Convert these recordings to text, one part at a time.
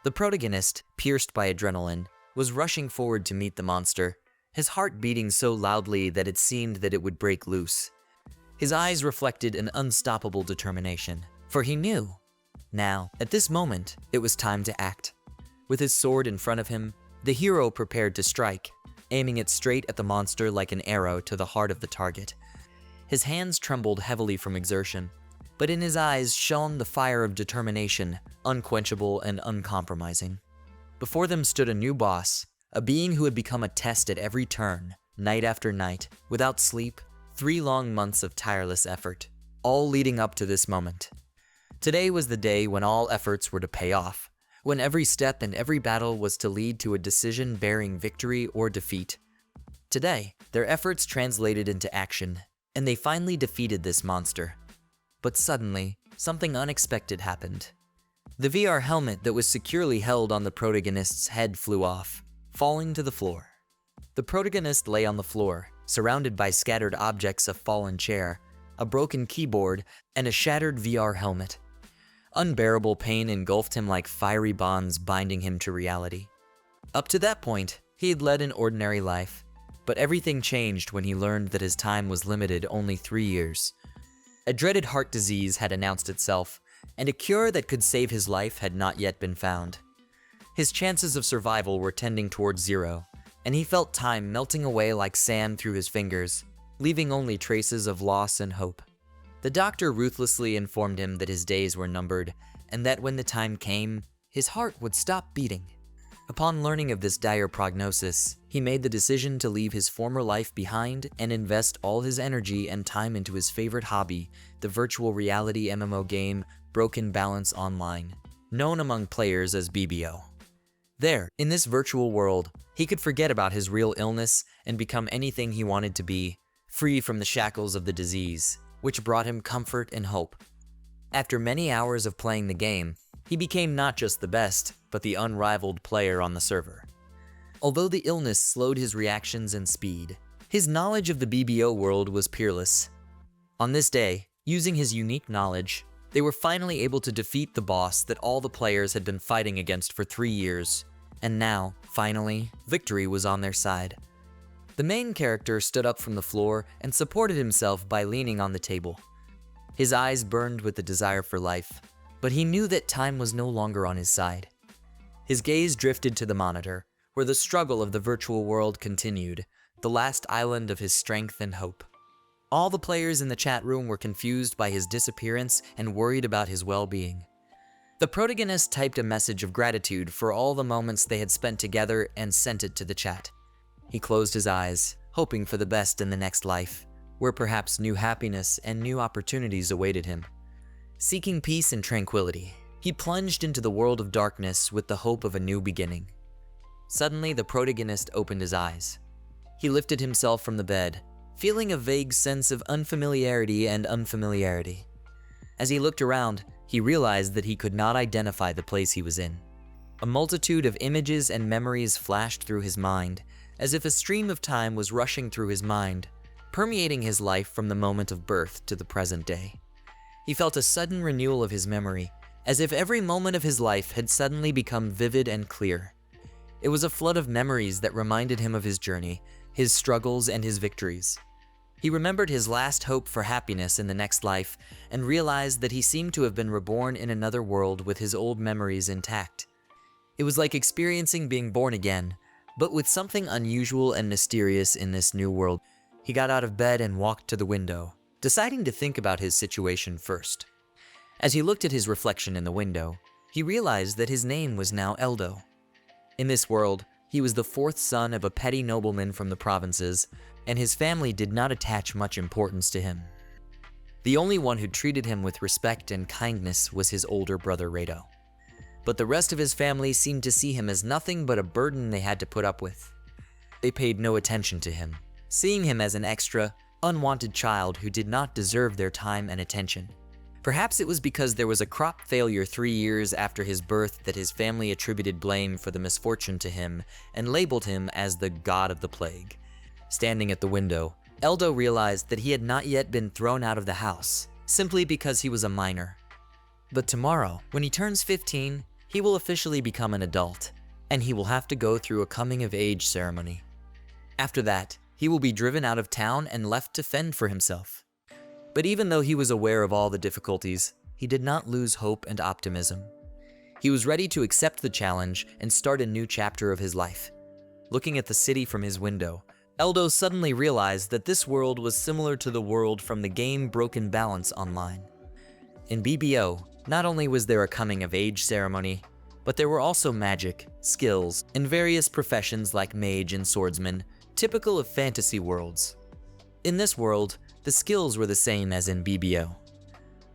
The protagonist, pierced by adrenaline, was rushing forward to meet the monster, his heart beating so loudly that it seemed that it would break loose. His eyes reflected an unstoppable determination, for he knew. Now, at this moment, it was time to act. With his sword in front of him, the hero prepared to strike, aiming it straight at the monster like an arrow to the heart of the target. His hands trembled heavily from exertion, but in his eyes shone the fire of determination, unquenchable and uncompromising. Before them stood a new boss, a being who had become a test at every turn, night after night, without sleep, 3 long months of tireless effort, all leading up to this moment. Today was the day when all efforts were to pay off, when every step and every battle was to lead to a decision bearing victory or defeat. Today, their efforts translated into action, and they finally defeated this monster. But suddenly, something unexpected happened. The VR helmet that was securely held on the protagonist's head flew off, falling to the floor. The protagonist lay on the floor, surrounded by scattered objects: a fallen chair, a broken keyboard, and a shattered VR helmet. Unbearable pain engulfed him like fiery bonds binding him to reality. Up to that point, he had led an ordinary life, but everything changed when he learned that his time was limited only 3 years. A dreaded heart disease had announced itself, and a cure that could save his life had not yet been found. His chances of survival were tending towards 0, and he felt time melting away like sand through his fingers, leaving only traces of loss and hope. The doctor ruthlessly informed him that his days were numbered, and that when the time came, his heart would stop beating. Upon learning of this dire prognosis, he made the decision to leave his former life behind and invest all his energy and time into his favorite hobby, the virtual reality MMO game Broken Balance Online, known among players as BBO. There, in this virtual world, he could forget about his real illness and become anything he wanted to be, free from the shackles of the disease, which brought him comfort and hope. After many hours of playing the game, he became not just the best, but the unrivaled player on the server. Although the illness slowed his reactions and speed, his knowledge of the BBO world was peerless. On this day, using his unique knowledge, they were finally able to defeat the boss that all the players had been fighting against for 3 years, and now, finally, victory was on their side. The main character stood up from the floor and supported himself by leaning on the table. His eyes burned with the desire for life, but he knew that time was no longer on his side. His gaze drifted to the monitor, where the struggle of the virtual world continued, the last island of his strength and hope. All the players in the chat room were confused by his disappearance and worried about his well-being. The protagonist typed a message of gratitude for all the moments they had spent together and sent it to the chat. He closed his eyes, hoping for the best in the next life, where perhaps new happiness and new opportunities awaited him. Seeking peace and tranquility, he plunged into the world of darkness with the hope of a new beginning. Suddenly, the protagonist opened his eyes. He lifted himself from the bed, feeling a vague sense of unfamiliarity and unfamiliarity. As he looked around, he realized that he could not identify the place he was in. A multitude of images and memories flashed through his mind, as if a stream of time was rushing through his mind, permeating his life from the moment of birth to the present day. He felt a sudden renewal of his memory, as if every moment of his life had suddenly become vivid and clear. It was a flood of memories that reminded him of his journey, his struggles, and his victories. He remembered his last hope for happiness in the next life and realized that he seemed to have been reborn in another world with his old memories intact. It was like experiencing being born again, but with something unusual and mysterious in this new world. He got out of bed and walked to the window, deciding to think about his situation first. As he looked at his reflection in the window, he realized that his name was now Eldo. In this world, he was the 4th son of a petty nobleman from the provinces, and his family did not attach much importance to him. The only one who treated him with respect and kindness was his older brother Rado. But the rest of his family seemed to see him as nothing but a burden they had to put up with. They paid no attention to him, seeing him as an extra, unwanted child who did not deserve their time and attention. Perhaps it was because there was a crop failure 3 years after his birth that his family attributed blame for the misfortune to him and labeled him as the god of the plague. Standing at the window, Eldo realized that he had not yet been thrown out of the house, simply because he was a minor. But tomorrow, when he turns 15, he will officially become an adult, and he will have to go through a coming-of-age ceremony. After that, he will be driven out of town and left to fend for himself. But even though he was aware of all the difficulties, he did not lose hope and optimism. He was ready to accept the challenge and start a new chapter of his life. Looking at the city from his window, Eldo suddenly realized that this world was similar to the world from the game Broken Balance Online. In BBO, not only was there a coming-of-age ceremony, but there were also magic, skills, and various professions like mage and swordsman, typical of fantasy worlds. In this world, the skills were the same as in BBO.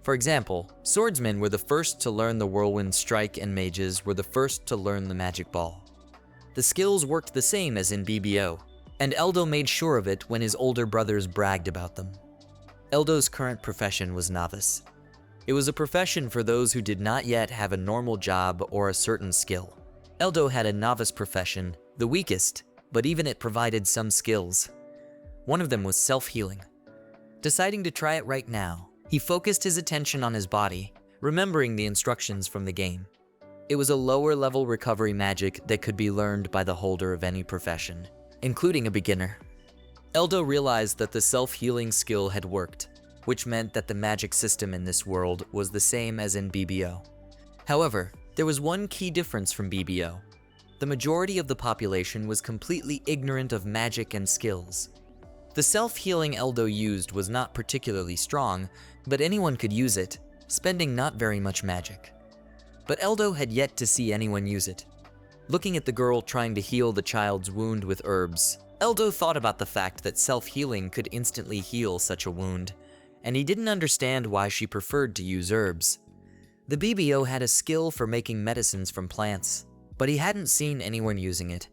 For example, swordsmen were the first to learn the whirlwind strike and mages were the first to learn the magic ball. The skills worked the same as in BBO, and Eldo made sure of it when his older brothers bragged about them. Eldo's current profession was novice. It was a profession for those who did not yet have a normal job or a certain skill. Eldo had a novice profession, the weakest, but even it provided some skills. One of them was self-healing. Deciding to try it right now, he focused his attention on his body, remembering the instructions from the game. It was a lower-level recovery magic that could be learned by the holder of any profession, including a beginner. Eldo realized that the self-healing skill had worked, which meant that the magic system in this world was the same as in BBO. However, there was one key difference from BBO. The majority of the population was completely ignorant of magic and skills. The self-healing Eldo used was not particularly strong, but anyone could use it, spending not very much magic. But Eldo had yet to see anyone use it. Looking at the girl trying to heal the child's wound with herbs, Eldo thought about the fact that self-healing could instantly heal such a wound, and he didn't understand why she preferred to use herbs. The BBO had a skill for making medicines from plants, but he hadn't seen anyone using it.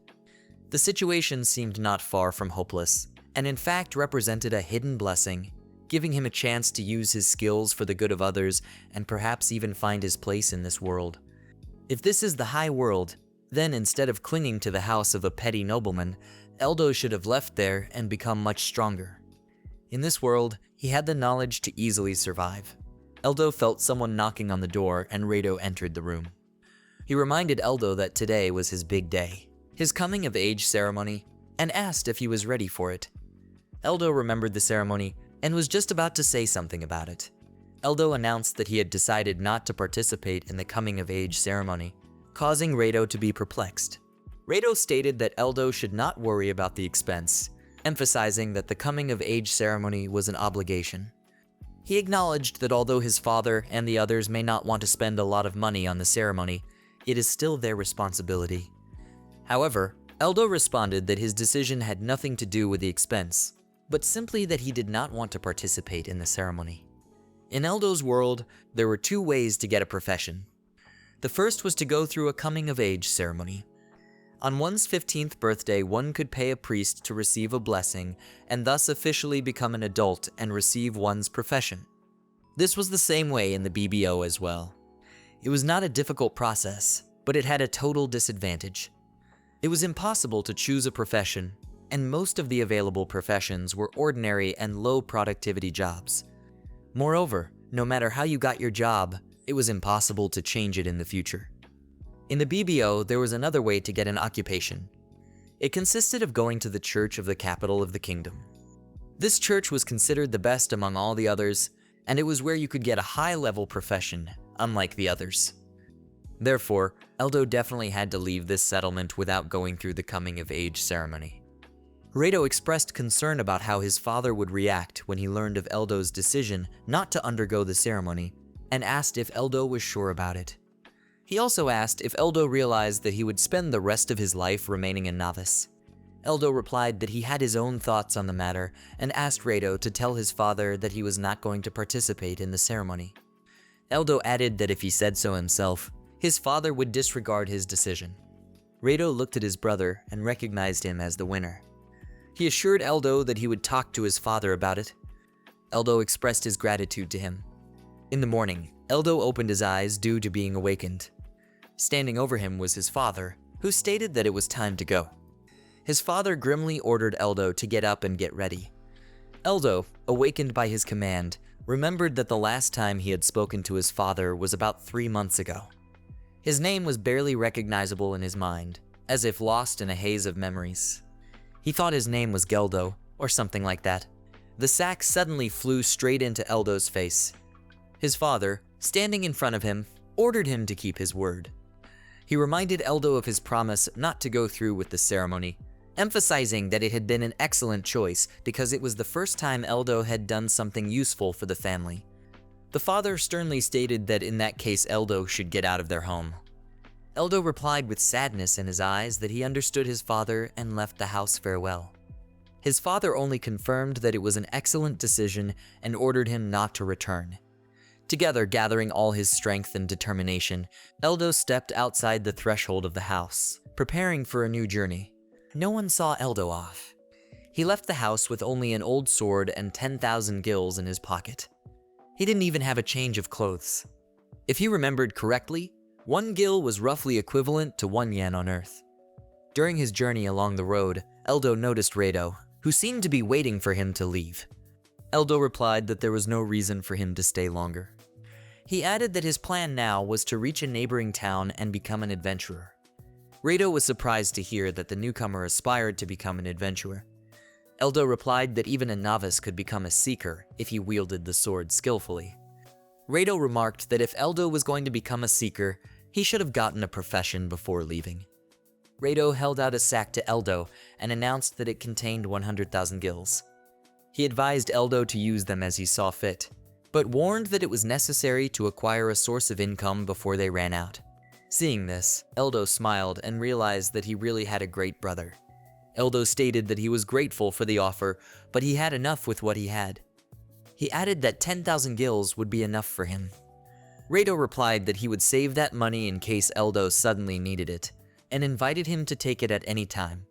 The situation seemed not far from hopeless, and in fact represented a hidden blessing, giving him a chance to use his skills for the good of others and perhaps even find his place in this world. If this is the high world, then instead of clinging to the house of a petty nobleman, Eldo should have left there and become much stronger. In this world, he had the knowledge to easily survive. Eldo felt someone knocking on the door and Rado entered the room. He reminded Eldo that today was his big day, his coming-of-age ceremony, and asked if he was ready for it. Eldo remembered the ceremony and was just about to say something about it. Eldo announced that he had decided not to participate in the coming-of-age ceremony, causing Rado to be perplexed. Rado stated that Eldo should not worry about the expense, emphasizing that the coming-of-age ceremony was an obligation. He acknowledged that although his father and the others may not want to spend a lot of money on the ceremony, it is still their responsibility. However, Eldo responded that his decision had nothing to do with the expense, but simply that he did not want to participate in the ceremony. In Eldo's world, there were two ways to get a profession. The first was to go through a coming-of-age ceremony. On one's 15th birthday, one could pay a priest to receive a blessing and thus officially become an adult and receive one's profession. This was the same way in the BBO as well. It was not a difficult process, but it had a total disadvantage. It was impossible to choose a profession, and most of the available professions were ordinary and low productivity jobs. Moreover, no matter how you got your job, it was impossible to change it in the future. In the BBO, there was another way to get an occupation. It consisted of going to the church of the capital of the kingdom. This church was considered the best among all the others, and it was where you could get a high-level profession, unlike the others. Therefore, Eldo definitely had to leave this settlement without going through the coming-of-age ceremony. Rado expressed concern about how his father would react when he learned of Eldo's decision not to undergo the ceremony, and asked if Eldo was sure about it. He also asked if Eldo realized that he would spend the rest of his life remaining a novice. Eldo replied that he had his own thoughts on the matter and asked Rado to tell his father that he was not going to participate in the ceremony. Eldo added that if he said so himself, his father would disregard his decision. Rado looked at his brother and recognized him as the winner. He assured Eldo that he would talk to his father about it. Eldo expressed his gratitude to him. In the morning, Eldo opened his eyes due to being awakened. Standing over him was his father, who stated that it was time to go. His father grimly ordered Eldo to get up and get ready. Eldo, awakened by his command, remembered that the last time he had spoken to his father was about 3 months ago. His name was barely recognizable in his mind, as if lost in a haze of memories. He thought his name was Geldo, or something like that. The sack suddenly flew straight into Eldo's face. His father, standing in front of him, ordered him to keep his word. He reminded Eldo of his promise not to go through with the ceremony, emphasizing that it had been an excellent choice because it was the first time Eldo had done something useful for the family. The father sternly stated that in that case Eldo should get out of their home. Eldo replied with sadness in his eyes that he understood his father and left the house farewell. His father only confirmed that it was an excellent decision and ordered him not to return. Together, gathering all his strength and determination, Eldo stepped outside the threshold of the house, preparing for a new journey. No one saw Eldo off. He left the house with only an old sword and 10,000 gills in his pocket. He didn't even have a change of clothes. If he remembered correctly, 1 gil was roughly equivalent to 1 yen on Earth. During his journey along the road, Eldo noticed Rado, who seemed to be waiting for him to leave. Eldo replied that there was no reason for him to stay longer. He added that his plan now was to reach a neighboring town and become an adventurer. Rado was surprised to hear that the newcomer aspired to become an adventurer. Eldo replied that even a novice could become a seeker if he wielded the sword skillfully. Rado remarked that if Eldo was going to become a seeker, he should have gotten a profession before leaving. Rado held out a sack to Eldo and announced that it contained 100,000 gills. He advised Eldo to use them as he saw fit, but warned that it was necessary to acquire a source of income before they ran out. Seeing this, Eldo smiled and realized that he really had a great brother. Eldo stated that he was grateful for the offer, but he had enough with what he had. He added that 10,000 gills would be enough for him. Rado replied that he would save that money in case Eldo suddenly needed it, and invited him to take it at any time.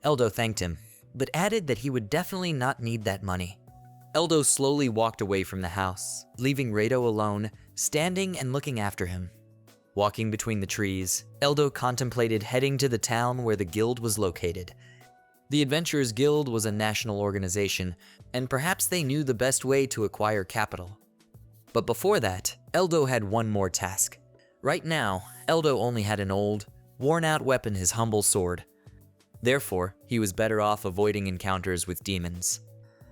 Eldo thanked him, but added that he would definitely not need that money. Eldo slowly walked away from the house, leaving Rado alone, standing and looking after him. Walking between the trees, Eldo contemplated heading to the town where the guild was located. The Adventurers Guild was a national organization, and perhaps they knew the best way to acquire capital. But before that, Eldo had one more task. Right now, Eldo only had an old, worn-out weapon, his humble sword. Therefore, he was better off avoiding encounters with demons.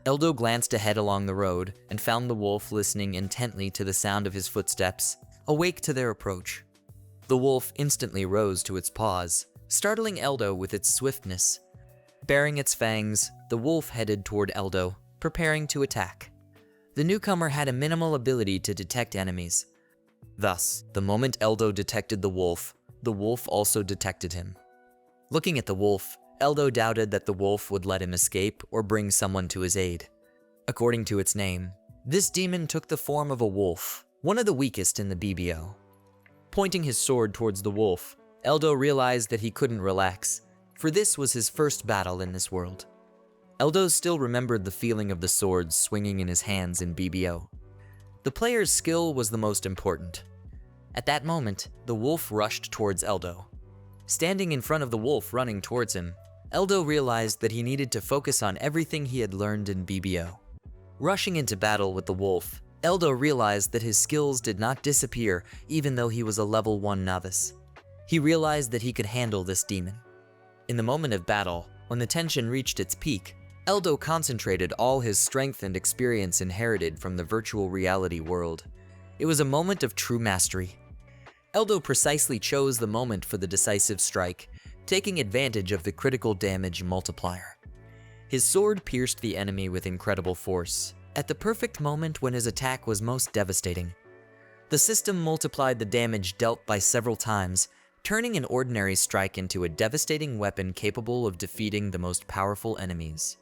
Eldo glanced ahead along the road and found the wolf listening intently to the sound of his footsteps, awake to their approach. The wolf instantly rose to its paws, startling Eldo with its swiftness. Baring its fangs, the wolf headed toward Eldo, preparing to attack. The newcomer had a minimal ability to detect enemies. Thus, the moment Eldo detected the wolf also detected him. Looking at the wolf, Eldo doubted that the wolf would let him escape or bring someone to his aid. According to its name, this demon took the form of a wolf, one of the weakest in the BBO. Pointing his sword towards the wolf, Eldo realized that he couldn't relax, for this was his first battle in this world. Eldo still remembered the feeling of the sword swinging in his hands in BBO. The player's skill was the most important. At that moment, the wolf rushed towards Eldo. Standing in front of the wolf running towards him, Eldo realized that he needed to focus on everything he had learned in BBO. Rushing into battle with the wolf, Eldo realized that his skills did not disappear even though he was a level 1 novice. He realized that he could handle this demon. In the moment of battle, when the tension reached its peak, Eldo concentrated all his strength and experience inherited from the virtual reality world. It was a moment of true mastery. Eldo precisely chose the moment for the decisive strike, taking advantage of the critical damage multiplier. His sword pierced the enemy with incredible force, at the perfect moment when his attack was most devastating. The system multiplied the damage dealt by several times, turning an ordinary strike into a devastating weapon capable of defeating the most powerful enemies.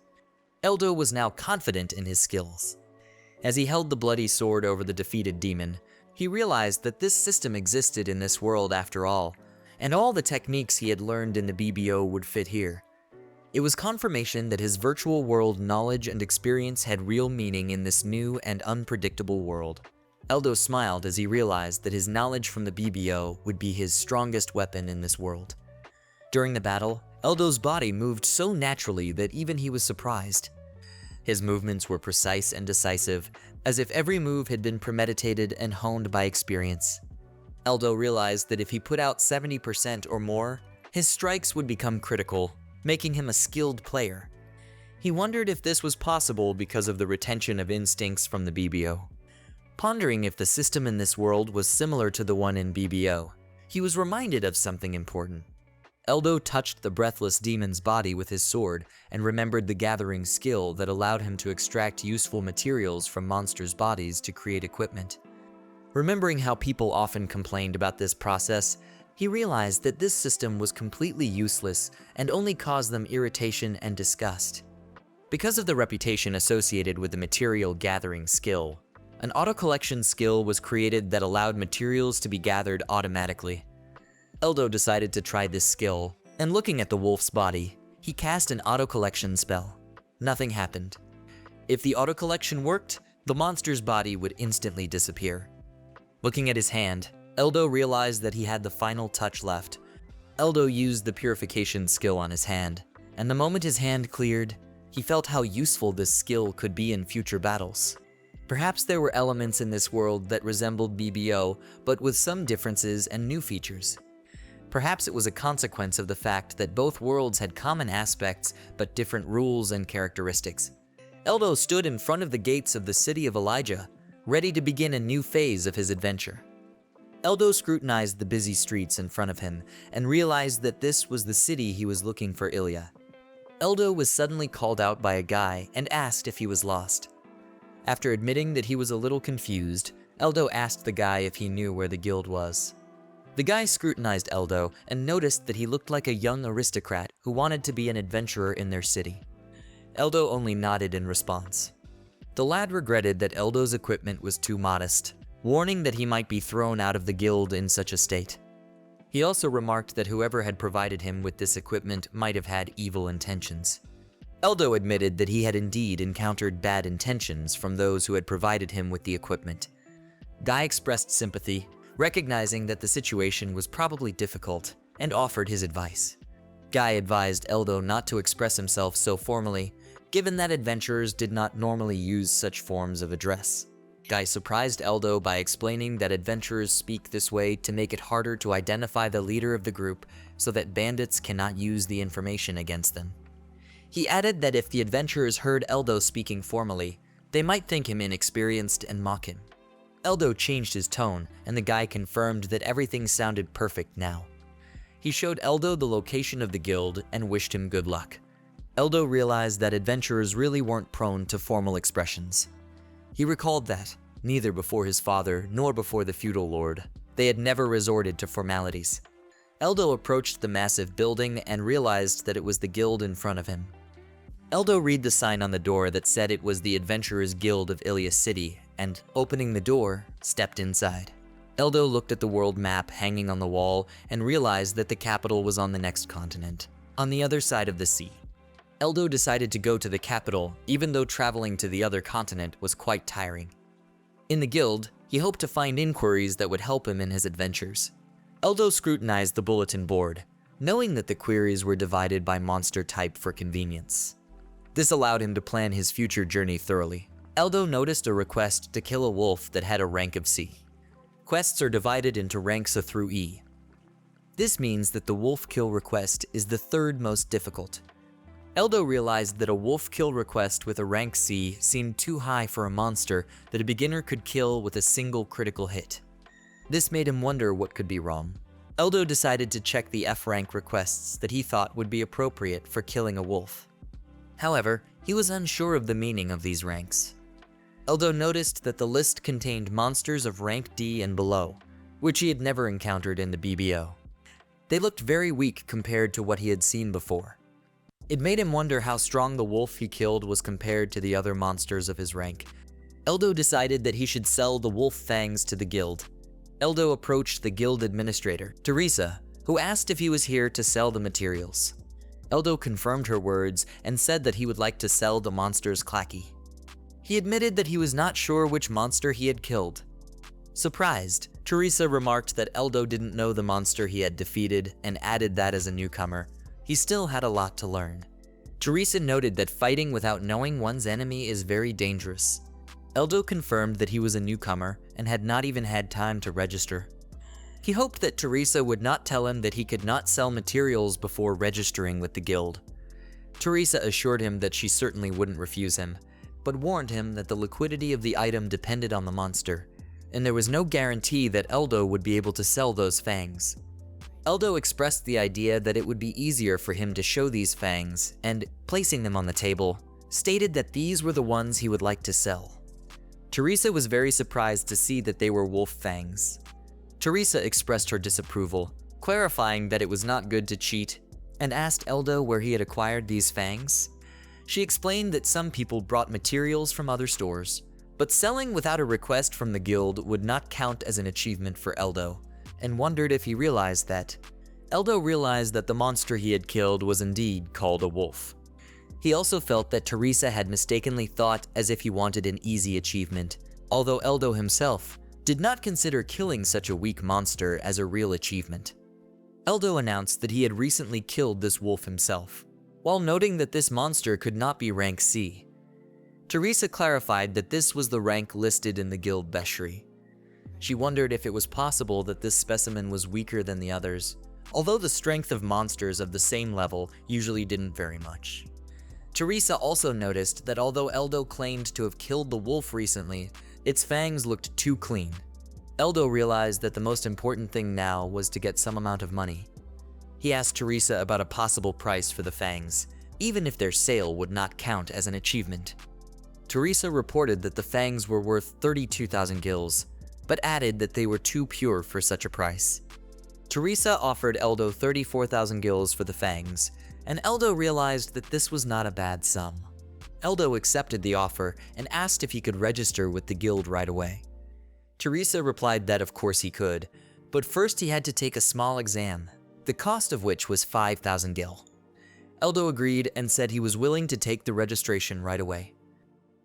Eldo was now confident in his skills. As he held the bloody sword over the defeated demon, he realized that this system existed in this world after all, and all the techniques he had learned in the BBO would fit here. It was confirmation that his virtual world knowledge and experience had real meaning in this new and unpredictable world. Eldo smiled as he realized that his knowledge from the BBO would be his strongest weapon in this world. During the battle, Eldo's body moved so naturally that even he was surprised. His movements were precise and decisive, as if every move had been premeditated and honed by experience. Eldo realized that if he put out 70% or more, his strikes would become critical, making him a skilled player. He wondered if this was possible because of the retention of instincts from the BBO. Pondering if the system in this world was similar to the one in BBO, he was reminded of something important. Eldo touched the breathless demon's body with his sword and remembered the gathering skill that allowed him to extract useful materials from monsters' bodies to create equipment. Remembering how people often complained about this process, he realized that this system was completely useless and only caused them irritation and disgust. Because of the reputation associated with the material gathering skill, an auto-collection skill was created that allowed materials to be gathered automatically. Eldo decided to try this skill, and looking at the wolf's body, he cast an auto-collection spell. Nothing happened. If the auto-collection worked, the monster's body would instantly disappear. Looking at his hand, Eldo realized that he had the final touch left. Eldo used the purification skill on his hand, and the moment his hand cleared, he felt how useful this skill could be in future battles. Perhaps there were elements in this world that resembled BBO, but with some differences and new features. Perhaps it was a consequence of the fact that both worlds had common aspects but different rules and characteristics. Eldo stood in front of the gates of the city of Elijah, ready to begin a new phase of his adventure. Eldo scrutinized the busy streets in front of him and realized that this was the city he was looking for Ilya. Eldo was suddenly called out by a guy and asked if he was lost. After admitting that he was a little confused, Eldo asked the guy if he knew where the guild was. The guy scrutinized Eldo and noticed that he looked like a young aristocrat who wanted to be an adventurer in their city. Eldo only nodded in response. The lad regretted that Eldo's equipment was too modest, warning that he might be thrown out of the guild in such a state. He also remarked that whoever had provided him with this equipment might have had evil intentions. Eldo admitted that he had indeed encountered bad intentions from those who had provided him with the equipment. Guy expressed sympathy, recognizing that the situation was probably difficult, and offered his advice. Guy advised Eldo not to express himself so formally, given that adventurers did not normally use such forms of address. Guy surprised Eldo by explaining that adventurers speak this way to make it harder to identify the leader of the group so that bandits cannot use the information against them. He added that if the adventurers heard Eldo speaking formally, they might think him inexperienced and mock him. Eldo changed his tone, and the guy confirmed that everything sounded perfect now. He showed Eldo the location of the guild and wished him good luck. Eldo realized that adventurers really weren't prone to formal expressions. He recalled that, neither before his father nor before the feudal lord, they had never resorted to formalities. Eldo approached the massive building and realized that it was the guild in front of him. Eldo read the sign on the door that said it was the Adventurers Guild of Ilya City, and, opening the door, stepped inside. Eldo looked at the world map hanging on the wall and realized that the capital was on the next continent, on the other side of the sea. Eldo decided to go to the capital, even though traveling to the other continent was quite tiring. In the guild, he hoped to find inquiries that would help him in his adventures. Eldo scrutinized the bulletin board, knowing that the queries were divided by monster type for convenience. This allowed him to plan his future journey thoroughly. Eldo noticed a request to kill a wolf that had a rank of C. Quests are divided into ranks A through E. This means that the wolf kill request is the third most difficult. Eldo realized that a wolf kill request with a rank C seemed too high for a monster that a beginner could kill with a single critical hit. This made him wonder what could be wrong. Eldo decided to check the F rank requests that he thought would be appropriate for killing a wolf. However, he was unsure of the meaning of these ranks. Eldo noticed that the list contained monsters of rank D and below, which he had never encountered in the BBO. They looked very weak compared to what he had seen before. It made him wonder how strong the wolf he killed was compared to the other monsters of his rank. Eldo decided that he should sell the wolf fangs to the guild. Eldo approached the guild administrator, Teresa, who asked if he was here to sell the materials. Eldo confirmed her words and said that he would like to sell the monster's clacky. He admitted that he was not sure which monster he had killed. Surprised, Teresa remarked that Eldo didn't know the monster he had defeated and added that as a newcomer, he still had a lot to learn. Teresa noted that fighting without knowing one's enemy is very dangerous. Eldo confirmed that he was a newcomer and had not even had time to register. He hoped that Teresa would not tell him that he could not sell materials before registering with the guild. Teresa assured him that she certainly wouldn't refuse him, but warned him that the liquidity of the item depended on the monster, and there was no guarantee that Eldo would be able to sell those fangs. Eldo expressed the idea that it would be easier for him to show these fangs, and, placing them on the table, stated that these were the ones he would like to sell. Teresa was very surprised to see that they were wolf fangs. Teresa expressed her disapproval, clarifying that it was not good to cheat, and asked Eldo where he had acquired these fangs. She explained that some people brought materials from other stores, but selling without a request from the guild would not count as an achievement for Eldo, and wondered if he realized that. Eldo realized that the monster he had killed was indeed called a wolf. He also felt that Teresa had mistakenly thought as if he wanted an easy achievement, although Eldo himself did not consider killing such a weak monster as a real achievement. Eldo announced that he had recently killed this wolf himself, while noting that this monster could not be rank C. Teresa clarified that this was the rank listed in the guild Beshri. She wondered if it was possible that this specimen was weaker than the others, although the strength of monsters of the same level usually didn't vary much. Teresa also noticed that although Eldo claimed to have killed the wolf recently, its fangs looked too clean. Eldo realized that the most important thing now was to get some amount of money. He asked Teresa about a possible price for the fangs, even if their sale would not count as an achievement. Teresa reported that the fangs were worth 32,000 gils, but added that they were too pure for such a price. Teresa offered Eldo 34,000 gils for the fangs, and Eldo realized that this was not a bad sum. Eldo accepted the offer and asked if he could register with the guild right away. Teresa replied that of course he could, but first he had to take a small exam, the cost of which was 5,000 gil. Eldo agreed and said he was willing to take the registration right away.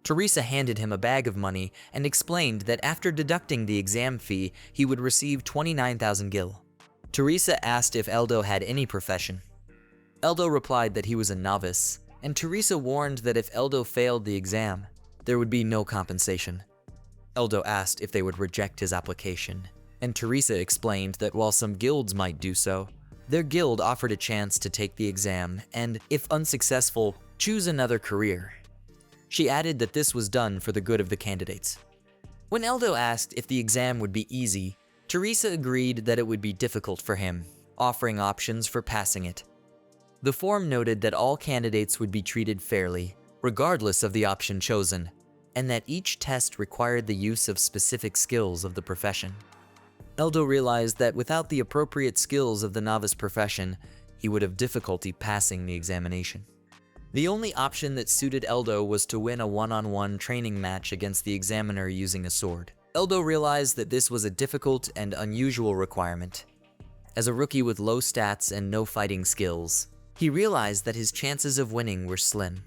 Teresa handed him a bag of money and explained that after deducting the exam fee, he would receive 29,000 gil. Teresa asked if Eldo had any profession. Eldo replied that he was a novice, and Teresa warned that if Eldo failed the exam, there would be no compensation. Eldo asked if they would reject his application, and Teresa explained that while some guilds might do so, their guild offered a chance to take the exam and, if unsuccessful, choose another career. She added that this was done for the good of the candidates. When Eldo asked if the exam would be easy, Teresa agreed that it would be difficult for him, offering options for passing it. The form noted that all candidates would be treated fairly, regardless of the option chosen, and that each test required the use of specific skills of the profession. Eldo realized that without the appropriate skills of the novice profession, he would have difficulty passing the examination. The only option that suited Eldo was to win a one-on-one training match against the examiner using a sword. Eldo realized that this was a difficult and unusual requirement. As a rookie with low stats and no fighting skills, he realized that his chances of winning were slim.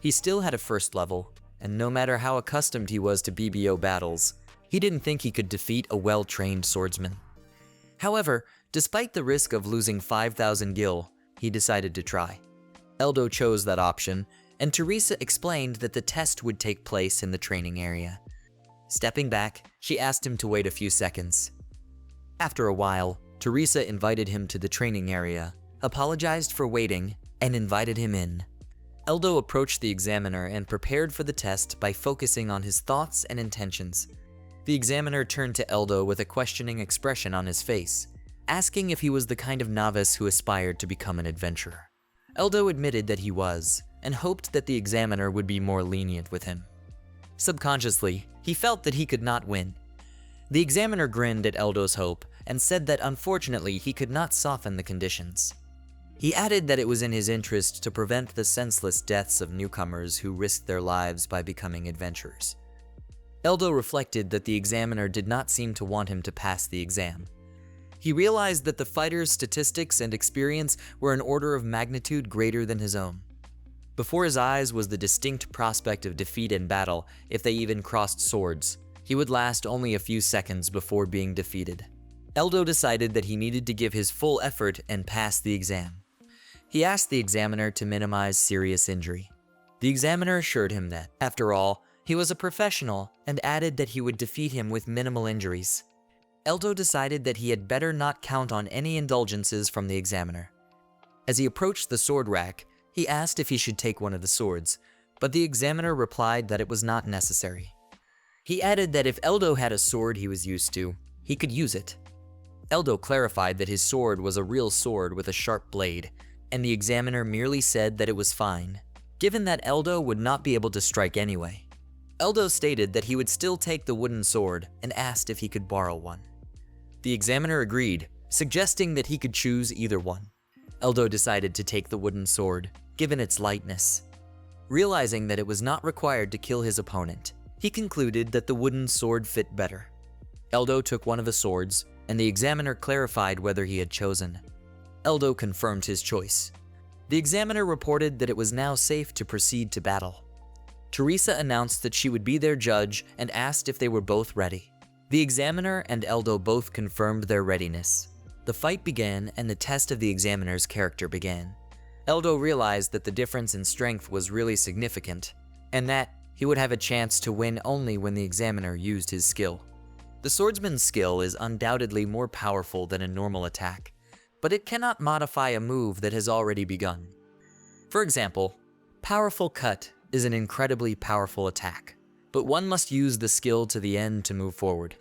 He still had a first level, and no matter how accustomed he was to BBO battles, he didn't think he could defeat a well-trained swordsman. However, despite the risk of losing 5,000 gil, he decided to try. Eldo chose that option, and Teresa explained that the test would take place in the training area. Stepping back, she asked him to wait a few seconds. After a while, Teresa invited him to the training area, apologized for waiting, and invited him in. Eldo approached the examiner and prepared for the test by focusing on his thoughts and intentions. The examiner turned to Eldo with a questioning expression on his face, asking if he was the kind of novice who aspired to become an adventurer. Eldo admitted that he was, and hoped that the examiner would be more lenient with him. Subconsciously, he felt that he could not win. The examiner grinned at Eldo's hope and said that unfortunately he could not soften the conditions. He added that it was in his interest to prevent the senseless deaths of newcomers who risked their lives by becoming adventurers. Eldo reflected that the examiner did not seem to want him to pass the exam. He realized that the fighter's statistics and experience were an order of magnitude greater than his own. Before his eyes was the distinct prospect of defeat in battle if they even crossed swords. He would last only a few seconds before being defeated. Eldo decided that he needed to give his full effort and pass the exam. He asked the examiner to minimize serious injury. The examiner assured him that, after all, he was a professional and added that he would defeat him with minimal injuries. Eldo decided that he had better not count on any indulgences from the examiner. As he approached the sword rack, he asked if he should take one of the swords, but the examiner replied that it was not necessary. He added that if Eldo had a sword he was used to, he could use it. Eldo clarified that his sword was a real sword with a sharp blade, and the examiner merely said that it was fine, given that Eldo would not be able to strike anyway. Eldo stated that he would still take the wooden sword and asked if he could borrow one. The examiner agreed, suggesting that he could choose either one. Eldo decided to take the wooden sword, given its lightness. Realizing that it was not required to kill his opponent, he concluded that the wooden sword fit better. Eldo took one of the swords, and the examiner clarified whether he had chosen. Eldo confirmed his choice. The examiner reported that it was now safe to proceed to battle. Teresa announced that she would be their judge and asked if they were both ready. The examiner and Eldo both confirmed their readiness. The fight began and the test of the examiner's character began. Eldo realized that the difference in strength was really significant, and that he would have a chance to win only when the examiner used his skill. The swordsman's skill is undoubtedly more powerful than a normal attack, but it cannot modify a move that has already begun. For example, Powerful Cut is an incredibly powerful attack, but one must use the skill to the end to move forward.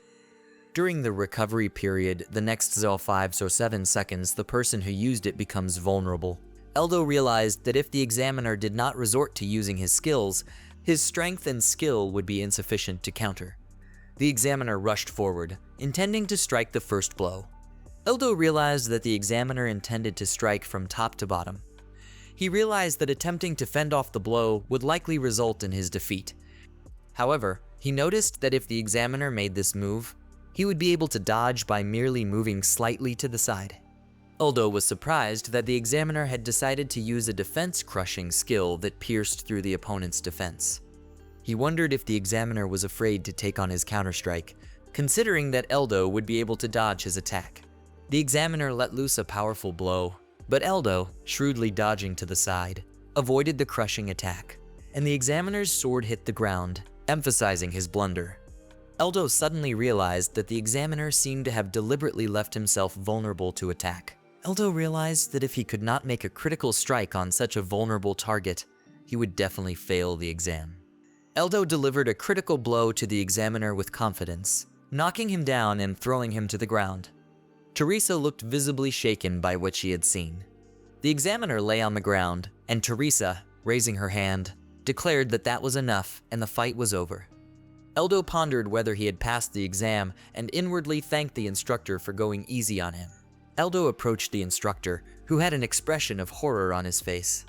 During the recovery period, the next 5 or 7 seconds, the person who used it becomes vulnerable. Eldo realized that if the examiner did not resort to using his skills, his strength and skill would be insufficient to counter. The examiner rushed forward, intending to strike the first blow. Eldo realized that the examiner intended to strike from top to bottom. He realized that attempting to fend off the blow would likely result in his defeat. However, he noticed that if the examiner made this move, he would be able to dodge by merely moving slightly to the side. Eldo was surprised that the examiner had decided to use a defense-crushing skill that pierced through the opponent's defense. He wondered if the examiner was afraid to take on his counterstrike, considering that Eldo would be able to dodge his attack. The examiner let loose a powerful blow, but Eldo, shrewdly dodging to the side, avoided the crushing attack, and the examiner's sword hit the ground, emphasizing his blunder. Eldo suddenly realized that the examiner seemed to have deliberately left himself vulnerable to attack. Eldo realized that if he could not make a critical strike on such a vulnerable target, he would definitely fail the exam. Eldo delivered a critical blow to the examiner with confidence, knocking him down and throwing him to the ground. Teresa looked visibly shaken by what she had seen. The examiner lay on the ground, and Teresa, raising her hand, declared that that was enough and the fight was over. Eldo pondered whether he had passed the exam and inwardly thanked the instructor for going easy on him. Eldo approached the instructor, who had an expression of horror on his face.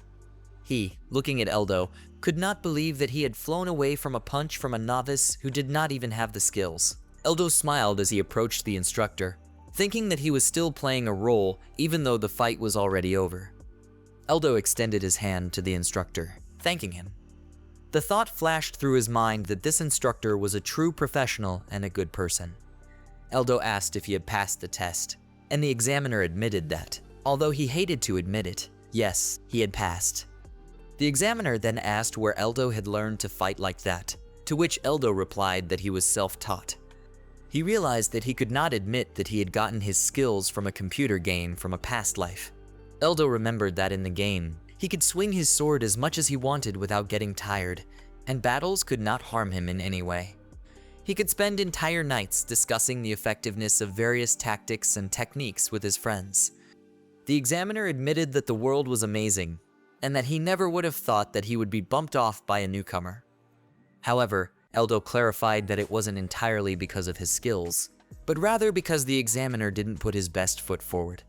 He, looking at Eldo, could not believe that he had flown away from a punch from a novice who did not even have the skills. Eldo smiled as he approached the instructor, thinking that he was still playing a role even though the fight was already over. Eldo extended his hand to the instructor, thanking him. The thought flashed through his mind that this instructor was a true professional and a good person. Eldo asked if he had passed the test, and the examiner admitted that, although he hated to admit it, yes, he had passed. The examiner then asked where Eldo had learned to fight like that, to which Eldo replied that he was self-taught. He realized that he could not admit that he had gotten his skills from a computer game from a past life. Eldo remembered that in the game, he could swing his sword as much as he wanted without getting tired, and battles could not harm him in any way. He could spend entire nights discussing the effectiveness of various tactics and techniques with his friends. The examiner admitted that the world was amazing, and that he never would have thought that he would be bumped off by a newcomer. However, Eldo clarified that it wasn't entirely because of his skills, but rather because the examiner didn't put his best foot forward.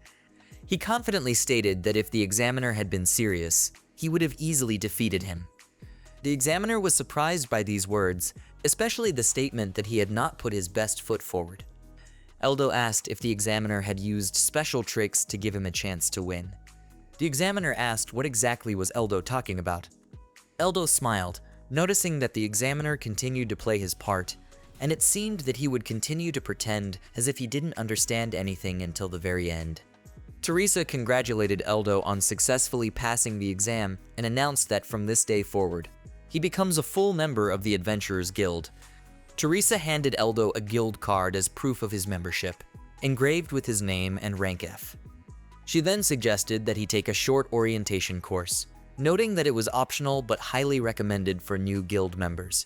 He confidently stated that if the examiner had been serious, he would have easily defeated him. The examiner was surprised by these words, especially the statement that he had not put his best foot forward. Eldo asked if the examiner had used special tricks to give him a chance to win. The examiner asked what exactly was Eldo talking about. Eldo smiled, noticing that the examiner continued to play his part, and it seemed that he would continue to pretend as if he didn't understand anything until the very end. Teresa congratulated Eldo on successfully passing the exam and announced that from this day forward, he becomes a full member of the Adventurers Guild. Teresa handed Eldo a guild card as proof of his membership, engraved with his name and rank F. She then suggested that he take a short orientation course, noting that it was optional but highly recommended for new guild members.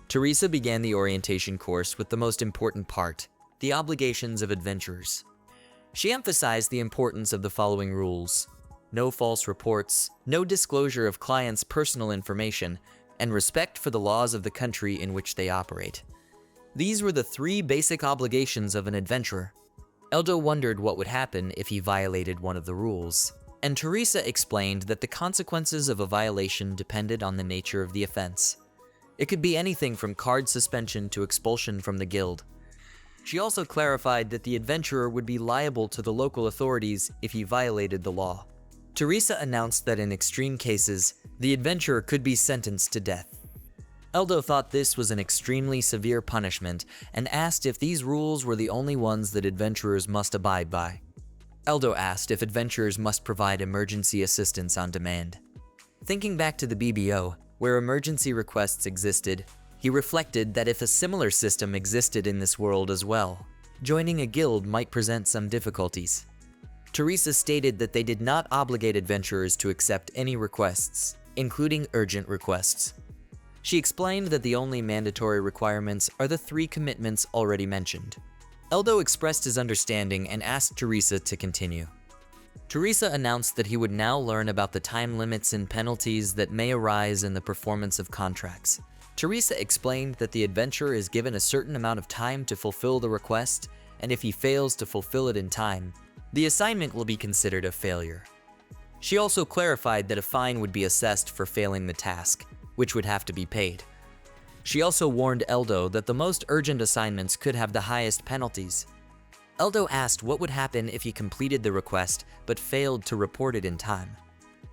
Teresa began the orientation course with the most important part, the obligations of adventurers. She emphasized the importance of the following rules: no false reports, no disclosure of clients' personal information, and respect for the laws of the country in which they operate. These were the 3 basic obligations of an adventurer. Eldo wondered what would happen if he violated one of the rules, and Teresa explained that the consequences of a violation depended on the nature of the offense. It could be anything from card suspension to expulsion from the guild. She also clarified that the adventurer would be liable to the local authorities if he violated the law. Teresa announced that in extreme cases, the adventurer could be sentenced to death. Eldo thought this was an extremely severe punishment and asked if these rules were the only ones that adventurers must abide by. Eldo asked if adventurers must provide emergency assistance on demand. Thinking back to the BBO, where emergency requests existed, he reflected that if a similar system existed in this world as well, joining a guild might present some difficulties. Teresa stated that they did not obligate adventurers to accept any requests, including urgent requests. She explained that the only mandatory requirements are the 3 commitments already mentioned. Eldo expressed his understanding and asked Teresa to continue. Teresa announced that he would now learn about the time limits and penalties that may arise in the performance of contracts. Teresa explained that the adventurer is given a certain amount of time to fulfill the request, and if he fails to fulfill it in time, the assignment will be considered a failure. She also clarified that a fine would be assessed for failing the task, which would have to be paid. She also warned Eldo that the most urgent assignments could have the highest penalties. Eldo asked what would happen if he completed the request but failed to report it in time.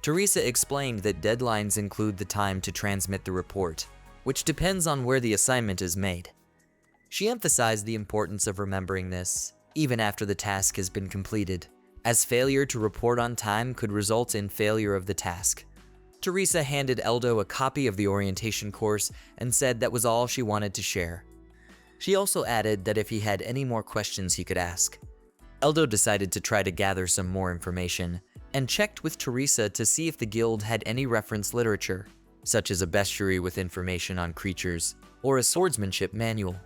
Teresa explained that deadlines include the time to transmit the report, which depends on where the assignment is made. She emphasized the importance of remembering this, even after the task has been completed, as failure to report on time could result in failure of the task. Teresa handed Eldo a copy of the orientation course and said that was all she wanted to share. She also added that if he had any more questions he could ask. Eldo decided to try to gather some more information, and checked with Teresa to see if the guild had any reference literature, such as a bestiary with information on creatures, or a swordsmanship manual.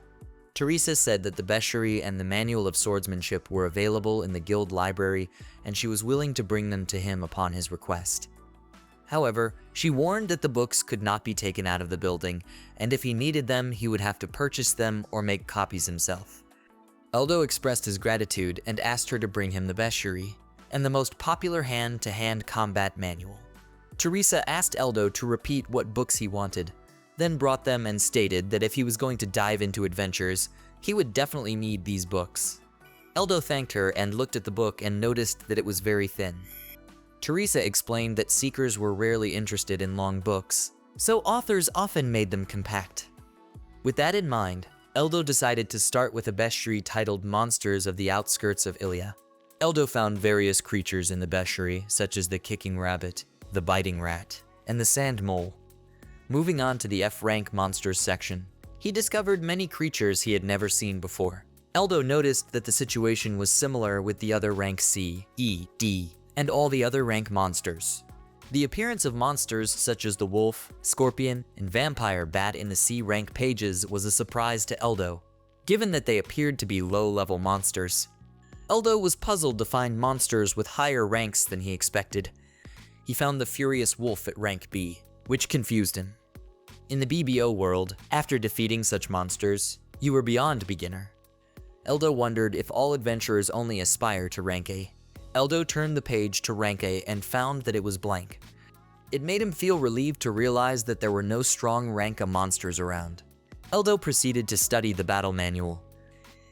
Teresa said that the bestiary and the manual of swordsmanship were available in the guild library, and she was willing to bring them to him upon his request. However, she warned that the books could not be taken out of the building, and if he needed them, he would have to purchase them or make copies himself. Eldo expressed his gratitude and asked her to bring him the bestiary and the most popular hand-to-hand combat manual. Teresa asked Eldo to repeat what books he wanted, then brought them and stated that if he was going to dive into adventures, he would definitely need these books. Eldo thanked her and looked at the book and noticed that it was very thin. Teresa explained that seekers were rarely interested in long books, so authors often made them compact. With that in mind, Eldo decided to start with a bestiary titled Monsters of the Outskirts of Ilia. Eldo found various creatures in the bestiary, such as the kicking rabbit, the biting rat, and the sand mole. Moving on to the F-rank monsters section, he discovered many creatures he had never seen before. Eldo noticed that the situation was similar with the other rank C, E, D, and all the other rank monsters. The appearance of monsters such as the wolf, scorpion, and vampire bat in the C rank pages was a surprise to Eldo, given that they appeared to be low-level monsters. Eldo was puzzled to find monsters with higher ranks than he expected. He found the furious wolf at rank B, which confused him. In the BBO world, after defeating such monsters, you were beyond beginner. Eldo wondered if all adventurers only aspire to rank A. Eldo turned the page to rank A and found that it was blank. It made him feel relieved to realize that there were no strong rank A monsters around. Eldo proceeded to study the battle manual.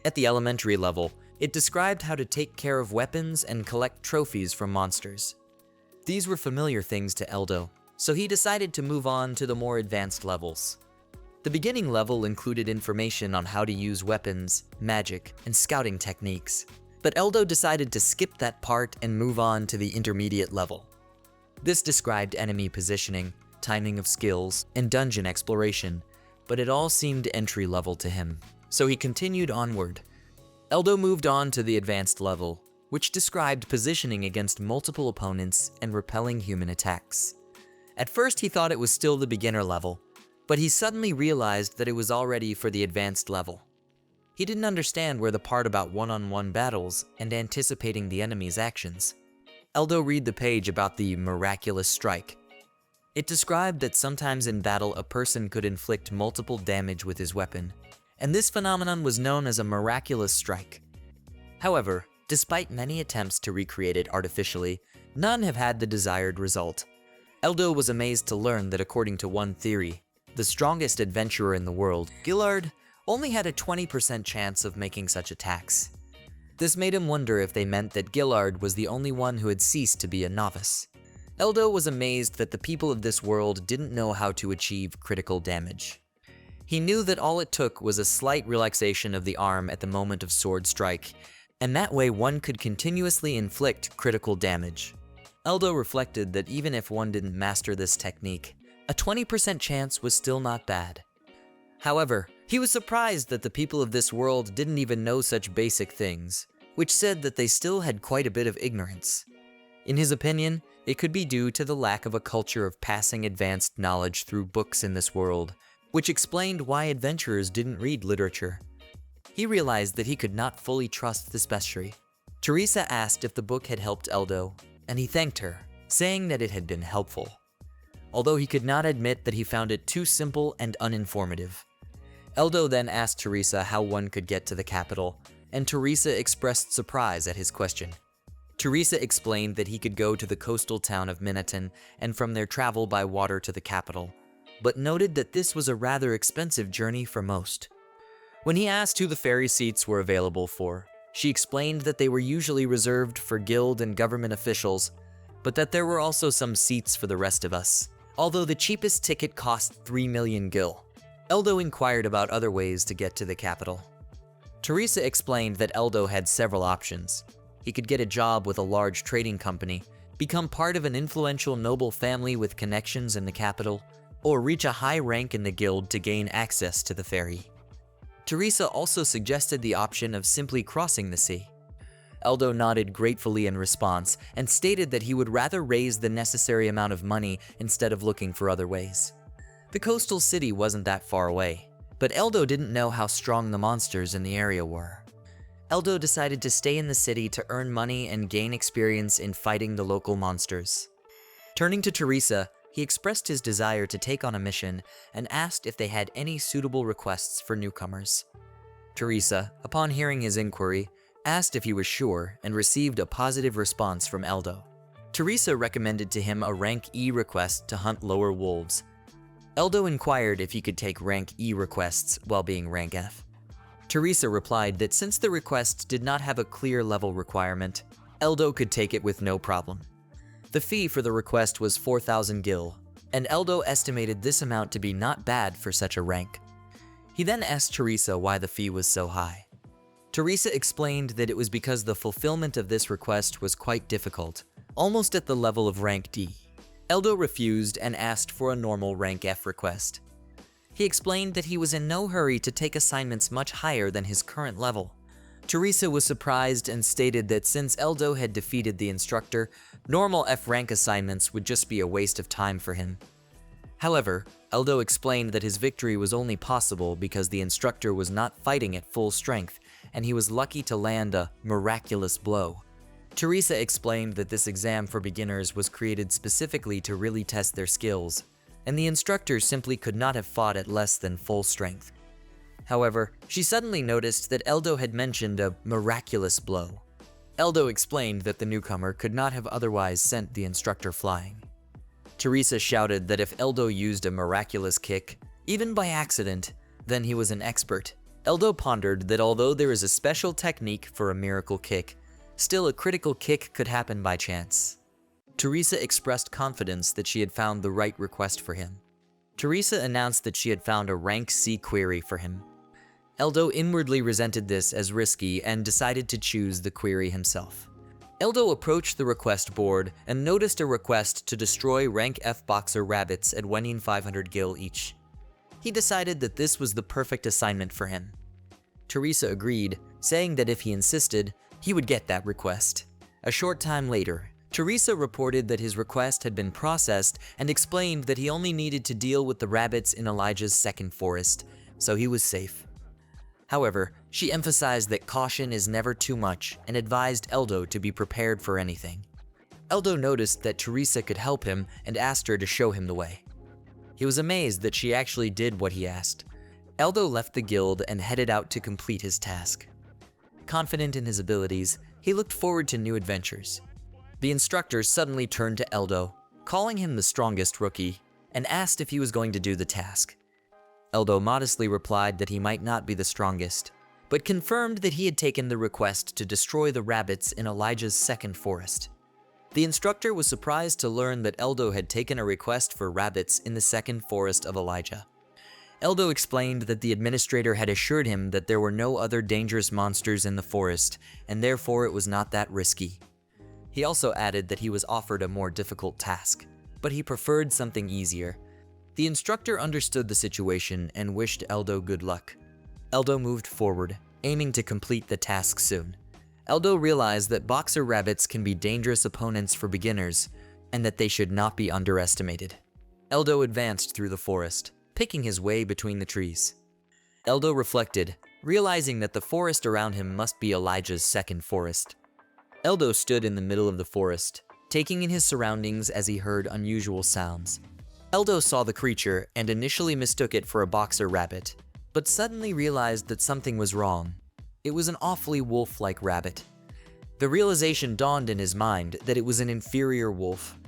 At the elementary level, it described how to take care of weapons and collect trophies from monsters. These were familiar things to Eldo, so he decided to move on to the more advanced levels. The beginning level included information on how to use weapons, magic, and scouting techniques. But Eldo decided to skip that part and move on to the intermediate level. This described enemy positioning, timing of skills, and dungeon exploration, but it all seemed entry level to him, so he continued onward. Eldo moved on to the advanced level, which described positioning against multiple opponents and repelling human attacks. At first he thought it was still the beginner level, but he suddenly realized that it was already for the advanced level. He didn't understand where the part about one-on-one battles and anticipating the enemy's actions. Eldo read the page about the miraculous strike. It described that sometimes in battle a person could inflict multiple damage with his weapon, and this phenomenon was known as a miraculous strike. However, despite many attempts to recreate it artificially, none have had the desired result. Eldo was amazed to learn that according to one theory, the strongest adventurer in the world, Gillard, only had a 20% chance of making such attacks. This made him wonder if they meant that Gillard was the only one who had ceased to be a novice. Eldo was amazed that the people of this world didn't know how to achieve critical damage. He knew that all it took was a slight relaxation of the arm at the moment of sword strike, and that way one could continuously inflict critical damage. Eldo reflected that even if one didn't master this technique, a 20% chance was still not bad. However, he was surprised that the people of this world didn't even know such basic things, which said that they still had quite a bit of ignorance. In his opinion, it could be due to the lack of a culture of passing advanced knowledge through books in this world, which explained why adventurers didn't read literature. He realized that he could not fully trust this bestiary. Teresa asked if the book had helped Eldo, and he thanked her, saying that it had been helpful, although he could not admit that he found it too simple and uninformative. Eldo then asked Teresa how one could get to the capital, and Teresa expressed surprise at his question. Teresa explained that he could go to the coastal town of Minaton and from there travel by water to the capital, but noted that this was a rather expensive journey for most. When he asked who the ferry seats were available for, she explained that they were usually reserved for guild and government officials, but that there were also some seats for the rest of us, although the cheapest ticket cost 3 million gil. Eldo inquired about other ways to get to the capital. Teresa explained that Eldo had several options. He could get a job with a large trading company, become part of an influential noble family with connections in the capital, or reach a high rank in the guild to gain access to the ferry. Teresa also suggested the option of simply crossing the sea. Eldo nodded gratefully in response and stated that he would rather raise the necessary amount of money instead of looking for other ways. The coastal city wasn't that far away, but Eldo didn't know how strong the monsters in the area were. Eldo decided to stay in the city to earn money and gain experience in fighting the local monsters. Turning to Teresa, he expressed his desire to take on a mission and asked if they had any suitable requests for newcomers. Teresa, upon hearing his inquiry, asked if he was sure and received a positive response from Eldo. Teresa recommended to him a rank E request to hunt lower wolves. Eldo inquired if he could take rank E requests while being rank F. Teresa replied that since the request did not have a clear level requirement, Eldo could take it with no problem. The fee for the request was 4,000 gil, and Eldo estimated this amount to be not bad for such a rank. He then asked Teresa why the fee was so high. Teresa explained that it was because the fulfillment of this request was quite difficult, almost at the level of rank D. Eldo refused and asked for a normal rank F request. He explained that he was in no hurry to take assignments much higher than his current level. Teresa was surprised and stated that since Eldo had defeated the instructor, normal F rank assignments would just be a waste of time for him. However, Eldo explained that his victory was only possible because the instructor was not fighting at full strength, and he was lucky to land a miraculous blow. Teresa explained that this exam for beginners was created specifically to really test their skills, and the instructor simply could not have fought at less than full strength. However, she suddenly noticed that Eldo had mentioned a miraculous blow. Eldo explained that the newcomer could not have otherwise sent the instructor flying. Teresa shouted that if Eldo used a miraculous kick, even by accident, then he was an expert. Eldo pondered that although there is a special technique for a miracle kick, still a critical kick could happen by chance. Teresa expressed confidence that she had found the right request for him. Teresa announced that she had found a rank C query for him. Eldo inwardly resented this as risky and decided to choose the query himself. Eldo approached the request board and noticed a request to destroy rank F boxer rabbits at winning 500 gil each. He decided that this was the perfect assignment for him. Teresa agreed, saying that if he insisted, he would get that request. A short time later, Teresa reported that his request had been processed and explained that he only needed to deal with the rabbits in Elijah's second forest, so he was safe. However, she emphasized that caution is never too much and advised Eldo to be prepared for anything. Eldo noticed that Teresa could help him and asked her to show him the way. He was amazed that she actually did what he asked. Eldo left the guild and headed out to complete his task. Confident in his abilities, he looked forward to new adventures. The instructor suddenly turned to Eldo, calling him the strongest rookie, and asked if he was going to do the task. Eldo modestly replied that he might not be the strongest, but confirmed that he had taken the request to destroy the rabbits in Elijah's second forest. The instructor was surprised to learn that Eldo had taken a request for rabbits in the second forest of Elijah. Eldo explained that the administrator had assured him that there were no other dangerous monsters in the forest, and therefore it was not that risky. He also added that he was offered a more difficult task, but he preferred something easier. The instructor understood the situation and wished Eldo good luck. Eldo moved forward, aiming to complete the task soon. Eldo realized that boxer rabbits can be dangerous opponents for beginners, and that they should not be underestimated. Eldo advanced through the forest, picking his way between the trees. Eldo reflected, realizing that the forest around him must be Elijah's second forest. Eldo stood in the middle of the forest, taking in his surroundings as he heard unusual sounds. Eldo saw the creature and initially mistook it for a boxer rabbit, but suddenly realized that something was wrong. It was an awfully wolf-like rabbit. The realization dawned in his mind that it was an inferior wolf.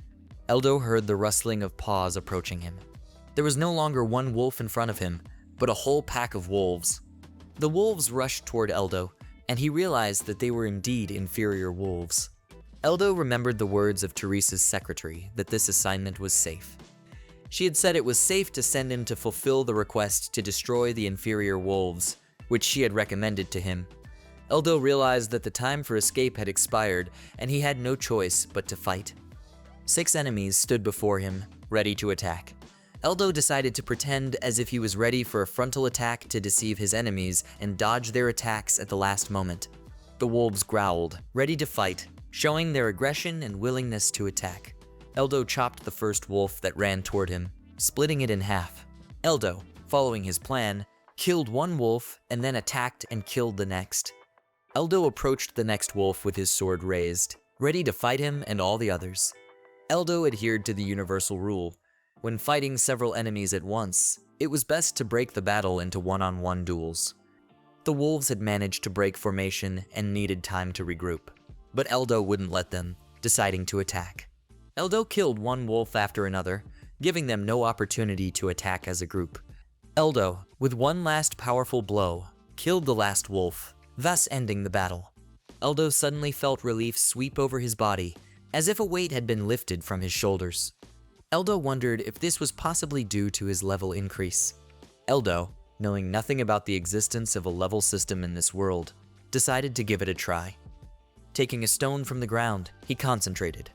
Eldo heard the rustling of paws approaching him. There was no longer one wolf in front of him, but a whole pack of wolves. The wolves rushed toward Eldo, and he realized that they were indeed inferior wolves. Eldo remembered the words of Teresa's secretary that this assignment was safe. She had said it was safe to send him to fulfill the request to destroy the inferior wolves, which she had recommended to him. Eldo realized that the time for escape had expired, and he had no choice but to fight. 6 enemies stood before him, ready to attack. Eldo decided to pretend as if he was ready for a frontal attack to deceive his enemies and dodge their attacks at the last moment. The wolves growled, ready to fight, showing their aggression and willingness to attack. Eldo chopped the first wolf that ran toward him, splitting it in half. Eldo, following his plan, killed one wolf and then attacked and killed the next. Eldo approached the next wolf with his sword raised, ready to fight him and all the others. Eldo adhered to the universal rule. When fighting several enemies at once, it was best to break the battle into one-on-one duels. The wolves had managed to break formation and needed time to regroup, but Eldo wouldn't let them, deciding to attack. Eldo killed one wolf after another, giving them no opportunity to attack as a group. Eldo, with one last powerful blow, killed the last wolf, thus ending the battle. Eldo suddenly felt relief sweep over his body, as if a weight had been lifted from his shoulders. Eldo wondered if this was possibly due to his level increase. Eldo, knowing nothing about the existence of a level system in this world, decided to give it a try. Taking a stone from the ground, he concentrated.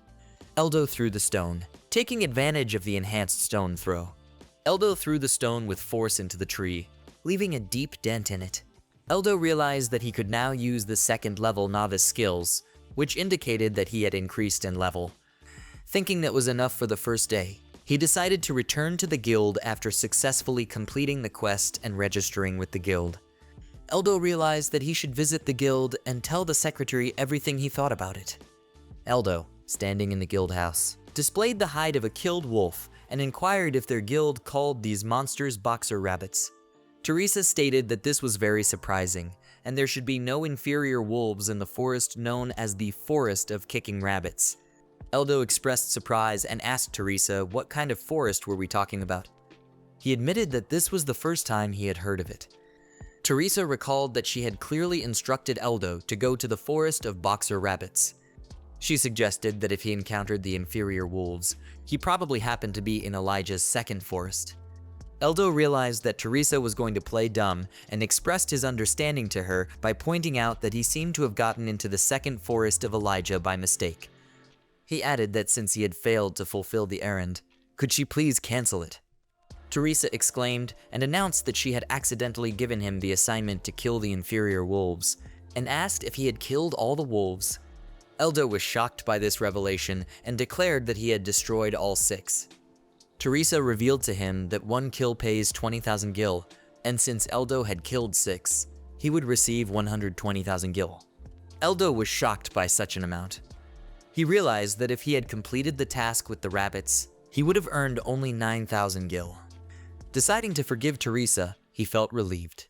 Eldo threw the stone, taking advantage of the enhanced stone throw. Eldo threw the stone with force into the tree, leaving a deep dent in it. Eldo realized that he could now use the second level novice skills, which indicated that he had increased in level. Thinking that was enough for the first day, he decided to return to the guild after successfully completing the quest and registering with the guild. Eldo realized that he should visit the guild and tell the secretary everything he thought about it. Eldo, standing in the guild house, displayed the hide of a killed wolf and inquired if their guild called these monsters boxer rabbits. Teresa stated that this was very surprising, and there should be no inferior wolves in the forest known as the Forest of Kicking Rabbits. Eldo expressed surprise and asked Teresa what kind of forest were we talking about. He admitted that this was the first time he had heard of it. Teresa recalled that she had clearly instructed Eldo to go to the Forest of Boxer Rabbits. She suggested that if he encountered the inferior wolves, he probably happened to be in Elijah's second forest. Eldo realized that Teresa was going to play dumb and expressed his understanding to her by pointing out that he seemed to have gotten into the second forest of Elijah by mistake. He added that since he had failed to fulfill the errand, could she please cancel it? Teresa exclaimed and announced that she had accidentally given him the assignment to kill the inferior wolves, and asked if he had killed all the wolves. Eldo was shocked by this revelation and declared that he had destroyed all 6. Teresa revealed to him that 1 kill pays 20,000 gil, and since Eldo had killed 6, he would receive 120,000 gil. Eldo was shocked by such an amount. He realized that if he had completed the task with the rabbits, he would have earned only 9,000 gil. Deciding to forgive Teresa, he felt relieved.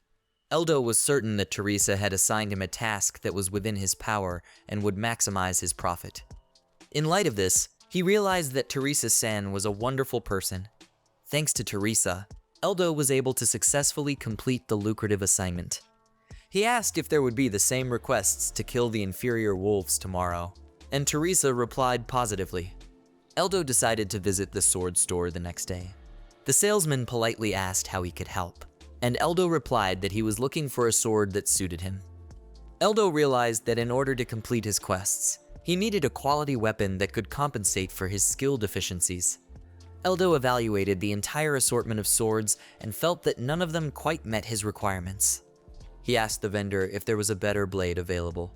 Eldo was certain that Teresa had assigned him a task that was within his power and would maximize his profit. In light of this, he realized that Teresa-san was a wonderful person. Thanks to Teresa, Eldo was able to successfully complete the lucrative assignment. He asked if there would be the same requests to kill the inferior wolves tomorrow, and Teresa replied positively. Eldo decided to visit the sword store the next day. The salesman politely asked how he could help, and Eldo replied that he was looking for a sword that suited him. Eldo realized that in order to complete his quests, he needed a quality weapon that could compensate for his skill deficiencies. Eldo evaluated the entire assortment of swords and felt that none of them quite met his requirements. He asked the vendor if there was a better blade available.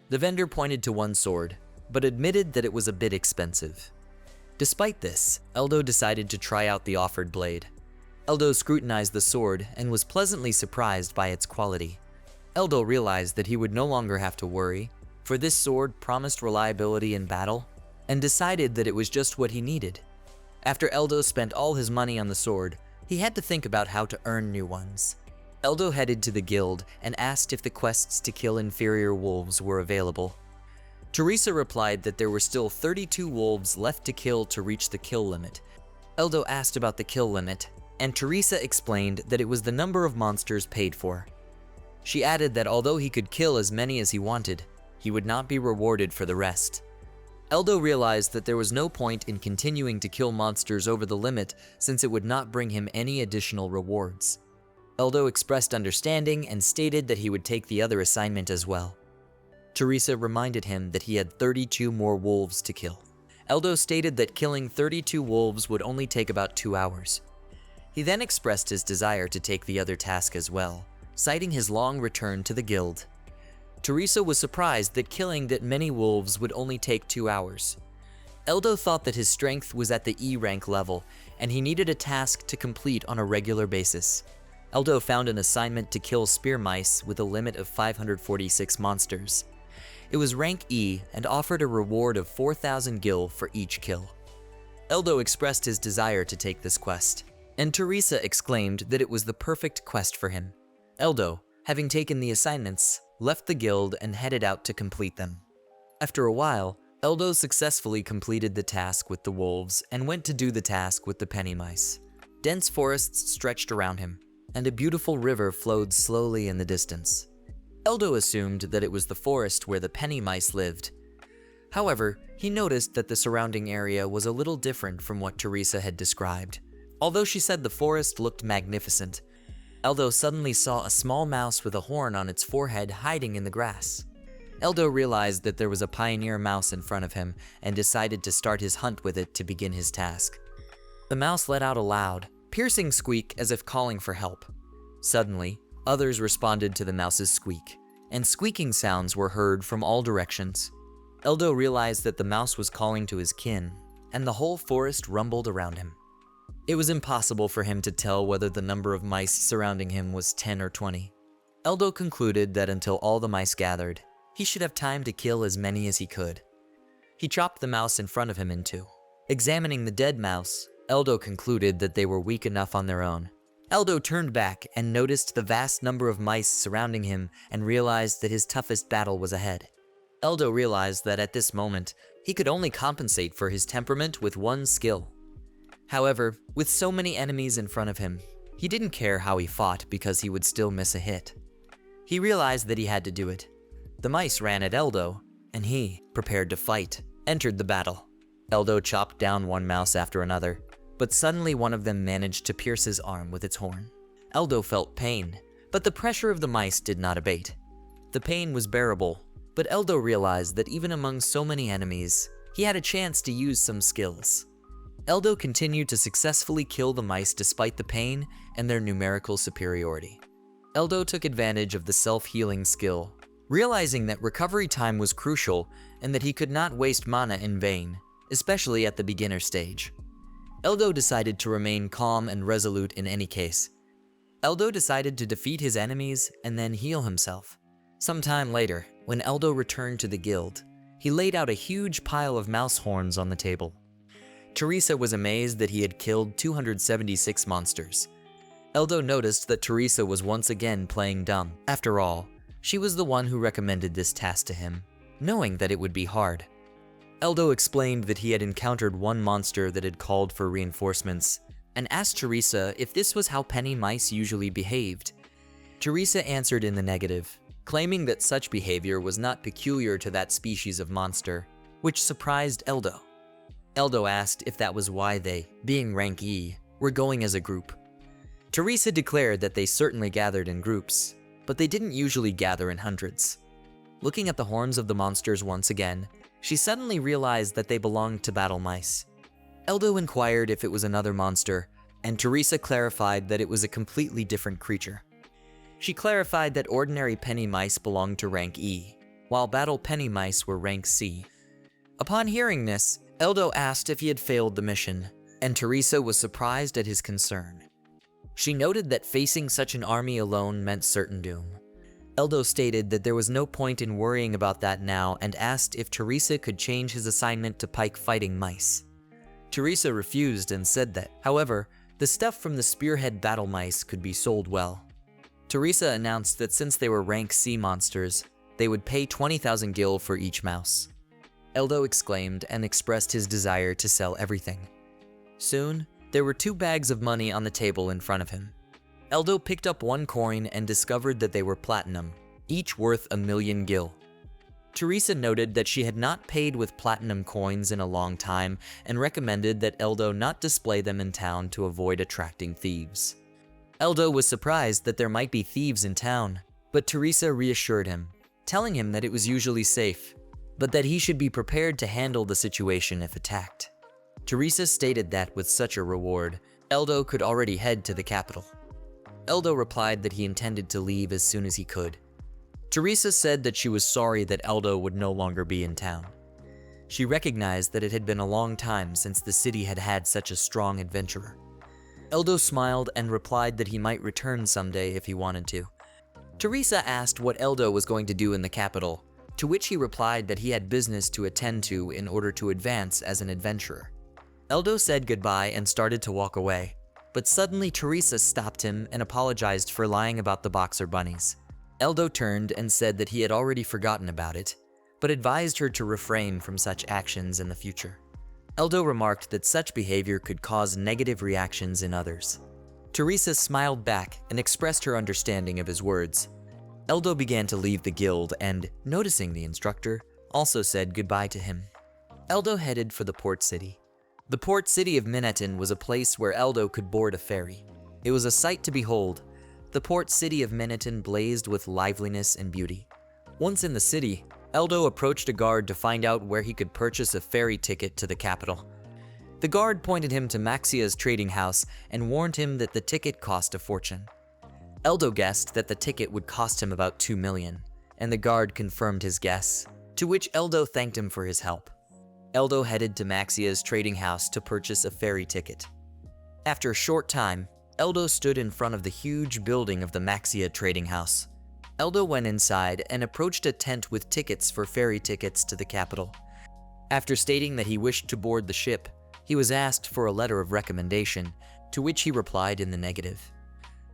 The vendor pointed to one sword, but admitted that it was a bit expensive. Despite this, Eldo decided to try out the offered blade. Eldo scrutinized the sword and was pleasantly surprised by its quality. Eldo realized that he would no longer have to worry, for this sword promised reliability in battle, and decided that it was just what he needed. After Eldo spent all his money on the sword, he had to think about how to earn new ones. Eldo headed to the guild and asked if the quests to kill inferior wolves were available. Teresa replied that there were still 32 wolves left to kill to reach the kill limit. Eldo asked about the kill limit, and Teresa explained that it was the number of monsters paid for. She added that although he could kill as many as he wanted, he would not be rewarded for the rest. Eldo realized that there was no point in continuing to kill monsters over the limit since it would not bring him any additional rewards. Eldo expressed understanding and stated that he would take the other assignment as well. Teresa reminded him that he had 32 more wolves to kill. Eldo stated that killing 32 wolves would only take about 2 hours. He then expressed his desire to take the other task as well, citing his long return to the guild. Teresa was surprised that killing that many wolves would only take 2 hours. Eldo thought that his strength was at the E rank level, and he needed a task to complete on a regular basis. Eldo found an assignment to kill spear mice with a limit of 546 monsters. It was rank E and offered a reward of 4,000 gil for each kill. Eldo expressed his desire to take this quest, and Teresa exclaimed that it was the perfect quest for him. Eldo, having taken the assignments, left the guild and headed out to complete them. After a while, Eldo successfully completed the task with the wolves and went to do the task with the penny mice. Dense forests stretched around him, and a beautiful river flowed slowly in the distance. Eldo assumed that it was the forest where the penny mice lived. However, he noticed that the surrounding area was a little different from what Teresa had described. Although she said the forest looked magnificent, Eldo suddenly saw a small mouse with a horn on its forehead hiding in the grass. Eldo realized that there was a pioneer mouse in front of him and decided to start his hunt with it to begin his task. The mouse let out a loud, piercing squeak as if calling for help. Suddenly, others responded to the mouse's squeak, and squeaking sounds were heard from all directions. Eldo realized that the mouse was calling to his kin, and the whole forest rumbled around him. It was impossible for him to tell whether the number of mice surrounding him was 10 or 20. Eldo concluded that until all the mice gathered, he should have time to kill as many as he could. He chopped the mouse in front of him in two. Examining the dead mouse, Eldo concluded that they were weak enough on their own. Eldo turned back and noticed the vast number of mice surrounding him and realized that his toughest battle was ahead. Eldo realized that at this moment, he could only compensate for his temperament with one skill. However, with so many enemies in front of him, he didn't care how he fought because he would still miss a hit. He realized that he had to do it. The mice ran at Eldo, and he, prepared to fight, entered the battle. Eldo chopped down one mouse after another, but suddenly one of them managed to pierce his arm with its horn. Eldo felt pain, but the pressure of the mice did not abate. The pain was bearable, but Eldo realized that even among so many enemies, he had a chance to use some skills. Eldo continued to successfully kill the mice despite the pain and their numerical superiority. Eldo took advantage of the self-healing skill, realizing that recovery time was crucial and that he could not waste mana in vain, especially at the beginner stage. Eldo decided to remain calm and resolute in any case. Eldo decided to defeat his enemies and then heal himself. Sometime later, when Eldo returned to the guild, he laid out a huge pile of mouse horns on the table. Teresa was amazed that he had killed 276 monsters. Eldo noticed that Teresa was once again playing dumb. After all, she was the one who recommended this task to him, knowing that it would be hard. Eldo explained that he had encountered one monster that had called for reinforcements, and asked Teresa if this was how penny mice usually behaved. Teresa answered in the negative, claiming that such behavior was not peculiar to that species of monster, which surprised Eldo. Eldo asked if that was why they, being rank E, were going as a group. Teresa declared that they certainly gathered in groups, but they didn't usually gather in hundreds. Looking at the horns of the monsters once again, she suddenly realized that they belonged to battle mice. Eldo inquired if it was another monster, and Teresa clarified that it was a completely different creature. She clarified that ordinary penny mice belonged to rank E, while battle penny mice were rank C. Upon hearing this, Eldo asked if he had failed the mission, and Teresa was surprised at his concern. She noted that facing such an army alone meant certain doom. Eldo stated that there was no point in worrying about that now and asked if Teresa could change his assignment to pike fighting mice. Teresa refused and said that, however, the stuff from the spearhead battle mice could be sold well. Teresa announced that since they were rank C monsters, they would pay 20,000 gil for each mouse. Eldo exclaimed and expressed his desire to sell everything. Soon, there were 2 bags of money on the table in front of him. Eldo picked up 1 coin and discovered that they were platinum, each worth 1,000,000 gil. Teresa noted that she had not paid with platinum coins in a long time and recommended that Eldo not display them in town to avoid attracting thieves. Eldo was surprised that there might be thieves in town, but Teresa reassured him, telling him that it was usually safe, but that he should be prepared to handle the situation if attacked. Teresa stated that with such a reward, Eldo could already head to the capital. Eldo replied that he intended to leave as soon as he could. Teresa said that she was sorry that Eldo would no longer be in town. She recognized that it had been a long time since the city had had such a strong adventurer. Eldo smiled and replied that he might return someday if he wanted to. Teresa asked what Eldo was going to do in the capital, to which he replied that he had business to attend to in order to advance as an adventurer. Eldo said goodbye and started to walk away, but suddenly Teresa stopped him and apologized for lying about the boxer bunnies. Eldo turned and said that he had already forgotten about it, but advised her to refrain from such actions in the future. Eldo remarked that such behavior could cause negative reactions in others. Teresa smiled back and expressed her understanding of his words. Eldo began to leave the guild and, noticing the instructor, also said goodbye to him. Eldo headed for the port city. The port city of Minetton was a place where Eldo could board a ferry. It was a sight to behold. The port city of Minetton blazed with liveliness and beauty. Once in the city, Eldo approached a guard to find out where he could purchase a ferry ticket to the capital. The guard pointed him to Maxia's trading house and warned him that the ticket cost a fortune. Eldo guessed that the ticket would cost him about 2 million, and the guard confirmed his guess, to which Eldo thanked him for his help. Eldo headed to Maxia's trading house to purchase a ferry ticket. After a short time, Eldo stood in front of the huge building of the Maxia trading house. Eldo went inside and approached a tent with tickets for ferry tickets to the capital. After stating that he wished to board the ship, he was asked for a letter of recommendation, to which he replied in the negative.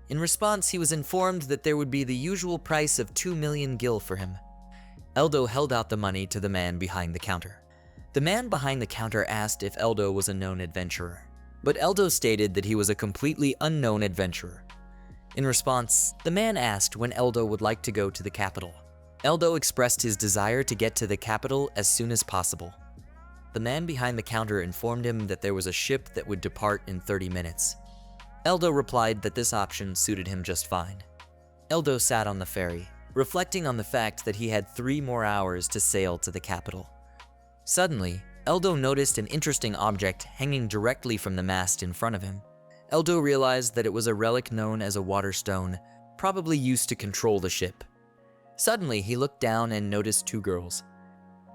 In response, he was informed that there would be the usual price of 2 million gil for him. Eldo held out the money to the man behind the counter. The man behind the counter asked if Eldo was a known adventurer, but Eldo stated that he was a completely unknown adventurer. In response, the man asked when Eldo would like to go to the capital. Eldo expressed his desire to get to the capital as soon as possible. The man behind the counter informed him that there was a ship that would depart in 30 minutes. Eldo replied that this option suited him just fine. Eldo sat on the ferry, reflecting on the fact that he had 3 more hours to sail to the capital. Suddenly, Eldo noticed an interesting object hanging directly from the mast in front of him. Eldo realized that it was a relic known as a water stone, probably used to control the ship. Suddenly, he looked down and noticed two girls.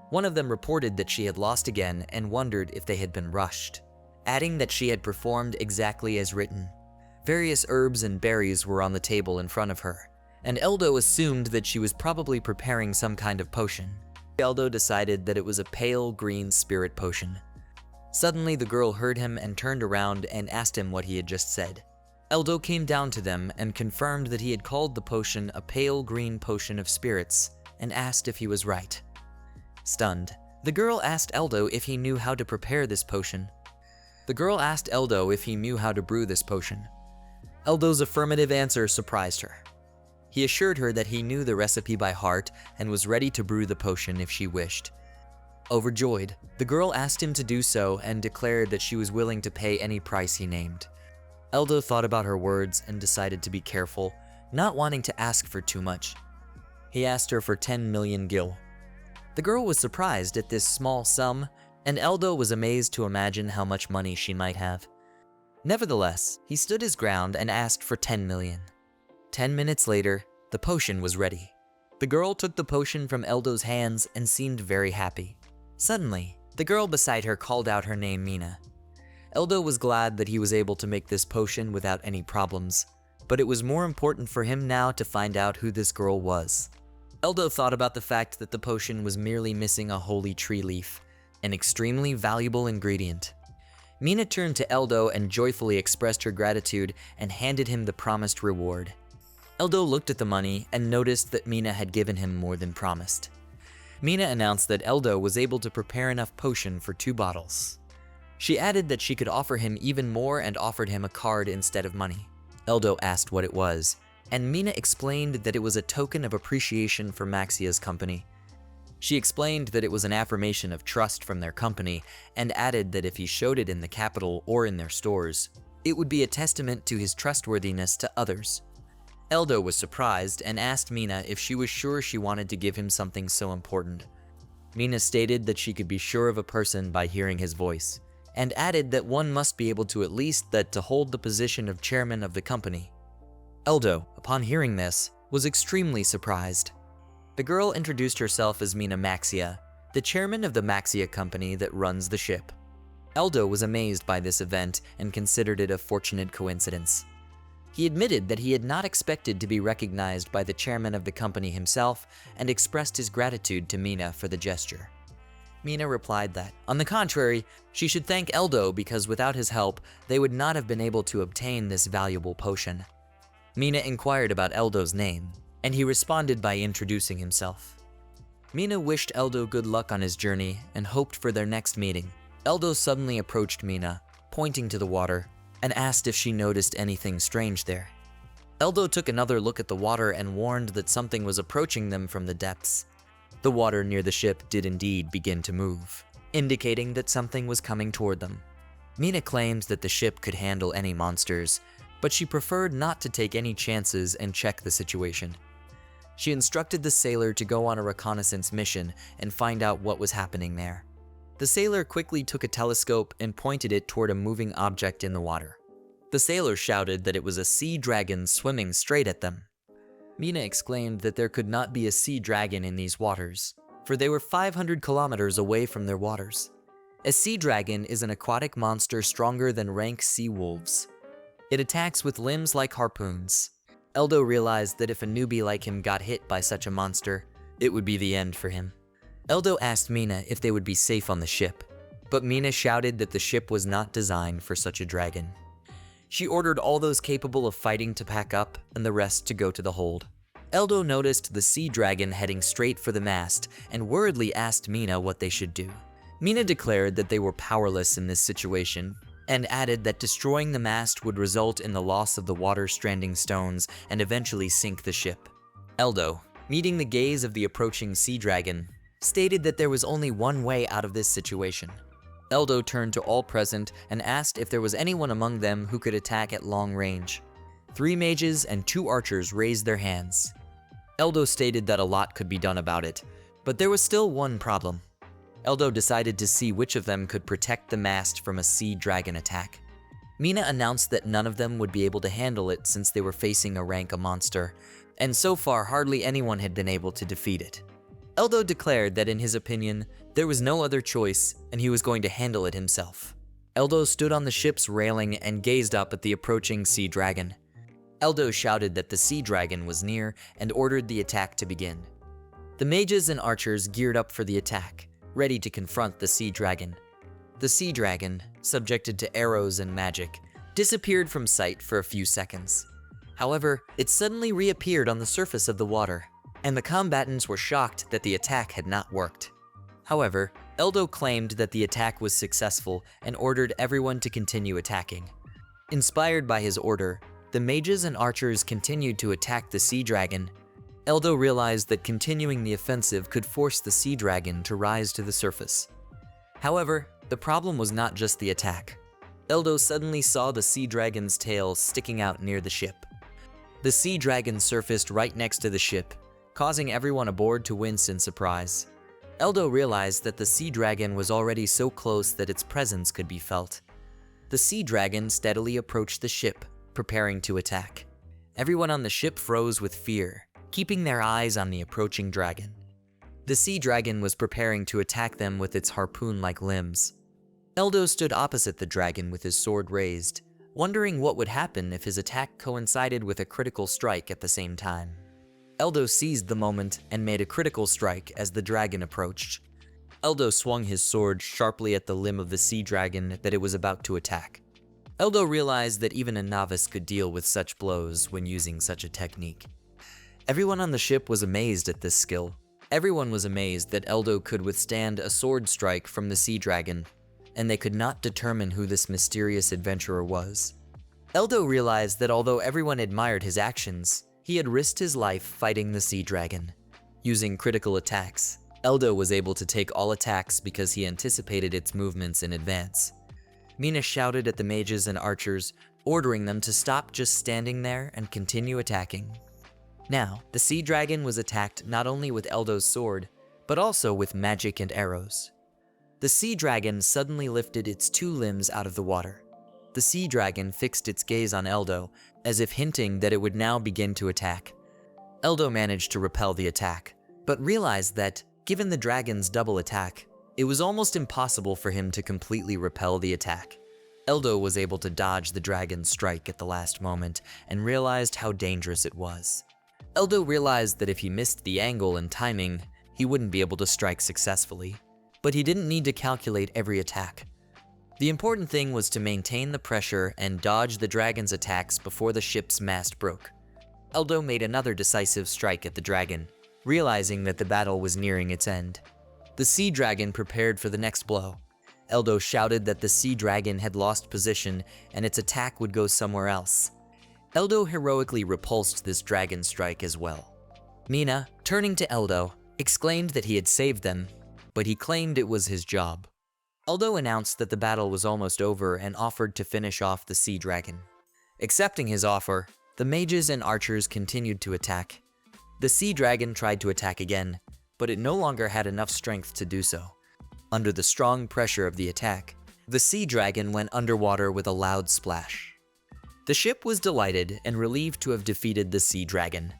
One of them reported that she had lost again and wondered if they had been rushed, adding that she had performed exactly as written. Various herbs and berries were on the table in front of her, and Eldo assumed that she was probably preparing some kind of potion. Eldo decided that it was a pale green spirit potion. Suddenly, the girl heard him and turned around and asked him what he had just said. Eldo came down to them and confirmed that he had called the potion a pale green potion of spirits and asked if he was right. Stunned, the girl asked Eldo if he knew how to prepare this potion. The girl asked Eldo if he knew how to brew this potion. Eldo's affirmative answer surprised her. He assured her that he knew the recipe by heart and was ready to brew the potion if she wished. Overjoyed, the girl asked him to do so and declared that she was willing to pay any price he named. Eldo thought about her words and decided to be careful, not wanting to ask for too much. He asked her for 10 million gil. The girl was surprised at this small sum, and Eldo was amazed to imagine how much money she might have. Nevertheless, he stood his ground and asked for 10 million. 10 minutes later, the potion was ready. The girl took the potion from Eldo's hands and seemed very happy. Suddenly, the girl beside her called out her name Mina. Eldo was glad that he was able to make this potion without any problems, but it was more important for him now to find out who this girl was. Eldo thought about the fact that the potion was merely missing a holy tree leaf, an extremely valuable ingredient. Mina turned to Eldo and joyfully expressed her gratitude and handed him the promised reward. Eldo looked at the money and noticed that Mina had given him more than promised. Mina announced that Eldo was able to prepare enough potion for 2 bottles. She added that she could offer him even more and offered him a card instead of money. Eldo asked what it was, and Mina explained that it was a token of appreciation for Maxia's company. She explained that it was an affirmation of trust from their company and added that if he showed it in the capital or in their stores, it would be a testament to his trustworthiness to others. Eldo was surprised and asked Mina if she was sure she wanted to give him something so important. Mina stated that she could be sure of a person by hearing his voice, and added that one must be able to at least that to hold the position of chairman of the company. Eldo, upon hearing this, was extremely surprised. The girl introduced herself as Mina Maxia, the chairman of the Maxia company that runs the ship. Eldo was amazed by this event and considered it a fortunate coincidence. He admitted that he had not expected to be recognized by the chairman of the company himself and expressed his gratitude to Mina for the gesture. Mina replied that, on the contrary, she should thank Eldo because without his help, they would not have been able to obtain this valuable potion. Mina inquired about Eldo's name, and he responded by introducing himself. Mina wished Eldo good luck on his journey and hoped for their next meeting. Eldo suddenly approached Mina, pointing to the water, and asked if she noticed anything strange there. Eldo took another look at the water and warned that something was approaching them from the depths. The water near the ship did indeed begin to move, indicating that something was coming toward them. Mina claimed that the ship could handle any monsters, but she preferred not to take any chances and check the situation. She instructed the sailor to go on a reconnaissance mission and find out what was happening there. The sailor quickly took a telescope and pointed it toward a moving object in the water. The sailor shouted that it was a sea dragon swimming straight at them. Mina exclaimed that there could not be a sea dragon in these waters, for they were 500 kilometers away from their waters. A sea dragon is an aquatic monster stronger than rank sea wolves. It attacks with limbs like harpoons. Eldo realized that if a newbie like him got hit by such a monster, it would be the end for him. Eldo asked Mina if they would be safe on the ship, but Mina shouted that the ship was not designed for such a dragon. She ordered all those capable of fighting to pack up and the rest to go to the hold. Eldo noticed the sea dragon heading straight for the mast and worriedly asked Mina what they should do. Mina declared that they were powerless in this situation and added that destroying the mast would result in the loss of the water-stranding stones and eventually sink the ship. Eldo, meeting the gaze of the approaching sea dragon, stated that there was only one way out of this situation. Eldo turned to all present and asked if there was anyone among them who could attack at long range. 3 mages and 2 archers raised their hands. Eldo stated that a lot could be done about it, but there was still one problem. Eldo decided to see which of them could protect the mast from a sea dragon attack. Mina announced that none of them would be able to handle it since they were facing a rank monster, and so far hardly anyone had been able to defeat it. Eldo declared that in his opinion, there was no other choice and he was going to handle it himself. Eldo stood on the ship's railing and gazed up at the approaching sea dragon. Eldo shouted that the sea dragon was near and ordered the attack to begin. The mages and archers geared up for the attack, ready to confront the sea dragon. The sea dragon, subjected to arrows and magic, disappeared from sight for a few seconds. However, it suddenly reappeared on the surface of the water, and the combatants were shocked that the attack had not worked. However, Eldo claimed that the attack was successful and ordered everyone to continue attacking. Inspired by his order, the mages and archers continued to attack the sea dragon. Eldo realized that continuing the offensive could force the sea dragon to rise to the surface. However, the problem was not just the attack. Eldo suddenly saw the sea dragon's tail sticking out near the ship. The sea dragon surfaced right next to the ship, causing everyone aboard to wince in surprise. Eldo realized that the sea dragon was already so close that its presence could be felt. The sea dragon steadily approached the ship, preparing to attack. Everyone on the ship froze with fear, keeping their eyes on the approaching dragon. The sea dragon was preparing to attack them with its harpoon-like limbs. Eldo stood opposite the dragon with his sword raised, wondering what would happen if his attack coincided with a critical strike at the same time. Eldo seized the moment and made a critical strike as the dragon approached. Eldo swung his sword sharply at the limb of the sea dragon that it was about to attack. Eldo realized that even a novice could deal with such blows when using such a technique. Everyone on the ship was amazed at this skill. Everyone was amazed that Eldo could withstand a sword strike from the sea dragon, and they could not determine who this mysterious adventurer was. Eldo realized that although everyone admired his actions, he had risked his life fighting the sea dragon. Using critical attacks, Eldo was able to take all attacks because he anticipated its movements in advance. Mina shouted at the mages and archers, ordering them to stop just standing there and continue attacking. Now, the sea dragon was attacked not only with Eldo's sword, but also with magic and arrows. The sea dragon suddenly lifted its two limbs out of the water. The sea dragon fixed its gaze on Eldo, as if hinting that it would now begin to attack. Eldo managed to repel the attack, but realized that, given the dragon's double attack, it was almost impossible for him to completely repel the attack. Eldo was able to dodge the dragon's strike at the last moment and realized how dangerous it was. Eldo realized that if he missed the angle and timing, he wouldn't be able to strike successfully, but he didn't need to calculate every attack. The important thing was to maintain the pressure and dodge the dragon's attacks before the ship's mast broke. Eldo made another decisive strike at the dragon, realizing that the battle was nearing its end. The sea dragon prepared for the next blow. Eldo shouted that the sea dragon had lost position and its attack would go somewhere else. Eldo heroically repulsed this dragon strike as well. Mina, turning to Eldo, exclaimed that he had saved them, but he claimed it was his job. Eldo announced that the battle was almost over and offered to finish off the sea dragon. Accepting his offer, the mages and archers continued to attack. The sea dragon tried to attack again, but it no longer had enough strength to do so. Under the strong pressure of the attack, the sea dragon went underwater with a loud splash. The ship was delighted and relieved to have defeated the sea dragon.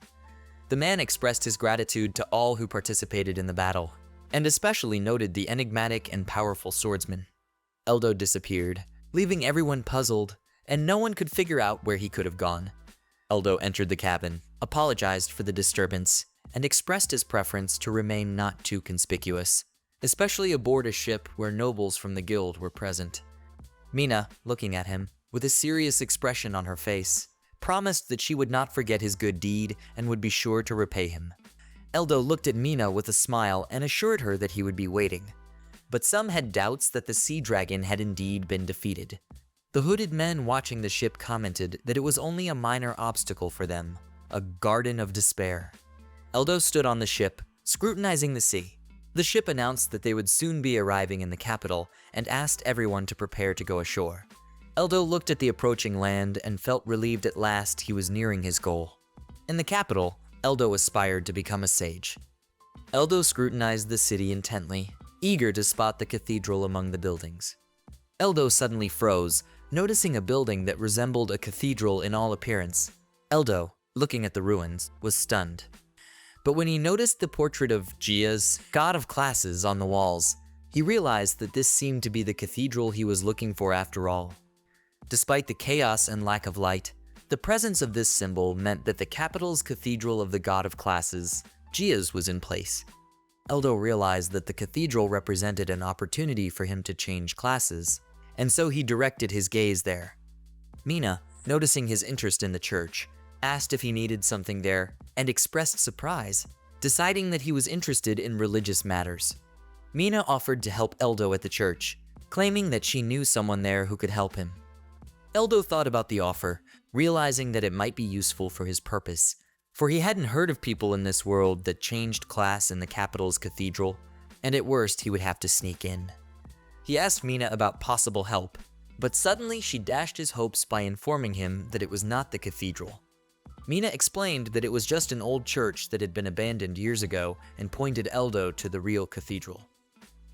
The man expressed his gratitude to all who participated in the battle, and especially noted the enigmatic and powerful swordsman. Eldo disappeared, leaving everyone puzzled, and no one could figure out where he could have gone. Eldo entered the cabin, apologized for the disturbance, and expressed his preference to remain not too conspicuous, especially aboard a ship where nobles from the guild were present. Mina, looking at him, with a serious expression on her face, promised that she would not forget his good deed and would be sure to repay him. Eldo looked at Mina with a smile and assured her that he would be waiting. But some had doubts that the sea dragon had indeed been defeated. The hooded men watching the ship commented that it was only a minor obstacle for them, a garden of despair. Eldo stood on the ship, scrutinizing the sea. The ship announced that they would soon be arriving in the capital and asked everyone to prepare to go ashore. Eldo looked at the approaching land and felt relieved at last he was nearing his goal. In the capital, Eldo aspired to become a sage. Eldo scrutinized the city intently, eager to spot the cathedral among the buildings. Eldo suddenly froze, noticing a building that resembled a cathedral in all appearance. Eldo, looking at the ruins, was stunned. But when he noticed the portrait of Gia's god of classes on the walls, he realized that this seemed to be the cathedral he was looking for after all. Despite the chaos and lack of light, the presence of this symbol meant that the capital's cathedral of the god of classes, Gia's, was in place. Eldo realized that the cathedral represented an opportunity for him to change classes, and so he directed his gaze there. Mina, noticing his interest in the church, asked if he needed something there and expressed surprise, deciding that he was interested in religious matters. Mina offered to help Eldo at the church, claiming that she knew someone there who could help him. Eldo thought about the offer, realizing that it might be useful for his purpose, for he hadn't heard of people in this world that changed class in the capital's cathedral, and at worst he would have to sneak in. He asked Mina about possible help, but suddenly she dashed his hopes by informing him that it was not the cathedral. Mina explained that it was just an old church that had been abandoned years ago and pointed Eldo to the real cathedral.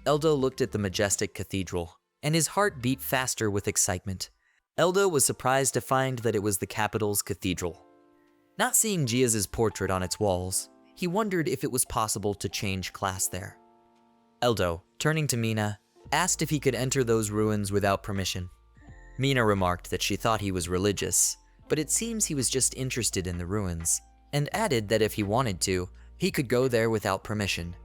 Eldo looked at the majestic cathedral, and his heart beat faster with excitement. Eldo was surprised to find that it was the capital's cathedral. Not seeing Gia's portrait on its walls, he wondered if it was possible to change class there. Eldo, turning to Mina, asked if he could enter those ruins without permission. Mina remarked that she thought he was religious, but it seems he was just interested in the ruins, and added that if he wanted to, he could go there without permission.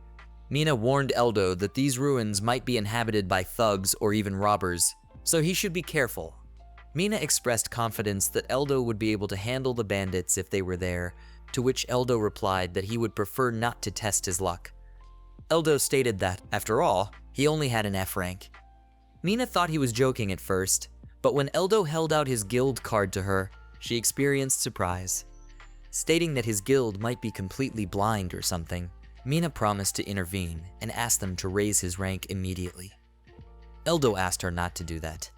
Mina warned Eldo that these ruins might be inhabited by thugs or even robbers, so he should be careful. Mina expressed confidence that Eldo would be able to handle the bandits if they were there, to which Eldo replied that he would prefer not to test his luck. Eldo stated that, after all, he only had an F rank. Mina thought he was joking at first, but when Eldo held out his guild card to her, she experienced surprise. Stating that his guild might be completely blind or something, Mina promised to intervene and asked them to raise his rank immediately. Eldo asked her not to do that.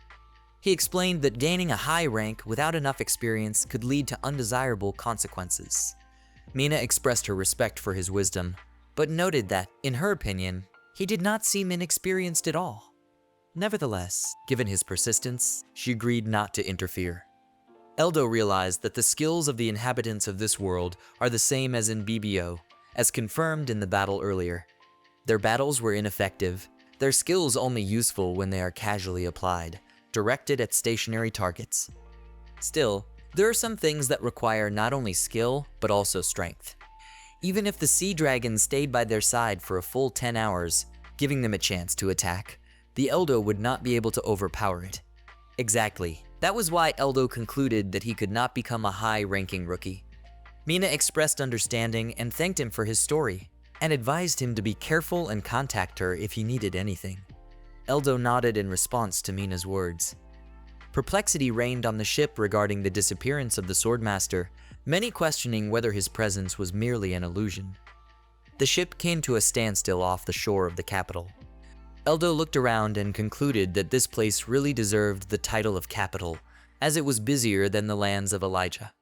He explained that gaining a high rank without enough experience could lead to undesirable consequences. Mina expressed her respect for his wisdom, but noted that, in her opinion, he did not seem inexperienced at all. Nevertheless, given his persistence, she agreed not to interfere. Eldo realized that the skills of the inhabitants of this world are the same as in BBO, as confirmed in the battle earlier. Their battles were ineffective, their skills only useful when they are casually applied, directed at stationary targets. Still, there are some things that require not only skill, but also strength. Even if the sea dragon stayed by their side for a full 10 hours, giving them a chance to attack, the Eldo would not be able to overpower it. Exactly. That was why Eldo concluded that he could not become a high-ranking rookie. Mina expressed understanding and thanked him for his story, and advised him to be careful and contact her if he needed anything. Eldo nodded in response to Mina's words. Perplexity reigned on the ship regarding the disappearance of the Swordmaster, many questioning whether his presence was merely an illusion. The ship came to a standstill off the shore of the capital. Eldo looked around and concluded that this place really deserved the title of capital, as it was busier than the lands of Elijah.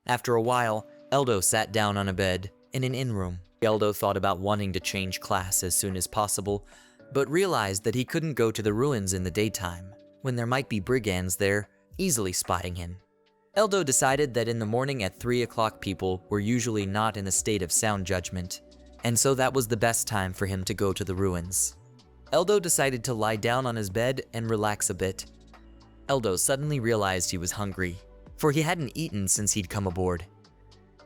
After a while, Eldo sat down on a bed in an inn room. Eldo thought about wanting to change class as soon as possible, but realized that he couldn't go to the ruins in the daytime, when there might be brigands there, easily spotting him. Eldo decided that in the morning at 3 o'clock people were usually not in a state of sound judgment, and so that was the best time for him to go to the ruins. Eldo decided to lie down on his bed and relax a bit. Eldo suddenly realized he was hungry, for he hadn't eaten since he'd come aboard.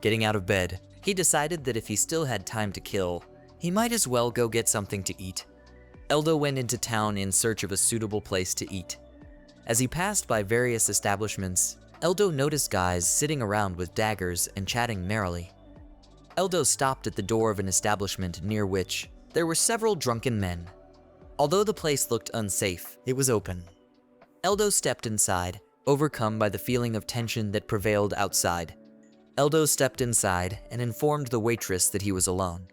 Getting out of bed, he decided that if he still had time to kill, he might as well go get something to eat. Eldo went into town in search of a suitable place to eat. As he passed by various establishments, Eldo noticed guys sitting around with daggers and chatting merrily. Eldo stopped at the door of an establishment near which there were several drunken men. Although the place looked unsafe, it was open. Eldo stepped inside, overcome by the feeling of tension that prevailed outside. Eldo stepped inside and informed the waitress that he was alone.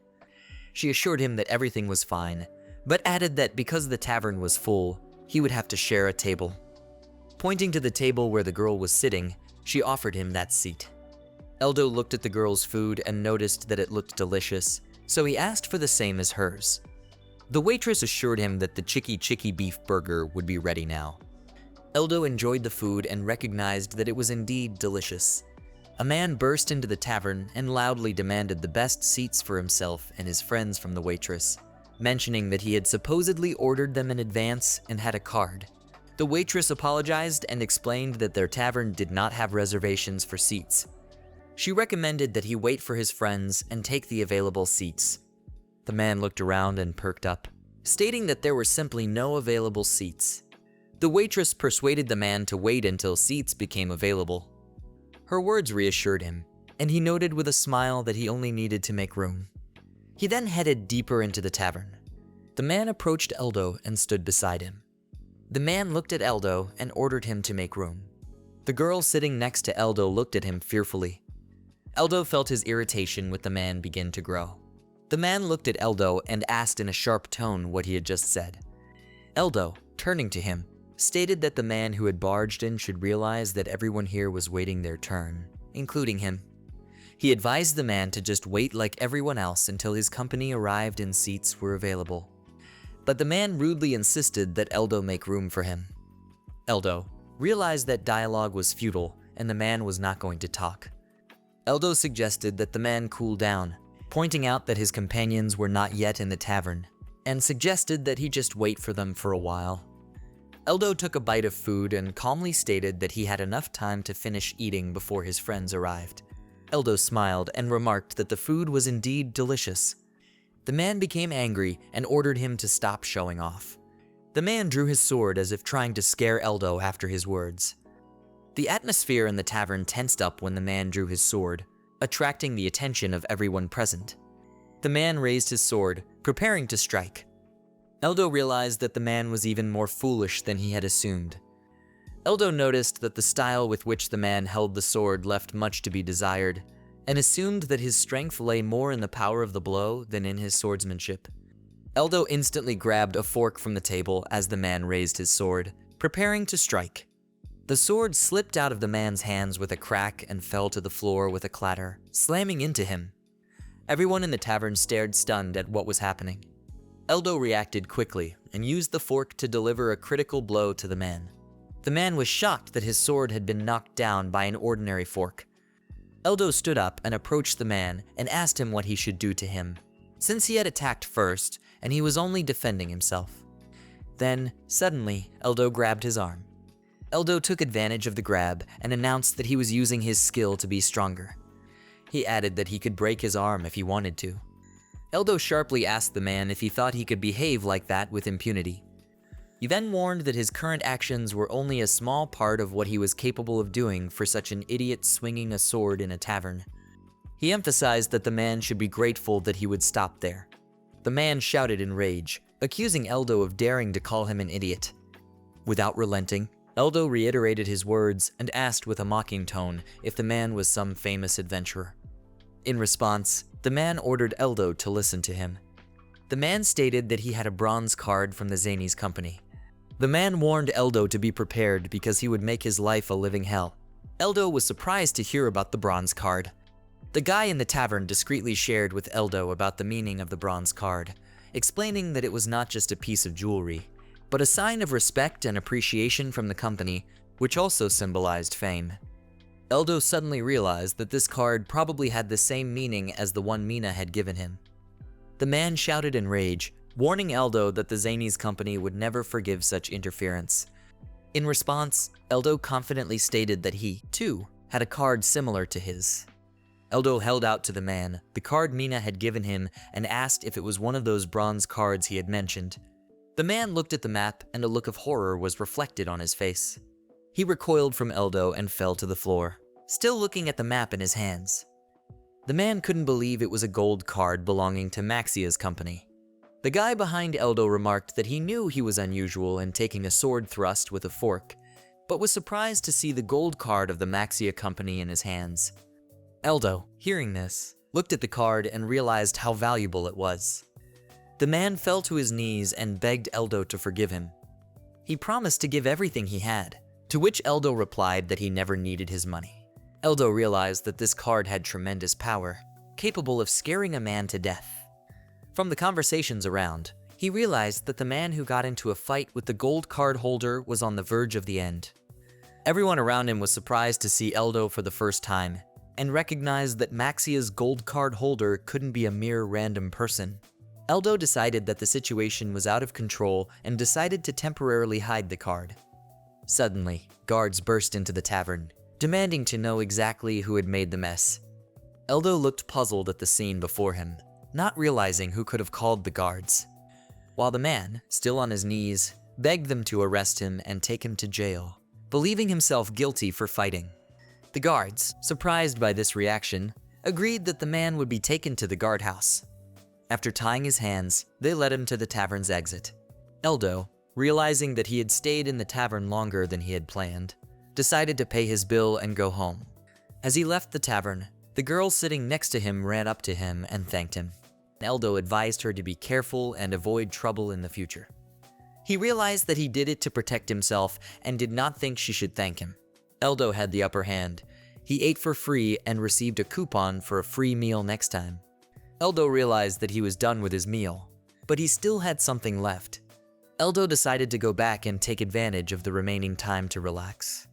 She assured him that everything was fine, but added that because the tavern was full, he would have to share a table. Pointing to the table where the girl was sitting, she offered him that seat. Eldo looked at the girl's food and noticed that it looked delicious, so he asked for the same as hers. The waitress assured him that the Chiki beef burger would be ready now. Eldo enjoyed the food and recognized that it was indeed delicious. A man burst into the tavern and loudly demanded the best seats for himself and his friends from the waitress, mentioning that he had supposedly ordered them in advance and had a card. The waitress apologized and explained that their tavern did not have reservations for seats. She recommended that he wait for his friends and take the available seats. The man looked around and perked up, stating that there were simply no available seats. The waitress persuaded the man to wait until seats became available. Her words reassured him, and he noted with a smile that he only needed to make room. He then headed deeper into the tavern. The man approached Eldo and stood beside him. The man looked at Eldo and ordered him to make room. The girl sitting next to Eldo looked at him fearfully. Eldo felt his irritation with the man begin to grow. The man looked at Eldo and asked in a sharp tone what he had just said. Eldo, turning to him, stated that the man who had barged in should realize that everyone here was waiting their turn, including him. He advised the man to just wait like everyone else until his company arrived and seats were available. But the man rudely insisted that Eldo make room for him. Eldo realized that dialogue was futile and the man was not going to talk. Eldo suggested that the man cool down, pointing out that his companions were not yet in the tavern, and suggested that he just wait for them for a while. Eldo took a bite of food and calmly stated that he had enough time to finish eating before his friends arrived. Eldo smiled and remarked that the food was indeed delicious. The man became angry and ordered him to stop showing off. The man drew his sword as if trying to scare Eldo after his words. The atmosphere in the tavern tensed up when the man drew his sword, attracting the attention of everyone present. The man raised his sword, preparing to strike. Eldo realized that the man was even more foolish than he had assumed. Eldo noticed that the style with which the man held the sword left much to be desired, and assumed that his strength lay more in the power of the blow than in his swordsmanship. Eldo instantly grabbed a fork from the table as the man raised his sword, preparing to strike. The sword slipped out of the man's hands with a crack and fell to the floor with a clatter, slamming into him. Everyone in the tavern stared stunned at what was happening. Eldo reacted quickly and used the fork to deliver a critical blow to the man. The man was shocked that his sword had been knocked down by an ordinary fork. Eldo stood up and approached the man and asked him what he should do to him, since he had attacked first and he was only defending himself. Then, suddenly, Eldo grabbed his arm. Eldo took advantage of the grab and announced that he was using his skill to be stronger. He added that he could break his arm if he wanted to. Eldo sharply asked the man if he thought he could behave like that with impunity. He then warned that his current actions were only a small part of what he was capable of doing for such an idiot swinging a sword in a tavern. He emphasized that the man should be grateful that he would stop there. The man shouted in rage, accusing Eldo of daring to call him an idiot. Without relenting, Eldo reiterated his words and asked with a mocking tone if the man was some famous adventurer. In response, the man ordered Eldo to listen to him. The man stated that he had a bronze card from the Zanies company. The man warned Eldo to be prepared because he would make his life a living hell. Eldo was surprised to hear about the bronze card. The guy in the tavern discreetly shared with Eldo about the meaning of the bronze card, explaining that it was not just a piece of jewelry, but a sign of respect and appreciation from the company, which also symbolized fame. Eldo suddenly realized that this card probably had the same meaning as the one Mina had given him. The man shouted in rage, warning Eldo that the Zanies company would never forgive such interference. In response, Eldo confidently stated that he, too, had a card similar to his. Eldo held out to the man the card Mina had given him and asked if it was one of those bronze cards he had mentioned. The man looked at the map and a look of horror was reflected on his face. He recoiled from Eldo and fell to the floor, still looking at the map in his hands. The man couldn't believe it was a gold card belonging to Maxia's company. The guy behind Eldo remarked that he knew he was unusual in taking a sword thrust with a fork, but was surprised to see the gold card of the Maxia company in his hands. Eldo, hearing this, looked at the card and realized how valuable it was. The man fell to his knees and begged Eldo to forgive him. He promised to give everything he had, to which Eldo replied that he never needed his money. Eldo realized that this card had tremendous power, capable of scaring a man to death. From the conversations around, He realized that the man who got into a fight with the gold card holder was on the verge of the end. Everyone around him was surprised to see Eldo for the first time, and recognized that Maxia's gold card holder couldn't be a mere random person. Eldo decided that the situation was out of control and decided to temporarily hide the card. Suddenly, guards burst into the tavern, demanding to know exactly who had made the mess. Eldo looked puzzled at the scene before him, not realizing who could have called the guards, while the man, still on his knees, begged them to arrest him and take him to jail, believing himself guilty for fighting. The guards, surprised by this reaction, agreed that the man would be taken to the guardhouse. After tying his hands, they led him to the tavern's exit. Eldo, realizing that he had stayed in the tavern longer than he had planned, decided to pay his bill and go home. As he left the tavern, the girl sitting next to him ran up to him and thanked him. Eldo advised her to be careful and avoid trouble in the future. He realized that he did it to protect himself and did not think she should thank him. Eldo had the upper hand. He ate for free and received a coupon for a free meal next time. Eldo realized that he was done with his meal, but he still had something left. Eldo decided to go back and take advantage of the remaining time to relax.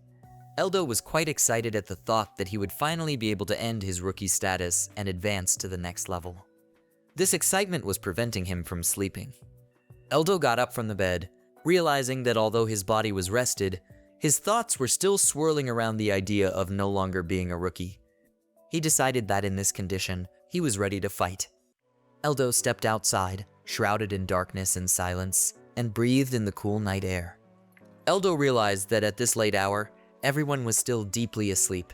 Eldo was quite excited at the thought that he would finally be able to end his rookie status and advance to the next level. This excitement was preventing him from sleeping. Eldo got up from the bed, realizing that although his body was rested, his thoughts were still swirling around the idea of no longer being a rookie. He decided that in this condition, he was ready to fight. Eldo stepped outside, shrouded in darkness and silence, and breathed in the cool night air. Eldo realized that at this late hour, everyone was still deeply asleep.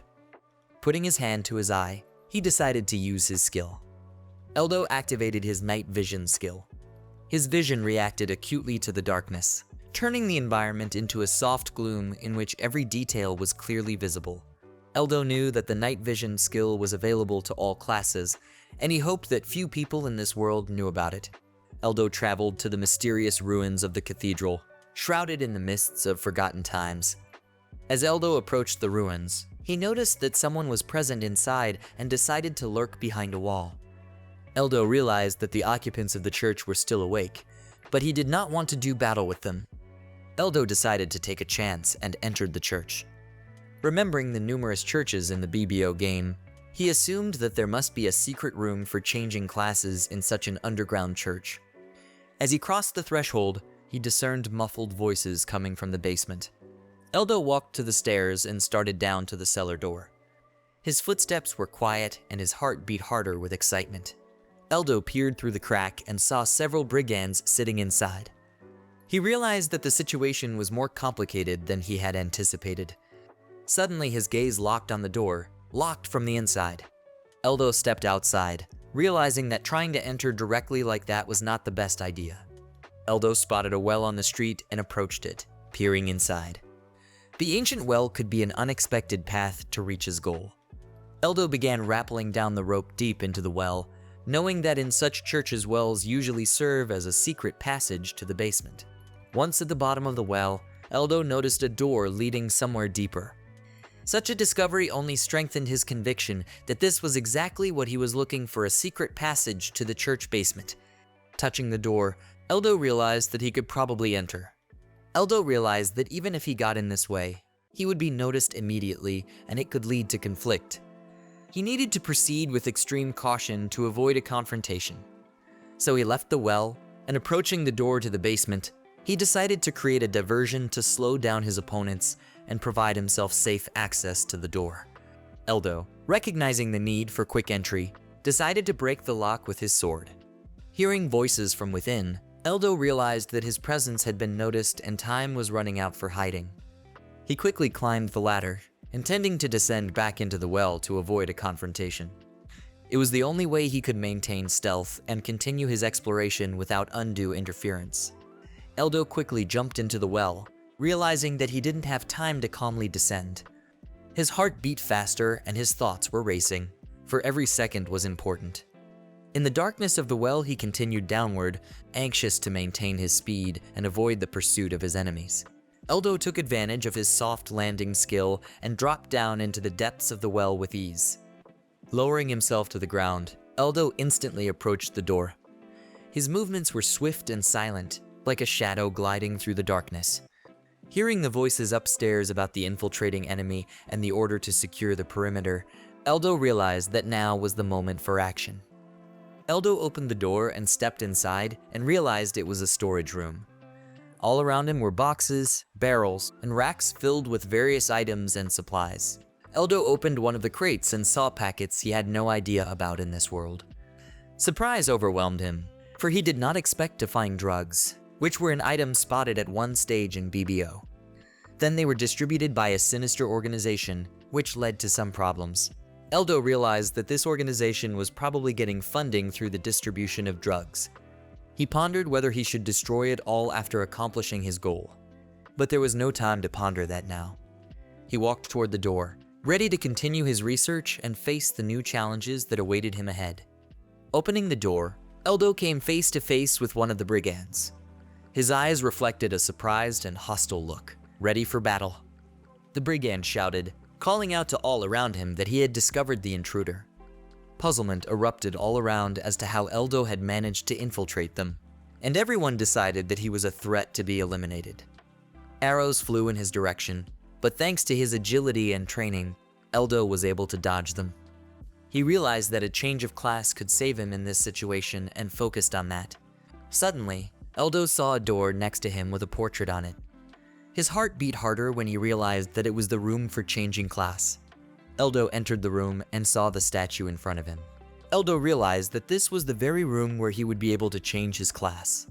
Putting his hand to his eye, he decided to use his skill. Eldo activated his night vision skill. His vision reacted acutely to the darkness, turning the environment into a soft gloom in which every detail was clearly visible. Eldo knew that the night vision skill was available to all classes, and he hoped that few people in this world knew about it. Eldo traveled to the mysterious ruins of the cathedral, shrouded in the mists of forgotten times. As Eldo approached the ruins, he noticed that someone was present inside and decided to lurk behind a wall. Eldo realized that the occupants of the church were still awake, but he did not want to do battle with them. Eldo decided to take a chance and entered the church. Remembering the numerous churches in the BBO game, he assumed that there must be a secret room for changing classes in such an underground church. As he crossed the threshold, he discerned muffled voices coming from the basement. Eldo walked to the stairs and started down to the cellar door. His footsteps were quiet and his heart beat harder with excitement. Eldo peered through the crack and saw several brigands sitting inside. He realized that the situation was more complicated than he had anticipated. Suddenly, his gaze locked on the door, locked from the inside. Eldo stepped outside, realizing that trying to enter directly like that was not the best idea. Eldo spotted a well on the street and approached it, peering inside. The ancient well could be an unexpected path to reach his goal. Eldo began rappelling down the rope deep into the well, knowing that in such churches wells usually serve as a secret passage to the basement. Once at the bottom of the well, Eldo noticed a door leading somewhere deeper. Such a discovery only strengthened his conviction that this was exactly what he was looking for, a secret passage to the church basement. Touching the door, Eldo realized that he could probably enter. Eldo realized that even if he got in this way, he would be noticed immediately and it could lead to conflict. He needed to proceed with extreme caution to avoid a confrontation. So he left the well, and approaching the door to the basement, he decided to create a diversion to slow down his opponents and provide himself safe access to the door. Eldo, recognizing the need for quick entry, decided to break the lock with his sword. Hearing voices from within, Eldo realized that his presence had been noticed and time was running out for hiding. He quickly climbed the ladder, intending to descend back into the well to avoid a confrontation. It was the only way he could maintain stealth and continue his exploration without undue interference. Eldo quickly jumped into the well, realizing that he didn't have time to calmly descend. His heart beat faster and his thoughts were racing, for every second was important. In the darkness of the well, he continued downward, anxious to maintain his speed and avoid the pursuit of his enemies. Eldo took advantage of his soft landing skill and dropped down into the depths of the well with ease. Lowering himself to the ground, Eldo instantly approached the door. His movements were swift and silent, like a shadow gliding through the darkness. Hearing the voices upstairs about the infiltrating enemy and the order to secure the perimeter, Eldo realized that now was the moment for action. Eldo opened the door and stepped inside and realized it was a storage room. All around him were boxes, barrels, and racks filled with various items and supplies. Eldo opened one of the crates and saw packets he had no idea about in this world. Surprise overwhelmed him, for he did not expect to find drugs, which were an item spotted at one stage in BBO. Then they were distributed by a sinister organization, which led to some problems. Eldo realized that this organization was probably getting funding through the distribution of drugs. He pondered whether he should destroy it all after accomplishing his goal. But there was no time to ponder that now. He walked toward the door, ready to continue his research and face the new challenges that awaited him ahead. Opening the door, Eldo came face to face with one of the brigands. His eyes reflected a surprised and hostile look, ready for battle. The brigand shouted, calling out to all around him that he had discovered the intruder. Puzzlement erupted all around as to how Eldo had managed to infiltrate them, and everyone decided that he was a threat to be eliminated. Arrows flew in his direction, but thanks to his agility and training, Eldo was able to dodge them. He realized that a change of class could save him in this situation and focused on that. Suddenly, Eldo saw a door next to him with a portrait on it. His heart beat harder when he realized that it was the room for changing class. Eldo entered the room and saw the statue in front of him. Eldo realized that this was the very room where he would be able to change his class.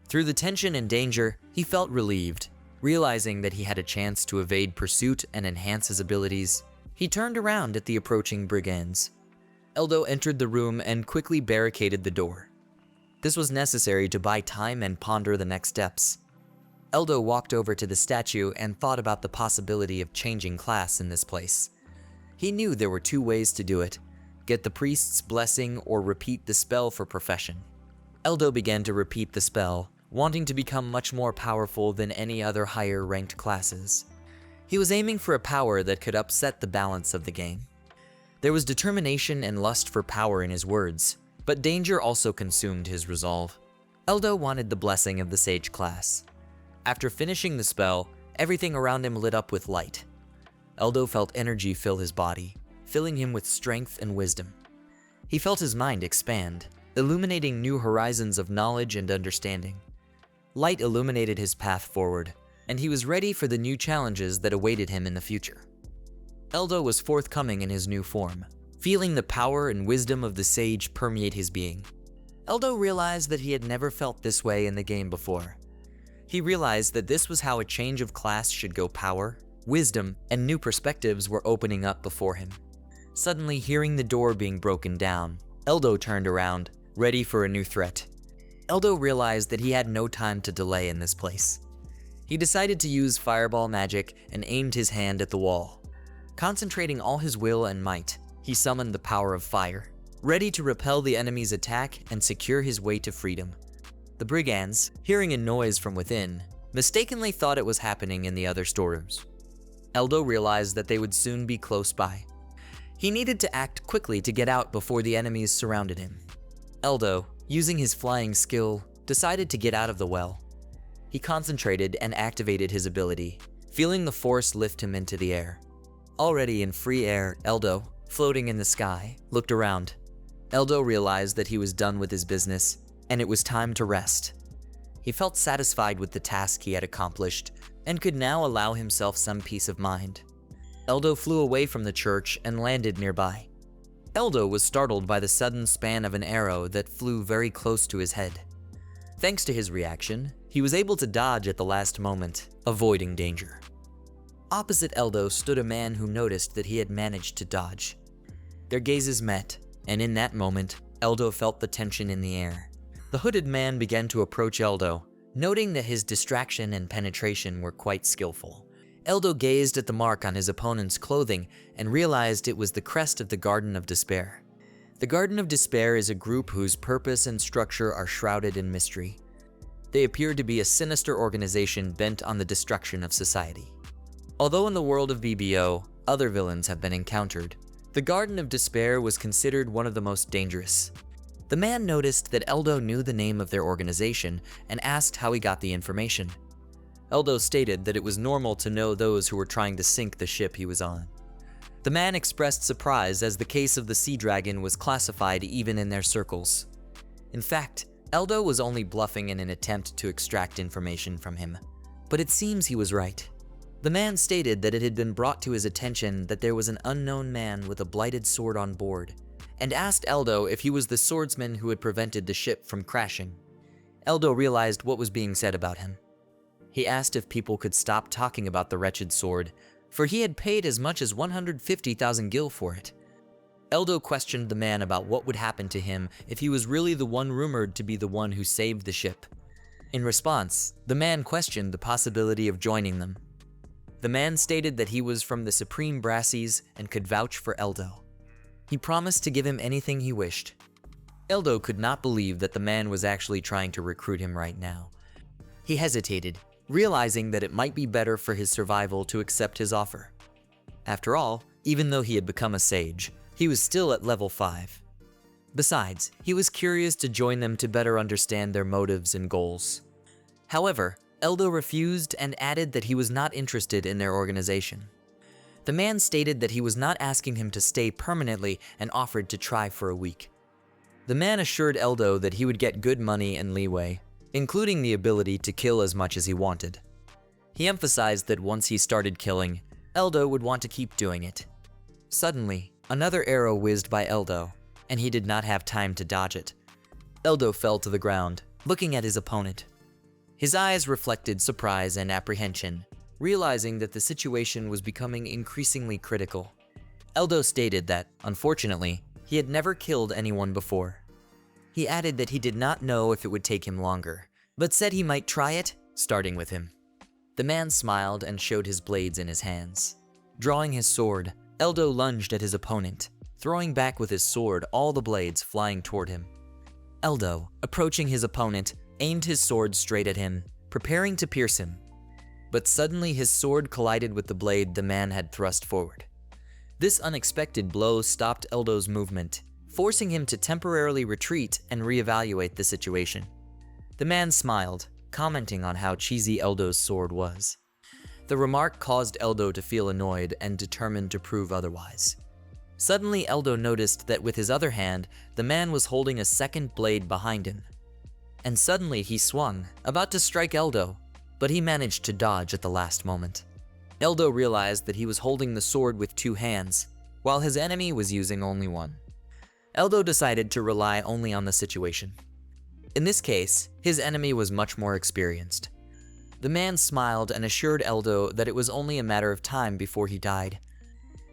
Through the tension and danger, he felt relieved. Realizing that he had a chance to evade pursuit and enhance his abilities, he turned around at the approaching brigands. Eldo entered the room and quickly barricaded the door. This was necessary to buy time and ponder the next steps. Eldo walked over to the statue and thought about the possibility of changing class in this place. He knew there were two ways to do it: get the priest's blessing or repeat the spell for profession. Eldo began to repeat the spell, wanting to become much more powerful than any other higher ranked classes. He was aiming for a power that could upset the balance of the game. There was determination and lust for power in his words, but danger also consumed his resolve. Eldo wanted the blessing of the sage class. After finishing the spell, everything around him lit up with light. Eldo felt energy fill his body, filling him with strength and wisdom. He felt his mind expand, illuminating new horizons of knowledge and understanding. Light illuminated his path forward, and he was ready for the new challenges that awaited him in the future. Eldo was forthcoming in his new form, feeling the power and wisdom of the sage permeate his being. Eldo realized that he had never felt this way in the game before. He realized that this was how a change of class should go. Power, wisdom, and new perspectives were opening up before him. Suddenly, hearing the door being broken down, Eldo turned around, ready for a new threat. Eldo realized that he had no time to delay in this place. He decided to use fireball magic and aimed his hand at the wall. Concentrating all his will and might, he summoned the power of fire, ready to repel the enemy's attack and secure his way to freedom. The brigands, hearing a noise from within, mistakenly thought it was happening in the other storerooms. Eldo realized that they would soon be close by. He needed to act quickly to get out before the enemies surrounded him. Eldo, using his flying skill, decided to get out of the well. He concentrated and activated his ability, feeling the force lift him into the air. Already in free air, Eldo, floating in the sky, looked around. Eldo realized that he was done with his business, and it was time to rest. He felt satisfied with the task he had accomplished, and could now allow himself some peace of mind. Eldo flew away from the church and landed nearby. Eldo was startled by the sudden span of an arrow that flew very close to his head. Thanks to his reaction, he was able to dodge at the last moment, avoiding danger. Opposite Eldo stood a man who noticed that he had managed to dodge. Their gazes met, and in that moment, Eldo felt the tension in the air. The hooded man began to approach Eldo, noting that his distraction and penetration were quite skillful. Eldo gazed at the mark on his opponent's clothing and realized it was the crest of the Garden of Despair. The Garden of Despair is a group whose purpose and structure are shrouded in mystery. They appear to be a sinister organization bent on the destruction of society. Although in the world of BBO, other villains have been encountered, the Garden of Despair was considered one of the most dangerous. The man noticed that Eldo knew the name of their organization and asked how he got the information. Eldo stated that it was normal to know those who were trying to sink the ship he was on. The man expressed surprise as the case of the sea dragon was classified even in their circles. In fact, Eldo was only bluffing in an attempt to extract information from him, but it seems he was right. The man stated that it had been brought to his attention that there was an unknown man with a blighted sword on board, and asked Eldo if he was the swordsman who had prevented the ship from crashing. Eldo realized what was being said about him. He asked if people could stop talking about the wretched sword, for he had paid as much as 150,000 gil for it. Eldo questioned the man about what would happen to him if he was really the one rumored to be the one who saved the ship. In response, the man questioned the possibility of joining them. The man stated that he was from the Supreme Brassies and could vouch for Eldo. He promised to give him anything he wished. Eldo could not believe that the man was actually trying to recruit him right now. He hesitated, realizing that it might be better for his survival to accept his offer. After all, even though he had become a sage, he was still at level 5. Besides, he was curious to join them to better understand their motives and goals. However, Eldo refused and added that he was not interested in their organization. The man stated that he was not asking him to stay permanently and offered to try for a week. The man assured Eldo that he would get good money and leeway, including the ability to kill as much as he wanted. He emphasized that once he started killing, Eldo would want to keep doing it. Suddenly, another arrow whizzed by Eldo, and he did not have time to dodge it. Eldo fell to the ground, looking at his opponent. His eyes reflected surprise and apprehension, realizing that the situation was becoming increasingly critical. Eldo stated that, unfortunately, he had never killed anyone before. He added that he did not know if it would take him longer, but said he might try it, starting with him. The man smiled and showed his blades in his hands. Drawing his sword, Eldo lunged at his opponent, throwing back with his sword all the blades flying toward him. Eldo, approaching his opponent, aimed his sword straight at him, preparing to pierce him. But suddenly his sword collided with the blade the man had thrust forward. This unexpected blow stopped Eldo's movement, forcing him to temporarily retreat and reevaluate the situation. The man smiled, commenting on how cheesy Eldo's sword was. The remark caused Eldo to feel annoyed and determined to prove otherwise. Suddenly, Eldo noticed that with his other hand, the man was holding a second blade behind him. And suddenly he swung, about to strike Eldo, but he managed to dodge at the last moment. Eldo realized that he was holding the sword with 2 hands, while his enemy was using only 1. Eldo decided to rely only on the situation. In this case, his enemy was much more experienced. The man smiled and assured Eldo that it was only a matter of time before he died.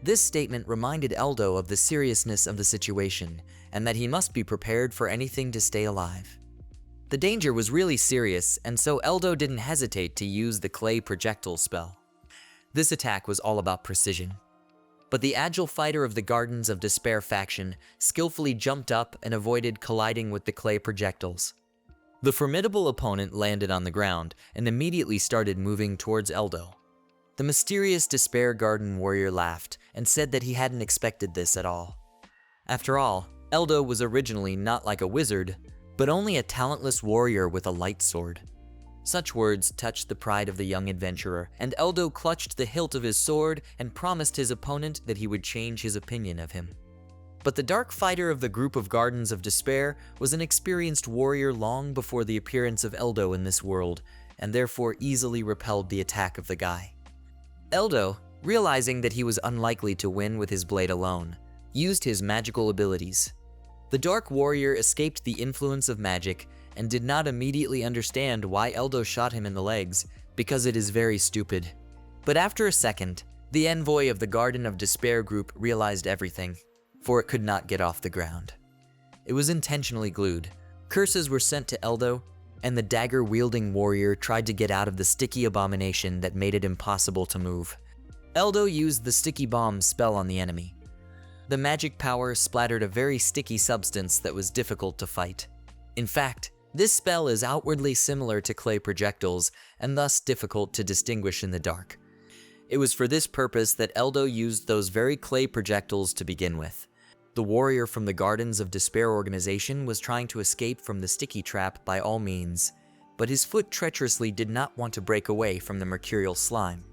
This statement reminded Eldo of the seriousness of the situation and that he must be prepared for anything to stay alive. The danger was really serious, and so Eldo didn't hesitate to use the clay projectile spell. This attack was all about precision. But the agile fighter of the Gardens of Despair faction skillfully jumped up and avoided colliding with the clay projectiles. The formidable opponent landed on the ground and immediately started moving towards Eldo. The mysterious Despair Garden warrior laughed and said that he hadn't expected this at all. After all, Eldo was originally not like a wizard, but only a talentless warrior with a light sword. Such words touched the pride of the young adventurer, and Eldo clutched the hilt of his sword and promised his opponent that he would change his opinion of him. But the dark fighter of the group of Gardens of Despair was an experienced warrior long before the appearance of Eldo in this world, and therefore easily repelled the attack of the guy. Eldo, realizing that he was unlikely to win with his blade alone, used his magical abilities. The Dark Warrior escaped the influence of magic and did not immediately understand why Eldo shot him in the legs, because it is very stupid. But after a second, the envoy of the Garden of Despair group realized everything, for it could not get off the ground. It was intentionally glued. Curses were sent to Eldo, and the dagger-wielding warrior tried to get out of the sticky abomination that made it impossible to move. Eldo used the sticky bomb spell on the enemy. The magic power splattered a very sticky substance that was difficult to fight. In fact, this spell is outwardly similar to clay projectiles and thus difficult to distinguish in the dark. It was for this purpose that Eldo used those very clay projectiles to begin with. The warrior from the Gardens of Despair organization was trying to escape from the sticky trap by all means, but his foot treacherously did not want to break away from the mercurial slime.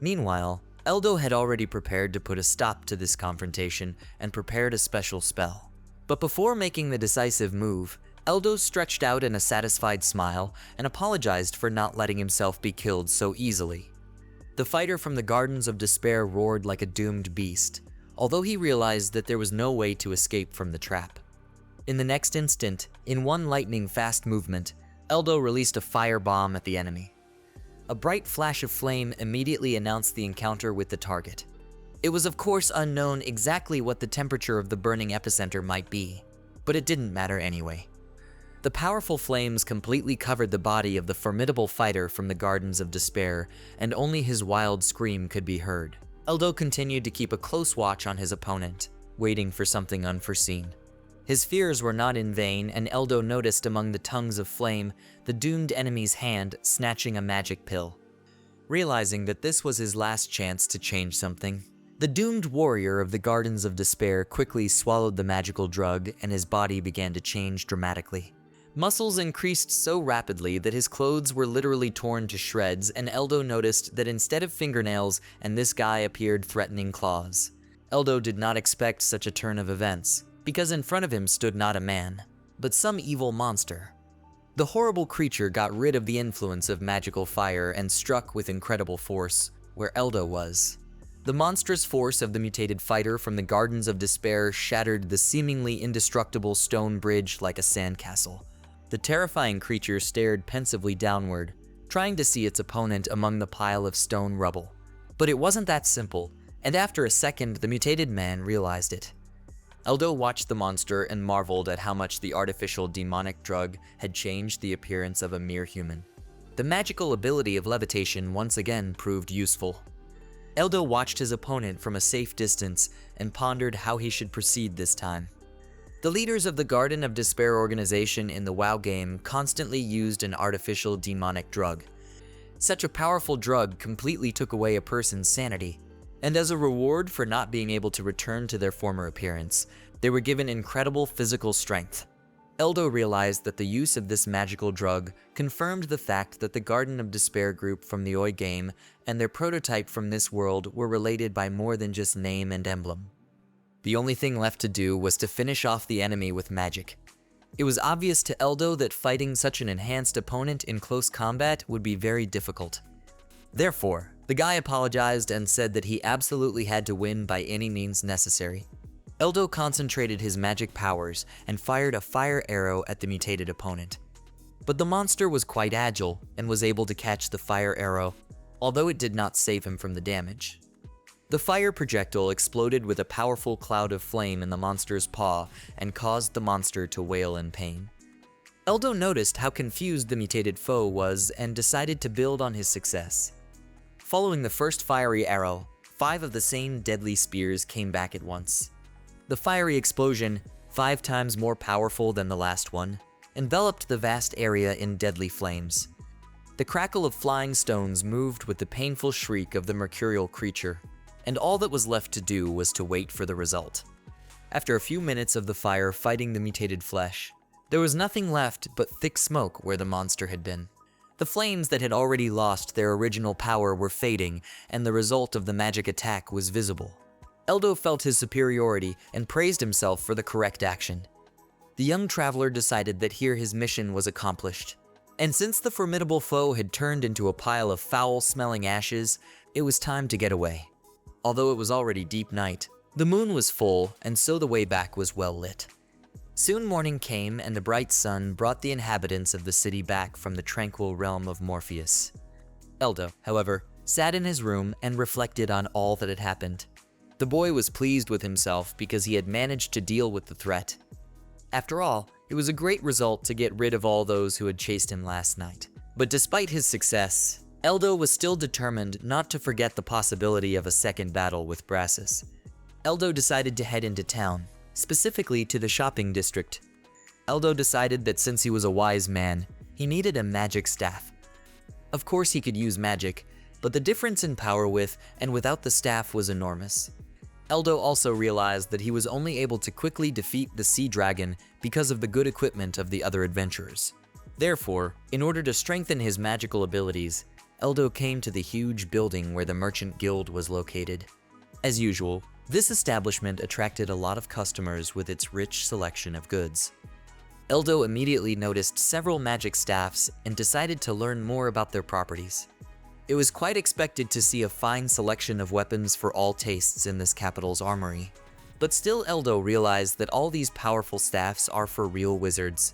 Meanwhile, Eldo had already prepared to put a stop to this confrontation and prepared a special spell. But before making the decisive move, Eldo stretched out in a satisfied smile and apologized for not letting himself be killed so easily. The fighter from the Gardens of Despair roared like a doomed beast, although he realized that there was no way to escape from the trap. In the next instant, in one lightning-fast movement, Eldo released a firebomb at the enemy. A bright flash of flame immediately announced the encounter with the target. It was of course unknown exactly what the temperature of the burning epicenter might be, but it didn't matter anyway. The powerful flames completely covered the body of the formidable fighter from the Gardens of Despair, and only his wild scream could be heard. Eldo continued to keep a close watch on his opponent, waiting for something unforeseen. His fears were not in vain, and Eldo noticed among the tongues of flame the doomed enemy's hand snatching a magic pill. Realizing that this was his last chance to change something, the doomed warrior of the Gardens of Despair quickly swallowed the magical drug, and his body began to change dramatically. Muscles increased so rapidly that his clothes were literally torn to shreds, and Eldo noticed that instead of fingernails and this guy appeared threatening claws. Eldo did not expect such a turn of events, because in front of him stood not a man, but some evil monster. The horrible creature got rid of the influence of magical fire and struck with incredible force where Eldo was. The monstrous force of the mutated fighter from the Gardens of Despair shattered the seemingly indestructible stone bridge like a sandcastle. The terrifying creature stared pensively downward, trying to see its opponent among the pile of stone rubble. But it wasn't that simple, and after a second, the mutated man realized it. Eldo watched the monster and marveled at how much the artificial demonic drug had changed the appearance of a mere human. The magical ability of levitation once again proved useful. Eldo watched his opponent from a safe distance and pondered how he should proceed this time. The leaders of the Garden of Despair organization in the WoW game constantly used an artificial demonic drug. Such a powerful drug completely took away a person's sanity, and as a reward for not being able to return to their former appearance, they were given incredible physical strength. Eldo realized that the use of this magical drug confirmed the fact that the Garden of Despair group from the OI game and their prototype from this world were related by more than just name and emblem. The only thing left to do was to finish off the enemy with magic. It was obvious to Eldo that fighting such an enhanced opponent in close combat would be very difficult. Therefore, the guy apologized and said that he absolutely had to win by any means necessary. Eldo concentrated his magic powers and fired a fire arrow at the mutated opponent. But the monster was quite agile and was able to catch the fire arrow, although it did not save him from the damage. The fire projectile exploded with a powerful cloud of flame in the monster's paw and caused the monster to wail in pain. Eldo noticed how confused the mutated foe was and decided to build on his success. Following the first fiery arrow, 5 of the same deadly spears came back at once. The fiery explosion, 5 times more powerful than the last one, enveloped the vast area in deadly flames. The crackle of flying stones moved with the painful shriek of the mercurial creature, and all that was left to do was to wait for the result. After a few minutes of the fire fighting the mutated flesh, there was nothing left but thick smoke where the monster had been. The flames that had already lost their original power were fading, and the result of the magic attack was visible. Eldo felt his superiority and praised himself for the correct action. The young traveler decided that here his mission was accomplished. And since the formidable foe had turned into a pile of foul-smelling ashes, it was time to get away. Although it was already deep night, the moon was full, and so the way back was well lit. Soon morning came, and the bright sun brought the inhabitants of the city back from the tranquil realm of Morpheus. Eldo, however, sat in his room and reflected on all that had happened. The boy was pleased with himself because he had managed to deal with the threat. After all, it was a great result to get rid of all those who had chased him last night. But despite his success, Eldo was still determined not to forget the possibility of a second battle with Brassus. Eldo decided to head into town, specifically to the shopping district. Eldo decided that since he was a wise man, he needed a magic staff. Of course he could use magic, but the difference in power with and without the staff was enormous. Eldo also realized that he was only able to quickly defeat the sea dragon because of the good equipment of the other adventurers. Therefore, in order to strengthen his magical abilities, Eldo came to the huge building where the merchant guild was located. As usual, this establishment attracted a lot of customers with its rich selection of goods. Eldo immediately noticed several magic staffs and decided to learn more about their properties. It was quite expected to see a fine selection of weapons for all tastes in this capital's armory. But still, Eldo realized that all these powerful staffs are for real wizards.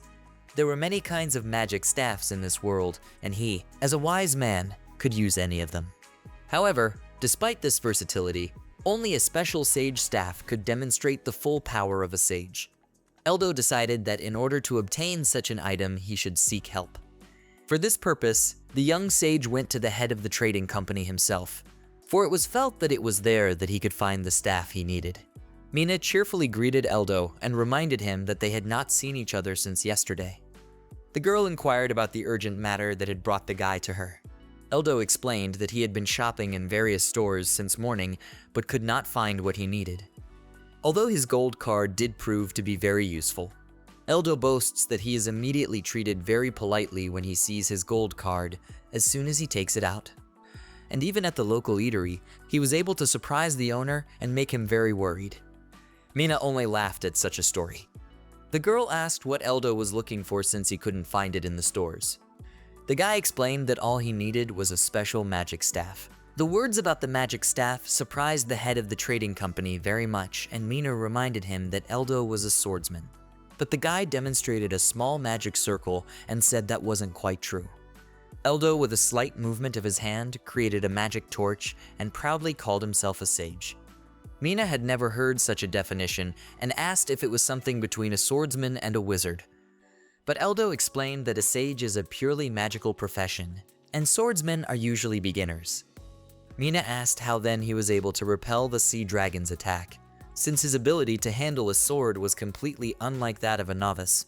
There were many kinds of magic staffs in this world, and he, as a wise man, could use any of them. However, despite this versatility, only a special sage staff could demonstrate the full power of a sage. Eldo decided that in order to obtain such an item, he should seek help. For this purpose, the young sage went to the head of the trading company himself, for it was felt that it was there that he could find the staff he needed. Mina cheerfully greeted Eldo and reminded him that they had not seen each other since yesterday. The girl inquired about the urgent matter that had brought the guy to her. Eldo explained that he had been shopping in various stores since morning, but could not find what he needed. Although his gold card did prove to be very useful, Eldo boasts that he is immediately treated very politely when he sees his gold card as soon as he takes it out. And even at the local eatery, he was able to surprise the owner and make him very worried. Mina only laughed at such a story. The girl asked what Eldo was looking for since he couldn't find it in the stores. The guy explained that all he needed was a special magic staff. The words about the magic staff surprised the head of the trading company very much, and Mina reminded him that Eldo was a swordsman. But the guy demonstrated a small magic circle and said that wasn't quite true. Eldo, with a slight movement of his hand, created a magic torch and proudly called himself a sage. Mina had never heard such a definition and asked if it was something between a swordsman and a wizard. But Eldo explained that a sage is a purely magical profession, and swordsmen are usually beginners. Mina asked how then he was able to repel the sea dragon's attack, since his ability to handle a sword was completely unlike that of a novice.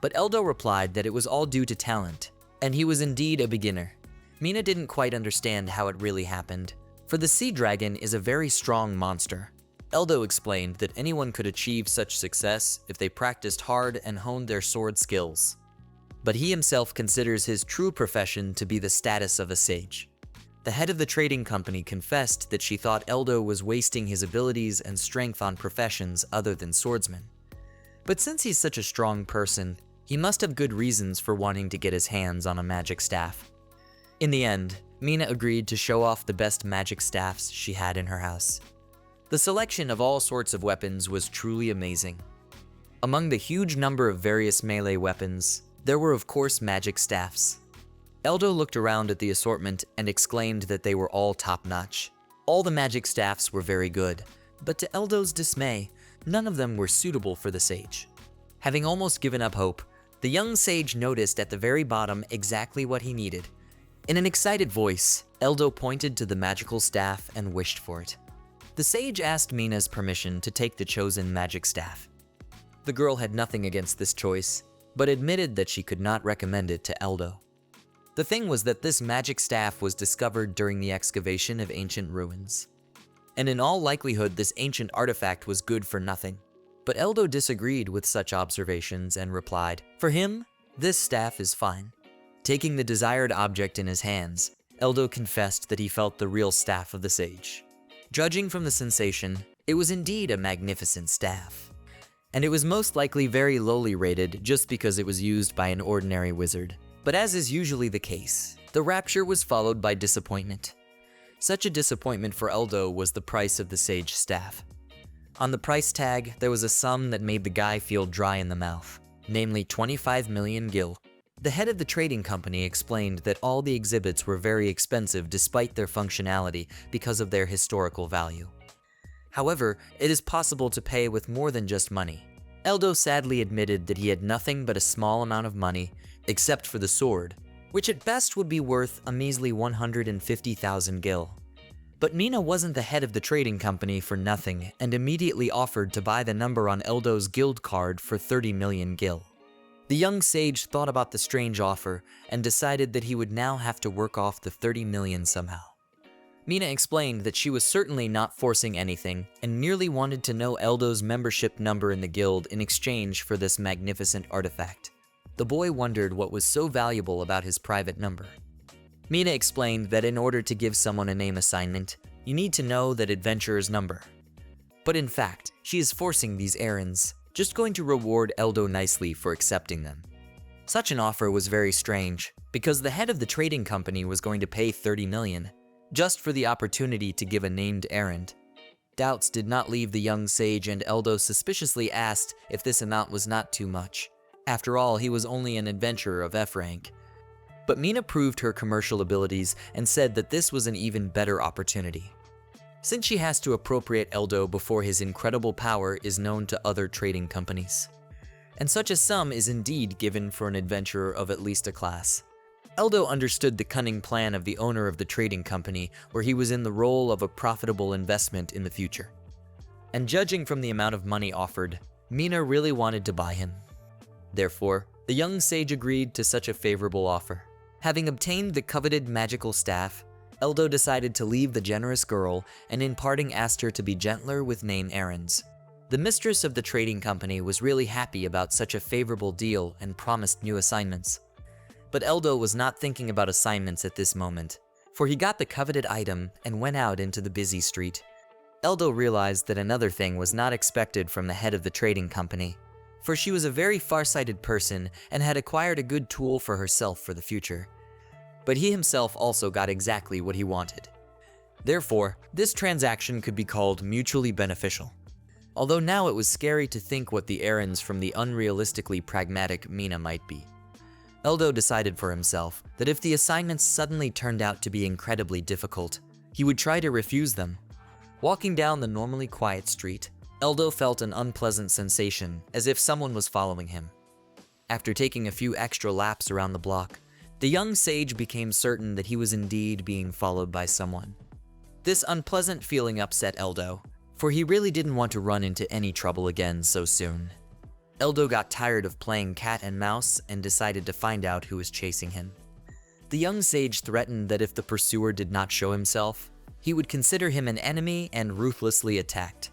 But Eldo replied that it was all due to talent, and he was indeed a beginner. Mina didn't quite understand how it really happened, for the sea dragon is a very strong monster. Eldo explained that anyone could achieve such success if they practiced hard and honed their sword skills. But he himself considers his true profession to be the status of a sage. The head of the trading company confessed that she thought Eldo was wasting his abilities and strength on professions other than swordsmen. But since he's such a strong person, he must have good reasons for wanting to get his hands on a magic staff. In the end, Mina agreed to show off the best magic staffs she had in her house. The selection of all sorts of weapons was truly amazing. Among the huge number of various melee weapons, there were of course magic staffs. Eldo looked around at the assortment and exclaimed that they were all top-notch. All the magic staffs were very good, but to Eldo's dismay, none of them were suitable for the sage. Having almost given up hope, the young sage noticed at the very bottom exactly what he needed. In an excited voice, Eldo pointed to the magical staff and wished for it. The sage asked Mina's permission to take the chosen magic staff. The girl had nothing against this choice, but admitted that she could not recommend it to Eldo. The thing was that this magic staff was discovered during the excavation of ancient ruins. And in all likelihood, this ancient artifact was good for nothing. But Eldo disagreed with such observations and replied, "For him, this staff is fine." Taking the desired object in his hands, Eldo confessed that he felt the real staff of the sage. Judging from the sensation, it was indeed a magnificent staff. And it was most likely very lowly rated just because it was used by an ordinary wizard. But as is usually the case, the rapture was followed by disappointment. Such a disappointment for Eldo was the price of the sage staff. On the price tag, there was a sum that made the guy feel dry in the mouth, namely 25 million gil. The head of the trading company explained that all the exhibits were very expensive despite their functionality because of their historical value. However, it is possible to pay with more than just money. Eldo sadly admitted that he had nothing but a small amount of money, except for the sword, which at best would be worth a measly 150,000 gil. But Mina wasn't the head of the trading company for nothing and immediately offered to buy the number on Eldo's guild card for 30 million gil. The young sage thought about the strange offer and decided that he would now have to work off the 30 million somehow. Mina explained that she was certainly not forcing anything and merely wanted to know Eldo's membership number in the guild in exchange for this magnificent artifact. The boy wondered what was so valuable about his private number. Mina explained that in order to give someone a name assignment, you need to know that adventurer's number. But in fact, she is forcing these errands, just going to reward Eldo nicely for accepting them. Such an offer was very strange, because the head of the trading company was going to pay 30 million, just for the opportunity to give a named errand. Doubts did not leave the young sage, and Eldo suspiciously asked if this amount was not too much. After all, he was only an adventurer of F rank. But Mina proved her commercial abilities and said that this was an even better opportunity, since she has to appropriate Eldo before his incredible power is known to other trading companies. And such a sum is indeed given for an adventurer of at least a class. Eldo understood the cunning plan of the owner of the trading company, where he was in the role of a profitable investment in the future. And judging from the amount of money offered, Mina really wanted to buy him. Therefore, the young sage agreed to such a favorable offer. Having obtained the coveted magical staff, Eldo decided to leave the generous girl and in parting asked her to be gentler with name errands. The mistress of the trading company was really happy about such a favorable deal and promised new assignments. But Eldo was not thinking about assignments at this moment, for he got the coveted item and went out into the busy street. Eldo realized that another thing was not expected from the head of the trading company, for she was a very far-sighted person and had acquired a good tool for herself for the future. But he himself also got exactly what he wanted. Therefore, this transaction could be called mutually beneficial. Although now it was scary to think what the errands from the unrealistically pragmatic Mina might be. Eldo decided for himself that if the assignments suddenly turned out to be incredibly difficult, he would try to refuse them. Walking down the normally quiet street, Eldo felt an unpleasant sensation, as if someone was following him. After taking a few extra laps around the block, the young sage became certain that he was indeed being followed by someone. This unpleasant feeling upset Eldo, for he really didn't want to run into any trouble again so soon. Eldo got tired of playing cat and mouse and decided to find out who was chasing him. The young sage threatened that if the pursuer did not show himself, he would consider him an enemy and ruthlessly attacked.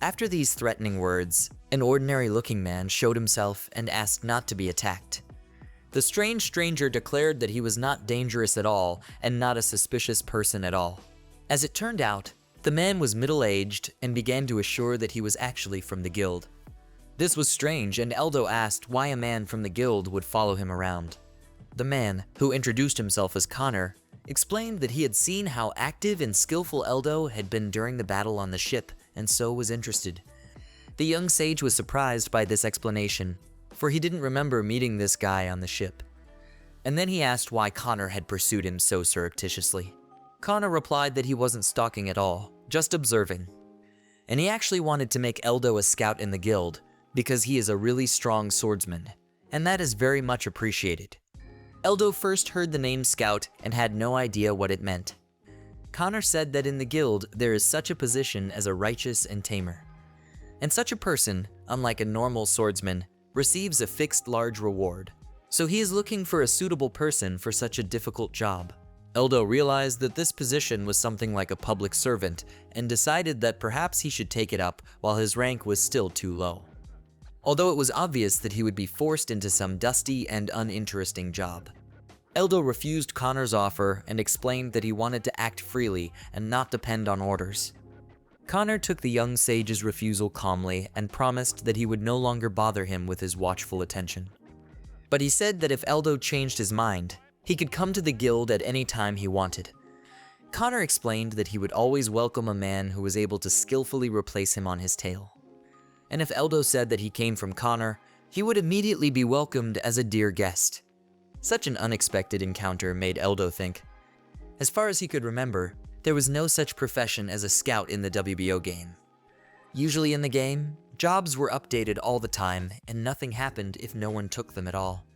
After these threatening words, an ordinary-looking man showed himself and asked not to be attacked. The strange stranger declared that he was not dangerous at all and not a suspicious person at all. As it turned out, the man was middle-aged and began to assure that he was actually from the guild. This was strange, and Eldo asked why a man from the guild would follow him around. The man, who introduced himself as Connor, explained that he had seen how active and skillful Eldo had been during the battle on the ship, and so was interested. The young sage was surprised by this explanation, for he didn't remember meeting this guy on the ship. And then he asked why Connor had pursued him so surreptitiously. Connor replied that he wasn't stalking at all, just observing. And he actually wanted to make Eldo a scout in the guild, because he is a really strong swordsman, and that is very much appreciated. Eldo first heard the name Scout and had no idea what it meant. Connor said that in the guild there is such a position as a righteous and tamer. And such a person, unlike a normal swordsman, receives a fixed large reward. So he is looking for a suitable person for such a difficult job. Eldo realized that this position was something like a public servant and decided that perhaps he should take it up while his rank was still too low. Although it was obvious that he would be forced into some dusty and uninteresting job. Eldo refused Connor's offer and explained that he wanted to act freely and not depend on orders. Connor took the young sage's refusal calmly and promised that he would no longer bother him with his watchful attention. But he said that if Eldo changed his mind, he could come to the guild at any time he wanted. Connor explained that he would always welcome a man who was able to skillfully replace him on his tail. And if Eldo said that he came from Connor, he would immediately be welcomed as a dear guest. Such an unexpected encounter made Eldo think. As far as he could remember, there was no such profession as a scout in the WBO game. Usually in the game, jobs were updated all the time and nothing happened if no one took them at all.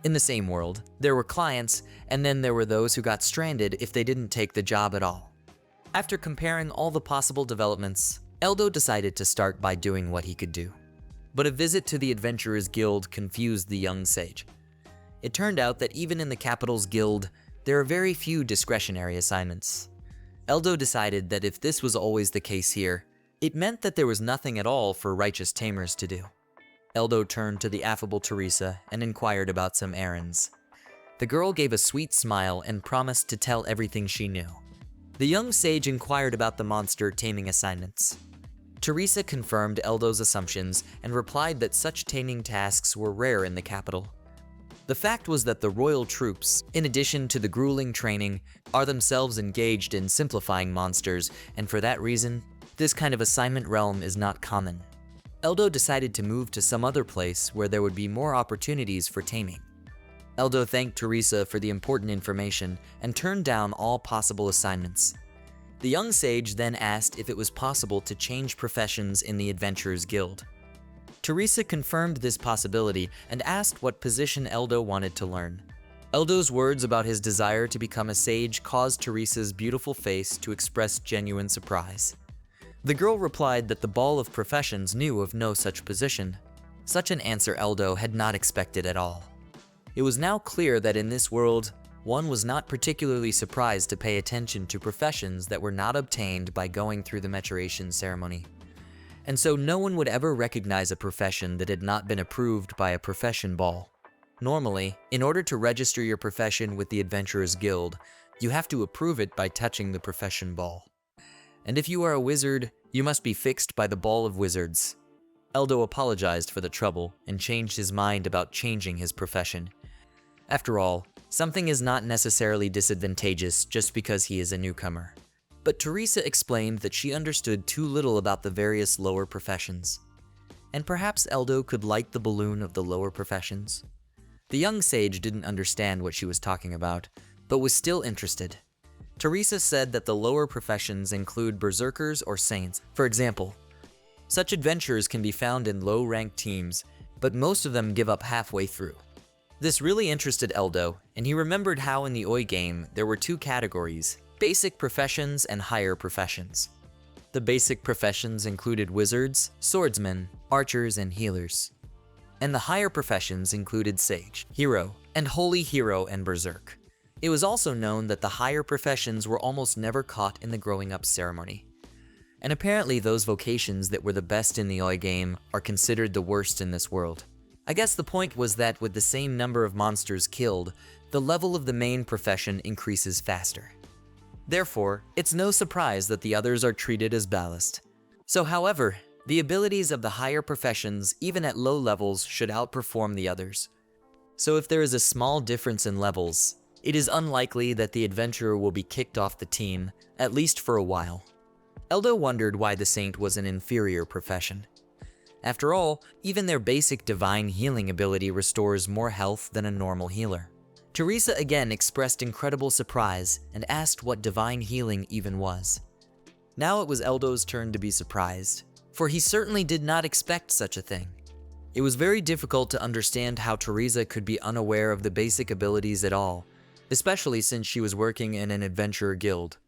In the same world, there were clients, and then there were those who got stranded if they didn't take the job at all. After comparing all the possible developments, Eldo decided to start by doing what he could do. But a visit to the Adventurers Guild confused the young sage. It turned out that even in the capital's guild, there are very few discretionary assignments. Eldo decided that if this was always the case here, it meant that there was nothing at all for righteous tamers to do. Eldo turned to the affable Teresa and inquired about some errands. The girl gave a sweet smile and promised to tell everything she knew. The young sage inquired about the monster taming assignments. Teresa confirmed Eldo's assumptions and replied that such taming tasks were rare in the capital. The fact was that the royal troops, in addition to the grueling training, are themselves engaged in simplifying monsters, and for that reason, this kind of assignment realm is not common. Eldo decided to move to some other place where there would be more opportunities for taming. Eldo thanked Teresa for the important information and turned down all possible assignments. The young sage then asked if it was possible to change professions in the Adventurers Guild. Teresa confirmed this possibility and asked what position Eldo wanted to learn. Eldo's words about his desire to become a sage caused Teresa's beautiful face to express genuine surprise. The girl replied that the Ball of Professions knew of no such position. Such an answer Eldo had not expected at all. It was now clear that in this world, one was not particularly surprised to pay attention to professions that were not obtained by going through the maturation ceremony. And so no one would ever recognize a profession that had not been approved by a profession ball. Normally, in order to register your profession with the Adventurers Guild, you have to approve it by touching the profession ball. And if you are a wizard, you must be fixed by the Ball of Wizards. Eldo apologized for the trouble and changed his mind about changing his profession. After all, something is not necessarily disadvantageous just because he is a newcomer. But Teresa explained that she understood too little about the various lower professions. And perhaps Eldo could light the balloon of the lower professions? The young sage didn't understand what she was talking about, but was still interested. Teresa said that the lower professions include berserkers or saints. For example, such adventurers can be found in low-ranked teams, but most of them give up halfway through. This really interested Eldo, and he remembered how in the Oi game there were two categories: basic professions and higher professions. The basic professions included wizards, swordsmen, archers, and healers. And the higher professions included sage, hero, and holy hero and berserk. It was also known that the higher professions were almost never caught in the growing up ceremony. And apparently those vocations that were the best in the Oi game are considered the worst in this world. I guess the point was that with the same number of monsters killed, the level of the main profession increases faster. Therefore, it's no surprise that the others are treated as ballast. So however, the abilities of the higher professions, even at low levels, should outperform the others. So if there is a small difference in levels, it is unlikely that the adventurer will be kicked off the team, at least for a while. Eldo wondered why the saint was an inferior profession. After all, even their basic divine healing ability restores more health than a normal healer. Teresa again expressed incredible surprise and asked what divine healing even was. Now it was Eldo's turn to be surprised, for he certainly did not expect such a thing. It was very difficult to understand how Teresa could be unaware of the basic abilities at all, especially since she was working in an adventurer guild.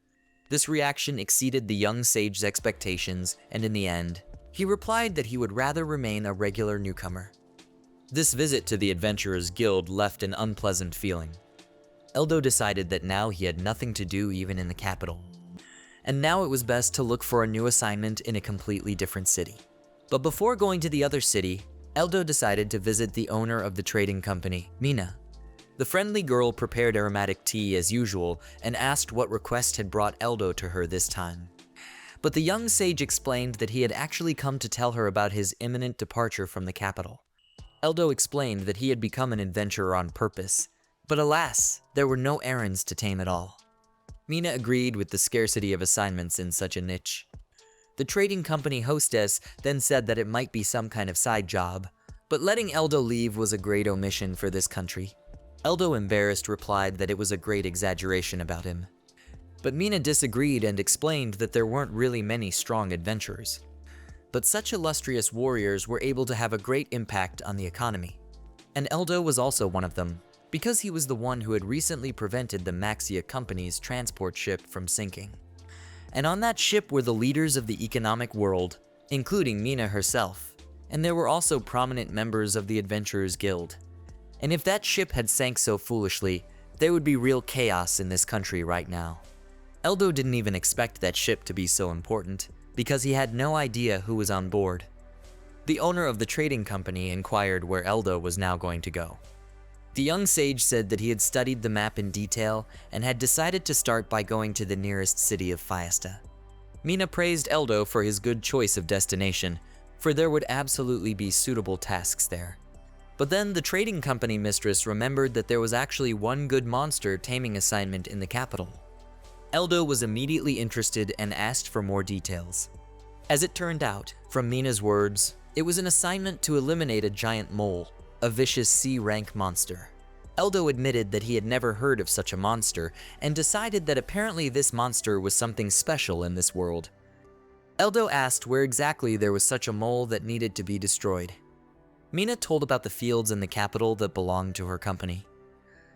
This reaction exceeded the young sage's expectations, and in the end, he replied that he would rather remain a regular newcomer. This visit to the Adventurers Guild left an unpleasant feeling. Eldo decided that now he had nothing to do even in the capital. And now it was best to look for a new assignment in a completely different city. But before going to the other city, Eldo decided to visit the owner of the trading company, Mina. The friendly girl prepared aromatic tea as usual and asked what request had brought Eldo to her this time. But the young sage explained that he had actually come to tell her about his imminent departure from the capital. Eldo explained that he had become an adventurer on purpose, but alas, there were no errands to tame at all. Mina agreed with the scarcity of assignments in such a niche. The trading company hostess then said that it might be some kind of side job, but letting Eldo leave was a great omission for this country. Eldo, embarrassed, replied that it was a great exaggeration about him. But Mina disagreed and explained that there weren't really many strong adventurers. But such illustrious warriors were able to have a great impact on the economy. And Eldo was also one of them, because he was the one who had recently prevented the Maxia company's transport ship from sinking. And on that ship were the leaders of the economic world, including Mina herself, and there were also prominent members of the Adventurers Guild. And if that ship had sank so foolishly, there would be real chaos in this country right now. Eldo didn't even expect that ship to be so important, because he had no idea who was on board. The owner of the trading company inquired where Eldo was now going to go. The young sage said that he had studied the map in detail and had decided to start by going to the nearest city of Fiesta. Mina praised Eldo for his good choice of destination, for there would absolutely be suitable tasks there. But then the trading company mistress remembered that there was actually one good monster taming assignment in the capital. Eldo was immediately interested and asked for more details. As it turned out, from Mina's words, it was an assignment to eliminate a giant mole, a vicious C-rank monster. Eldo admitted that he had never heard of such a monster and decided that apparently this monster was something special in this world. Eldo asked where exactly there was such a mole that needed to be destroyed. Mina told about the fields in the capital that belonged to her company.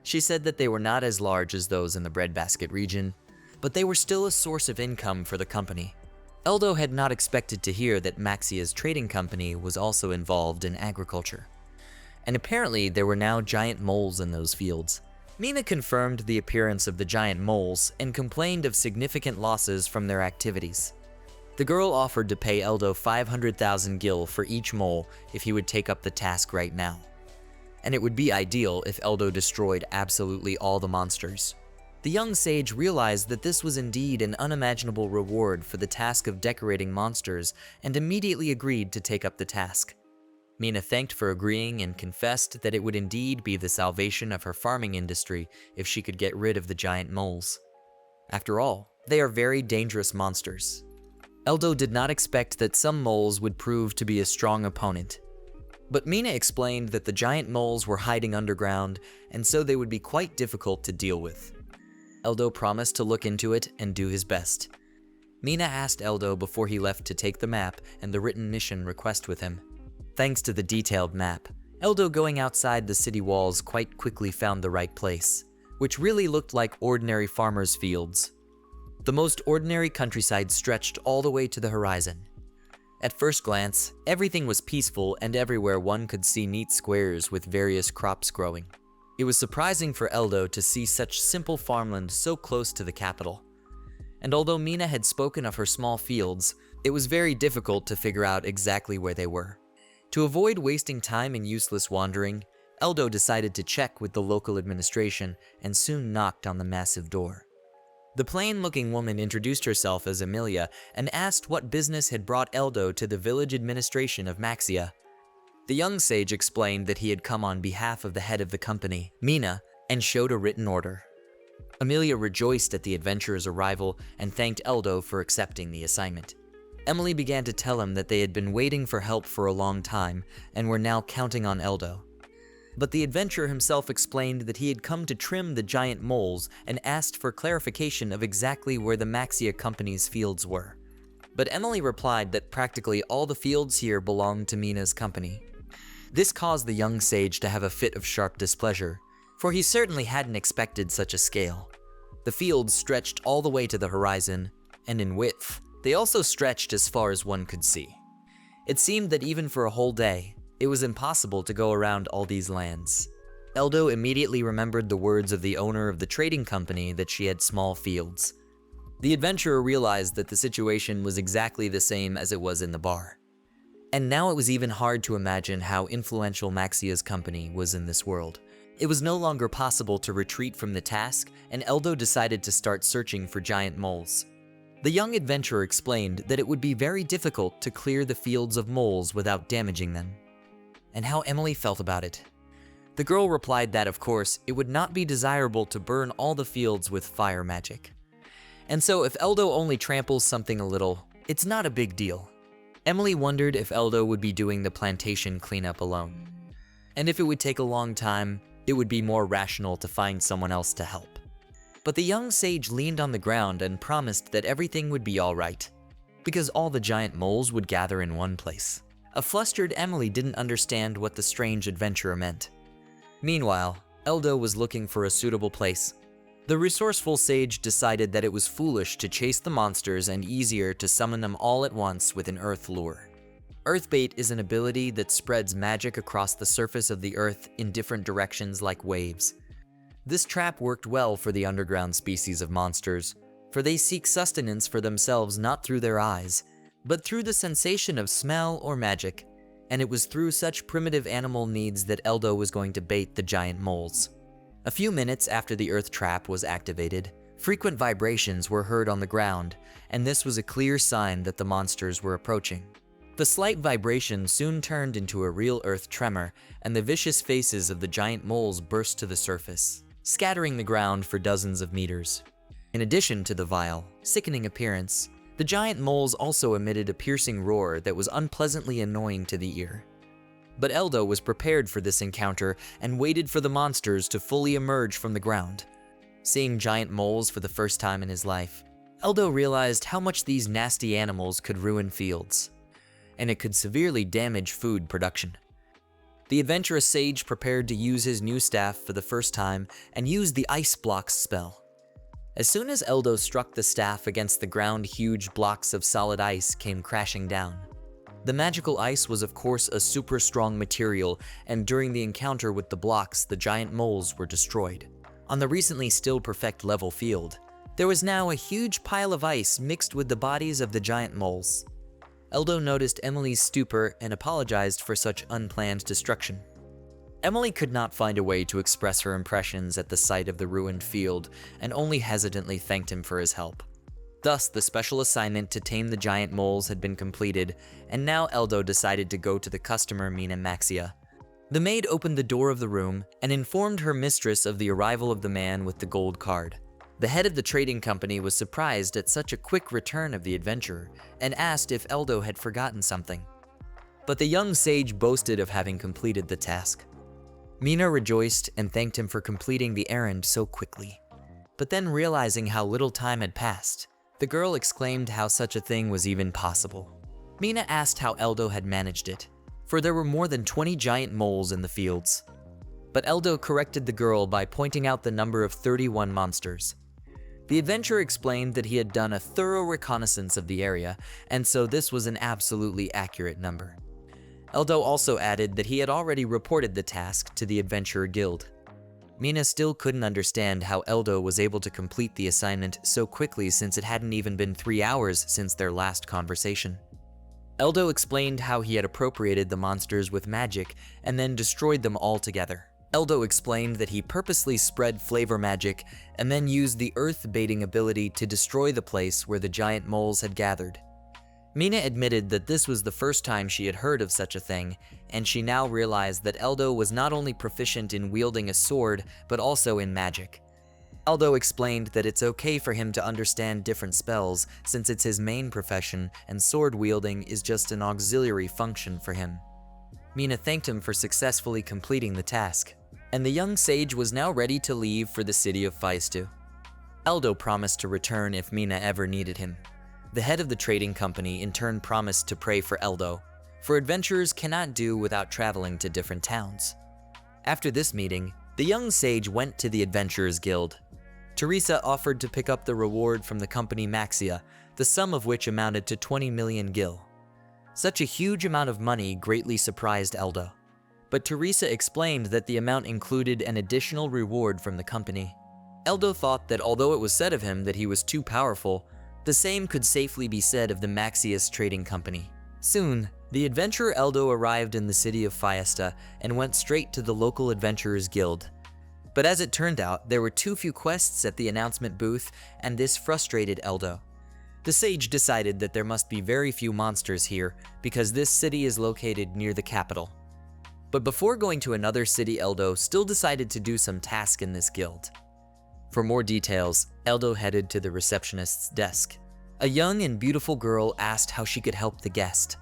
She said that they were not as large as those in the breadbasket region, but they were still a source of income for the company. Eldo had not expected to hear that Maxia's trading company was also involved in agriculture. And apparently there were now giant moles in those fields. Mina confirmed the appearance of the giant moles and complained of significant losses from their activities. The girl offered to pay Eldo 500,000 gil for each mole if he would take up the task right now. And it would be ideal if Eldo destroyed absolutely all the monsters. The young sage realized that this was indeed an unimaginable reward for the task of decorating monsters and immediately agreed to take up the task. Mina thanked for agreeing and confessed that it would indeed be the salvation of her farming industry if she could get rid of the giant moles. After all, they are very dangerous monsters. Eldo did not expect that some moles would prove to be a strong opponent. But Mina explained that the giant moles were hiding underground, and so they would be quite difficult to deal with. Eldo promised to look into it and do his best. Mina asked Eldo before he left to take the map and the written mission request with him. Thanks to the detailed map, Eldo going outside the city walls quite quickly found the right place, which really looked like ordinary farmers' fields. The most ordinary countryside stretched all the way to the horizon. At first glance, everything was peaceful and everywhere one could see neat squares with various crops growing. It was surprising for Eldo to see such simple farmland so close to the capital. And although Mina had spoken of her small fields, it was very difficult to figure out exactly where they were. To avoid wasting time in useless wandering, Eldo decided to check with the local administration and soon knocked on the massive door. The plain-looking woman introduced herself as Emilia and asked what business had brought Eldo to the village administration of Maxia. The young sage explained that he had come on behalf of the head of the company, Mina, and showed a written order. Emilia rejoiced at the adventurer's arrival and thanked Eldo for accepting the assignment. Emily began to tell him that they had been waiting for help for a long time and were now counting on Eldo. But the adventurer himself explained that he had come to trim the giant moles and asked for clarification of exactly where the Maxia company's fields were. But Emily replied that practically all the fields here belonged to Mina's company. This caused the young sage to have a fit of sharp displeasure, for he certainly hadn't expected such a scale. The fields stretched all the way to the horizon, and in width, they also stretched as far as one could see. It seemed that even for a whole day, it was impossible to go around all these lands. Eldo immediately remembered the words of the owner of the trading company that she had small fields. The adventurer realized that the situation was exactly the same as it was in the bar. And now it was even hard to imagine how influential Maxia's company was in this world. It was no longer possible to retreat from the task, and Eldo decided to start searching for giant moles. The young adventurer explained that it would be very difficult to clear the fields of moles without damaging them, and how Emily felt about it. The girl replied that, of course, it would not be desirable to burn all the fields with fire magic. And so if Eldo only tramples something a little, it's not a big deal. Emily wondered if Eldo would be doing the plantation cleanup alone. And if it would take a long time, it would be more rational to find someone else to help. But the young sage leaned on the ground and promised that everything would be all right, because all the giant moles would gather in one place. A flustered Emily didn't understand what the strange adventurer meant. Meanwhile, Eldo was looking for a suitable place. The resourceful sage decided that it was foolish to chase the monsters and easier to summon them all at once with an earth lure. Earthbait is an ability that spreads magic across the surface of the earth in different directions like waves. This trap worked well for the underground species of monsters, for they seek sustenance for themselves not through their eyes, but through the sensation of smell or magic, and it was through such primitive animal needs that Eldo was going to bait the giant moles. A few minutes after the earth trap was activated, frequent vibrations were heard on the ground, and this was a clear sign that the monsters were approaching. The slight vibration soon turned into a real earth tremor, and the vicious faces of the giant moles burst to the surface, scattering the ground for dozens of meters. In addition to the vile, sickening appearance, the giant moles also emitted a piercing roar that was unpleasantly annoying to the ear. But Eldo was prepared for this encounter and waited for the monsters to fully emerge from the ground. Seeing giant moles for the first time in his life, Eldo realized how much these nasty animals could ruin fields, and it could severely damage food production. The adventurous sage prepared to use his new staff for the first time and used the Ice Blocks spell. As soon as Eldo struck the staff against the ground, huge blocks of solid ice came crashing down. The magical ice was of course a super strong material, and during the encounter with the blocks, the giant moles were destroyed. On the recently still perfect level field, there was now a huge pile of ice mixed with the bodies of the giant moles. Eldo noticed Emily's stupor and apologized for such unplanned destruction. Emily could not find a way to express her impressions at the sight of the ruined field and only hesitantly thanked him for his help. Thus, the special assignment to tame the giant moles had been completed, and now Eldo decided to go to the customer Mina Maxia. The maid opened the door of the room and informed her mistress of the arrival of the man with the gold card. The head of the trading company was surprised at such a quick return of the adventurer and asked if Eldo had forgotten something. But the young sage boasted of having completed the task. Mina rejoiced and thanked him for completing the errand so quickly. But then, realizing how little time had passed, the girl exclaimed how such a thing was even possible. Mina asked how Eldo had managed it, for there were more than 20 giant moles in the fields. But Eldo corrected the girl by pointing out the number of 31 monsters. The adventurer explained that he had done a thorough reconnaissance of the area, and so this was an absolutely accurate number. Eldo also added that he had already reported the task to the Adventurer Guild. Mina still couldn't understand how Eldo was able to complete the assignment so quickly, since it hadn't even been 3 hours since their last conversation. Eldo explained how he had appropriated the monsters with magic and then destroyed them all together. Eldo explained that he purposely spread flavor magic and then used the earth-baiting ability to destroy the place where the giant moles had gathered. Mina admitted that this was the first time she had heard of such a thing, and she now realized that Eldo was not only proficient in wielding a sword, but also in magic. Eldo explained that it's okay for him to understand different spells, since it's his main profession and sword wielding is just an auxiliary function for him. Mina thanked him for successfully completing the task, and the young sage was now ready to leave for the city of Faistu. Eldo promised to return if Mina ever needed him. The head of the trading company in turn promised to pray for Eldo, for adventurers cannot do without traveling to different towns. After this meeting, the young sage went to the Adventurers Guild. Teresa offered to pick up the reward from the company Maxia, the sum of which amounted to 20 million gil. Such a huge amount of money greatly surprised Eldo, but Teresa explained that the amount included an additional reward from the company. Eldo thought that although it was said of him that he was too powerful, the same could safely be said of the Maxius Trading Company. Soon, the adventurer Eldo arrived in the city of Fiesta and went straight to the local Adventurers Guild. But as it turned out, there were too few quests at the announcement booth, and this frustrated Eldo. The sage decided that there must be very few monsters here because this city is located near the capital. But before going to another city, Eldo still decided to do some tasks in this guild. For more details, Eldo headed to the receptionist's desk. A young and beautiful girl asked how she could help the guest.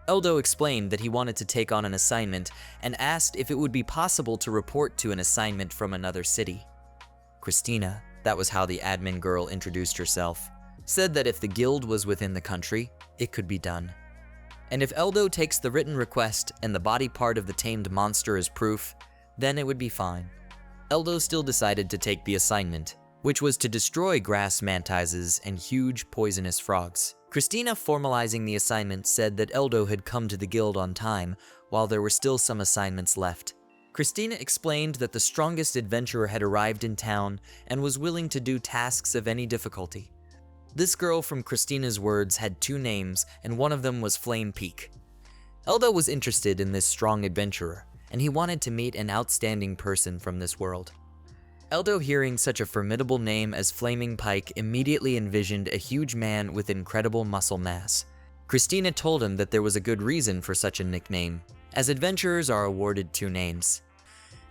Eldo explained that he wanted to take on an assignment and asked if it would be possible to report to an assignment from another city. Christina, that was how the admin girl introduced herself, said that if the guild was within the country, it could be done. And if Eldo takes the written request and the body part of the tamed monster as proof, then it would be fine. Eldo still decided to take the assignment, which was to destroy grass mantises and huge poisonous frogs. Christina, formalizing the assignment, said that Eldo had come to the guild on time, while there were still some assignments left. Christina explained that the strongest adventurer had arrived in town and was willing to do tasks of any difficulty. This girl, from Christina's words, had 2 names, and one of them was Flame Peak. Eldo was interested in this strong adventurer, and he wanted to meet an outstanding person from this world. Eldo, hearing such a formidable name as Flaming Pike, immediately envisioned a huge man with incredible muscle mass. Christina told him that there was a good reason for such a nickname, as adventurers are awarded 2 names.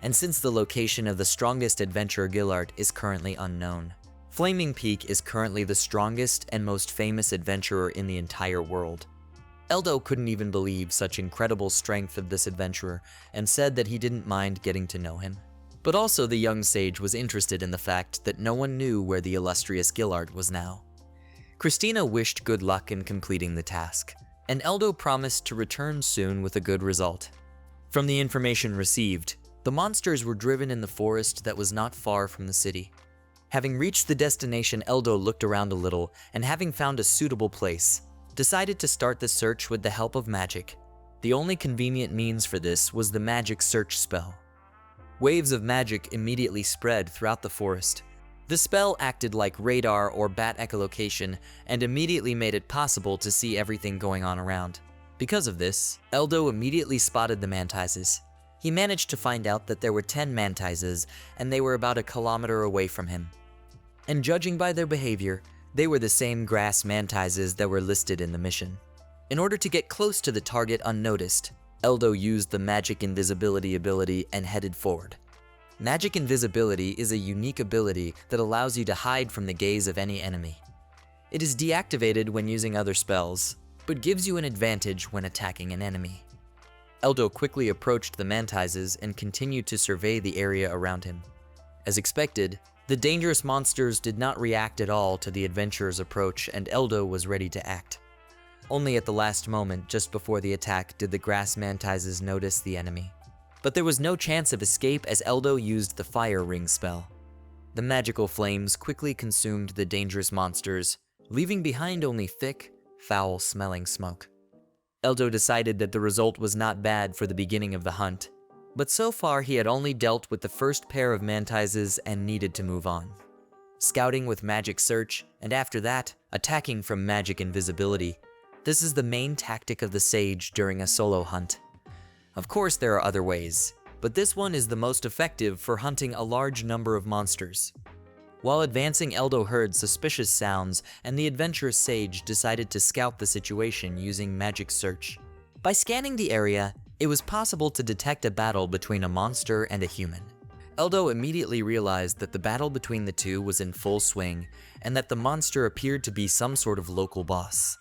And since the location of the strongest adventurer Gillard is currently unknown, Flaming Peak is currently the strongest and most famous adventurer in the entire world. Eldo couldn't even believe such incredible strength of this adventurer and said that he didn't mind getting to know him. But also the young sage was interested in the fact that no one knew where the illustrious Gillard was now. Christina wished good luck in completing the task, and Eldo promised to return soon with a good result. From the information received, the monsters were driven in the forest that was not far from the city. Having reached the destination, Eldo looked around a little, and having found a suitable place, decided to start the search with the help of magic. The only convenient means for this was the magic search spell. Waves of magic immediately spread throughout the forest. The spell acted like radar or bat echolocation and immediately made it possible to see everything going on around. Because of this, Eldo immediately spotted the mantises. He managed to find out that there were 10 mantises and they were about a kilometer away from him. And judging by their behavior, they were the same grass mantises that were listed in the mission. In order to get close to the target unnoticed, Eldo used the Magic Invisibility ability and headed forward. Magic Invisibility is a unique ability that allows you to hide from the gaze of any enemy. It is deactivated when using other spells, but gives you an advantage when attacking an enemy. Eldo quickly approached the mantises and continued to survey the area around him. As expected, the dangerous monsters did not react at all to the adventurer's approach, and Eldo was ready to act. Only at the last moment, just before the attack, did the grass mantises notice the enemy. But there was no chance of escape as Eldo used the Fire Ring spell. The magical flames quickly consumed the dangerous monsters, leaving behind only thick, foul-smelling smoke. Eldo decided that the result was not bad for the beginning of the hunt, but so far he had only dealt with the first pair of mantises and needed to move on. Scouting with magic search, and after that, attacking from magic invisibility. This is the main tactic of the sage during a solo hunt. Of course there are other ways, but this one is the most effective for hunting a large number of monsters. While advancing, Eldo heard suspicious sounds, and the adventurous sage decided to scout the situation using magic search. By scanning the area, it was possible to detect a battle between a monster and a human. Eldo immediately realized that the battle between the two was in full swing, and that the monster appeared to be some sort of local boss.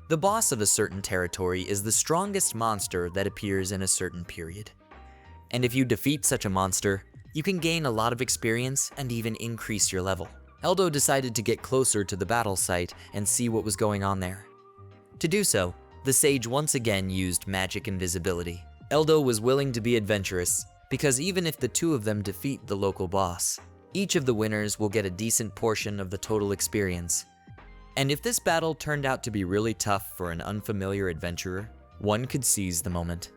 The boss of a certain territory is the strongest monster that appears in a certain period. And if you defeat such a monster, you can gain a lot of experience and even increase your level. Eldo decided to get closer to the battle site and see what was going on there. To do so, the sage once again used magic invisibility. Eldo was willing to be adventurous, because even if the two of them defeat the local boss, each of the winners will get a decent portion of the total experience. And if this battle turned out to be really tough for an unfamiliar adventurer, one could seize the moment.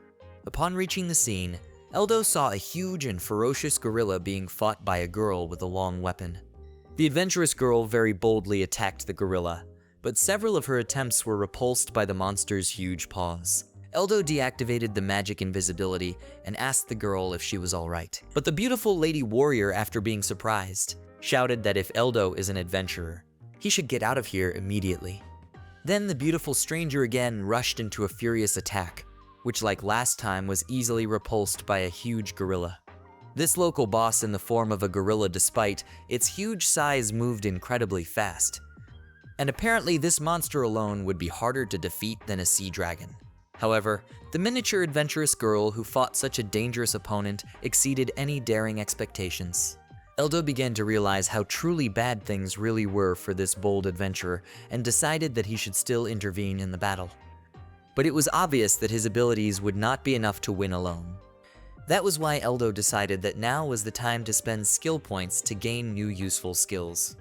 Upon reaching the scene, Eldo saw a huge and ferocious gorilla being fought by a girl with a long weapon. The adventurous girl very boldly attacked the gorilla, but several of her attempts were repulsed by the monster's huge paws. Eldo deactivated the magic invisibility and asked the girl if she was alright. But the beautiful lady warrior, after being surprised, shouted that if Eldo is an adventurer, he should get out of here immediately. Then the beautiful stranger again rushed into a furious attack, which like last time was easily repulsed by a huge gorilla. This local boss in the form of a gorilla, despite its huge size, moved incredibly fast. And apparently this monster alone would be harder to defeat than a sea dragon. However, the miniature adventurous girl who fought such a dangerous opponent exceeded any daring expectations. Eldo began to realize how truly bad things really were for this bold adventurer and decided that he should still intervene in the battle. But it was obvious that his abilities would not be enough to win alone. That was why Eldo decided that now was the time to spend skill points to gain new useful skills.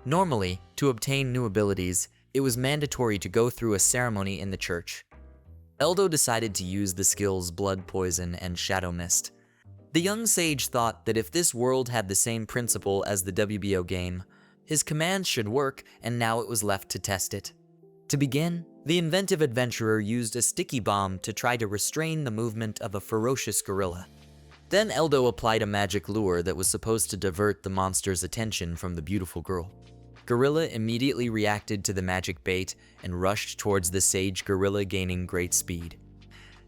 Normally, to obtain new abilities, it was mandatory to go through a ceremony in the church. Eldo decided to use the skills Blood Poison and Shadow Mist. The young sage thought that if this world had the same principle as the WBO game, His commands should work, and now it was left to test it. To begin, the inventive adventurer used a sticky bomb to try to restrain the movement of a ferocious gorilla. Then Eldo applied a magic lure that was supposed to divert the monster's attention from the beautiful girl. Gorilla immediately reacted to the magic bait and rushed towards the sage gorilla, gaining great speed.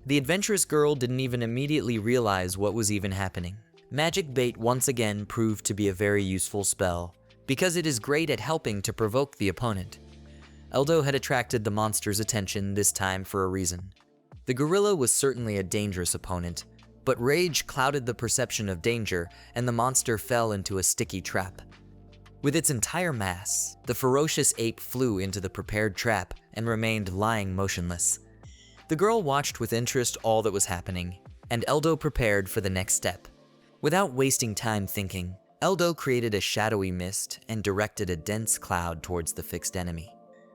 The adventurous girl didn't even immediately realize what was even happening. Magic bait once again proved to be a very useful spell, because it is great at helping to provoke the opponent. Eldo had attracted the monster's attention this time for a reason. The gorilla was certainly a dangerous opponent, but rage clouded the perception of danger, and the monster fell into a sticky trap. With its entire mass, the ferocious ape flew into the prepared trap and remained lying motionless. The girl watched with interest all that was happening, and Eldo prepared for the next step. Without wasting time thinking, Eldo created a shadowy mist and directed a dense cloud towards the fixed enemy.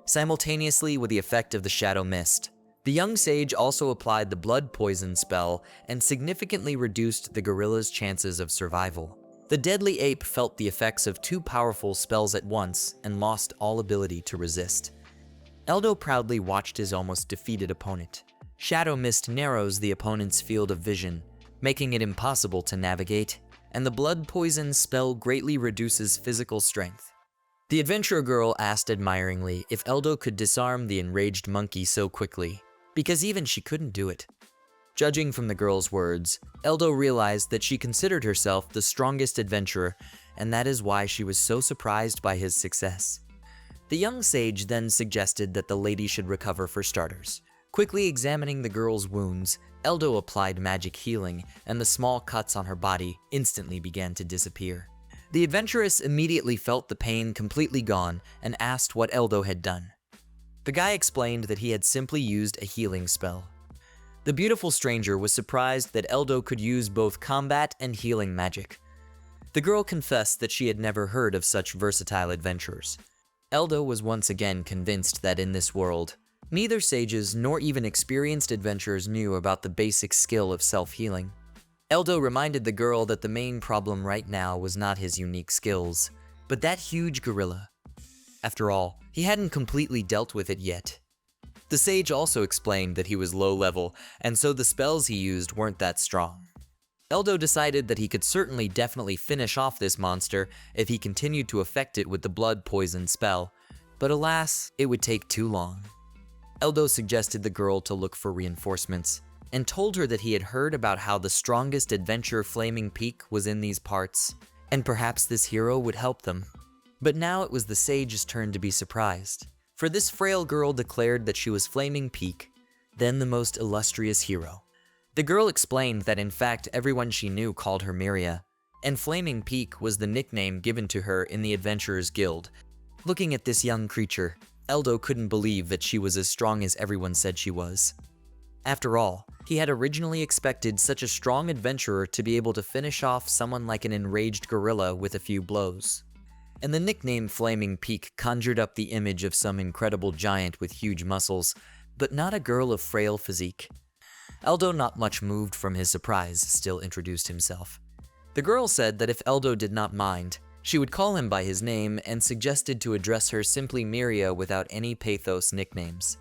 Simultaneously with the effect of the shadow mist, the young sage also applied the blood poison spell and significantly reduced the gorilla's chances of survival. The deadly ape felt the effects of two powerful spells at once and lost all ability to resist. Eldo proudly watched his almost defeated opponent. Shadow mist narrows the opponent's field of vision, making it impossible to navigate, and the blood poison spell greatly reduces physical strength. The adventurer girl asked admiringly if Eldo could disarm the enraged monkey so quickly, because even she couldn't do it. Judging from the girl's words, Eldo realized that she considered herself the strongest adventurer, and that is why she was so surprised by his success. The young sage then suggested that the lady should recover for starters. Quickly examining the girl's wounds, Eldo applied magic healing, and the small cuts on her body instantly began to disappear. The adventuress immediately felt the pain completely gone and asked what Eldo had done. The guy explained that he had simply used a healing spell. The beautiful stranger was surprised that Eldo could use both combat and healing magic. The girl confessed that she had never heard of such versatile adventurers. Eldo was once again convinced that in this world, neither sages nor even experienced adventurers knew about the basic skill of self-healing. Eldo reminded the girl that the main problem right now was not his unique skills, but that huge gorilla. After all, he hadn't completely dealt with it yet. The sage also explained that he was low level, and so the spells he used weren't that strong. Eldo decided that he could definitely finish off this monster if he continued to affect it with the blood poison spell, but alas, it would take too long. Eldo suggested the girl to look for reinforcements, and told her that he had heard about how the strongest adventurer Flaming Peak was in these parts, and perhaps this hero would help them. But now it was the sage's turn to be surprised, for this frail girl declared that she was Flaming Peak, then the most illustrious hero. The girl explained that in fact everyone she knew called her Miria, and Flaming Peak was the nickname given to her in the Adventurers Guild. Looking at this young creature, Eldo couldn't believe that she was as strong as everyone said she was. After all, he had originally expected such a strong adventurer to be able to finish off someone like an enraged gorilla with a few blows. And the nickname Flaming Peak conjured up the image of some incredible giant with huge muscles, but not a girl of frail physique. Eldo, not much moved from his surprise, still introduced himself. The girl said that if Eldo did not mind, she would call him by his name and suggested to address her simply Miria without any pathos nicknames.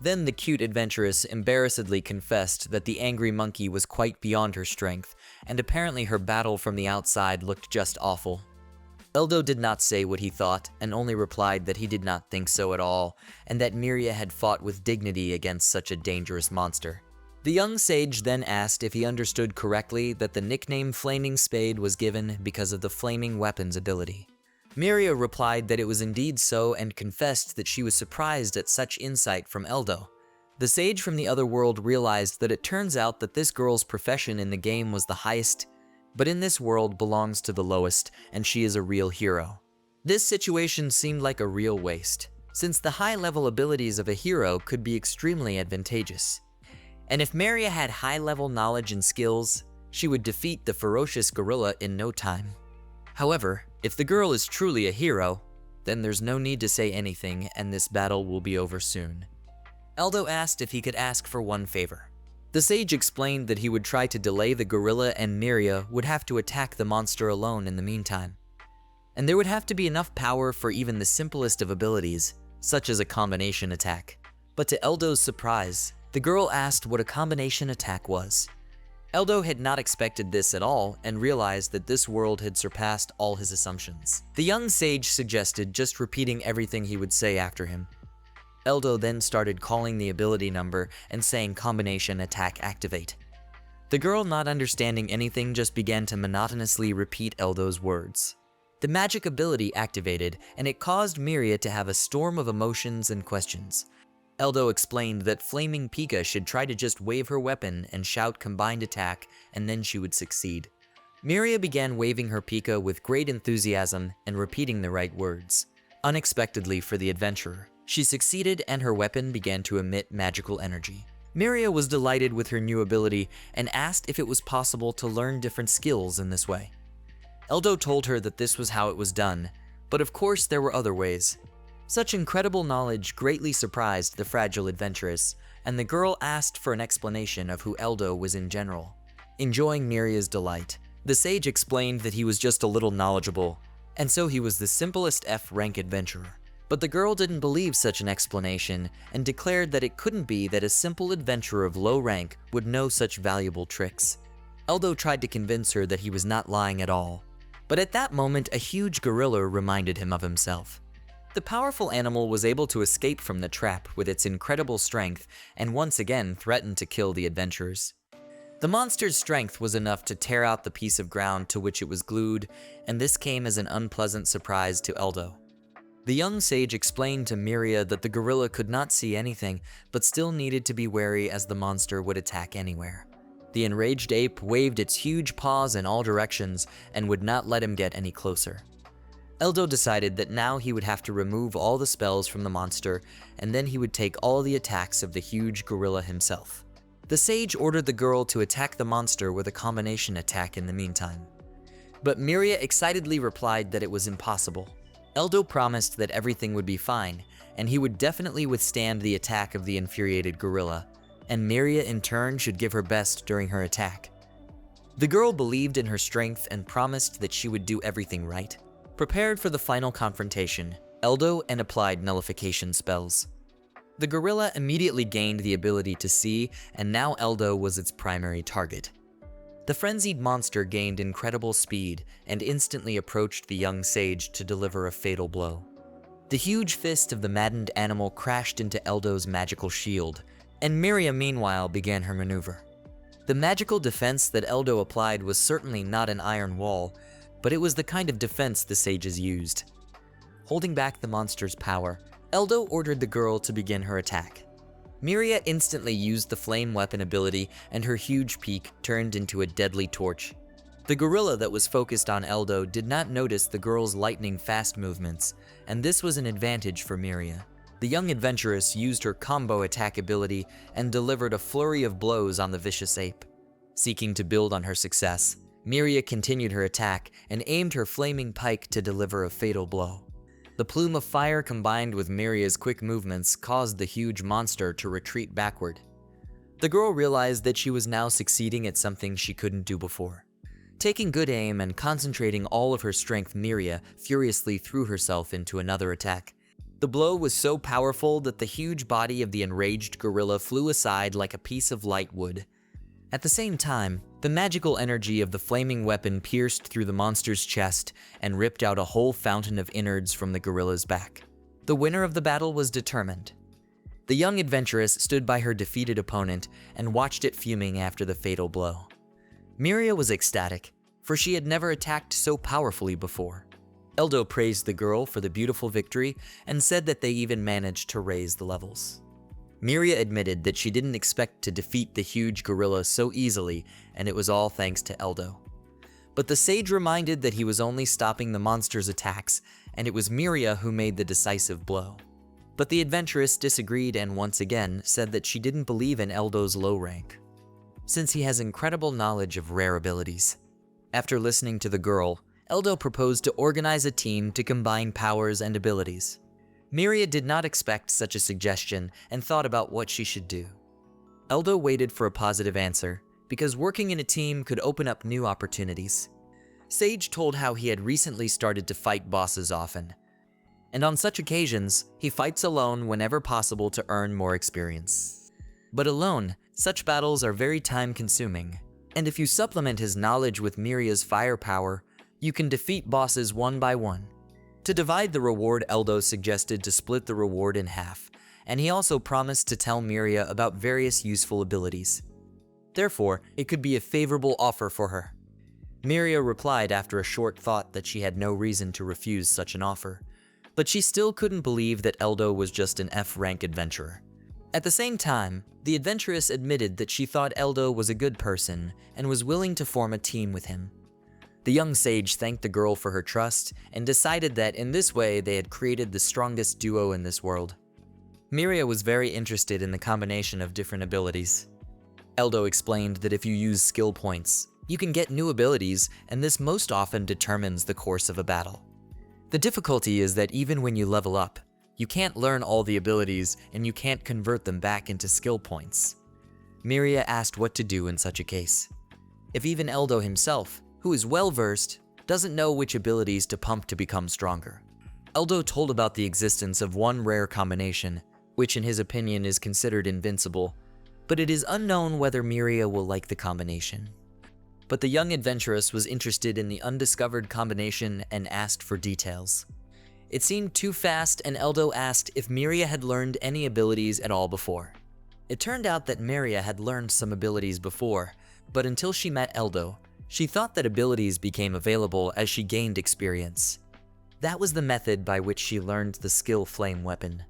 Then the cute adventuress embarrassedly confessed that the angry monkey was quite beyond her strength, and apparently her battle from the outside looked just awful. Eldo did not say what he thought, and only replied that he did not think so at all, and that Miria had fought with dignity against such a dangerous monster. The young sage then asked if he understood correctly that the nickname Flaming Spade was given because of the flaming weapons ability. Miria replied that it was indeed so and confessed that she was surprised at such insight from Eldo. The sage from the other world realized that it turns out that this girl's profession in the game was the highest, but in this world belongs to the lowest, and she is a real hero. This situation seemed like a real waste, since the high-level abilities of a hero could be extremely advantageous. And if Miria had high-level knowledge and skills, she would defeat the ferocious gorilla in no time. However, if the girl is truly a hero, then there's no need to say anything and this battle will be over soon. Eldo asked if he could ask for one favor. The sage explained that he would try to delay the gorilla and Miria would have to attack the monster alone in the meantime. and there would have to be enough power for even the simplest of abilities, such as a combination attack. But to Eldo's surprise, the girl asked what a combination attack was. Eldo had not expected this at all and realized that this world had surpassed all his assumptions. The young sage suggested just repeating everything he would say after him. Eldo then started calling the ability number and saying combination attack activate. The girl, not understanding anything, just began to monotonously repeat Eldo's words. The magic ability activated, and it caused Miria to have a storm of emotions and questions. Eldo explained that Flaming Pika should try to just wave her weapon and shout combined attack, and then she would succeed. Miria began waving her Pika with great enthusiasm and repeating the right words. Unexpectedly for the adventurer, she succeeded and her weapon began to emit magical energy. Miria was delighted with her new ability and asked if it was possible to learn different skills in this way. Eldo told her that this was how it was done, but of course there were other ways. Such incredible knowledge greatly surprised the fragile adventuress, and the girl asked for an explanation of who Eldo was in general. Enjoying Miria's delight, the sage explained that he was just a little knowledgeable, and so he was the simplest F-rank adventurer. But the girl didn't believe such an explanation and declared that it couldn't be that a simple adventurer of low rank would know such valuable tricks. Eldo tried to convince her that he was not lying at all, but at that moment a huge gorilla reminded him of himself. The powerful animal was able to escape from the trap with its incredible strength and once again threatened to kill the adventurers. The monster's strength was enough to tear out the piece of ground to which it was glued, and this came as an unpleasant surprise to Eldo. The young sage explained to Miria that the gorilla could not see anything, but still needed to be wary as the monster would attack anywhere. The enraged ape waved its huge paws in all directions and would not let him get any closer. Eldo decided that now he would have to remove all the spells from the monster, and then he would take all the attacks of the huge gorilla himself. The sage ordered the girl to attack the monster with a combination attack in the meantime. But Miria excitedly replied that it was impossible. Eldo promised that everything would be fine, and he would definitely withstand the attack of the infuriated gorilla, and Miria in turn should give her best during her attack. The girl believed in her strength and promised that she would do everything right. Prepared for the final confrontation, Eldo and applied nullification spells. The gorilla immediately gained the ability to see, and now Eldo was its primary target. The frenzied monster gained incredible speed and instantly approached the young sage to deliver a fatal blow. The huge fist of the maddened animal crashed into Eldo's magical shield, and Miria meanwhile began her maneuver. The magical defense that Eldo applied was certainly not an iron wall, but it was the kind of defense the sages used. Holding back the monster's power, Eldo ordered the girl to begin her attack. Miria instantly used the flame weapon ability, and her huge peak turned into a deadly torch. The gorilla that was focused on Eldo did not notice the girl's lightning-fast movements, and this was an advantage for Miria. The young adventuress used her combo attack ability and delivered a flurry of blows on the vicious ape. Seeking to build on her success, Miria continued her attack and aimed her flaming pike to deliver a fatal blow. The plume of fire combined with Miria's quick movements caused the huge monster to retreat backward. The girl realized that she was now succeeding at something she couldn't do before. Taking good aim and concentrating all of her strength, Miria furiously threw herself into another attack. The blow was so powerful that the huge body of the enraged gorilla flew aside like a piece of light wood. At the same time, the magical energy of the flaming weapon pierced through the monster's chest and ripped out a whole fountain of innards from the gorilla's back. The winner of the battle was determined. The young adventuress stood by her defeated opponent and watched it fuming after the fatal blow. Miria was ecstatic, for she had never attacked so powerfully before. Eldo praised the girl for the beautiful victory and said that they even managed to raise the levels. Miria admitted that she didn't expect to defeat the huge gorilla so easily, and it was all thanks to Eldo. But the sage reminded that he was only stopping the monster's attacks, and it was Miria who made the decisive blow. But the adventuress disagreed and once again said that she didn't believe in Eldo's low rank, since he has incredible knowledge of rare abilities. After listening to the girl, Eldo proposed to organize a team to combine powers and abilities. Miria did not expect such a suggestion and thought about what she should do. Eldo waited for a positive answer, because working in a team could open up new opportunities. Sage told how he had recently started to fight bosses often, and on such occasions, he fights alone whenever possible to earn more experience. But alone, such battles are very time-consuming, and if you supplement his knowledge with Miria's firepower, you can defeat bosses one by one. To divide the reward, Eldo suggested to split the reward in half, and he also promised to tell Miria about various useful abilities. Therefore, it could be a favorable offer for her. Miria replied after a short thought that she had no reason to refuse such an offer, but she still couldn't believe that Eldo was just an F-rank adventurer. At the same time, the adventuress admitted that she thought Eldo was a good person and was willing to form a team with him. The young sage thanked the girl for her trust and decided that in this way they had created the strongest duo in this world. Miria was very interested in the combination of different abilities. Eldo explained that if you use skill points, you can get new abilities, and this most often determines the course of a battle. The difficulty is that even when you level up, you can't learn all the abilities and you can't convert them back into skill points. Miria asked what to do in such a case. If even Eldo himself, who is well-versed, doesn't know which abilities to pump to become stronger. Eldo told about the existence of one rare combination, which in his opinion is considered invincible, but it is unknown whether Miria will like the combination. But the young adventuress was interested in the undiscovered combination and asked for details. It seemed too fast, and Eldo asked if Miria had learned any abilities at all before. It turned out that Miria had learned some abilities before, but until she met Eldo, she thought that abilities became available as she gained experience. That was the method by which she learned the skill flame weapon.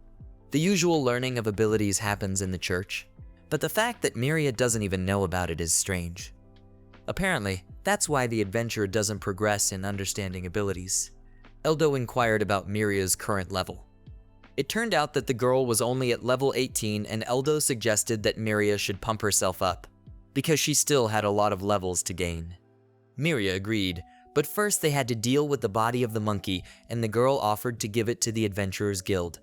The usual learning of abilities happens in the church, but the fact that Miria doesn't even know about it is strange. Apparently, that's why the adventure doesn't progress in understanding abilities. Eldo inquired about Miria's current level. It turned out that the girl was only at level 18, and Eldo suggested that Miria should pump herself up, because she still had a lot of levels to gain. Miria agreed, but first they had to deal with the body of the monkey, and the girl offered to give it to the Adventurers Guild.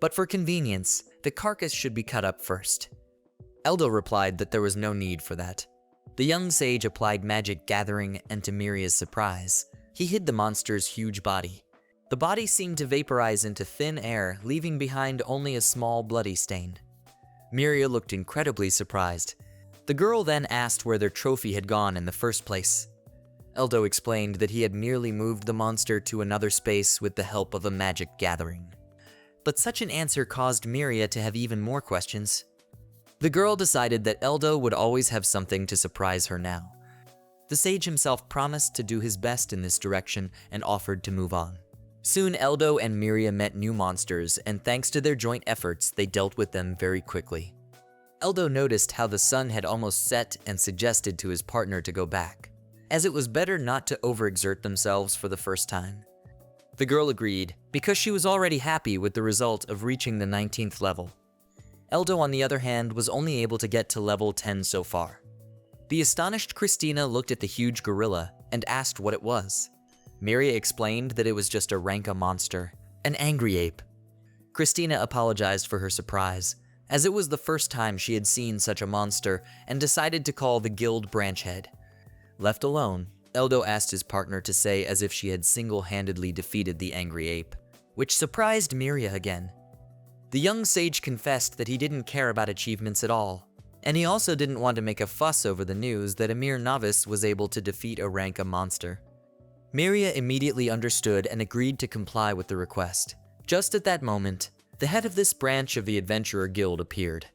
But for convenience, the carcass should be cut up first. Eldo replied that there was no need for that. The young sage applied magic gathering, and to Miria's surprise, he hid the monster's huge body. The body seemed to vaporize into thin air, leaving behind only a small bloody stain. Miria looked incredibly surprised. The girl then asked where their trophy had gone in the first place. Eldo explained that he had merely moved the monster to another space with the help of a magic gathering. But such an answer caused Miria to have even more questions. The girl decided that Eldo would always have something to surprise her now. The sage himself promised to do his best in this direction and offered to move on. Soon Eldo and Miria met new monsters, and thanks to their joint efforts, they dealt with them very quickly. Eldo noticed how the sun had almost set and suggested to his partner to go back, as it was better not to overexert themselves for the first time. The girl agreed, because she was already happy with the result of reaching the 19th level. Eldo, on the other hand, was only able to get to level 10 so far. The astonished Christina looked at the huge gorilla and asked what it was. Miria explained that it was just a Ranka monster, an angry ape. Christina apologized for her surprise, as it was the first time she had seen such a monster, and decided to call the guild branch head. Left alone, Eldo asked his partner to say as if she had single-handedly defeated the angry ape, which surprised Miria again. The young sage confessed that he didn't care about achievements at all, and he also didn't want to make a fuss over the news that a mere novice was able to defeat a Ranka monster. Miria immediately understood and agreed to comply with the request. Just at that moment, the head of this branch of the Adventurer Guild appeared.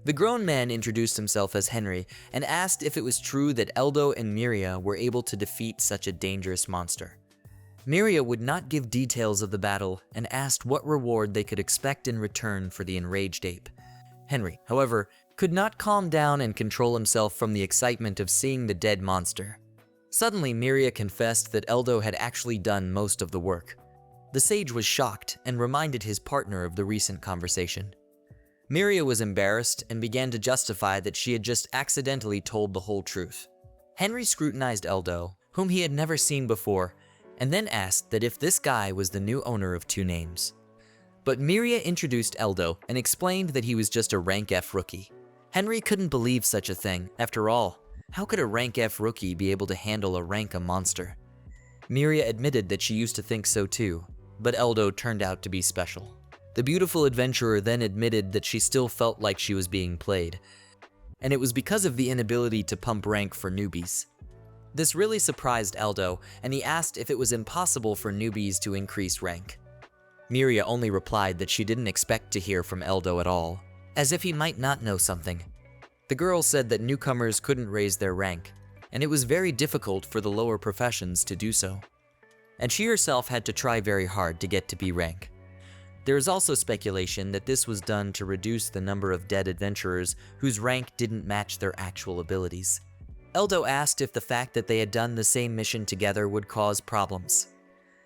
The grown man introduced himself as Henry and asked if it was true that Eldo and Miria were able to defeat such a dangerous monster. Miria would not give details of the battle and asked what reward they could expect in return for the enraged ape. Henry, however, could not calm down and control himself from the excitement of seeing the dead monster. Suddenly, Miria confessed that Eldo had actually done most of the work. The sage was shocked and reminded his partner of the recent conversation. Miria was embarrassed and began to justify that she had just accidentally told the whole truth. Henry scrutinized Eldo, whom he had never seen before, and then asked that if this guy was the new owner of two names. But Miria introduced Eldo and explained that he was just a rank F rookie. Henry couldn't believe such a thing. After all, How could a rank F rookie be able to handle a rank A monster? Miria admitted that she used to think so too, but Eldo turned out to be special. The beautiful adventurer then admitted that she still felt like she was being played, and it was because of the inability to pump rank for newbies. This really surprised Eldo, and he asked if it was impossible for newbies to increase rank. Miria only replied that she didn't expect to hear from Eldo at all, as if he might not know something. The girl said that newcomers couldn't raise their rank, and it was very difficult for the lower professions to do so. And she herself had to try very hard to get to B rank. There is also speculation that this was done to reduce the number of dead adventurers whose rank didn't match their actual abilities. Eldo asked if the fact that they had done the same mission together would cause problems.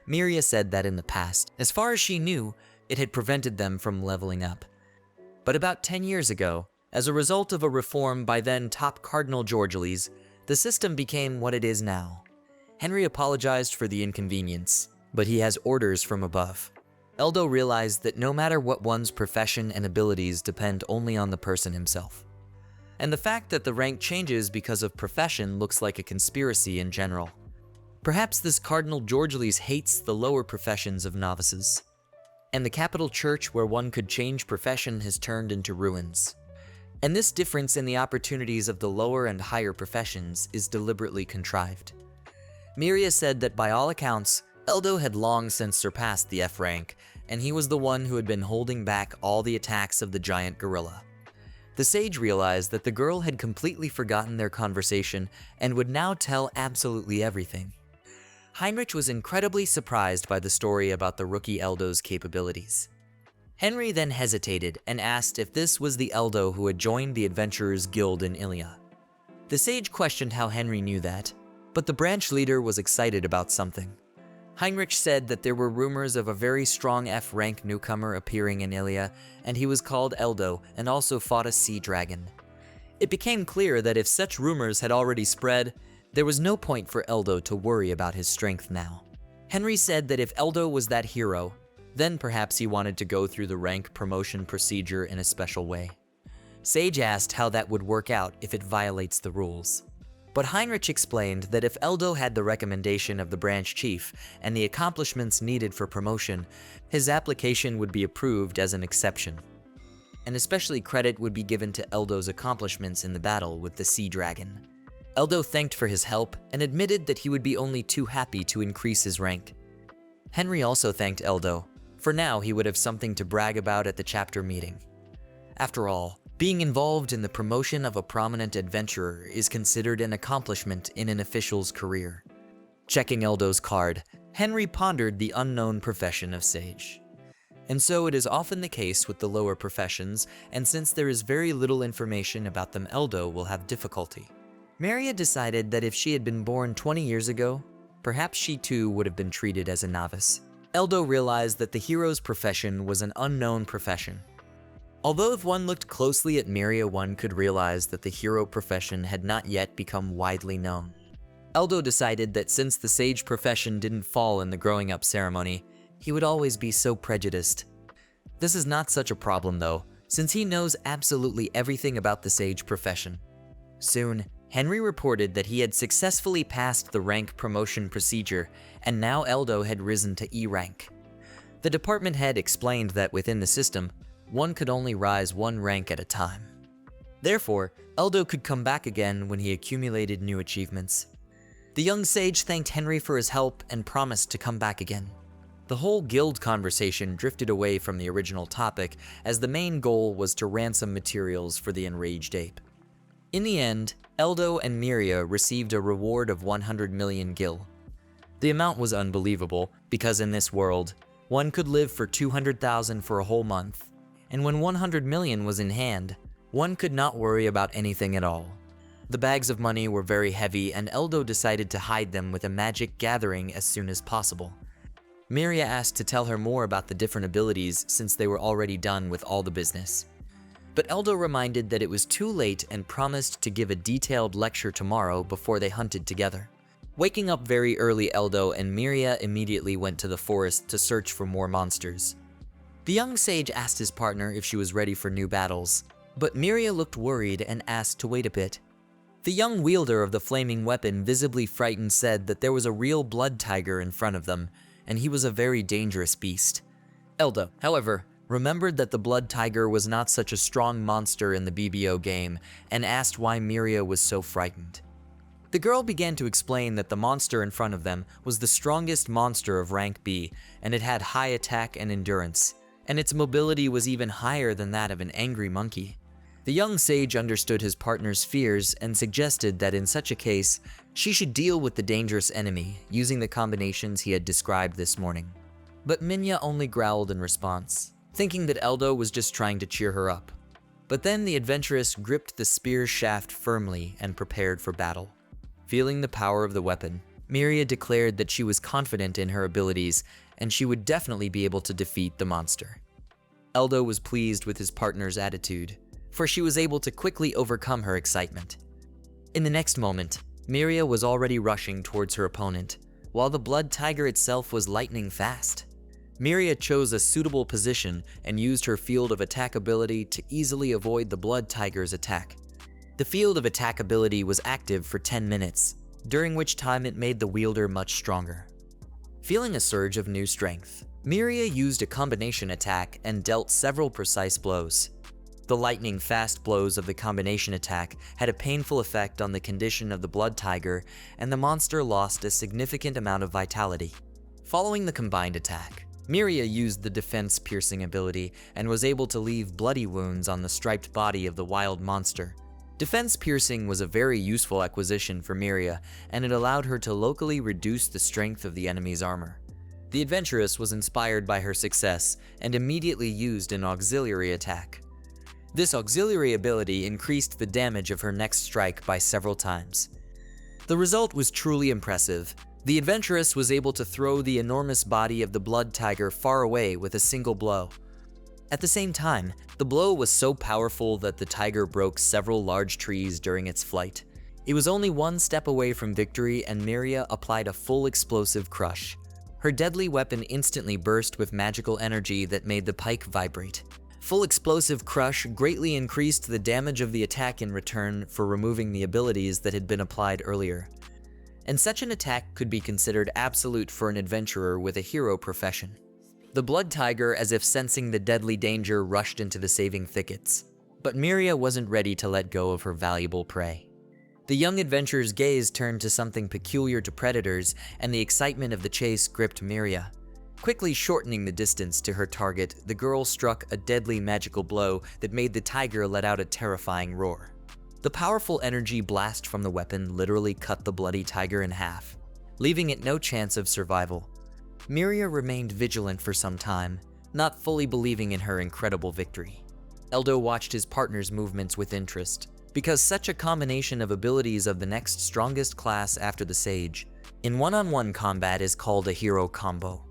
Miria said that in the past, as far as she knew, it had prevented them from leveling up. But about 10 years ago, as a result of a reform by then top Cardinal Georgeles, the system became what it is now. Henry apologized for the inconvenience, but he has orders from above. Eldo realized that no matter what, one's profession and abilities depend only on the person himself. And the fact that the rank changes because of profession looks like a conspiracy in general. Perhaps this Cardinal Georgeles hates the lower professions of novices. And the capital church where one could change profession has turned into ruins. And this difference in the opportunities of the lower and higher professions is deliberately contrived. Miria said that by all accounts, Eldo had long since surpassed the F rank, and he was the one who had been holding back all the attacks of the giant gorilla. The sage realized that the girl had completely forgotten their conversation and would now tell absolutely everything. Heinrich was incredibly surprised by the story about the rookie Eldo's capabilities. Henry then hesitated and asked if this was the Eldo who had joined the Adventurers Guild in Ilia. The sage questioned how Henry knew that, but the branch leader was excited about something. Heinrich said that there were rumors of a very strong F-rank newcomer appearing in Ilia, and he was called Eldo and also fought a sea dragon. It became clear that if such rumors had already spread, there was no point for Eldo to worry about his strength now. Henry said that if Eldo was that hero, then perhaps he wanted to go through the rank promotion procedure in a special way. Sage asked how that would work out if it violates the rules. But Heinrich explained that if Eldo had the recommendation of the branch chief and the accomplishments needed for promotion, his application would be approved as an exception. And especially credit would be given to Eldo's accomplishments in the battle with the sea dragon. Eldo thanked for his help and admitted that he would be only too happy to increase his rank. Henry also thanked Eldo. For now, he would have something to brag about at the chapter meeting. After all, being involved in the promotion of a prominent adventurer is considered an accomplishment in an official's career. Checking Eldo's card, Henry pondered the unknown profession of sage. And so it is often the case with the lower professions, and since there is very little information about them, Eldo will have difficulty. Miria decided that if she had been born 20 years ago, perhaps she too would have been treated as a novice. Eldo realized that the hero's profession was an unknown profession. Although if one looked closely at Miria, one could realize that the hero profession had not yet become widely known. Eldo decided that since the sage profession didn't fall in the growing up ceremony, he would always be so prejudiced. This is not such a problem though, since he knows absolutely everything about the sage profession. Soon, Henry reported that he had successfully passed the rank promotion procedure, and now Eldo had risen to E rank. The department head explained that within the system, one could only rise one rank at a time. Therefore, Eldo could come back again when he accumulated new achievements. The young sage thanked Henry for his help and promised to come back again. The whole guild conversation drifted away from the original topic, as the main goal was to ransom materials for the enraged ape. In the end, Eldo and Miria received a reward of 100 million gil. The amount was unbelievable, because in this world, one could live for 200,000 for a whole month, and when 100 million was in hand, one could not worry about anything at all. The bags of money were very heavy, and Eldo decided to hide them with a magic gathering as soon as possible. Miria asked to tell her more about the different abilities since they were already done with all the business. But Eldo reminded that it was too late and promised to give a detailed lecture tomorrow before they hunted together. Waking up very early, Eldo and Miria immediately went to the forest to search for more monsters. The young sage asked his partner if she was ready for new battles, but Miria looked worried and asked to wait a bit. The young wielder of the flaming weapon, visibly frightened, said that there was a real blood tiger in front of them, and he was a very dangerous beast. Eldo, however, remembered that the blood tiger was not such a strong monster in the BBO game and asked why Miria was so frightened. The girl began to explain that the monster in front of them was the strongest monster of rank B, and it had high attack and endurance, and its mobility was even higher than that of an angry monkey. The young sage understood his partner's fears and suggested that in such a case, she should deal with the dangerous enemy using the combinations he had described this morning. But Minya only growled in response, thinking that Eldo was just trying to cheer her up. But then the adventuress gripped the spear shaft firmly and prepared for battle. Feeling the power of the weapon, Miria declared that she was confident in her abilities and she would definitely be able to defeat the monster. Eldo was pleased with his partner's attitude, for she was able to quickly overcome her excitement. In the next moment, Miria was already rushing towards her opponent, while the blood tiger itself was lightning fast. Miria chose a suitable position and used her field of attack ability to easily avoid the blood tiger's attack. The field of attack ability was active for 10 minutes, during which time it made the wielder much stronger. Feeling a surge of new strength, Miria used a combination attack and dealt several precise blows. The lightning-fast blows of the combination attack had a painful effect on the condition of the blood tiger, and the monster lost a significant amount of vitality. Following the combined attack, Miria used the defense-piercing ability and was able to leave bloody wounds on the striped body of the wild monster. Defense piercing was a very useful acquisition for Miria, and it allowed her to locally reduce the strength of the enemy's armor. The adventuress was inspired by her success and immediately used an auxiliary attack. This auxiliary ability increased the damage of her next strike by several times. The result was truly impressive. The adventuress was able to throw the enormous body of the blood tiger far away with a single blow. At the same time, the blow was so powerful that the tiger broke several large trees during its flight. It was only one step away from victory, and Miria applied a full explosive crush. Her deadly weapon instantly burst with magical energy that made the pike vibrate. Full explosive crush greatly increased the damage of the attack in return for removing the abilities that had been applied earlier. And such an attack could be considered absolute for an adventurer with a hero profession. The blood tiger, as if sensing the deadly danger, rushed into the saving thickets. But Miria wasn't ready to let go of her valuable prey. The young adventurer's gaze turned to something peculiar to predators, and the excitement of the chase gripped Miria. Quickly shortening the distance to her target, the girl struck a deadly magical blow that made the tiger let out a terrifying roar. The powerful energy blast from the weapon literally cut the bloody tiger in half, leaving it no chance of survival. Miria remained vigilant for some time, not fully believing in her incredible victory. Eldo watched his partner's movements with interest, because such a combination of abilities of the next strongest class after the sage in one-on-one combat is called a hero combo.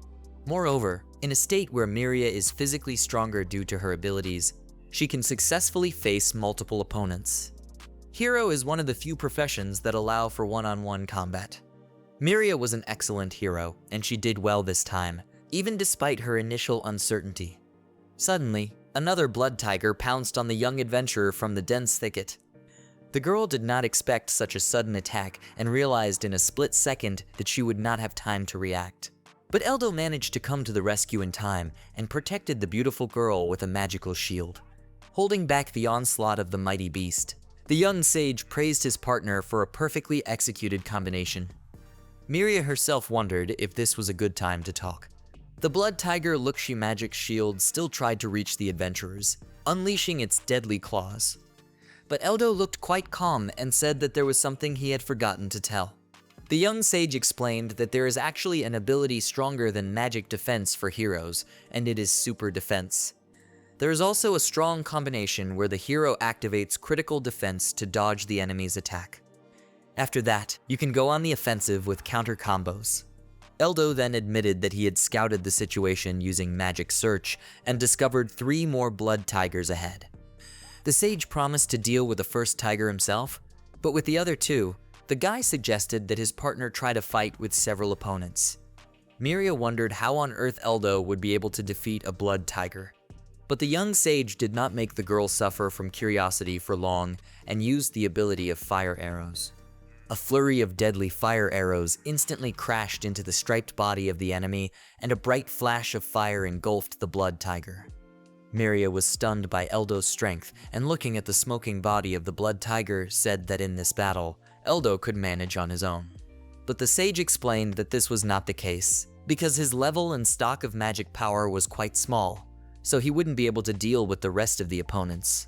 Moreover, in a state where Miria is physically stronger due to her abilities, she can successfully face multiple opponents. Hero is one of the few professions that allow for one-on-one combat. Miria was an excellent hero, and she did well this time, even despite her initial uncertainty. Suddenly, another blood tiger pounced on the young adventurer from the dense thicket. The girl did not expect such a sudden attack and realized in a split second that she would not have time to react. But Eldo managed to come to the rescue in time and protected the beautiful girl with a magical shield, holding back the onslaught of the mighty beast. The young sage praised his partner for a perfectly executed combination. Miria herself wondered if this was a good time to talk. The blood tiger Luxi magic shield still tried to reach the adventurers, unleashing its deadly claws. But Eldo looked quite calm and said that there was something he had forgotten to tell. The young sage explained that there is actually an ability stronger than magic defense for heroes, and it is super defense. There is also a strong combination where the hero activates critical defense to dodge the enemy's attack. After that, you can go on the offensive with counter combos. Eldo then admitted that he had scouted the situation using magic search and discovered 3 more blood tigers ahead. The sage promised to deal with the first tiger himself, but with the other 2, the guy suggested that his partner try to fight with several opponents. Miria wondered how on earth Eldo would be able to defeat a blood tiger. But the young sage did not make the girl suffer from curiosity for long and used the ability of fire arrows. A flurry of deadly fire arrows instantly crashed into the striped body of the enemy, and a bright flash of fire engulfed the blood tiger. Miria was stunned by Eldo's strength, and looking at the smoking body of the blood tiger, said that in this battle, Eldo could manage on his own. But the sage explained that this was not the case, because his level and stock of magic power was quite small, so he wouldn't be able to deal with the rest of the opponents.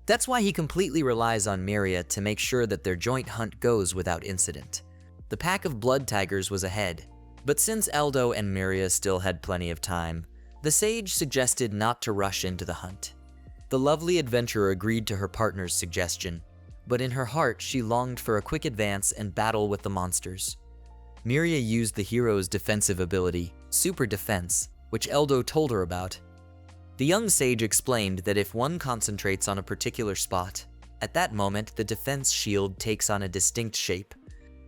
That's why he completely relies on Miria to make sure that their joint hunt goes without incident. The pack of blood tigers was ahead, but since Eldo and Miria still had plenty of time, the sage suggested not to rush into the hunt. The lovely adventurer agreed to her partner's suggestion, but in her heart she longed for a quick advance and battle with the monsters. Miria used the hero's defensive ability, Super Defense, which Eldo told her about. The young sage explained that if one concentrates on a particular spot, at that moment the defense shield takes on a distinct shape.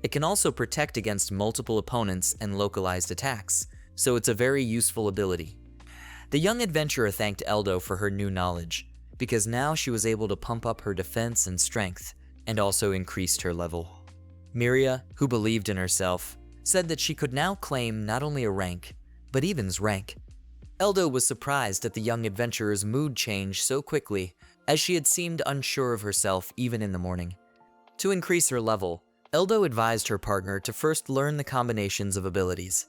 It can also protect against multiple opponents and localized attacks, so it's a very useful ability. The young adventurer thanked Eldo for her new knowledge, because now she was able to pump up her defense and strength, and also increased her level. Miria, who believed in herself, said that she could now claim not only a rank, but Even's rank. Eldo was surprised at the young adventurer's mood change so quickly, as she had seemed unsure of herself even in the morning. To increase her level, Eldo advised her partner to first learn the combinations of abilities.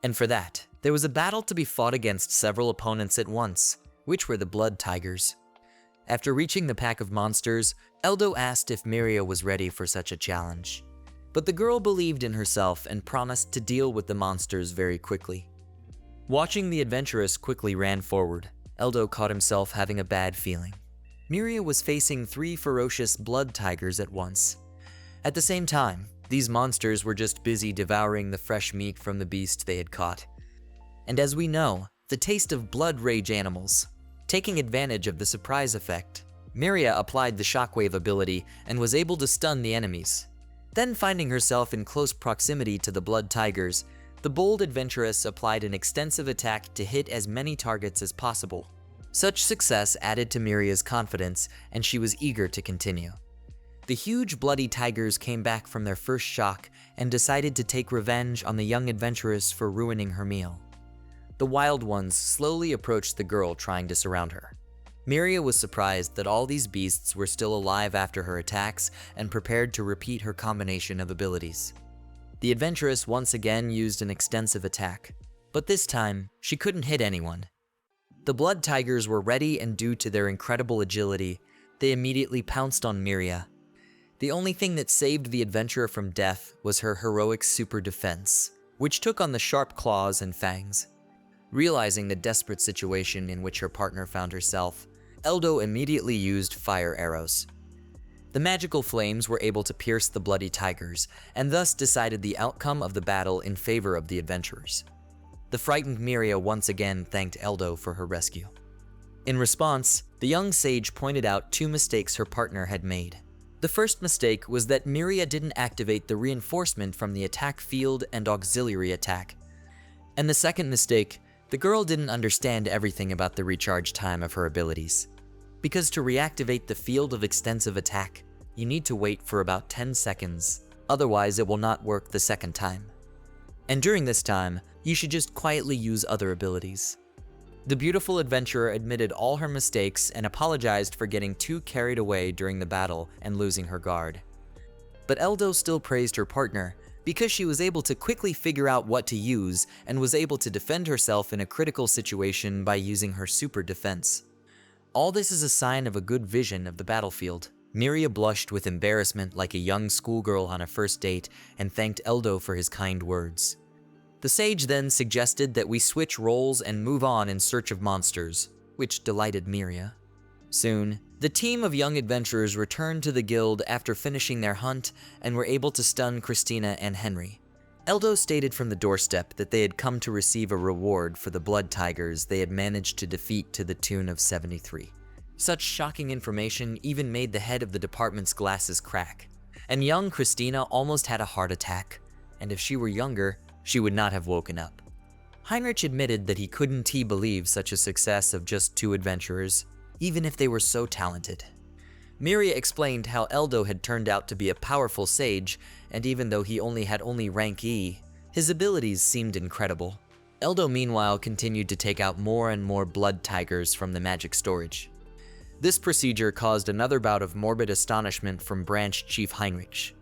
And for that, there was a battle to be fought against several opponents at once, which were the blood tigers. After reaching the pack of monsters, Eldo asked if Miria was ready for such a challenge. But the girl believed in herself and promised to deal with the monsters very quickly. Watching the adventuress quickly ran forward, Eldo caught himself having a bad feeling. Miria was facing 3 ferocious blood tigers at once. At the same time, these monsters were just busy devouring the fresh meat from the beast they had caught. And as we know, the taste of blood rage animals. Taking advantage of the surprise effect, Miria applied the shockwave ability and was able to stun the enemies. Then, finding herself in close proximity to the blood tigers, the bold adventuress applied an extensive attack to hit as many targets as possible. Such success added to Miria's confidence, and she was eager to continue. The huge bloody tigers came back from their first shock and decided to take revenge on the young adventuress for ruining her meal. The wild ones slowly approached the girl, trying to surround her. Miria was surprised that all these beasts were still alive after her attacks and prepared to repeat her combination of abilities. The adventuress once again used an extensive attack, but this time, she couldn't hit anyone. The blood tigers were ready, and due to their incredible agility, they immediately pounced on Miria. The only thing that saved the adventurer from death was her heroic super defense, which took on the sharp claws and fangs. Realizing the desperate situation in which her partner found herself, Eldo immediately used fire arrows. The magical flames were able to pierce the bloody tigers, and thus decided the outcome of the battle in favor of the adventurers. The frightened Miria once again thanked Eldo for her rescue. In response, the young sage pointed out 2 mistakes her partner had made. The first mistake was that Miria didn't activate the reinforcement from the attack field and auxiliary attack. And the second mistake, the girl didn't understand everything about the recharge time of her abilities. Because to reactivate the field of extensive attack, you need to wait for about 10 seconds, otherwise it will not work the second time. And during this time, you should just quietly use other abilities. The beautiful adventurer admitted all her mistakes and apologized for getting too carried away during the battle and losing her guard. But Eldo still praised her partner because she was able to quickly figure out what to use and was able to defend herself in a critical situation by using her super defense. All this is a sign of a good vision of the battlefield. Miria blushed with embarrassment like a young schoolgirl on a first date and thanked Eldo for his kind words. The sage then suggested that we switch roles and move on in search of monsters, which delighted Miria. Soon, the team of young adventurers returned to the guild after finishing their hunt and were able to stun Christina and Henry. Eldo stated from the doorstep that they had come to receive a reward for the blood tigers they had managed to defeat to the tune of 73. Such shocking information even made the head of the department's glasses crack, and young Christina almost had a heart attack, and if she were younger, she would not have woken up. Heinrich admitted that he couldn't believe such a success of just 2 adventurers, even if they were so talented. Miria explained how Eldo had turned out to be a powerful sage, and even though he had only rank E, his abilities seemed incredible. Eldo meanwhile continued to take out more and more blood tigers from the magic storage. This procedure caused another bout of morbid astonishment from Branch Chief Heinrich.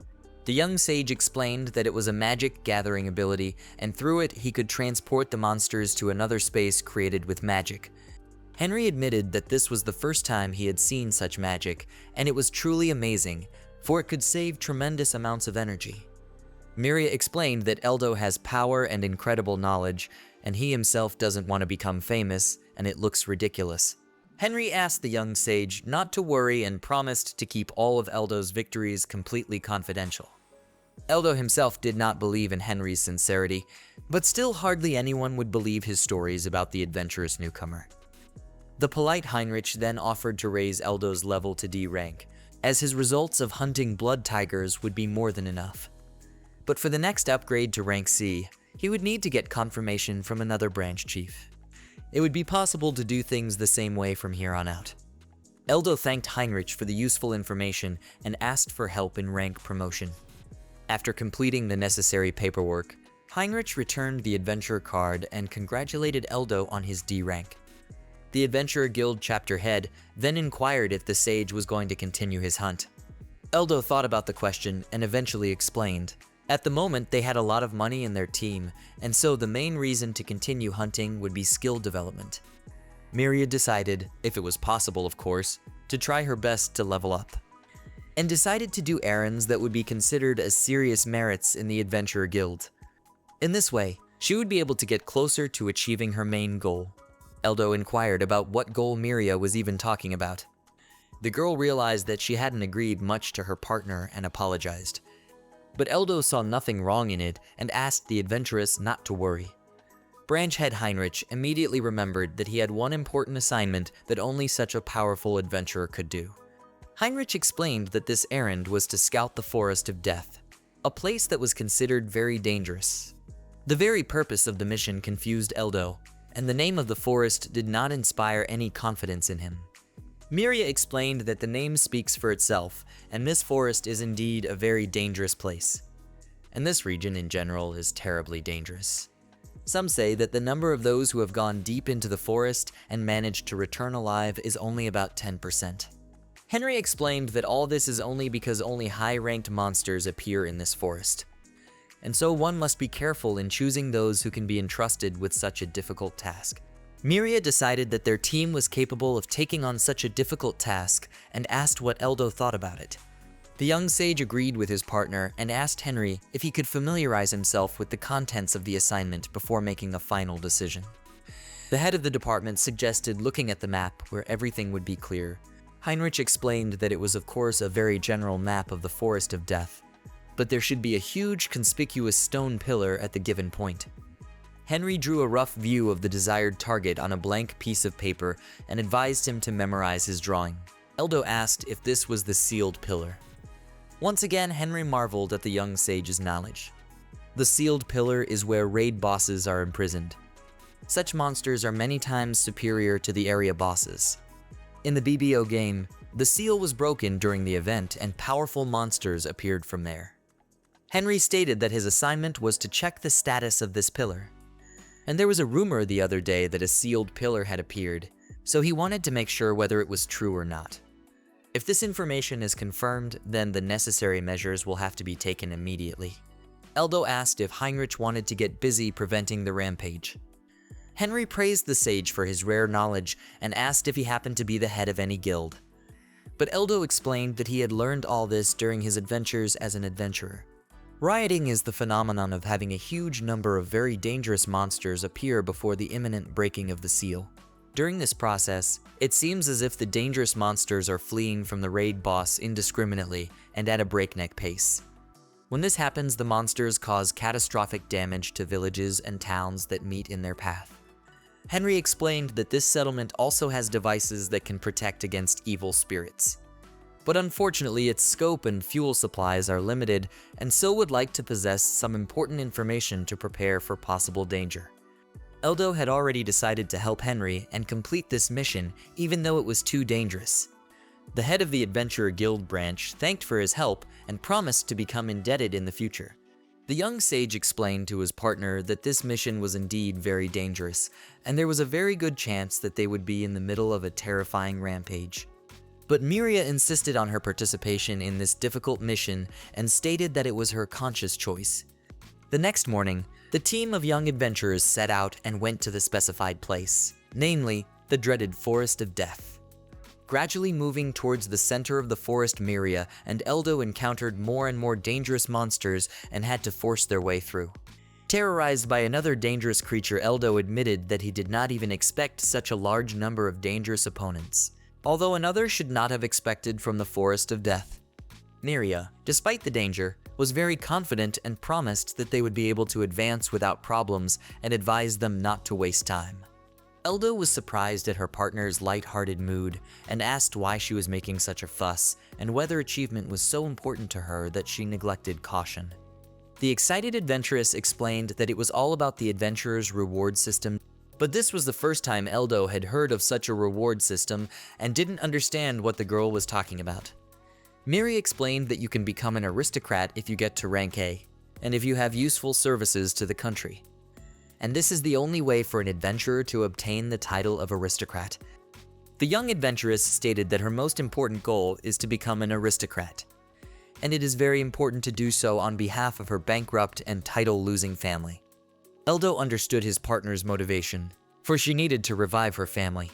The young sage explained that it was a magic gathering ability, and through it he could transport the monsters to another space created with magic. Henry admitted that this was the first time he had seen such magic, and it was truly amazing, for it could save tremendous amounts of energy. Miria explained that Eldo has power and incredible knowledge, and he himself doesn't want to become famous, and it looks ridiculous. Henry asked the young sage not to worry and promised to keep all of Eldo's victories completely confidential. Eldo himself did not believe in Henry's sincerity, but still hardly anyone would believe his stories about the adventurous newcomer. The polite Heinrich then offered to raise Eldo's level to D rank, as his results of hunting blood tigers would be more than enough. But for the next upgrade to rank C, he would need to get confirmation from another branch chief. It would be possible to do things the same way from here on out. Eldo thanked Heinrich for the useful information and asked for help in rank promotion. After completing the necessary paperwork, Heinrich returned the adventurer card and congratulated Eldo on his D rank. The Adventurer Guild chapter head then inquired if the sage was going to continue his hunt. Eldo thought about the question and eventually explained. At the moment, they had a lot of money in their team, and so the main reason to continue hunting would be skill development. Miria decided, if it was possible of course, to try her best to level up, and decided to do errands that would be considered as serious merits in the Adventurer Guild. In this way, she would be able to get closer to achieving her main goal. Eldo inquired about what goal Miria was even talking about. The girl realized that she hadn't agreed much to her partner and apologized. But Eldo saw nothing wrong in it and asked the adventuress not to worry. Branch Head Heinrich immediately remembered that he had one important assignment that only such a powerful adventurer could do. Heinrich explained that this errand was to scout the Forest of Death, a place that was considered very dangerous. The very purpose of the mission confused Eldo, and the name of the forest did not inspire any confidence in him. Miria explained that the name speaks for itself, and this forest is indeed a very dangerous place. And this region in general is terribly dangerous. Some say that the number of those who have gone deep into the forest and managed to return alive is only about 10%. Henry explained that all this is only because only high-ranked monsters appear in this forest. And so one must be careful in choosing those who can be entrusted with such a difficult task. Miria decided that their team was capable of taking on such a difficult task and asked what Eldo thought about it. The young sage agreed with his partner and asked Henry if he could familiarize himself with the contents of the assignment before making a final decision. The head of the department suggested looking at the map where everything would be clear. Heinrich explained that it was of course a very general map of the Forest of Death, but there should be a huge conspicuous stone pillar at the given point. Henry drew a rough view of the desired target on a blank piece of paper and advised him to memorize his drawing. Eldo asked if this was the sealed pillar. Once again, Henry marveled at the young sage's knowledge. The sealed pillar is where raid bosses are imprisoned. Such monsters are many times superior to the area bosses. In the BBO game, the seal was broken during the event and powerful monsters appeared from there. Henry stated that his assignment was to check the status of this pillar. And there was a rumor the other day that a sealed pillar had appeared, so he wanted to make sure whether it was true or not. If this information is confirmed, then the necessary measures will have to be taken immediately. Eldo asked if Heinrich wanted to get busy preventing the rampage. Henry praised the sage for his rare knowledge and asked if he happened to be the head of any guild. But Eldo explained that he had learned all this during his adventures as an adventurer. Rioting is the phenomenon of having a huge number of very dangerous monsters appear before the imminent breaking of the seal. During this process, it seems as if the dangerous monsters are fleeing from the raid boss indiscriminately and at a breakneck pace. When this happens, the monsters cause catastrophic damage to villages and towns that meet in their path. Henry explained that this settlement also has devices that can protect against evil spirits. But unfortunately, its scope and fuel supplies are limited, and so would like to possess some important information to prepare for possible danger. Eldo had already decided to help Henry and complete this mission even though it was too dangerous. The head of the Adventurer Guild branch thanked for his help and promised to become indebted in the future. The young sage explained to his partner that this mission was indeed very dangerous, and there was a very good chance that they would be in the middle of a terrifying rampage. But Miria insisted on her participation in this difficult mission and stated that it was her conscious choice. The next morning, the team of young adventurers set out and went to the specified place, namely, the dreaded Forest of Death. Gradually moving towards the center of the forest, Miria and Eldo encountered more and more dangerous monsters and had to force their way through. Terrorized by another dangerous creature, Eldo admitted that he did not even expect such a large number of dangerous opponents, although another should not have expected from the Forest of Death. Miria, despite the danger, was very confident and promised that they would be able to advance without problems and advised them not to waste time. Eldo was surprised at her partner's light-hearted mood and asked why she was making such a fuss and whether achievement was so important to her that she neglected caution. The excited adventuress explained that it was all about the adventurer's reward system, but this was the first time Eldo had heard of such a reward system and didn't understand what the girl was talking about. Miri explained that you can become an aristocrat if you get to rank A, and if you have useful services to the country. And this is the only way for an adventurer to obtain the title of aristocrat. The young adventuress stated that her most important goal is to become an aristocrat, and it is very important to do so on behalf of her bankrupt and title-losing family. Eldo understood his partner's motivation, for she needed to revive her family.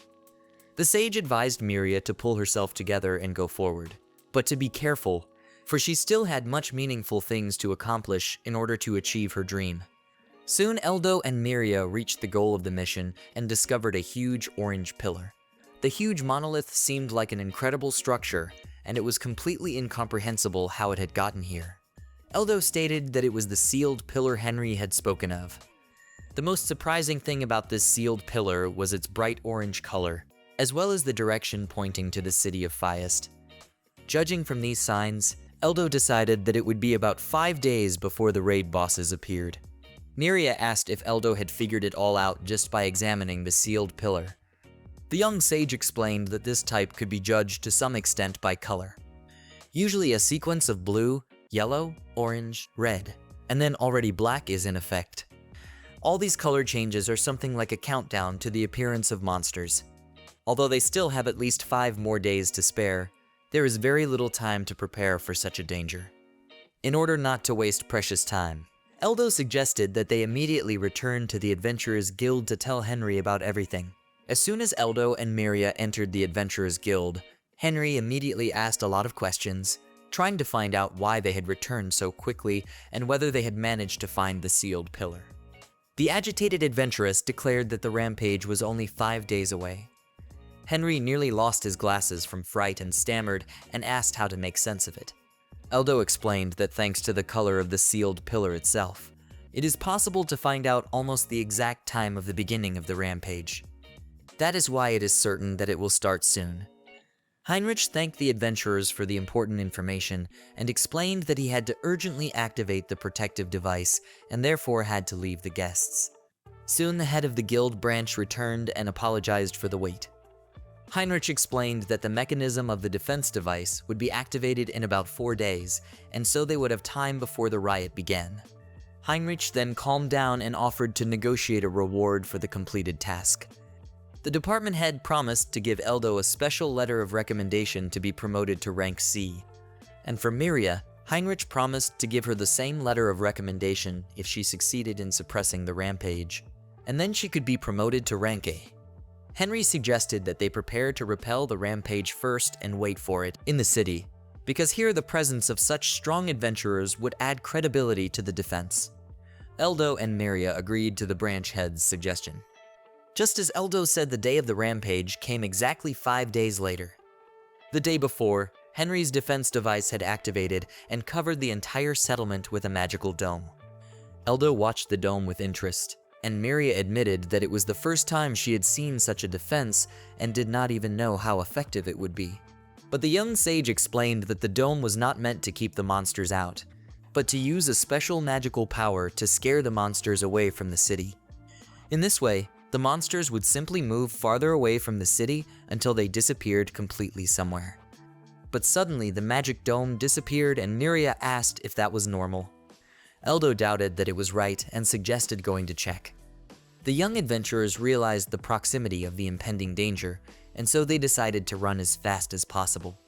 The sage advised Miria to pull herself together and go forward, but to be careful, for she still had much meaningful things to accomplish in order to achieve her dream. Soon Eldo and Miria reached the goal of the mission and discovered a huge orange pillar. The huge monolith seemed like an incredible structure, and it was completely incomprehensible how it had gotten here. Eldo stated that it was the sealed pillar Henry had spoken of. The most surprising thing about this sealed pillar was its bright orange color, as well as the direction pointing to the city of Fiest. Judging from these signs, Eldo decided that it would be about 5 days before the raid bosses appeared. Miria asked if Eldo had figured it all out just by examining the sealed pillar. The young sage explained that this type could be judged to some extent by color. Usually a sequence of blue, yellow, orange, red, and then already black is in effect. All these color changes are something like a countdown to the appearance of monsters. Although they still have at least 5 more days to spare, there is very little time to prepare for such a danger. In order not to waste precious time, Eldo suggested that they immediately return to the Adventurers Guild to tell Henry about everything. As soon as Eldo and Miria entered the Adventurers Guild, Henry immediately asked a lot of questions, trying to find out why they had returned so quickly and whether they had managed to find the sealed pillar. The agitated adventuress declared that the rampage was only 5 days away. Henry nearly lost his glasses from fright and stammered and asked how to make sense of it. Eldo explained that thanks to the color of the sealed pillar itself, it is possible to find out almost the exact time of the beginning of the rampage. That is why it is certain that it will start soon. Heinrich thanked the adventurers for the important information and explained that he had to urgently activate the protective device and therefore had to leave the guests. Soon the head of the guild branch returned and apologized for the wait. Heinrich explained that the mechanism of the defense device would be activated in about 4 days, and so they would have time before the riot began. Heinrich then calmed down and offered to negotiate a reward for the completed task. The department head promised to give Eldo a special letter of recommendation to be promoted to rank C. And for Miria, Heinrich promised to give her the same letter of recommendation if she succeeded in suppressing the rampage, and then she could be promoted to rank A. Henry suggested that they prepare to repel the rampage first and wait for it in the city, because here the presence of such strong adventurers would add credibility to the defense. Eldo and Miria agreed to the branch head's suggestion. Just as Eldo said, the day of the rampage came exactly 5 days later. The day before, Henry's defense device had activated and covered the entire settlement with a magical dome. Eldo watched the dome with interest, and Miria admitted that it was the first time she had seen such a defense and did not even know how effective it would be. But the young sage explained that the dome was not meant to keep the monsters out, but to use a special magical power to scare the monsters away from the city. In this way, the monsters would simply move farther away from the city until they disappeared completely somewhere. But suddenly, the magic dome disappeared and Miria asked if that was normal. Eldo doubted that it was right and suggested going to check. The young adventurers realized the proximity of the impending danger, and so they decided to run as fast as possible.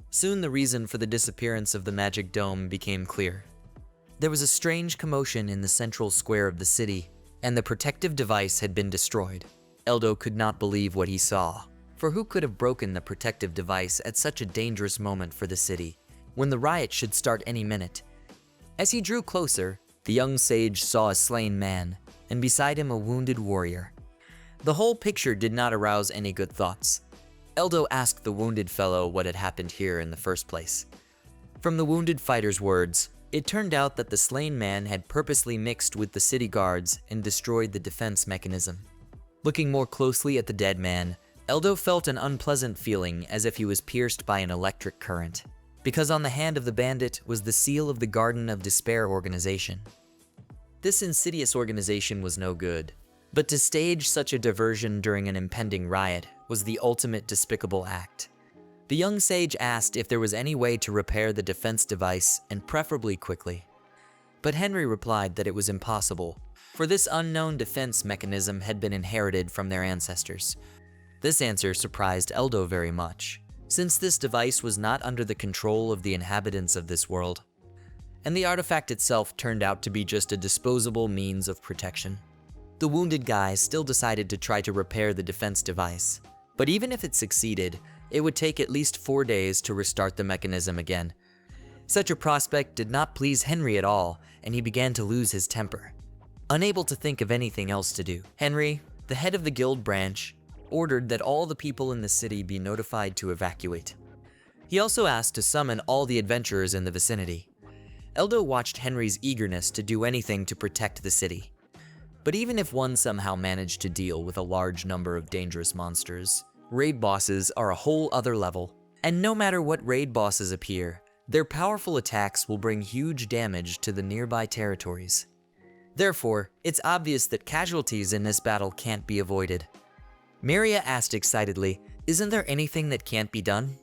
Soon the reason for the disappearance of the magic dome became clear. There was a strange commotion in the central square of the city, and the protective device had been destroyed. Eldo could not believe what he saw, for who could have broken the protective device at such a dangerous moment for the city, when the riot should start any minute? As he drew closer, the young sage saw a slain man, and beside him a wounded warrior. The whole picture did not arouse any good thoughts. Eldo asked the wounded fellow what had happened here in the first place. From the wounded fighter's words, it turned out that the slain man had purposely mixed with the city guards and destroyed the defense mechanism. Looking more closely at the dead man, Eldo felt an unpleasant feeling as if he was pierced by an electric current, because on the hand of the bandit was the seal of the Garden of Despair organization. This insidious organization was no good, but to stage such a diversion during an impending riot was the ultimate despicable act. The young sage asked if there was any way to repair the defense device, and preferably quickly. But Henry replied that it was impossible, for this unknown defense mechanism had been inherited from their ancestors. This answer surprised Eldo very much, since this device was not under the control of the inhabitants of this world, and the artifact itself turned out to be just a disposable means of protection. The wounded guy still decided to try to repair the defense device, but even if it succeeded, it would take at least 4 days to restart the mechanism again. Such a prospect did not please Henry at all, and he began to lose his temper. Unable to think of anything else to do, Henry, the head of the guild branch, ordered that all the people in the city be notified to evacuate. He also asked to summon all the adventurers in the vicinity. Eldo watched Henry's eagerness to do anything to protect the city. But even if one somehow managed to deal with a large number of dangerous monsters, raid bosses are a whole other level. And no matter what raid bosses appear, their powerful attacks will bring huge damage to the nearby territories. Therefore, it's obvious that casualties in this battle can't be avoided. Miria asked excitedly, "Isn't there anything that can't be done?"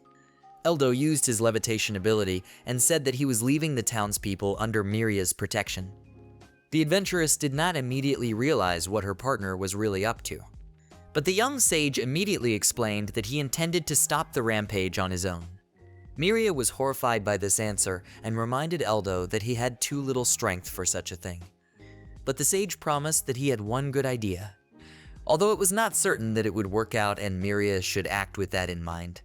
Eldo used his levitation ability and said that he was leaving the townspeople under Miria's protection. The adventuress did not immediately realize what her partner was really up to. But the young sage immediately explained that he intended to stop the rampage on his own. Miria was horrified by this answer and reminded Eldo that he had too little strength for such a thing. But the sage promised that he had one good idea. Although it was not certain that it would work out and Miria should act with that in mind.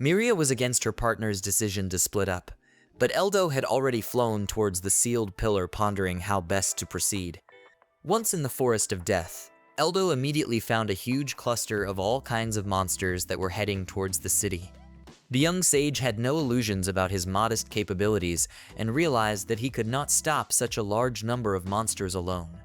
Miria was against her partner's decision to split up, but Eldo had already flown towards the sealed pillar pondering how best to proceed. Once in the Forest of Death, Eldo immediately found a huge cluster of all kinds of monsters that were heading towards the city. The young sage had no illusions about his modest capabilities and realized that he could not stop such a large number of monsters alone.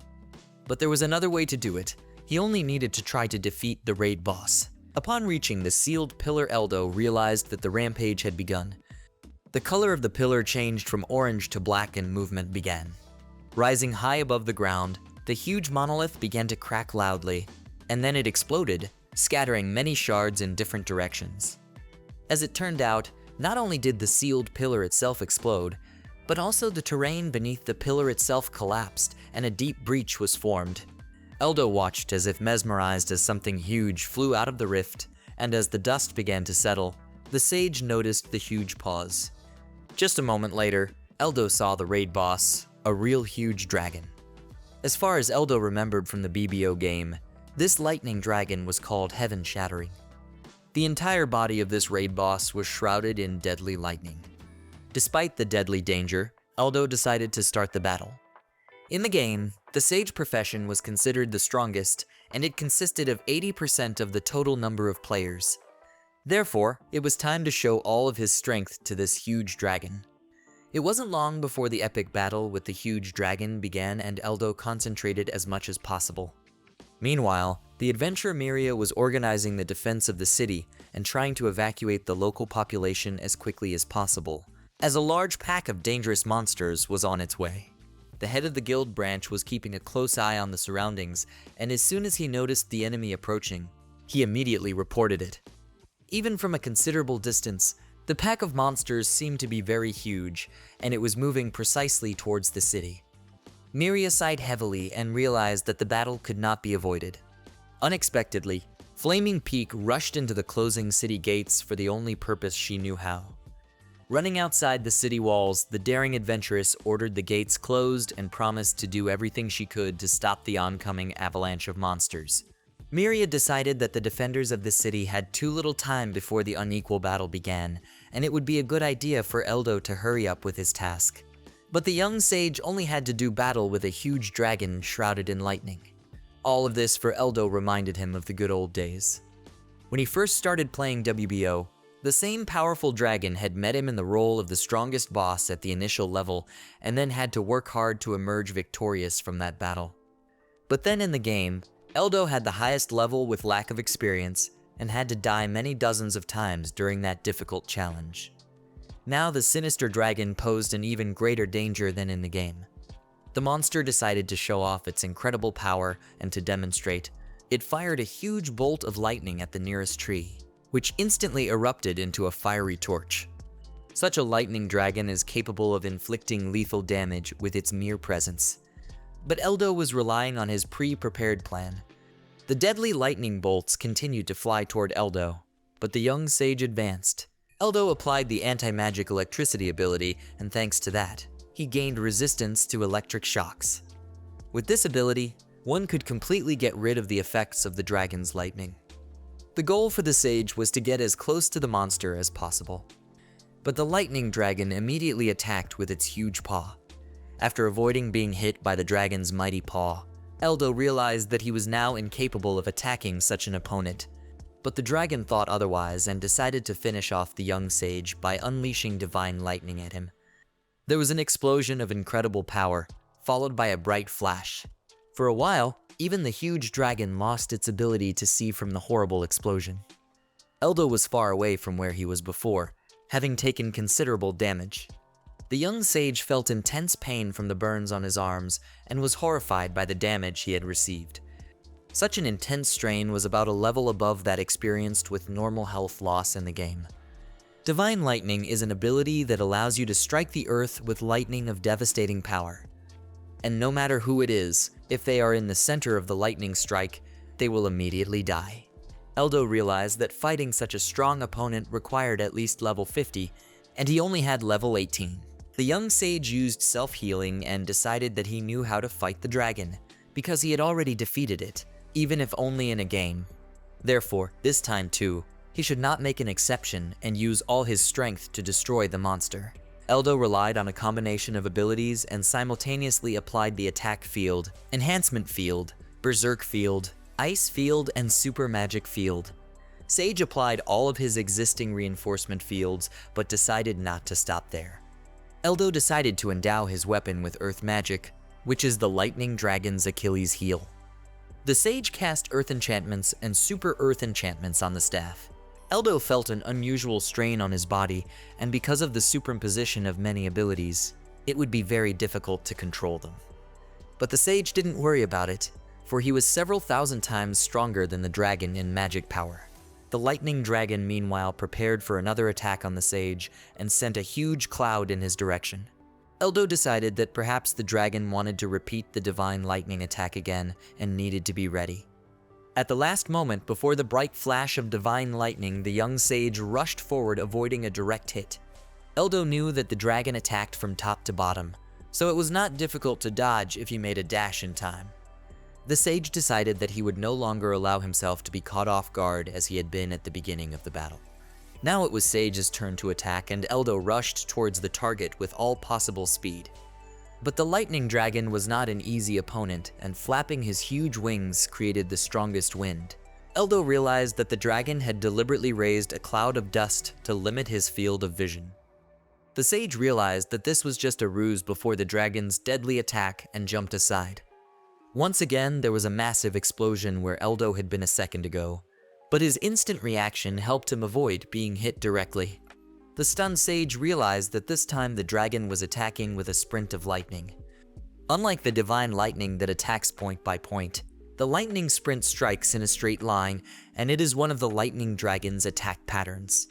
But there was another way to do it. He only needed to try to defeat the raid boss. Upon reaching the sealed pillar, Eldo realized that the rampage had begun. The color of the pillar changed from orange to black and movement began. Rising high above the ground, the huge monolith began to crack loudly, and then it exploded, scattering many shards in different directions. As it turned out, not only did the sealed pillar itself explode, but also the terrain beneath the pillar itself collapsed and a deep breach was formed. Eldo watched as if mesmerized as something huge flew out of the rift, and as the dust began to settle, the sage noticed the huge pause. Just a moment later, Eldo saw the raid boss, a real huge dragon. As far as Eldo remembered from the BBO game, this lightning dragon was called Heaven Shattering. The entire body of this raid boss was shrouded in deadly lightning. Despite the deadly danger, Eldo decided to start the battle. In the game, the sage profession was considered the strongest, and it consisted of 80% of the total number of players. Therefore, it was time to show all of his strength to this huge dragon. It wasn't long before the epic battle with the huge dragon began and Eldo concentrated as much as possible. Meanwhile, the adventurer Miria was organizing the defense of the city and trying to evacuate the local population as quickly as possible, as a large pack of dangerous monsters was on its way. The head of the guild branch was keeping a close eye on the surroundings, and as soon as he noticed the enemy approaching, he immediately reported it. Even from a considerable distance, the pack of monsters seemed to be very huge, and it was moving precisely towards the city. Miria sighed heavily and realized that the battle could not be avoided. Unexpectedly, Flaming Peak rushed into the closing city gates for the only purpose she knew how. Running outside the city walls, the daring adventuress ordered the gates closed and promised to do everything she could to stop the oncoming avalanche of monsters. Miria decided that the defenders of the city had too little time before the unequal battle began, and it would be a good idea for Eldo to hurry up with his task. But the young sage only had to do battle with a huge dragon shrouded in lightning. All of this for Eldo reminded him of the good old days. When he first started playing WBO, the same powerful dragon had met him in the role of the strongest boss at the initial level and then had to work hard to emerge victorious from that battle. But then in the game, Eldo had the highest level with lack of experience and had to die many dozens of times during that difficult challenge. Now the sinister dragon posed an even greater danger than in the game. The monster decided to show off its incredible power, and to demonstrate, it fired a huge bolt of lightning at the nearest tree, which instantly erupted into a fiery torch. Such a lightning dragon is capable of inflicting lethal damage with its mere presence. But Eldo was relying on his pre-prepared plan. The deadly lightning bolts continued to fly toward Eldo, but the young sage advanced. Eldo applied the anti-magic electricity ability, and thanks to that, he gained resistance to electric shocks. With this ability, one could completely get rid of the effects of the dragon's lightning. The goal for the sage was to get as close to the monster as possible. But the lightning dragon immediately attacked with its huge paw. After avoiding being hit by the dragon's mighty paw, Eldo realized that he was now incapable of attacking such an opponent. But the dragon thought otherwise and decided to finish off the young sage by unleashing divine lightning at him. There was an explosion of incredible power, followed by a bright flash. For a while, even the huge dragon lost its ability to see from the horrible explosion. Eldo was far away from where he was before, having taken considerable damage. The young sage felt intense pain from the burns on his arms and was horrified by the damage he had received. Such an intense strain was about a level above that experienced with normal health loss in the game. Divine Lightning is an ability that allows you to strike the earth with lightning of devastating power. And no matter who it is, if they are in the center of the lightning strike, they will immediately die. Eldo realized that fighting such a strong opponent required at least level 50, and he only had level 18. The young sage used self-healing and decided that he knew how to fight the dragon, because he had already defeated it, even if only in a game. Therefore, this time too, he should not make an exception and use all his strength to destroy the monster. Eldo relied on a combination of abilities and simultaneously applied the attack field, enhancement field, berserk field, ice field, and super magic field. Sage applied all of his existing reinforcement fields, but decided not to stop there. Eldo decided to endow his weapon with earth magic, which is the lightning dragon's Achilles heel. The sage cast earth enchantments and super earth enchantments on the staff. Eldo felt an unusual strain on his body, and because of the superimposition of many abilities, it would be very difficult to control them. But the sage didn't worry about it, for he was several thousand times stronger than the dragon in magic power. The lightning dragon meanwhile prepared for another attack on the sage and sent a huge cloud in his direction. Eldo decided that perhaps the dragon wanted to repeat the divine lightning attack again and needed to be ready. At the last moment before the bright flash of divine lightning, the young sage rushed forward, avoiding a direct hit. Eldo knew that the dragon attacked from top to bottom, so it was not difficult to dodge if he made a dash in time. The sage decided that he would no longer allow himself to be caught off guard as he had been at the beginning of the battle. Now it was Sage's turn to attack, and Eldo rushed towards the target with all possible speed. But the lightning dragon was not an easy opponent, and flapping his huge wings created the strongest wind. Eldo realized that the dragon had deliberately raised a cloud of dust to limit his field of vision. The sage realized that this was just a ruse before the dragon's deadly attack and jumped aside. Once again, there was a massive explosion where Eldo had been a second ago, but his instant reaction helped him avoid being hit directly. The stunned sage realized that this time the dragon was attacking with a sprint of lightning. Unlike the divine lightning that attacks point by point, the lightning sprint strikes in a straight line, and it is one of the lightning dragon's attack patterns.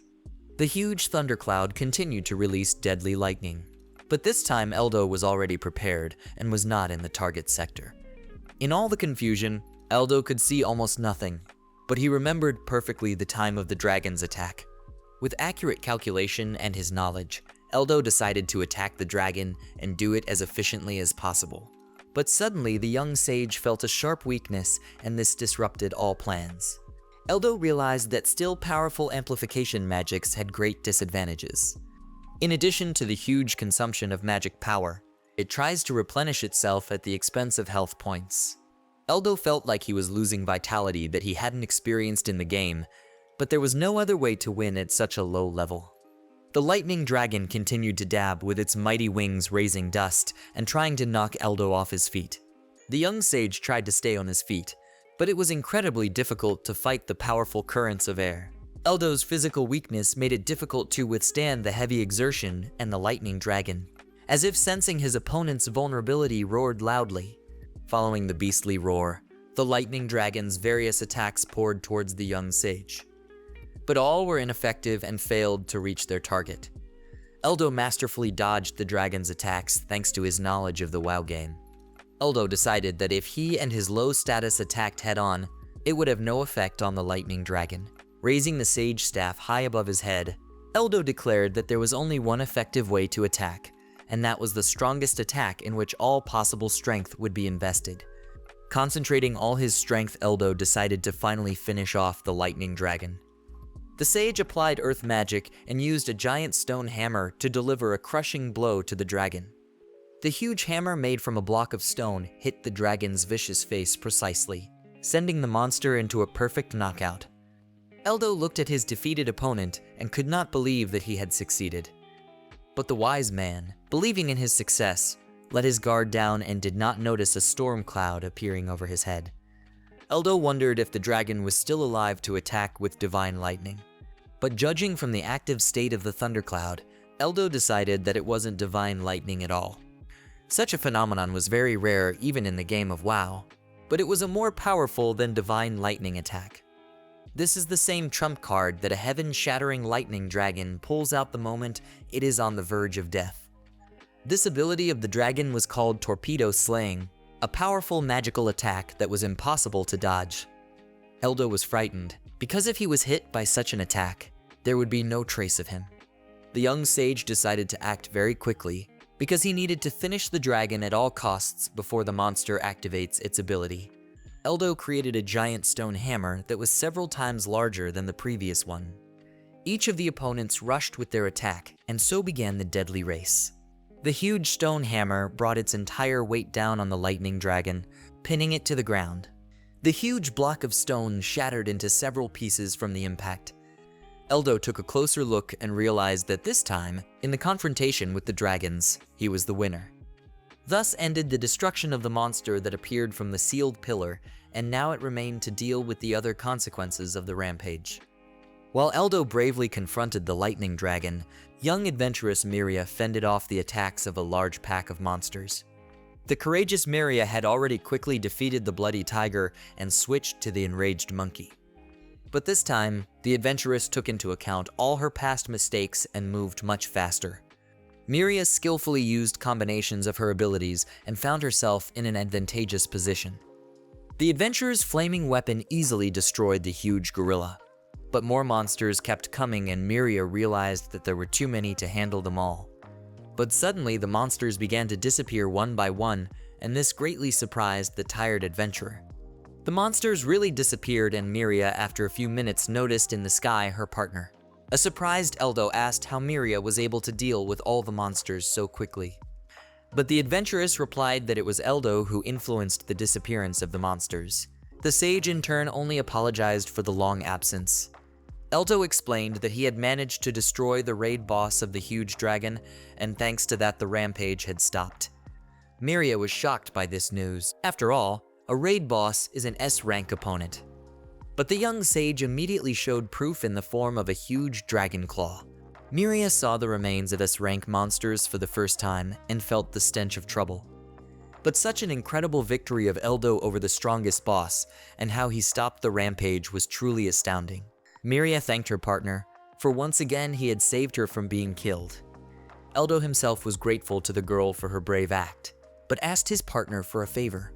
The huge thundercloud continued to release deadly lightning, but this time Eldo was already prepared and was not in the target sector. In all the confusion, Eldo could see almost nothing, but he remembered perfectly the time of the dragon's attack. With accurate calculation and his knowledge, Eldo decided to attack the dragon and do it as efficiently as possible. But suddenly, the young sage felt a sharp weakness, and this disrupted all plans. Eldo realized that still powerful amplification magics had great disadvantages. In addition to the huge consumption of magic power, it tries to replenish itself at the expense of health points. Eldo felt like he was losing vitality that he hadn't experienced in the game, but there was no other way to win at such a low level. The lightning dragon continued to dab with its mighty wings raising dust and trying to knock Eldo off his feet. The young sage tried to stay on his feet, but it was incredibly difficult to fight the powerful currents of air. Eldo's physical weakness made it difficult to withstand the heavy exertion and the lightning dragon. As if sensing his opponent's vulnerability, roared loudly. Following the beastly roar, the lightning dragon's various attacks poured towards the young sage. But all were ineffective and failed to reach their target. Eldo masterfully dodged the dragon's attacks thanks to his knowledge of the WoW game. Eldo decided that if he and his low status attacked head-on, it would have no effect on the lightning dragon. Raising the sage staff high above his head, Eldo declared that there was only one effective way to attack, and that was the strongest attack in which all possible strength would be invested. Concentrating all his strength, Eldo decided to finally finish off the lightning dragon. The sage applied earth magic and used a giant stone hammer to deliver a crushing blow to the dragon. The huge hammer made from a block of stone hit the dragon's vicious face precisely, sending the monster into a perfect knockout. Eldo looked at his defeated opponent and could not believe that he had succeeded. But the wise man, believing in his success, let his guard down and did not notice a storm cloud appearing over his head. Eldo wondered if the dragon was still alive to attack with divine lightning. But judging from the active state of the thundercloud, Eldo decided that it wasn't divine lightning at all. Such a phenomenon was very rare even in the game of WoW, but it was a more powerful than divine lightning attack. This is the same trump card that a heaven-shattering lightning dragon pulls out the moment it is on the verge of death. This ability of the dragon was called Torpedo Slaying, a powerful magical attack that was impossible to dodge. Eldo was frightened, because if he was hit by such an attack, there would be no trace of him. The young sage decided to act very quickly, because he needed to finish the dragon at all costs before the monster activates its ability. Eldo created a giant stone hammer that was several times larger than the previous one. Each of the opponents rushed with their attack, and so began the deadly race. The huge stone hammer brought its entire weight down on the lightning dragon, pinning it to the ground. The huge block of stone shattered into several pieces from the impact. Eldo took a closer look and realized that this time, in the confrontation with the dragons, he was the winner. Thus ended the destruction of the monster that appeared from the sealed pillar, and now it remained to deal with the other consequences of the rampage. While Eldo bravely confronted the lightning dragon, young adventurous Miria fended off the attacks of a large pack of monsters. The courageous Miria had already quickly defeated the bloody tiger and switched to the enraged monkey. But this time, the adventuress took into account all her past mistakes and moved much faster. Miria skillfully used combinations of her abilities and found herself in an advantageous position. The adventurer's flaming weapon easily destroyed the huge gorilla, but more monsters kept coming and Miria realized that there were too many to handle them all. But suddenly the monsters began to disappear one by one, and this greatly surprised the tired adventurer. The monsters really disappeared, and Miria, after a few minutes, noticed in the sky her partner. A surprised Eldo asked how Miria was able to deal with all the monsters so quickly. But the adventuress replied that it was Eldo who influenced the disappearance of the monsters. The sage in turn only apologized for the long absence. Eldo explained that he had managed to destroy the raid boss of the huge dragon, and thanks to that the rampage had stopped. Miria was shocked by this news. After all, a raid boss is an S-rank opponent. But the young sage immediately showed proof in the form of a huge dragon claw. Miria saw the remains of S-rank monsters for the first time and felt the stench of trouble. But such an incredible victory of Eldo over the strongest boss, and how he stopped the rampage, was truly astounding. Miria thanked her partner, for once again he had saved her from being killed. Eldo himself was grateful to the girl for her brave act, but asked his partner for a favor.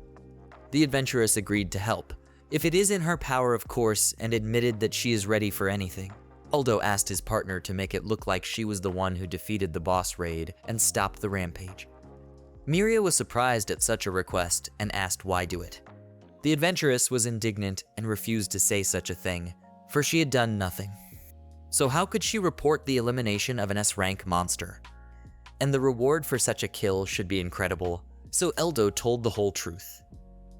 The adventuress agreed to help, if it is in her power of course, and admitted that she is ready for anything. Eldo asked his partner to make it look like she was the one who defeated the boss raid and stopped the rampage. Miria was surprised at such a request and asked why do it. The adventuress was indignant and refused to say such a thing, for she had done nothing. So how could she report the elimination of an S-rank monster? And the reward for such a kill should be incredible, so Eldo told the whole truth.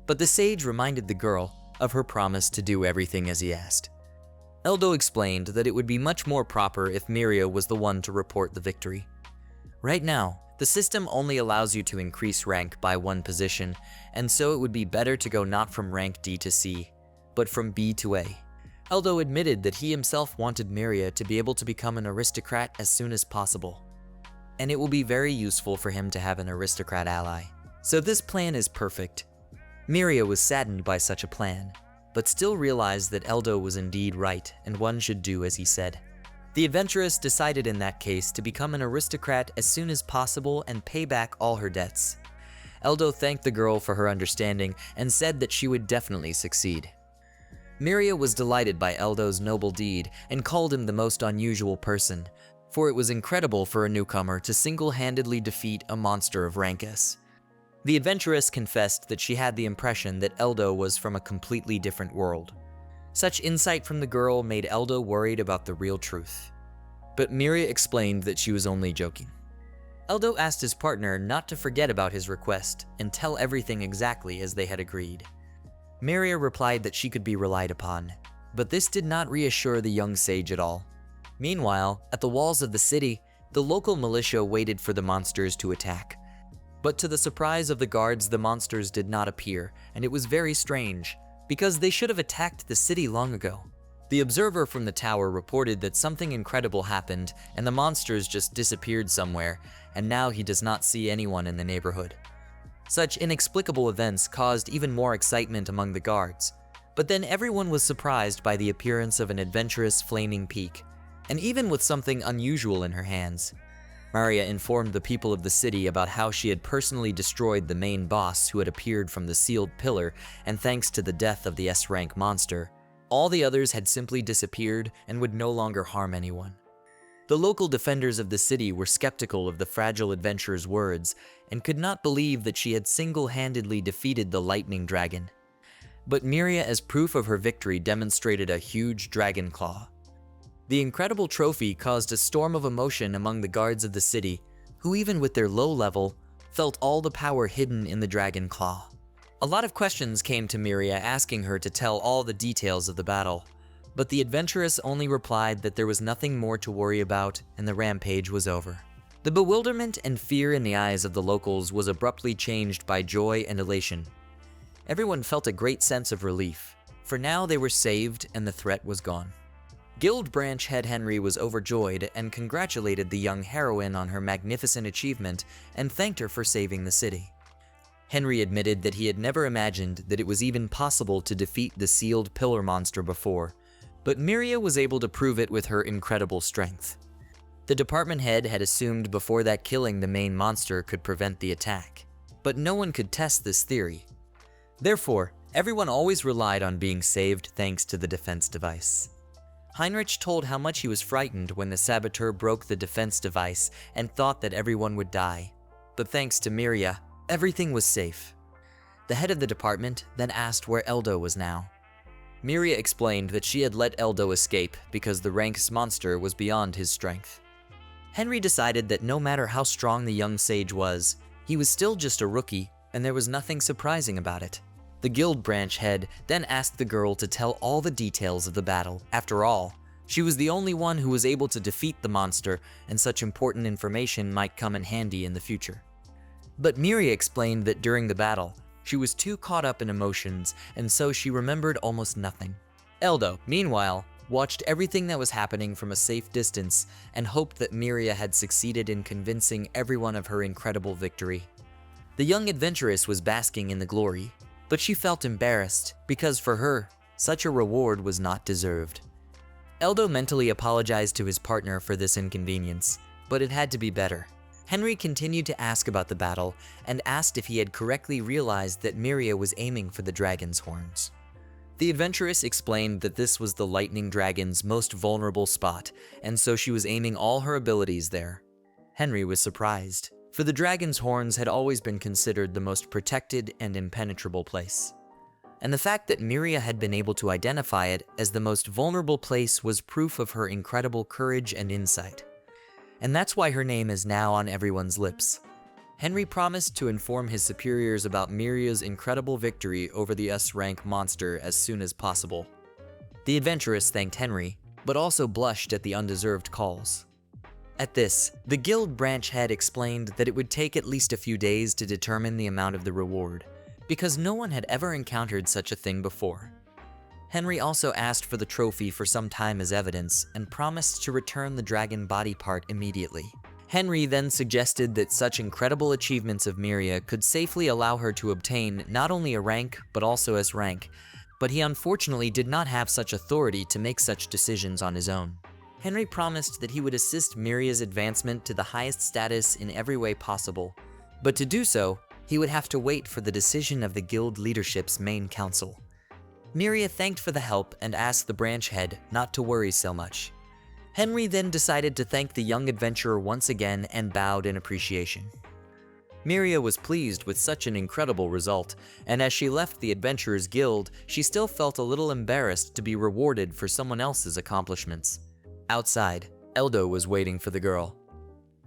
But the sage reminded the girl of her promise to do everything as he asked. Eldo explained that it would be much more proper if Miria was the one to report the victory. Right now, the system only allows you to increase rank by 1 position, and so it would be better to go not from rank D to C, but from B to A. Eldo admitted that he himself wanted Miria to be able to become an aristocrat as soon as possible, and it will be very useful for him to have an aristocrat ally. So this plan is perfect. Miria was saddened by such a plan, but still realized that Eldo was indeed right and one should do as he said. The adventuress decided in that case to become an aristocrat as soon as possible and pay back all her debts. Eldo thanked the girl for her understanding and said that she would definitely succeed. Miria was delighted by Eldo's noble deed and called him the most unusual person, for it was incredible for a newcomer to single-handedly defeat a monster of rank S. The adventuress confessed that she had the impression that Eldo was from a completely different world. Such insight from the girl made Eldo worried about the real truth. But Miria explained that she was only joking. Eldo asked his partner not to forget about his request and tell everything exactly as they had agreed. Miria replied that she could be relied upon, but this did not reassure the young sage at all. Meanwhile, at the walls of the city, the local militia waited for the monsters to attack. But to the surprise of the guards, the monsters did not appear, and it was very strange, because they should have attacked the city long ago. The observer from the tower reported that something incredible happened and the monsters just disappeared somewhere, and now he does not see anyone in the neighborhood. Such inexplicable events caused even more excitement among the guards, but then everyone was surprised by the appearance of an adventurous flaming peak, and even with something unusual in her hands. Miria informed the people of the city about how she had personally destroyed the main boss who had appeared from the sealed pillar, and thanks to the death of the S-rank monster, all the others had simply disappeared and would no longer harm anyone. The local defenders of the city were skeptical of the fragile adventurer's words and could not believe that she had single-handedly defeated the lightning dragon. But Miria, as proof of her victory, demonstrated a huge dragon claw. The incredible trophy caused a storm of emotion among the guards of the city, who even with their low level, felt all the power hidden in the dragon claw. A lot of questions came to Miria asking her to tell all the details of the battle, but the adventuress only replied that there was nothing more to worry about and the rampage was over. The bewilderment and fear in the eyes of the locals was abruptly changed by joy and elation. Everyone felt a great sense of relief, for now they were saved and the threat was gone. Guild branch head Henry was overjoyed and congratulated the young heroine on her magnificent achievement and thanked her for saving the city. Henry admitted that he had never imagined that it was even possible to defeat the sealed pillar monster before, but Miria was able to prove it with her incredible strength. The department head had assumed before that killing the main monster could prevent the attack, but no one could test this theory. Therefore, everyone always relied on being saved thanks to the defense device. Heinrich told how much he was frightened when the saboteur broke the defense device and thought that everyone would die. But thanks to Miria, everything was safe. The head of the department then asked where Eldo was now. Miria explained that she had let Eldo escape because the rank's monster was beyond his strength. Henry decided that no matter how strong the young sage was, he was still just a rookie and there was nothing surprising about it. The guild branch head then asked the girl to tell all the details of the battle. After all, she was the only one who was able to defeat the monster, and such important information might come in handy in the future. But Miria explained that during the battle, she was too caught up in emotions, and so she remembered almost nothing. Eldo, meanwhile, watched everything that was happening from a safe distance and hoped that Miria had succeeded in convincing everyone of her incredible victory. The young adventuress was basking in the glory, but she felt embarrassed because for her, such a reward was not deserved. Eldo mentally apologized to his partner for this inconvenience, but it had to be better. Henry continued to ask about the battle and asked if he had correctly realized that Miria was aiming for the dragon's horns. The adventuress explained that this was the lightning dragon's most vulnerable spot, and so she was aiming all her abilities there. Henry was surprised, for the dragon's horns had always been considered the most protected and impenetrable place. And the fact that Miria had been able to identify it as the most vulnerable place was proof of her incredible courage and insight. And that's why her name is now on everyone's lips. Henry promised to inform his superiors about Miria's incredible victory over the S-rank monster as soon as possible. The adventuress thanked Henry, but also blushed at the undeserved calls. At this, the guild branch head explained that it would take at least a few days to determine the amount of the reward, because no one had ever encountered such a thing before. Henry also asked for the trophy for some time as evidence and promised to return the dragon body part immediately. Henry then suggested that such incredible achievements of Miria could safely allow her to obtain not only a rank but also S rank, but he unfortunately did not have such authority to make such decisions on his own. Henry promised that he would assist Miria's advancement to the highest status in every way possible, but to do so, he would have to wait for the decision of the guild leadership's main council. Miria thanked for the help and asked the branch head not to worry so much. Henry then decided to thank the young adventurer once again and bowed in appreciation. Miria was pleased with such an incredible result, and as she left the Adventurers Guild, she still felt a little embarrassed to be rewarded for someone else's accomplishments. Outside, Eldo was waiting for the girl.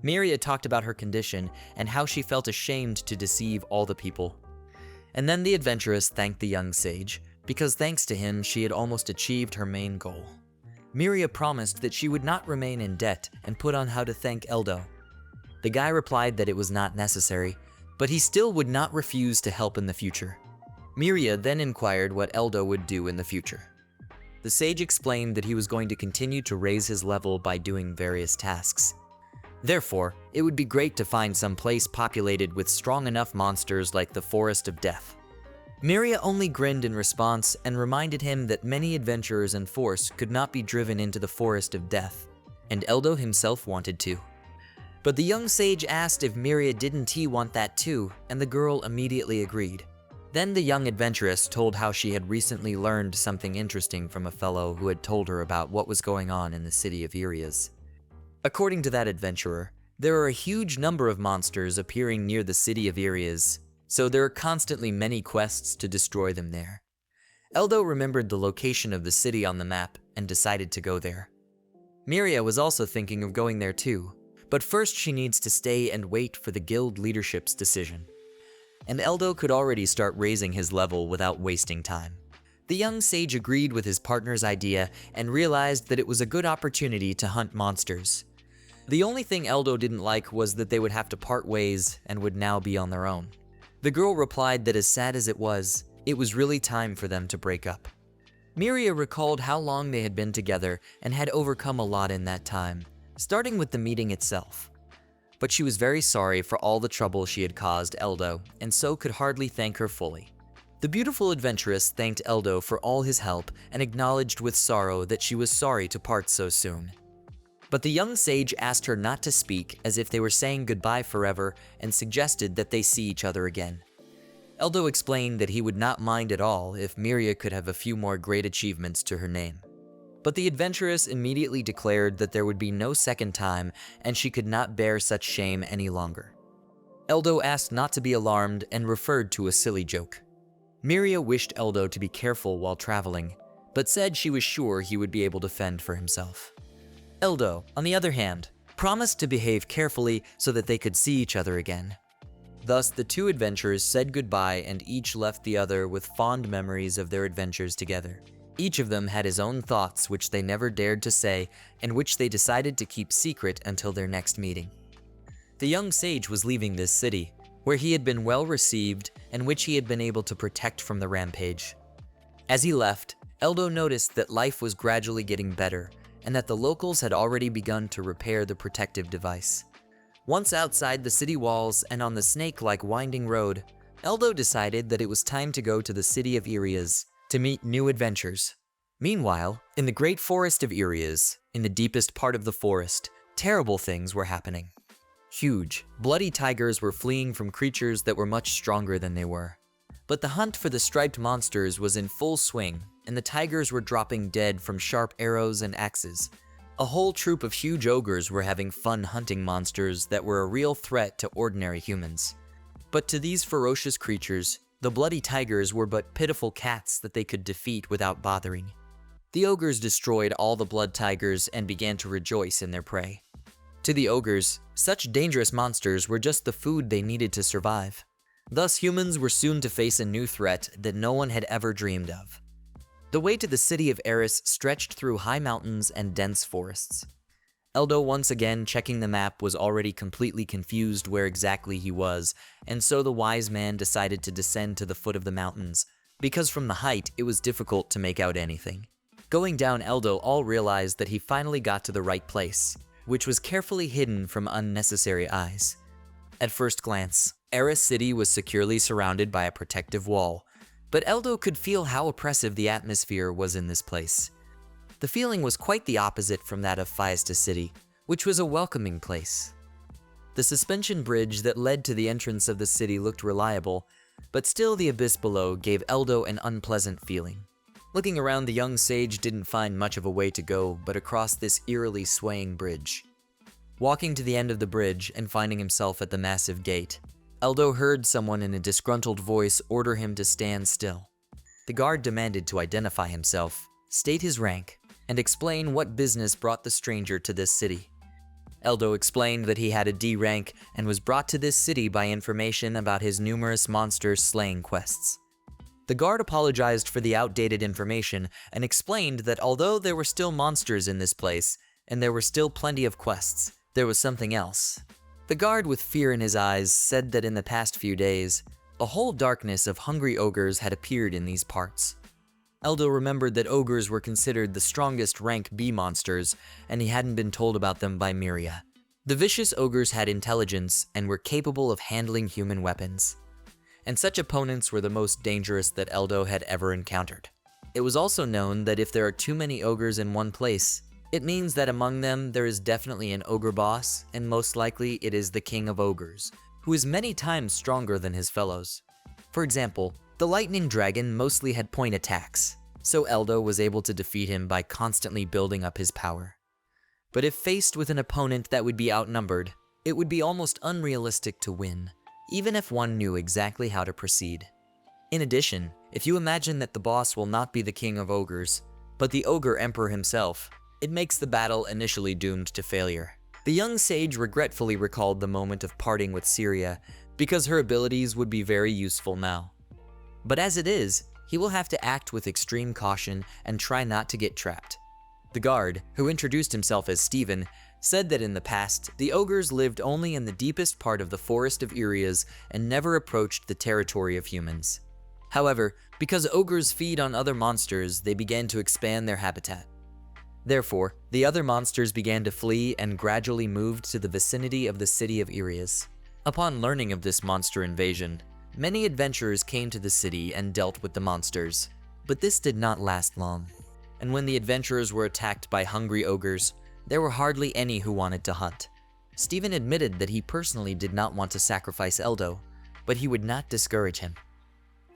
Miria talked about her condition and how she felt ashamed to deceive all the people. And then the adventuress thanked the young sage, because thanks to him she had almost achieved her main goal. Miria promised that she would not remain in debt and put on how to thank Eldo. The guy replied that it was not necessary, but he still would not refuse to help in the future. Miria then inquired what Eldo would do in the future. The sage explained that he was going to continue to raise his level by doing various tasks. Therefore, it would be great to find some place populated with strong enough monsters like the Forest of Death. Miria only grinned in response and reminded him that many adventurers and force could not be driven into the Forest of Death, and Eldo himself wanted to. But the young sage asked if Miria didn't want that too, and the girl immediately agreed. Then the young adventuress told how she had recently learned something interesting from a fellow who had told her about what was going on in the city of Irias. According to that adventurer, there are a huge number of monsters appearing near the city of Irias, so there are constantly many quests to destroy them there. Eldo remembered the location of the city on the map and decided to go there. Miria was also thinking of going there too, but first she needs to stay and wait for the guild leadership's decision. And Eldo could already start raising his level without wasting time. The young sage agreed with his partner's idea and realized that it was a good opportunity to hunt monsters. The only thing Eldo didn't like was that they would have to part ways and would now be on their own. The girl replied that as sad as it was really time for them to break up. Miria recalled how long they had been together and had overcome a lot in that time, starting with the meeting itself. But she was very sorry for all the trouble she had caused Eldo, and so could hardly thank her fully. The beautiful adventuress thanked Eldo for all his help and acknowledged with sorrow that she was sorry to part so soon. But the young sage asked her not to speak as if they were saying goodbye forever and suggested that they see each other again. Eldo explained that he would not mind at all if Miria could have a few more great achievements to her name. But the adventuress immediately declared that there would be no second time and she could not bear such shame any longer. Eldo asked not to be alarmed and referred to a silly joke. Miria wished Eldo to be careful while traveling, but said she was sure he would be able to fend for himself. Eldo, on the other hand, promised to behave carefully so that they could see each other again. Thus, the two adventurers said goodbye and each left the other with fond memories of their adventures together. Each of them had his own thoughts which they never dared to say and which they decided to keep secret until their next meeting. The young sage was leaving this city, where he had been well received and which he had been able to protect from the rampage. As he left, Eldo noticed that life was gradually getting better and that the locals had already begun to repair the protective device. Once outside the city walls and on the snake-like winding road, Eldo decided that it was time to go to the city of Irias to meet new adventures. Meanwhile, in the great forest of Irias, in the deepest part of the forest, terrible things were happening. Huge, bloody tigers were fleeing from creatures that were much stronger than they were. But the hunt for the striped monsters was in full swing, and the tigers were dropping dead from sharp arrows and axes. A whole troop of huge ogres were having fun hunting monsters that were a real threat to ordinary humans. But to these ferocious creatures, the bloody tigers were but pitiful cats that they could defeat without bothering. The ogres destroyed all the blood tigers and began to rejoice in their prey. To the ogres, such dangerous monsters were just the food they needed to survive. Thus, humans were soon to face a new threat that no one had ever dreamed of. The way to the city of Eris stretched through high mountains and dense forests. Eldo, once again checking the map, was already completely confused where exactly he was, and so the wise man decided to descend to the foot of the mountains, because from the height it was difficult to make out anything. Going down, Eldo all realized that he finally got to the right place, which was carefully hidden from unnecessary eyes. At first glance, Eris City was securely surrounded by a protective wall, but Eldo could feel how oppressive the atmosphere was in this place. The feeling was quite the opposite from that of Fiesta City, which was a welcoming place. The suspension bridge that led to the entrance of the city looked reliable, but still the abyss below gave Eldo an unpleasant feeling. Looking around, the young sage didn't find much of a way to go but across this eerily swaying bridge. Walking to the end of the bridge and finding himself at the massive gate, Eldo heard someone in a disgruntled voice order him to stand still. The guard demanded to identify himself, state his rank, and explain what business brought the stranger to this city. Eldo explained that he had a D rank and was brought to this city by information about his numerous monster slaying quests. The guard apologized for the outdated information and explained that although there were still monsters in this place, and there were still plenty of quests, there was something else. The guard, with fear in his eyes, said that in the past few days, a whole darkness of hungry ogres had appeared in these parts. Eldo remembered that ogres were considered the strongest rank B monsters, and he hadn't been told about them by Miria. The vicious ogres had intelligence and were capable of handling human weapons. And such opponents were the most dangerous that Eldo had ever encountered. It was also known that if there are too many ogres in one place, it means that among them there is definitely an ogre boss, and most likely it is the king of ogres, who is many times stronger than his fellows. For example, the lightning dragon mostly had point attacks, so Eldo was able to defeat him by constantly building up his power. But if faced with an opponent that would be outnumbered, it would be almost unrealistic to win, even if one knew exactly how to proceed. In addition, if you imagine that the boss will not be the king of ogres, but the ogre emperor himself, it makes the battle initially doomed to failure. The young sage regretfully recalled the moment of parting with Syria, because her abilities would be very useful now. But as it is, he will have to act with extreme caution and try not to get trapped. The guard, who introduced himself as Steven, said that in the past, the ogres lived only in the deepest part of the forest of Irias and never approached the territory of humans. However, because ogres feed on other monsters, they began to expand their habitat. Therefore, the other monsters began to flee and gradually moved to the vicinity of the city of Irias. Upon learning of this monster invasion, many adventurers came to the city and dealt with the monsters, but this did not last long. And when the adventurers were attacked by hungry ogres, there were hardly any who wanted to hunt. Steven admitted that he personally did not want to sacrifice Eldo, but he would not discourage him.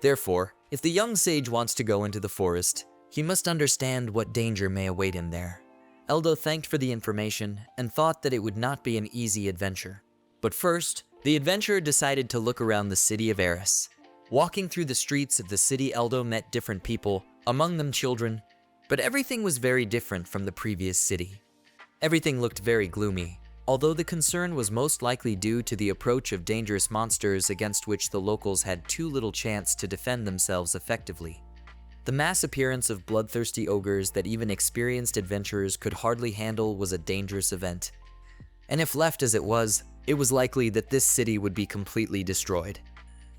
Therefore, if the young sage wants to go into the forest, he must understand what danger may await him there. Eldo thanked for the information and thought that it would not be an easy adventure. But first, the adventurer decided to look around the city of Eris. Walking through the streets of the city, Eldo met different people, among them children, but everything was very different from the previous city. Everything looked very gloomy, although the concern was most likely due to the approach of dangerous monsters against which the locals had too little chance to defend themselves effectively. The mass appearance of bloodthirsty ogres that even experienced adventurers could hardly handle was a dangerous event. And if left as it was likely that this city would be completely destroyed.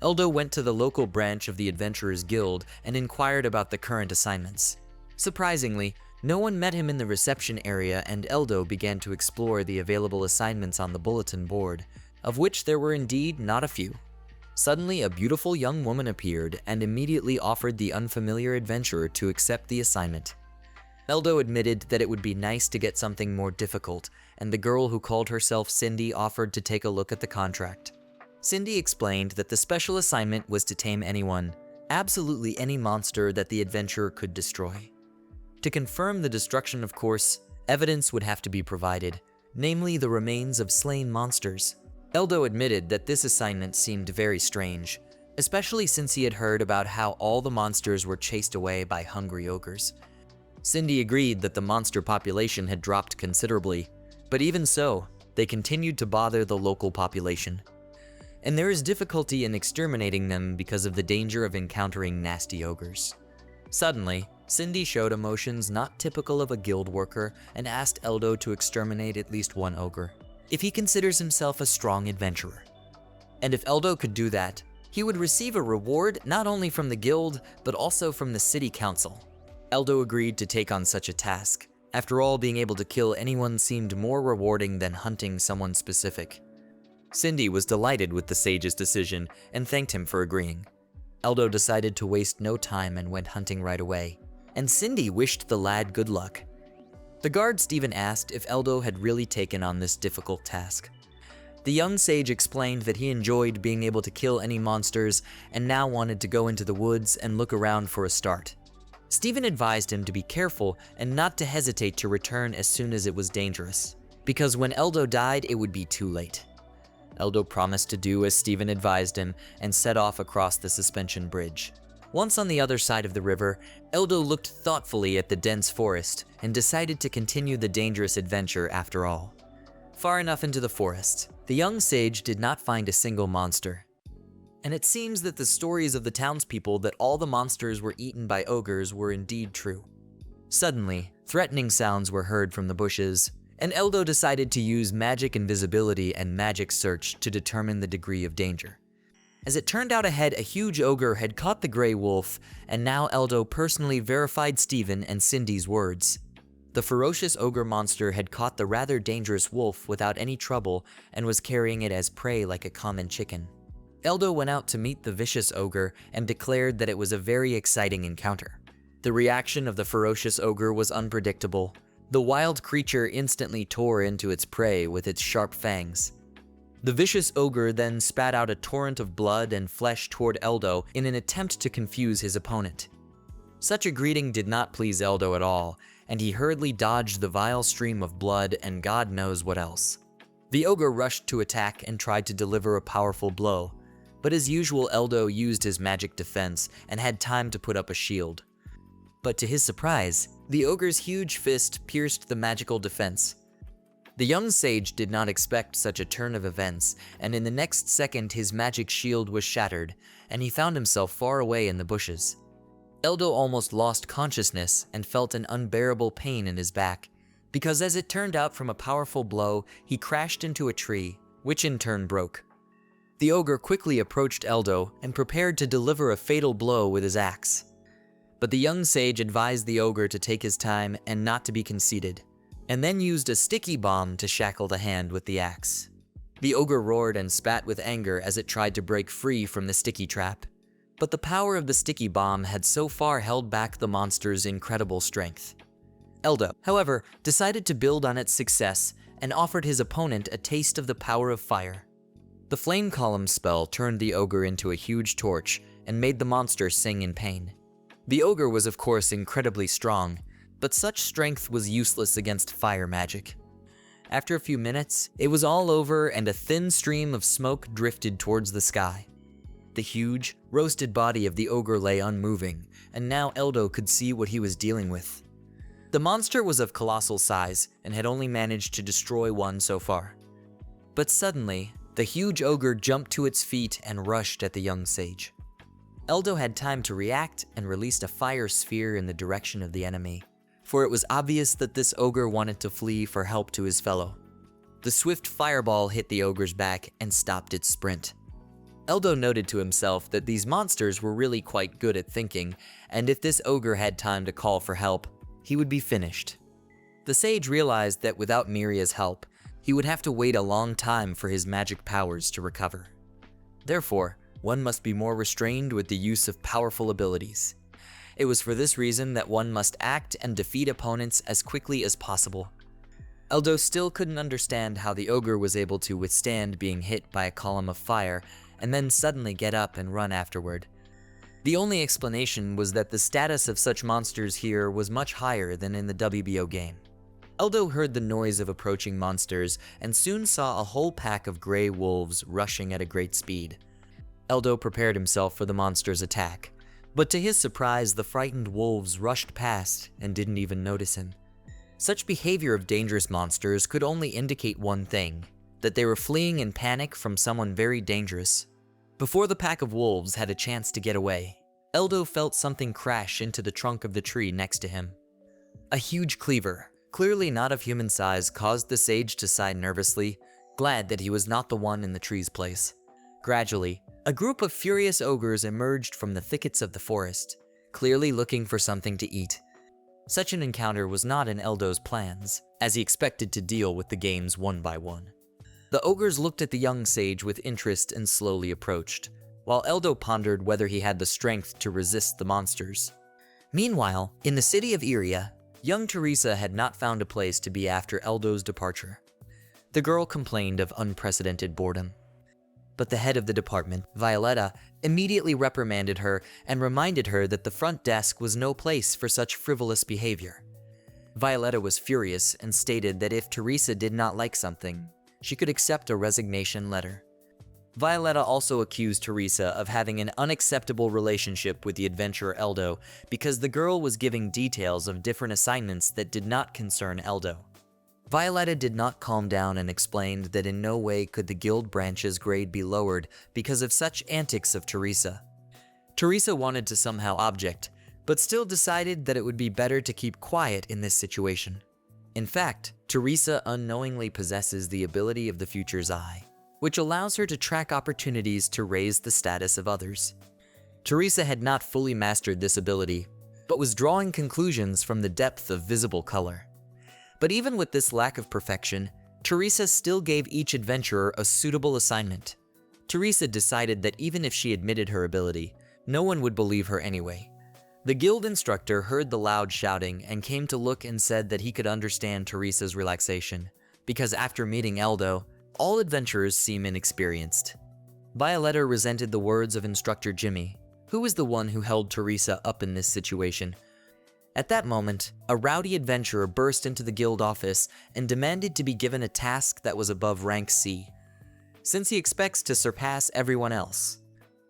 Eldo went to the local branch of the Adventurers Guild and inquired about the current assignments. Surprisingly, No one met him in the reception area, and Eldo began to explore the available assignments on the bulletin board, of which there were indeed not a few. Suddenly, a beautiful young woman appeared and immediately offered the unfamiliar adventurer to accept the assignment. Eldo admitted that it would be nice to get something more difficult, and the girl who called herself Cindy offered to take a look at the contract. Cindy explained that the special assignment was to tame anyone, absolutely any monster that the adventurer could destroy. To confirm the destruction, of course, evidence would have to be provided, namely the remains of slain monsters. Eldo admitted that this assignment seemed very strange, especially since he had heard about how all the monsters were chased away by hungry ogres. Cindy agreed that the monster population had dropped considerably, but even so, they continued to bother the local population. And there is difficulty in exterminating them because of the danger of encountering nasty ogres. Suddenly, Cindy showed emotions not typical of a guild worker and asked Eldo to exterminate at least one ogre, if he considers himself a strong adventurer. And if Eldo could do that, he would receive a reward not only from the guild, but also from the city council. Eldo agreed to take on such a task. After all, being able to kill anyone seemed more rewarding than hunting someone specific. Cindy was delighted with the sage's decision and thanked him for agreeing. Eldo decided to waste no time and went hunting right away, and Cindy wished the lad good luck. The guard Stephen asked if Eldo had really taken on this difficult task. The young sage explained that he enjoyed being able to kill any monsters and now wanted to go into the woods and look around for a start. Stephen advised him to be careful and not to hesitate to return as soon as it was dangerous, because when Eldo died, it would be too late. Eldo promised to do as Stephen advised him and set off across the suspension bridge. Once on the other side of the river, Eldo looked thoughtfully at the dense forest and decided to continue the dangerous adventure after all. Far enough into the forest, the young sage did not find a single monster. And it seems that the stories of the townspeople that all the monsters were eaten by ogres were indeed true. Suddenly, threatening sounds were heard from the bushes, and Eldo decided to use magic invisibility and magic search to determine the degree of danger. As it turned out ahead, a huge ogre had caught the gray wolf, and now Eldo personally verified Stephen and Cindy's words. The ferocious ogre monster had caught the rather dangerous wolf without any trouble and was carrying it as prey like a common chicken. Eldo went out to meet the vicious ogre and declared that it was a very exciting encounter. The reaction of the ferocious ogre was unpredictable. The wild creature instantly tore into its prey with its sharp fangs. The vicious ogre then spat out a torrent of blood and flesh toward Eldo in an attempt to confuse his opponent. Such a greeting did not please Eldo at all, and he hurriedly dodged the vile stream of blood and God knows what else. The ogre rushed to attack and tried to deliver a powerful blow, but as usual, Eldo used his magic defense and had time to put up a shield. But to his surprise, the ogre's huge fist pierced the magical defense. The young sage did not expect such a turn of events, and in the next second his magic shield was shattered, and he found himself far away in the bushes. Eldo almost lost consciousness and felt an unbearable pain in his back, because as it turned out from a powerful blow, he crashed into a tree, which in turn broke. The ogre quickly approached Eldo and prepared to deliver a fatal blow with his axe. But the young sage advised the ogre to take his time and not to be conceited, and then used a sticky bomb to shackle the hand with the axe. The ogre roared and spat with anger as it tried to break free from the sticky trap, but the power of the sticky bomb had so far held back the monster's incredible strength. Eldo, however, decided to build on its success and offered his opponent a taste of the power of fire. The flame column spell turned the ogre into a huge torch and made the monster sing in pain. The ogre was of course incredibly strong, but such strength was useless against fire magic. After a few minutes, it was all over and a thin stream of smoke drifted towards the sky. The huge, roasted body of the ogre lay unmoving, and now Eldo could see what he was dealing with. The monster was of colossal size and had only managed to destroy one so far. But suddenly, the huge ogre jumped to its feet and rushed at the young sage. Eldo had time to react and released a fire sphere in the direction of the enemy, for it was obvious that this ogre wanted to flee for help to his fellow. The swift fireball hit the ogre's back and stopped its sprint. Eldo noted to himself that these monsters were really quite good at thinking, and if this ogre had time to call for help, he would be finished. The sage realized that without Miria's help, he would have to wait a long time for his magic powers to recover. Therefore, one must be more restrained with the use of powerful abilities. It was for this reason that one must act and defeat opponents as quickly as possible. Eldo still couldn't understand how the ogre was able to withstand being hit by a column of fire and then suddenly get up and run afterward. The only explanation was that the status of such monsters here was much higher than in the WBO game. Eldo heard the noise of approaching monsters and soon saw a whole pack of gray wolves rushing at a great speed. Eldo prepared himself for the monster's attack, but to his surprise, the frightened wolves rushed past and didn't even notice him. Such behavior of dangerous monsters could only indicate one thing, that they were fleeing in panic from someone very dangerous. Before the pack of wolves had a chance to get away, Eldo felt something crash into the trunk of the tree next to him. A huge cleaver, clearly not of human size, caused the sage to sigh nervously, glad that he was not the one in the tree's place. Gradually, a group of furious ogres emerged from the thickets of the forest, clearly looking for something to eat. Such an encounter was not in Eldo's plans, as he expected to deal with the games one by one. The ogres looked at the young sage with interest and slowly approached, while Eldo pondered whether he had the strength to resist the monsters. Meanwhile, in the city of Iria, young Teresa had not found a place to be after Eldo's departure. The girl complained of unprecedented boredom. But the head of the department, Violetta, immediately reprimanded her and reminded her that the front desk was no place for such frivolous behavior. Violetta was furious and stated that if Teresa did not like something, she could accept a resignation letter. Violetta also accused Teresa of having an unacceptable relationship with the adventurer Eldo because the girl was giving details of different assignments that did not concern Eldo. Violetta did not calm down and explained that in no way could the guild branch's grade be lowered because of such antics of Teresa. Teresa wanted to somehow object, but still decided that it would be better to keep quiet in this situation. In fact, Teresa unknowingly possesses the ability of the future's eye, which allows her to track opportunities to raise the status of others. Teresa had not fully mastered this ability, but was drawing conclusions from the depth of visible color. But even with this lack of perfection, Teresa still gave each adventurer a suitable assignment. Teresa decided that even if she admitted her ability, no one would believe her anyway. The guild instructor heard the loud shouting and came to look and said that he could understand Teresa's relaxation, because after meeting Eldo, all adventurers seem inexperienced. Violetta resented the words of instructor Jimmy, who was the one who held Teresa up in this situation. At that moment, a rowdy adventurer burst into the guild office and demanded to be given a task that was above rank C, since he expects to surpass everyone else.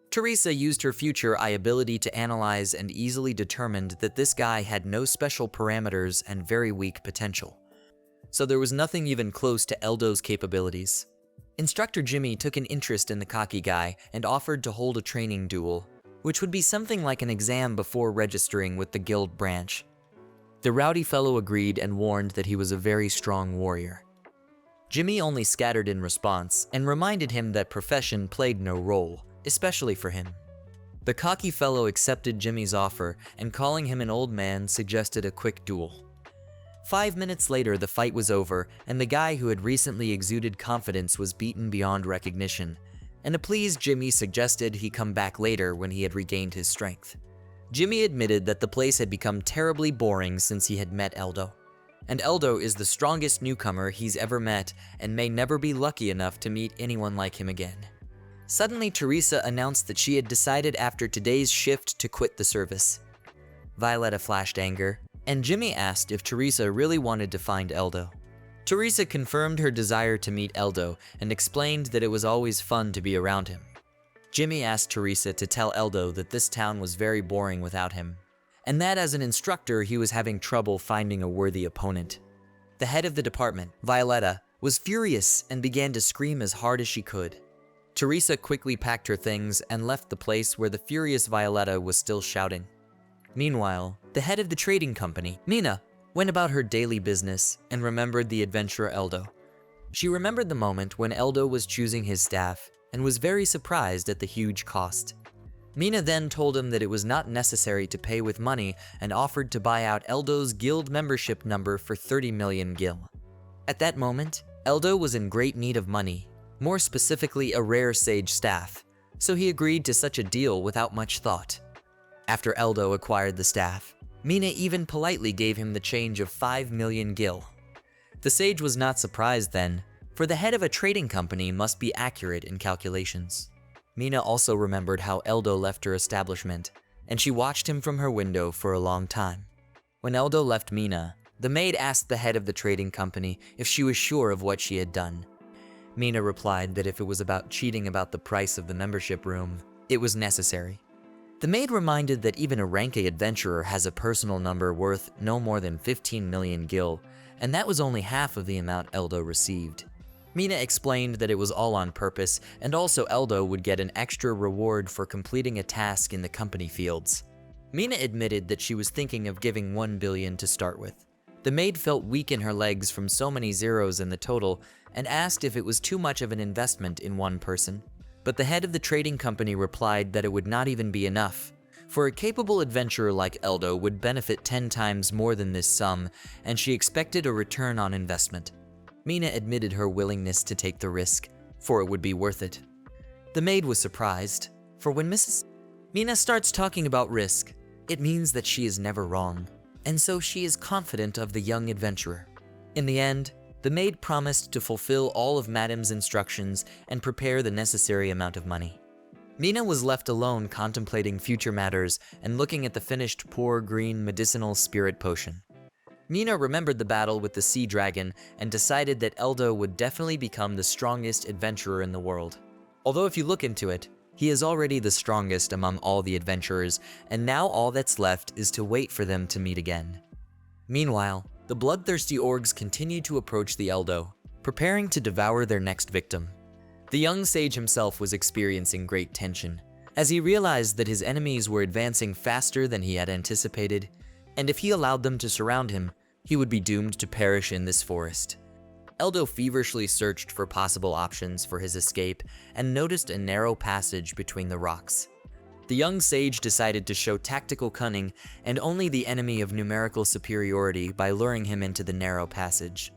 Teresa used her future eye ability to analyze and easily determined that this guy had no special parameters and very weak potential. So there was nothing even close to Eldo's capabilities. Instructor Jimmy took an interest in the cocky guy and offered to hold a training duel, which would be something like an exam before registering with the guild branch. The rowdy fellow agreed and warned that he was a very strong warrior. Jimmy only scattered in response and reminded him that profession played no role, especially for him. The cocky fellow accepted Jimmy's offer and, calling him an old man, suggested a quick duel. 5 minutes later, the fight was over and the guy who had recently exuded confidence was beaten beyond recognition, and a pleased Jimmy suggested he come back later when he had regained his strength. Jimmy admitted that the place had become terribly boring since he had met Eldo, and Eldo is the strongest newcomer he's ever met and may never be lucky enough to meet anyone like him again. Suddenly, Teresa announced that she had decided after today's shift to quit the service. Violetta flashed anger, and Jimmy asked if Teresa really wanted to find Eldo. Teresa confirmed her desire to meet Eldo and explained that it was always fun to be around him. Jimmy asked Teresa to tell Eldo that this town was very boring without him, and that as an instructor he was having trouble finding a worthy opponent. The head of the department, Violetta, was furious and began to scream as hard as she could. Teresa quickly packed her things and left the place where the furious Violetta was still shouting. Meanwhile, the head of the trading company, Mina, went about her daily business and remembered the adventurer Eldo. She remembered the moment when Eldo was choosing his staff and was very surprised at the huge cost. Mina then told him that it was not necessary to pay with money and offered to buy out Eldo's guild membership number for 30 million gil. At that moment, Eldo was in great need of money, more specifically a rare sage staff, so he agreed to such a deal without much thought. After Eldo acquired the staff, Mina even politely gave him the change of 5 million gil. The sage was not surprised then, for the head of a trading company must be accurate in calculations. Mina also remembered how Eldo left her establishment, and she watched him from her window for a long time. When Eldo left Mina, the maid asked the head of the trading company if she was sure of what she had done. Mina replied that if it was about cheating about the price of the membership room, it was necessary. The maid reminded that even a rank A adventurer has a personal number worth no more than 15 million gil, and that was only half of the amount Eldo received. Mina explained that it was all on purpose, and also Eldo would get an extra reward for completing a task in the company fields. Mina admitted that she was thinking of giving 1 billion to start with. The maid felt weak in her legs from so many zeros in the total, and asked if it was too much of an investment in one person. But the head of the trading company replied that it would not even be enough, for a capable adventurer like Eldo would benefit 10 times more than this sum, and she expected a return on investment. Mina admitted her willingness to take the risk, for it would be worth it. The maid was surprised, for when Mrs. Mina starts talking about risk, it means that she is never wrong, and so she is confident of the young adventurer. In the end, the maid promised to fulfill all of Madame's instructions and prepare the necessary amount of money. Mina was left alone contemplating future matters and looking at the finished poor green medicinal spirit potion. Mina remembered the battle with the sea dragon and decided that Eldo would definitely become the strongest adventurer in the world. Although if you look into it, he is already the strongest among all the adventurers, and now all that's left is to wait for them to meet again. Meanwhile, the bloodthirsty orgs continued to approach the Eldo, preparing to devour their next victim. The young sage himself was experiencing great tension, as he realized that his enemies were advancing faster than he had anticipated, and if he allowed them to surround him, he would be doomed to perish in this forest. Eldo feverishly searched for possible options for his escape and noticed a narrow passage between the rocks. The young sage decided to show tactical cunning and only the enemy of numerical superiority by luring him into the narrow passage.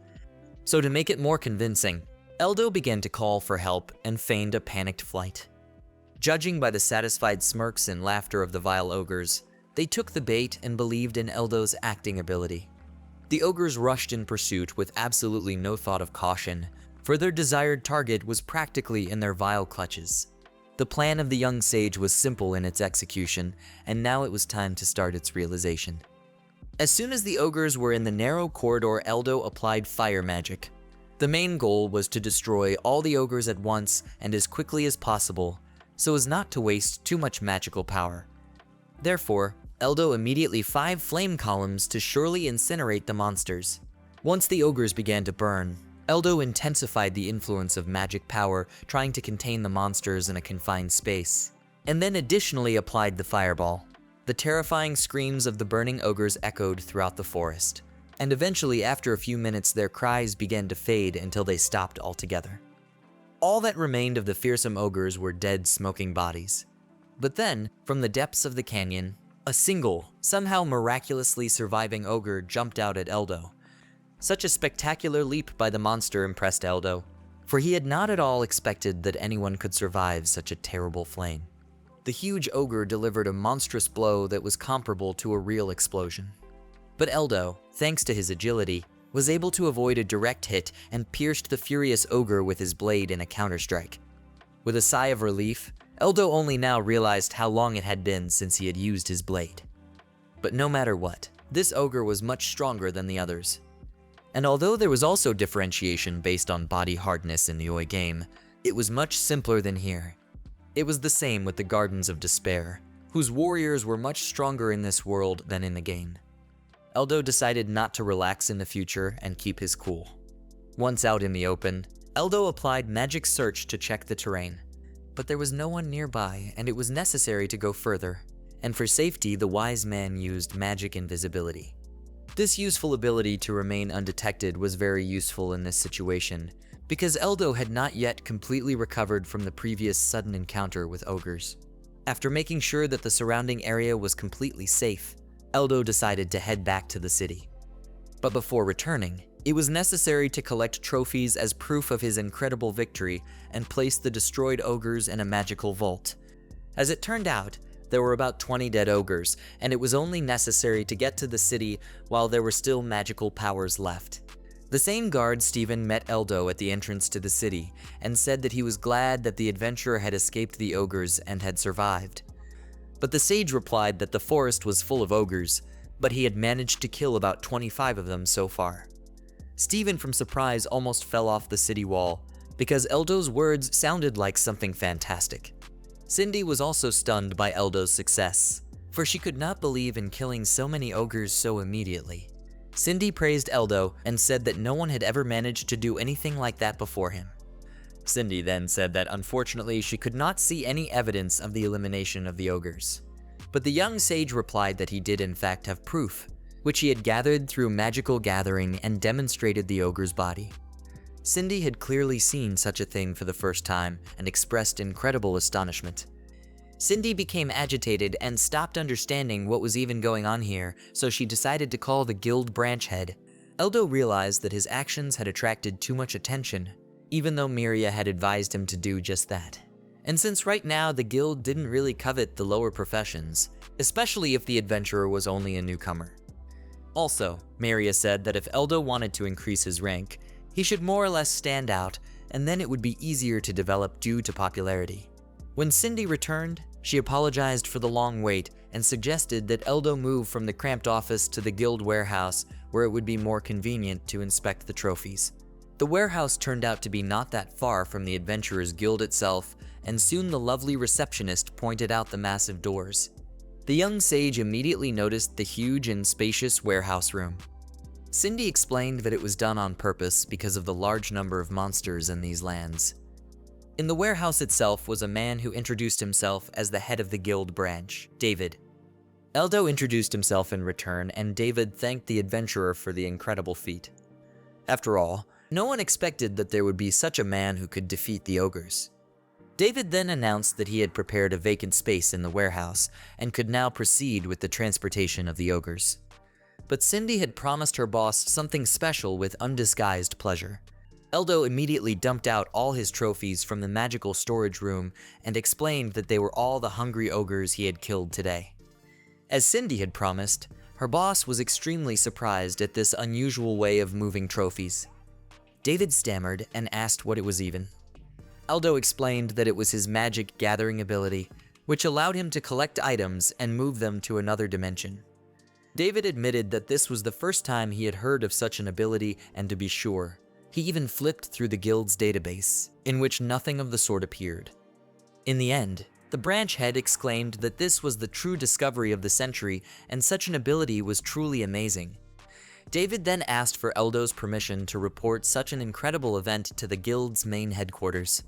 So to make it more convincing, Eldo began to call for help and feigned a panicked flight. Judging by the satisfied smirks and laughter of the vile ogres, they took the bait and believed in Eldo's acting ability. The ogres rushed in pursuit with absolutely no thought of caution, for their desired target was practically in their vile clutches. The plan of the young sage was simple in its execution, and now it was time to start its realization. As soon as the ogres were in the narrow corridor, Eldo applied fire magic. The main goal was to destroy all the ogres at once and as quickly as possible, so as not to waste too much magical power. Therefore, Eldo immediately 5 flame columns to surely incinerate the monsters. Once the ogres began to burn, Eldo intensified the influence of magic power, trying to contain the monsters in a confined space, and then additionally applied the fireball. The terrifying screams of the burning ogres echoed throughout the forest, and eventually after a few minutes their cries began to fade until they stopped altogether. All that remained of the fearsome ogres were dead, smoking bodies. But then, from the depths of the canyon, a single, somehow miraculously surviving ogre jumped out at Eldo. Such a spectacular leap by the monster impressed Eldo, for he had not at all expected that anyone could survive such a terrible flame. The huge ogre delivered a monstrous blow that was comparable to a real explosion. But Eldo, thanks to his agility, was able to avoid a direct hit and pierced the furious ogre with his blade in a counterstrike. With a sigh of relief, Eldo only now realized how long it had been since he had used his blade. But no matter what, this ogre was much stronger than the others. And although there was also differentiation based on body hardness in the Oi game, it was much simpler than here. It was the same with the Gardens of Despair, whose warriors were much stronger in this world than in the game. Eldo decided not to relax in the future and keep his cool. Once out in the open, Eldo applied magic search to check the terrain. But there was no one nearby, and it was necessary to go further, and for safety the wise man used magic invisibility. This useful ability to remain undetected was very useful in this situation, because Eldo had not yet completely recovered from the previous sudden encounter with ogres. After making sure that the surrounding area was completely safe, Eldo decided to head back to the city. But before returning, it was necessary to collect trophies as proof of his incredible victory and place the destroyed ogres in a magical vault. As it turned out, there were about 20 dead ogres, and it was only necessary to get to the city while there were still magical powers left. The same guard Steven met Eldo at the entrance to the city and said that he was glad that the adventurer had escaped the ogres and had survived. But the sage replied that the forest was full of ogres, but he had managed to kill about 25 of them so far. Steven, from surprise, almost fell off the city wall because Eldo's words sounded like something fantastic. Cindy was also stunned by Eldo's success, for she could not believe in killing so many ogres so immediately. Cindy praised Eldo and said that no one had ever managed to do anything like that before him. Cindy then said that unfortunately she could not see any evidence of the elimination of the ogres. But the young sage replied that he did in fact have proof, which he had gathered through magical gathering and demonstrated the ogre's body. Cindy had clearly seen such a thing for the first time and expressed incredible astonishment. Cindy became agitated and stopped understanding what was even going on here, so she decided to call the guild branch head. Eldo realized that his actions had attracted too much attention, even though Miria had advised him to do just that. And since right now the guild didn't really covet the lower professions, especially if the adventurer was only a newcomer. Also, Miria said that if Eldo wanted to increase his rank, he should more or less stand out, and then it would be easier to develop due to popularity. When Cindy returned, she apologized for the long wait and suggested that Eldo move from the cramped office to the guild warehouse where it would be more convenient to inspect the trophies. The warehouse turned out to be not that far from the Adventurers Guild itself, and soon the lovely receptionist pointed out the massive doors. The young sage immediately noticed the huge and spacious warehouse room. Cindy explained that it was done on purpose because of the large number of monsters in these lands. In the warehouse itself was a man who introduced himself as the head of the guild branch, David. Eldo introduced himself in return, and David thanked the adventurer for the incredible feat. After all, no one expected that there would be such a man who could defeat the ogres. David then announced that he had prepared a vacant space in the warehouse and could now proceed with the transportation of the ogres. But Cindy had promised her boss something special with undisguised pleasure. Eldo immediately dumped out all his trophies from the magical storage room and explained that they were all the hungry ogres he had killed today. As Cindy had promised, her boss was extremely surprised at this unusual way of moving trophies. David stammered and asked what it was even. Eldo explained that it was his magic gathering ability, which allowed him to collect items and move them to another dimension. David admitted that this was the first time he had heard of such an ability, and to be sure, he even flipped through the guild's database, in which nothing of the sort appeared. In the end, the branch head exclaimed that this was the true discovery of the century, and such an ability was truly amazing. David then asked for Eldo's permission to report such an incredible event to the guild's main headquarters.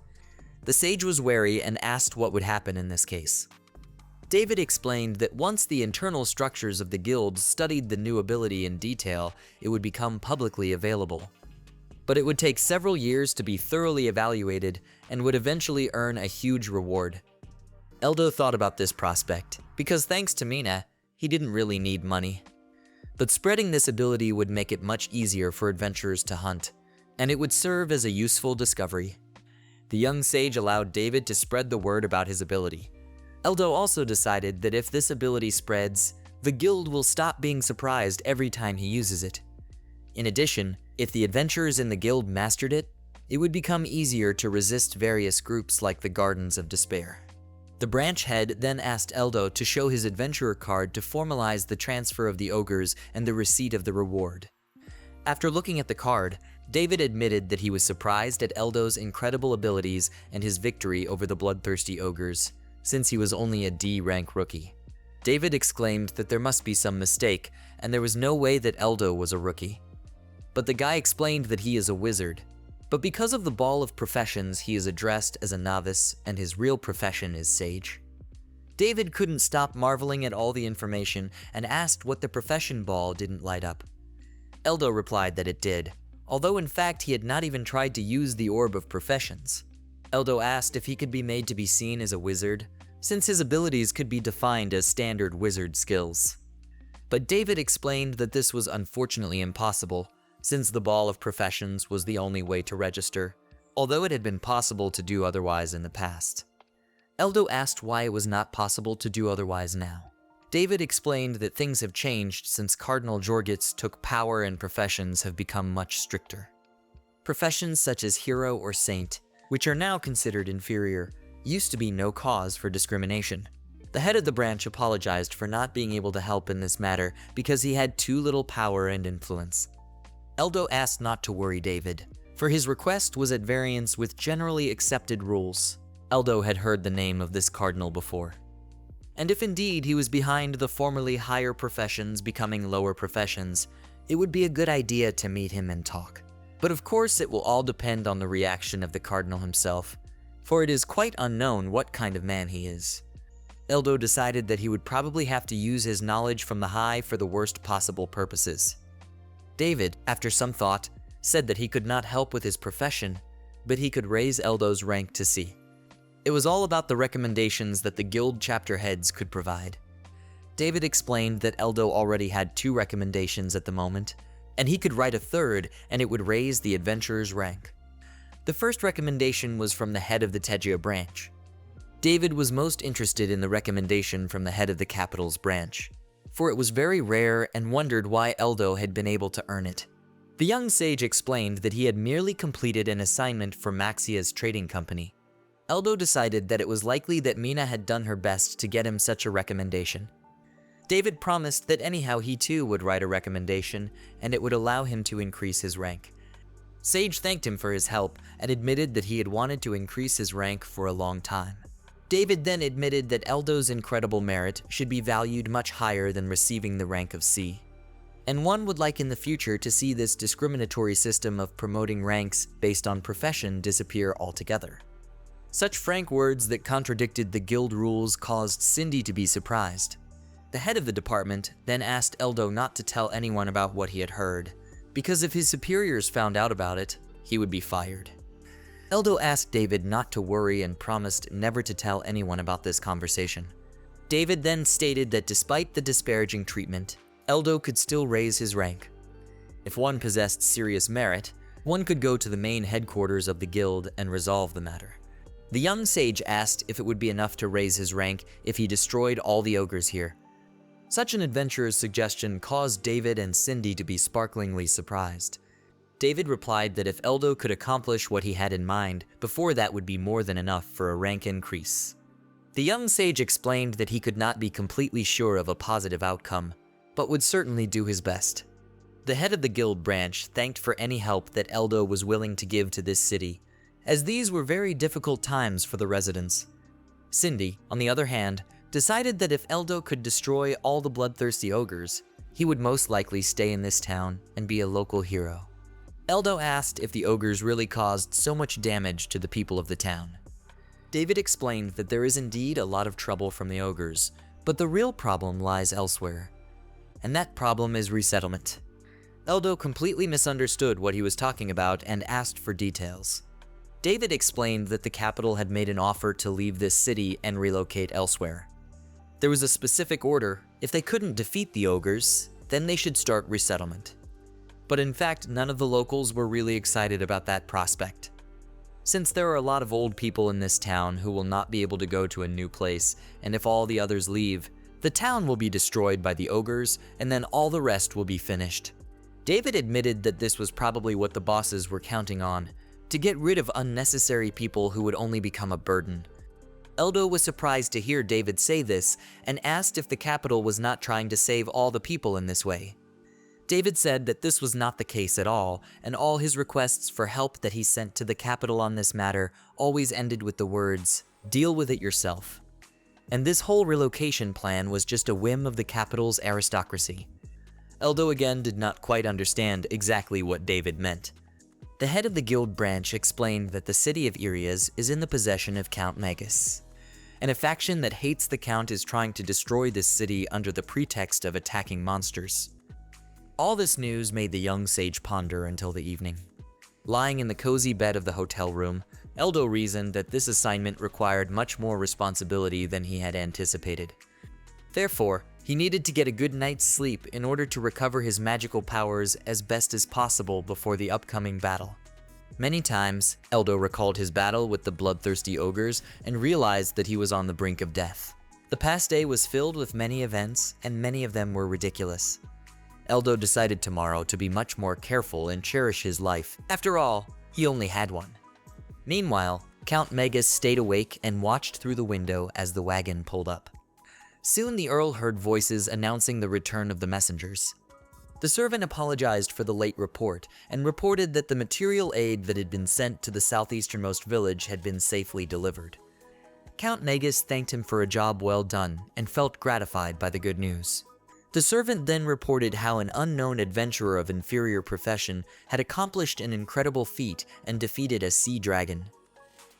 The sage was wary and asked what would happen in this case. David explained that once the internal structures of the guild studied the new ability in detail, it would become publicly available. But it would take several years to be thoroughly evaluated and would eventually earn a huge reward. Eldo thought about this prospect, because thanks to Mina, he didn't really need money. But spreading this ability would make it much easier for adventurers to hunt, and it would serve as a useful discovery. The young sage allowed David to spread the word about his ability. Eldo also decided that if this ability spreads, the guild will stop being surprised every time he uses it. In addition, if the adventurers in the guild mastered it, it would become easier to resist various groups like the Gardens of Despair. The branch head then asked Eldo to show his adventurer card to formalize the transfer of the ogres and the receipt of the reward. After looking at the card, David admitted that he was surprised at Eldo's incredible abilities and his victory over the bloodthirsty ogres, since he was only a D-rank rookie. David exclaimed that there must be some mistake, and there was no way that Eldo was a rookie. But the guy explained that he is a wizard. But because of the ball of professions, he is addressed as a novice, and his real profession is sage. David couldn't stop marveling at all the information and asked what the profession ball didn't light up. Eldo replied that it did, although in fact he had not even tried to use the orb of professions. Eldo asked if he could be made to be seen as a wizard, since his abilities could be defined as standard wizard skills. But David explained that this was unfortunately impossible, since the Ball of Professions was the only way to register, although it had been possible to do otherwise in the past. Eldo asked why it was not possible to do otherwise now. David explained that things have changed since Cardinal Jorgitz took power and professions have become much stricter. Professions such as hero or saint, which are now considered inferior, used to be no cause for discrimination. The head of the branch apologized for not being able to help in this matter because he had too little power and influence. Eldo asked not to worry David, for his request was at variance with generally accepted rules. Eldo had heard the name of this cardinal before. And if indeed he was behind the formerly higher professions becoming lower professions, it would be a good idea to meet him and talk. But of course it will all depend on the reaction of the cardinal himself, for it is quite unknown what kind of man he is. Eldo decided that he would probably have to use his knowledge from the high for the worst possible purposes. David, after some thought, said that he could not help with his profession, but he could raise Eldo's rank to C. It was all about the recommendations that the guild chapter heads could provide. David explained that Eldo already had 2 recommendations at the moment, and he could write a 3rd and it would raise the adventurer's rank. The first recommendation was from the head of the Tegia branch. David was most interested in the recommendation from the head of the capital's branch, for it was very rare and wondered why Eldo had been able to earn it. The young sage explained that he had merely completed an assignment for Maxia's trading company. Eldo decided that it was likely that Mina had done her best to get him such a recommendation. David promised that anyhow he too would write a recommendation and it would allow him to increase his rank. Sage thanked him for his help and admitted that he had wanted to increase his rank for a long time. David then admitted that Eldo's incredible merit should be valued much higher than receiving the rank of C. And one would like in the future to see this discriminatory system of promoting ranks based on profession disappear altogether. Such frank words that contradicted the guild rules caused Cindy to be surprised. The head of the department then asked Eldo not to tell anyone about what he had heard, because if his superiors found out about it, he would be fired. Eldo asked David not to worry and promised never to tell anyone about this conversation. David then stated that despite the disparaging treatment, Eldo could still raise his rank. If one possessed serious merit, one could go to the main headquarters of the guild and resolve the matter. The young sage asked if it would be enough to raise his rank if he destroyed all the ogres here. Such an adventurer's suggestion caused David and Cindy to be sparklingly surprised. David replied that if Eldo could accomplish what he had in mind, before that would be more than enough for a rank increase. The young sage explained that he could not be completely sure of a positive outcome, but would certainly do his best. The head of the guild branch thanked for any help that Eldo was willing to give to this city, as these were very difficult times for the residents. Cindy, on the other hand, decided that if Eldo could destroy all the bloodthirsty ogres, he would most likely stay in this town and be a local hero. Eldo asked if the ogres really caused so much damage to the people of the town. David explained that there is indeed a lot of trouble from the ogres, but the real problem lies elsewhere. And that problem is resettlement. Eldo completely misunderstood what he was talking about and asked for details. David explained that the capital had made an offer to leave this city and relocate elsewhere. There was a specific order: if they couldn't defeat the ogres, then they should start resettlement. But in fact, none of the locals were really excited about that prospect. Since there are a lot of old people in this town who will not be able to go to a new place, and if all the others leave, the town will be destroyed by the ogres, and then all the rest will be finished. David admitted that this was probably what the bosses were counting on, to get rid of unnecessary people who would only become a burden. Eldo was surprised to hear David say this, and asked if the capital was not trying to save all the people in this way. David said that this was not the case at all, and all his requests for help that he sent to the capital on this matter always ended with the words, "Deal with it yourself." And this whole relocation plan was just a whim of the capital's aristocracy. Eldo again did not quite understand exactly what David meant. The head of the guild branch explained that the city of Irias is in the possession of Count Magus, and a faction that hates the Count is trying to destroy this city under the pretext of attacking monsters. All this news made the young sage ponder until the evening. Lying in the cozy bed of the hotel room, Eldo reasoned that this assignment required much more responsibility than he had anticipated. Therefore, he needed to get a good night's sleep in order to recover his magical powers as best as possible before the upcoming battle. Many times, Eldo recalled his battle with the bloodthirsty ogres and realized that he was on the brink of death. The past day was filled with many events, and many of them were ridiculous. Eldo decided tomorrow to be much more careful and cherish his life. After all, he only had one. Meanwhile, Count Magus stayed awake and watched through the window as the wagon pulled up. Soon the Earl heard voices announcing the return of the messengers. The servant apologized for the late report and reported that the material aid that had been sent to the southeasternmost village had been safely delivered. Count Magus thanked him for a job well done and felt gratified by the good news. The servant then reported how an unknown adventurer of inferior profession had accomplished an incredible feat and defeated a sea dragon.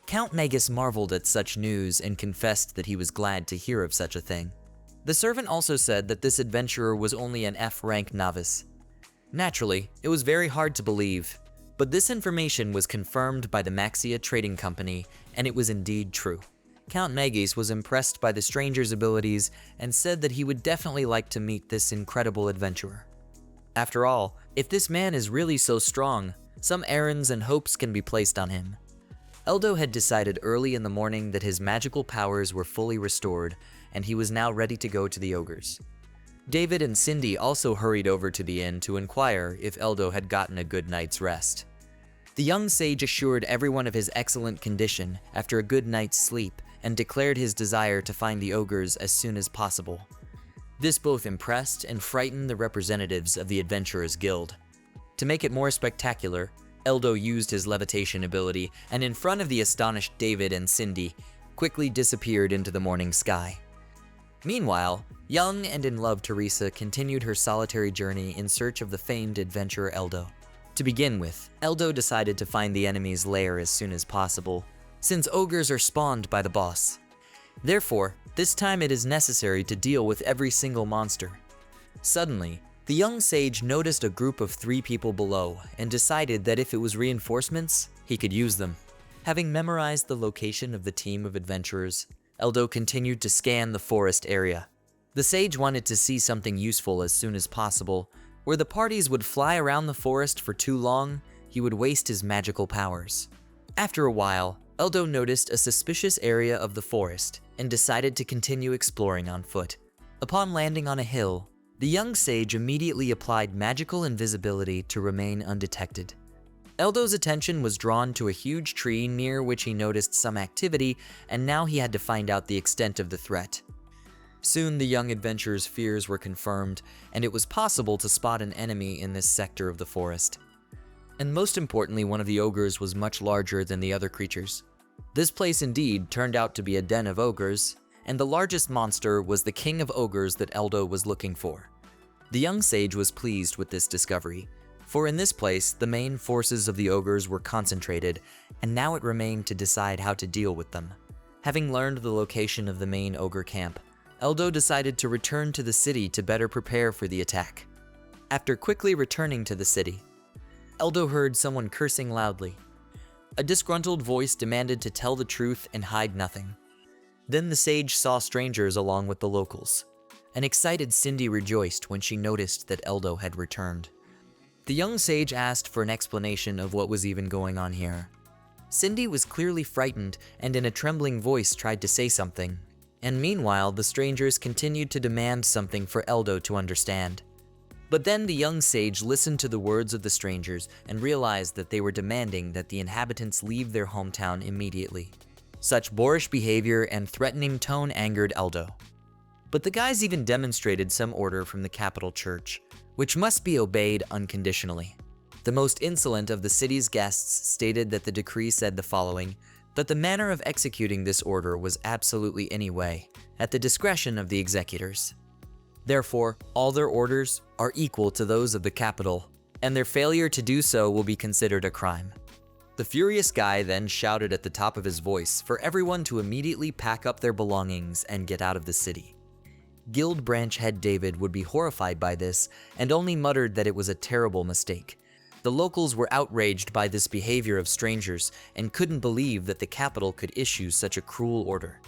Count Magus marveled at such news and confessed that he was glad to hear of such a thing. The servant also said that this adventurer was only an F-rank novice. Naturally, it was very hard to believe, but this information was confirmed by the Maxia Trading Company, and it was indeed true. Count Magus was impressed by the stranger's abilities and said that he would definitely like to meet this incredible adventurer. After all, if this man is really so strong, some errands and hopes can be placed on him. Eldo had decided early in the morning that his magical powers were fully restored, and he was now ready to go to the ogres. David and Cindy also hurried over to the inn to inquire if Eldo had gotten a good night's rest. The young sage assured everyone of his excellent condition after a good night's sleep and declared his desire to find the ogres as soon as possible. This both impressed and frightened the representatives of the Adventurers Guild. To make it more spectacular, Eldo used his levitation ability and in front of the astonished David and Cindy, quickly disappeared into the morning sky. Meanwhile, young and in love Teresa continued her solitary journey in search of the famed adventurer Eldo. To begin with, Eldo decided to find the enemy's lair as soon as possible, since ogres are spawned by the boss. Therefore, this time it is necessary to deal with every single monster. Suddenly, the young sage noticed a group of 3 people below and decided that if it was reinforcements, he could use them. Having memorized the location of the team of adventurers, Eldo continued to scan the forest area. The sage wanted to see something useful as soon as possible. Where the parties would fly around the forest for too long, he would waste his magical powers. After a while, Eldo noticed a suspicious area of the forest and decided to continue exploring on foot. Upon landing on a hill, the young sage immediately applied magical invisibility to remain undetected. Eldo's attention was drawn to a huge tree near which he noticed some activity, and now he had to find out the extent of the threat. Soon the young adventurer's fears were confirmed, and it was possible to spot an enemy in this sector of the forest. And most importantly, one of the ogres was much larger than the other creatures. This place indeed turned out to be a den of ogres, and the largest monster was the king of ogres that Eldo was looking for. The young sage was pleased with this discovery, for in this place the main forces of the ogres were concentrated, and now it remained to decide how to deal with them. Having learned the location of the main ogre camp, Eldo decided to return to the city to better prepare for the attack. After quickly returning to the city, Eldo heard someone cursing loudly. A disgruntled voice demanded to tell the truth and hide nothing. Then the sage saw strangers along with the locals. An excited Cindy rejoiced when she noticed that Eldo had returned. The young sage asked for an explanation of what was even going on here. Cindy was clearly frightened and in a trembling voice tried to say something, and meanwhile the strangers continued to demand something for Eldo to understand. But then the young sage listened to the words of the strangers and realized that they were demanding that the inhabitants leave their hometown immediately. Such boorish behavior and threatening tone angered Eldo. But the guys even demonstrated some order from the capital church, which must be obeyed unconditionally. The most insolent of the city's guests stated that the decree said the following, that the manner of executing this order was absolutely any way, at the discretion of the executors. Therefore, all their orders are equal to those of the capital, and their failure to do so will be considered a crime. The furious guy then shouted at the top of his voice for everyone to immediately pack up their belongings and get out of the city. Guild branch head David would be horrified by this and only muttered that it was a terrible mistake. The locals were outraged by this behavior of strangers and couldn't believe that the capital could issue such a cruel order.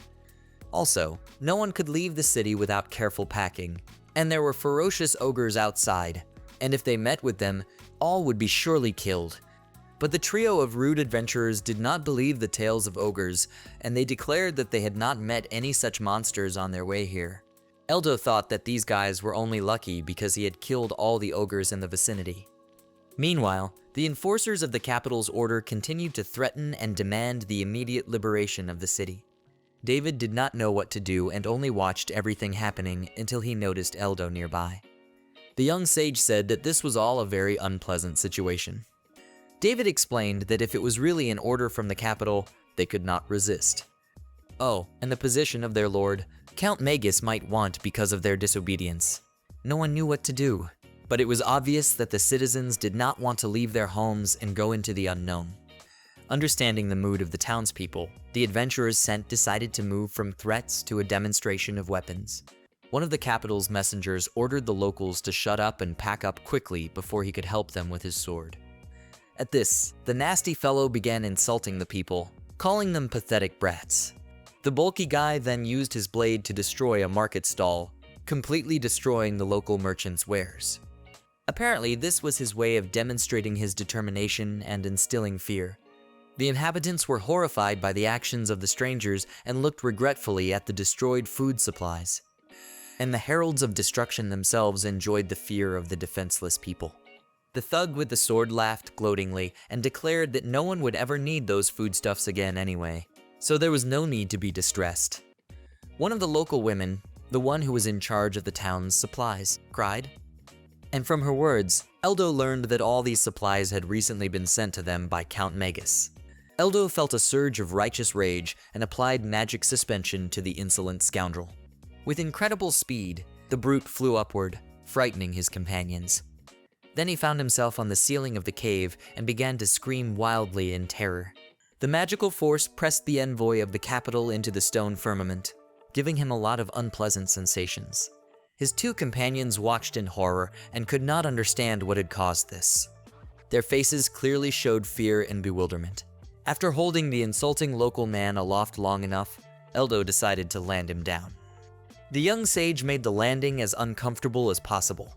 Also, no one could leave the city without careful packing, and there were ferocious ogres outside, and if they met with them, all would be surely killed. But the trio of rude adventurers did not believe the tales of ogres, and they declared that they had not met any such monsters on their way here. Eldo thought that these guys were only lucky because he had killed all the ogres in the vicinity. Meanwhile, the enforcers of the capital's order continued to threaten and demand the immediate liberation of the city. David did not know what to do and only watched everything happening until he noticed Eldo nearby. The young sage said that this was all a very unpleasant situation. David explained that if it was really an order from the capital, they could not resist. Oh, and the position of their lord, Count Magus, might want because of their disobedience. No one knew what to do, but it was obvious that the citizens did not want to leave their homes and go into the unknown. Understanding the mood of the townspeople, the adventurers sent decided to move from threats to a demonstration of weapons. One of the capital's messengers ordered the locals to shut up and pack up quickly before he could help them with his sword. At this, the nasty fellow began insulting the people, calling them pathetic brats. The bulky guy then used his blade to destroy a market stall, completely destroying the local merchant's wares. Apparently, this was his way of demonstrating his determination and instilling fear. The inhabitants were horrified by the actions of the strangers and looked regretfully at the destroyed food supplies. And the heralds of destruction themselves enjoyed the fear of the defenseless people. The thug with the sword laughed gloatingly and declared that no one would ever need those foodstuffs again anyway, so there was no need to be distressed. One of the local women, the one who was in charge of the town's supplies, cried. And from her words, Eldo learned that all these supplies had recently been sent to them by Count Magus. Eldo felt a surge of righteous rage and applied magic suspension to the insolent scoundrel. With incredible speed, the brute flew upward, frightening his companions. Then he found himself on the ceiling of the cave and began to scream wildly in terror. The magical force pressed the envoy of the capital into the stone firmament, giving him a lot of unpleasant sensations. His two companions watched in horror and could not understand what had caused this. Their faces clearly showed fear and bewilderment. After holding the insulting local man aloft long enough, Eldo decided to land him down. The young sage made the landing as uncomfortable as possible.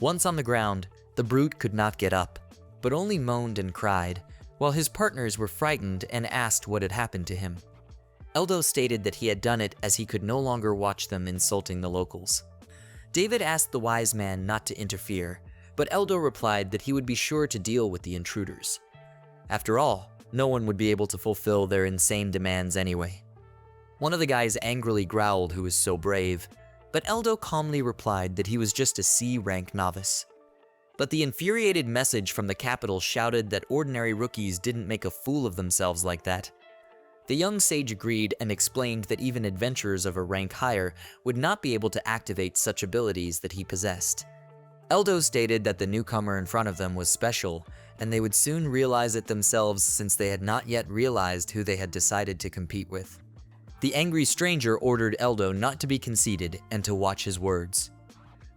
Once on the ground, the brute could not get up, but only moaned and cried, while his partners were frightened and asked what had happened to him. Eldo stated that he had done it as he could no longer watch them insulting the locals. David asked the wise man not to interfere, but Eldo replied that he would be sure to deal with the intruders. After all, no one would be able to fulfill their insane demands anyway. One of the guys angrily growled who was so brave, but Eldo calmly replied that he was just a C-rank novice. But the infuriated message from the capital shouted that ordinary rookies didn't make a fool of themselves like that. The young sage agreed and explained that even adventurers of a rank higher would not be able to activate such abilities that he possessed. Eldo stated that the newcomer in front of them was special, and they would soon realize it themselves since they had not yet realized who they had decided to compete with. The angry stranger ordered Eldo not to be conceited and to watch his words.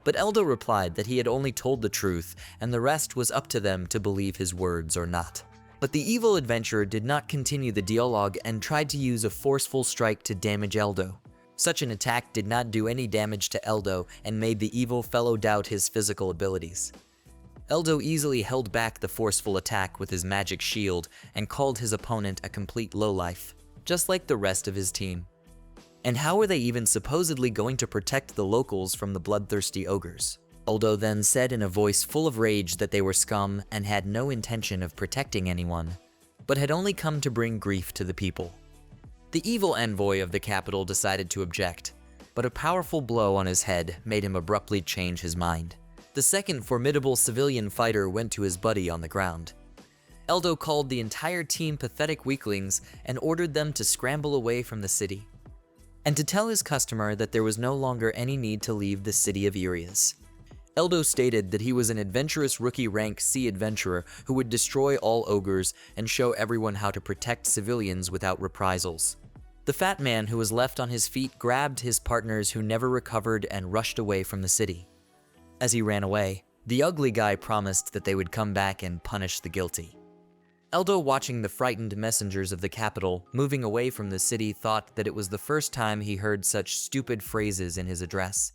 But Eldo replied that he had only told the truth, and the rest was up to them to believe his words or not. But the evil adventurer did not continue the dialogue and tried to use a forceful strike to damage Eldo. Such an attack did not do any damage to Eldo and made the evil fellow doubt his physical abilities. Eldo easily held back the forceful attack with his magic shield and called his opponent a complete lowlife, just like the rest of his team. And how were they even supposedly going to protect the locals from the bloodthirsty ogres? Eldo then said in a voice full of rage that they were scum and had no intention of protecting anyone, but had only come to bring grief to the people. The evil envoy of the capital decided to object, but a powerful blow on his head made him abruptly change his mind. The second formidable civilian fighter went to his buddy on the ground. Eldo called the entire team pathetic weaklings and ordered them to scramble away from the city, and to tell his customer that there was no longer any need to leave the city of Irias. Eldo stated that he was an adventurous rookie rank C adventurer who would destroy all ogres and show everyone how to protect civilians without reprisals. The fat man who was left on his feet grabbed his partners who never recovered and rushed away from the city. As he ran away, The ugly guy promised that they would come back and punish the guilty. Eldo, watching the frightened messengers of the capital moving away from the city, thought that it was the first time he heard such stupid phrases in his address.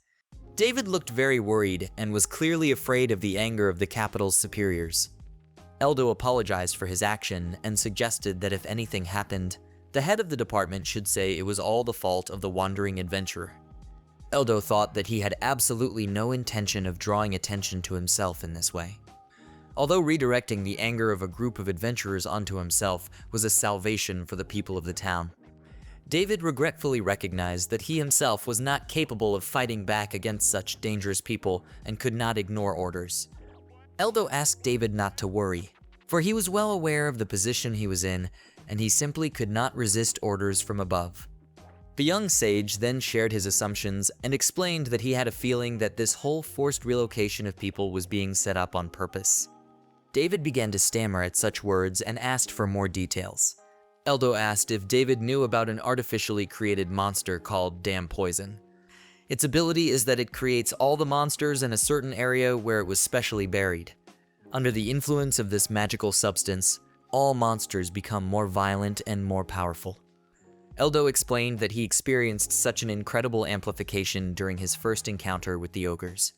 David looked very worried and was clearly afraid of the anger of the capital's superiors. Eldo apologized for his action and suggested that if anything happened, the head of the department should say it was all the fault of the wandering adventurer. Eldo thought that he had absolutely no intention of drawing attention to himself in this way. Although redirecting the anger of a group of adventurers onto himself was a salvation for the people of the town, David regretfully recognized that he himself was not capable of fighting back against such dangerous people and could not ignore orders. Eldo asked David not to worry, for he was well aware of the position he was in, and he simply could not resist orders from above. The young sage then shared his assumptions and explained that he had a feeling that this whole forced relocation of people was being set up on purpose. David began to stammer at such words and asked for more details. Eldo asked if David knew about an artificially created monster called Damn Poison. Its ability is that it creates all the monsters in a certain area where it was specially buried. Under the influence of this magical substance, all monsters become more violent and more powerful. Eldo explained that he experienced such an incredible amplification during his first encounter with the ogres.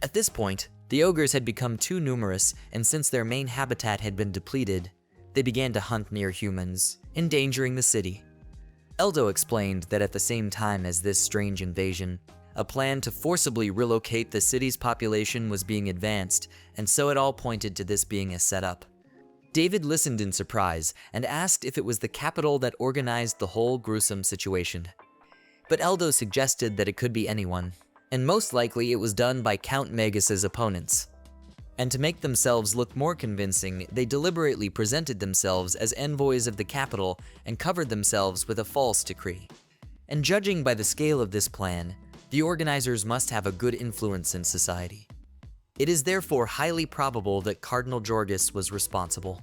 At this point, the ogres had become too numerous, and since their main habitat had been depleted, they began to hunt near humans, endangering the city. Eldo explained that at the same time as this strange invasion, a plan to forcibly relocate the city's population was being advanced, and so it all pointed to this being a setup. David listened in surprise and asked if it was the capital that organized the whole gruesome situation. But Eldo suggested that it could be anyone, and most likely it was done by Count Magus's opponents. And to make themselves look more convincing, they deliberately presented themselves as envoys of the capital and covered themselves with a false decree. And judging by the scale of this plan, the organizers must have a good influence in society. It is therefore highly probable that Cardinal Jorgis was responsible.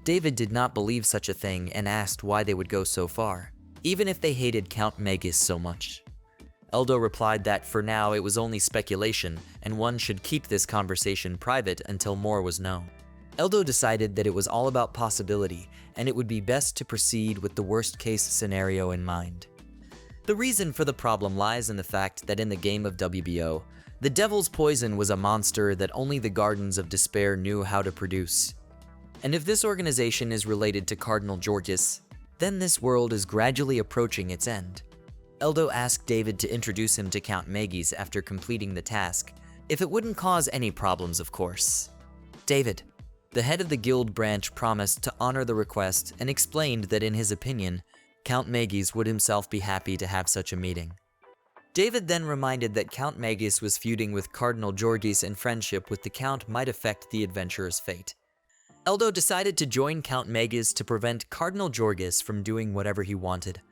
David did not believe such a thing and asked why they would go so far, even if they hated Count Magus so much. Eldo replied that for now it was only speculation and one should keep this conversation private until more was known. Eldo decided that it was all about possibility and it would be best to proceed with the worst case scenario in mind. The reason for the problem lies in the fact that in the game of WBO, the Devil's Poison was a monster that only the Gardens of Despair knew how to produce. And if this organization is related to Cardinal Jorgis, then this world is gradually approaching its end. Eldo asked David to introduce him to Count Magus after completing the task, if it wouldn't cause any problems, of course. David, the head of the guild branch, promised to honor the request and explained that in his opinion, Count Magus would himself be happy to have such a meeting. David then reminded that Count Magus was feuding with Cardinal Jorgis and friendship with the Count might affect the adventurer's fate. Eldo decided to join Count Magus to prevent Cardinal Jorgis from doing whatever he wanted.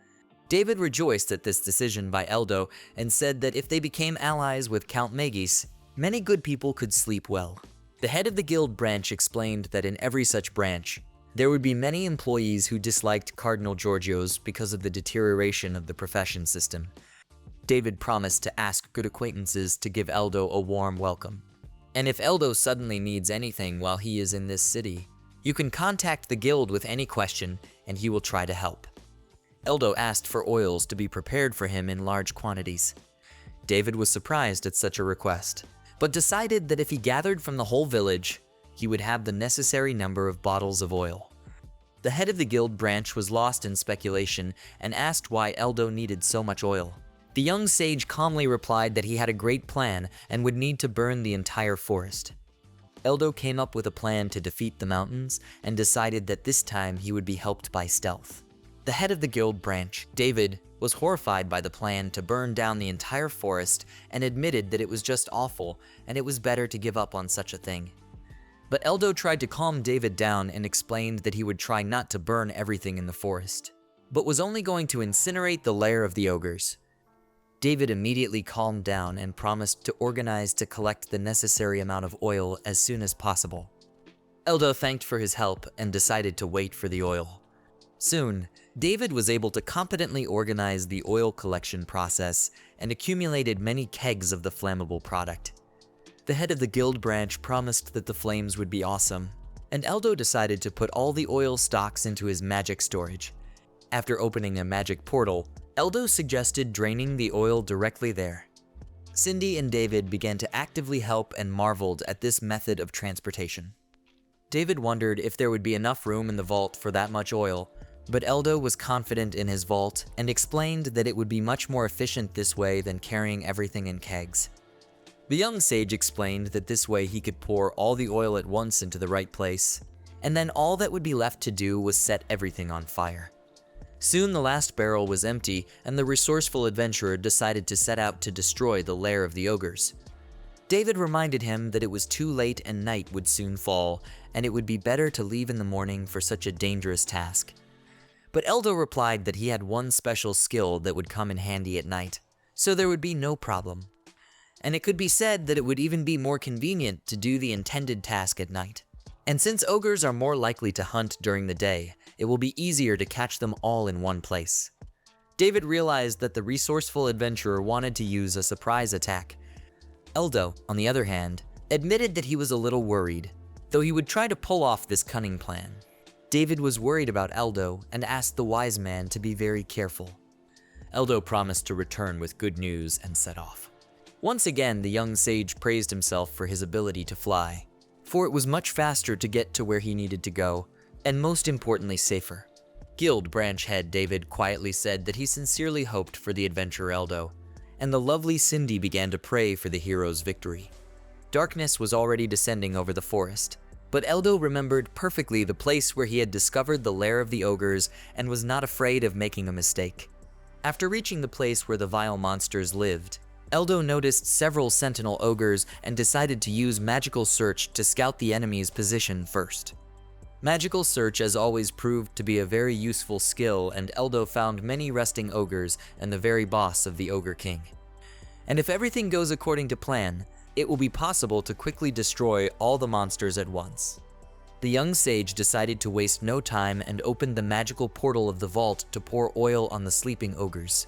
David rejoiced at this decision by Eldo and said that if they became allies with Count Magus, many good people could sleep well. The head of the guild branch explained that in every such branch, there would be many employees who disliked Cardinal Jorgis because of the deterioration of the profession system. David promised to ask good acquaintances to give Eldo a warm welcome. And if Eldo suddenly needs anything while he is in this city, you can contact the guild with any question and he will try to help. Eldo asked for oils to be prepared for him in large quantities. David was surprised at such a request, but decided that if he gathered from the whole village, he would have the necessary number of bottles of oil. The head of the guild branch was lost in speculation and asked why Eldo needed so much oil. The young sage calmly replied that he had a great plan and would need to burn the entire forest. Eldo came up with a plan to defeat the mountains and decided that this time he would be helped by stealth. The head of the guild branch, David, was horrified by the plan to burn down the entire forest and admitted that it was just awful and it was better to give up on such a thing. But Eldo tried to calm David down and explained that he would try not to burn everything in the forest, but was only going to incinerate the lair of the ogres. David immediately calmed down and promised to organize to collect the necessary amount of oil as soon as possible. Eldo thanked for his help and decided to wait for the oil. Soon, David was able to competently organize the oil collection process and accumulated many kegs of the flammable product. The head of the guild branch promised that the flames would be awesome, and Eldo decided to put all the oil stocks into his magic storage. After opening a magic portal, Eldo suggested draining the oil directly there. Cindy and David began to actively help and marveled at this method of transportation. David wondered if there would be enough room in the vault for that much oil, but Eldo was confident in his vault and explained that it would be much more efficient this way than carrying everything in kegs. The young sage explained that this way he could pour all the oil at once into the right place, and then all that would be left to do was set everything on fire. Soon the last barrel was empty, and the resourceful adventurer decided to set out to destroy the lair of the ogres. David reminded him that it was too late and night would soon fall, and it would be better to leave in the morning for such a dangerous task. But Eldo replied that he had one special skill that would come in handy at night, so there would be no problem. And it could be said that it would even be more convenient to do the intended task at night. And since ogres are more likely to hunt during the day, it will be easier to catch them all in one place. David realized that the resourceful adventurer wanted to use a surprise attack. Eldo, on the other hand, admitted that he was a little worried, though he would try to pull off this cunning plan. David was worried about Eldo and asked the wise man to be very careful. Eldo promised to return with good news and set off. Once again, the young sage praised himself for his ability to fly, for it was much faster to get to where he needed to go, and most importantly safer. Guild branch head David quietly said that he sincerely hoped for the adventurer Eldo, and the lovely Cindy began to pray for the hero's victory. Darkness was already descending over the forest, but Eldo remembered perfectly the place where he had discovered the lair of the ogres and was not afraid of making a mistake. After reaching the place where the vile monsters lived, Eldo noticed several sentinel ogres and decided to use magical search to scout the enemy's position first. Magical search as always proved to be a very useful skill, and Eldo found many resting ogres and the very boss of the Ogre King. And if everything goes according to plan, it will be possible to quickly destroy all the monsters at once. The young sage decided to waste no time and opened the magical portal of the vault to pour oil on the sleeping ogres.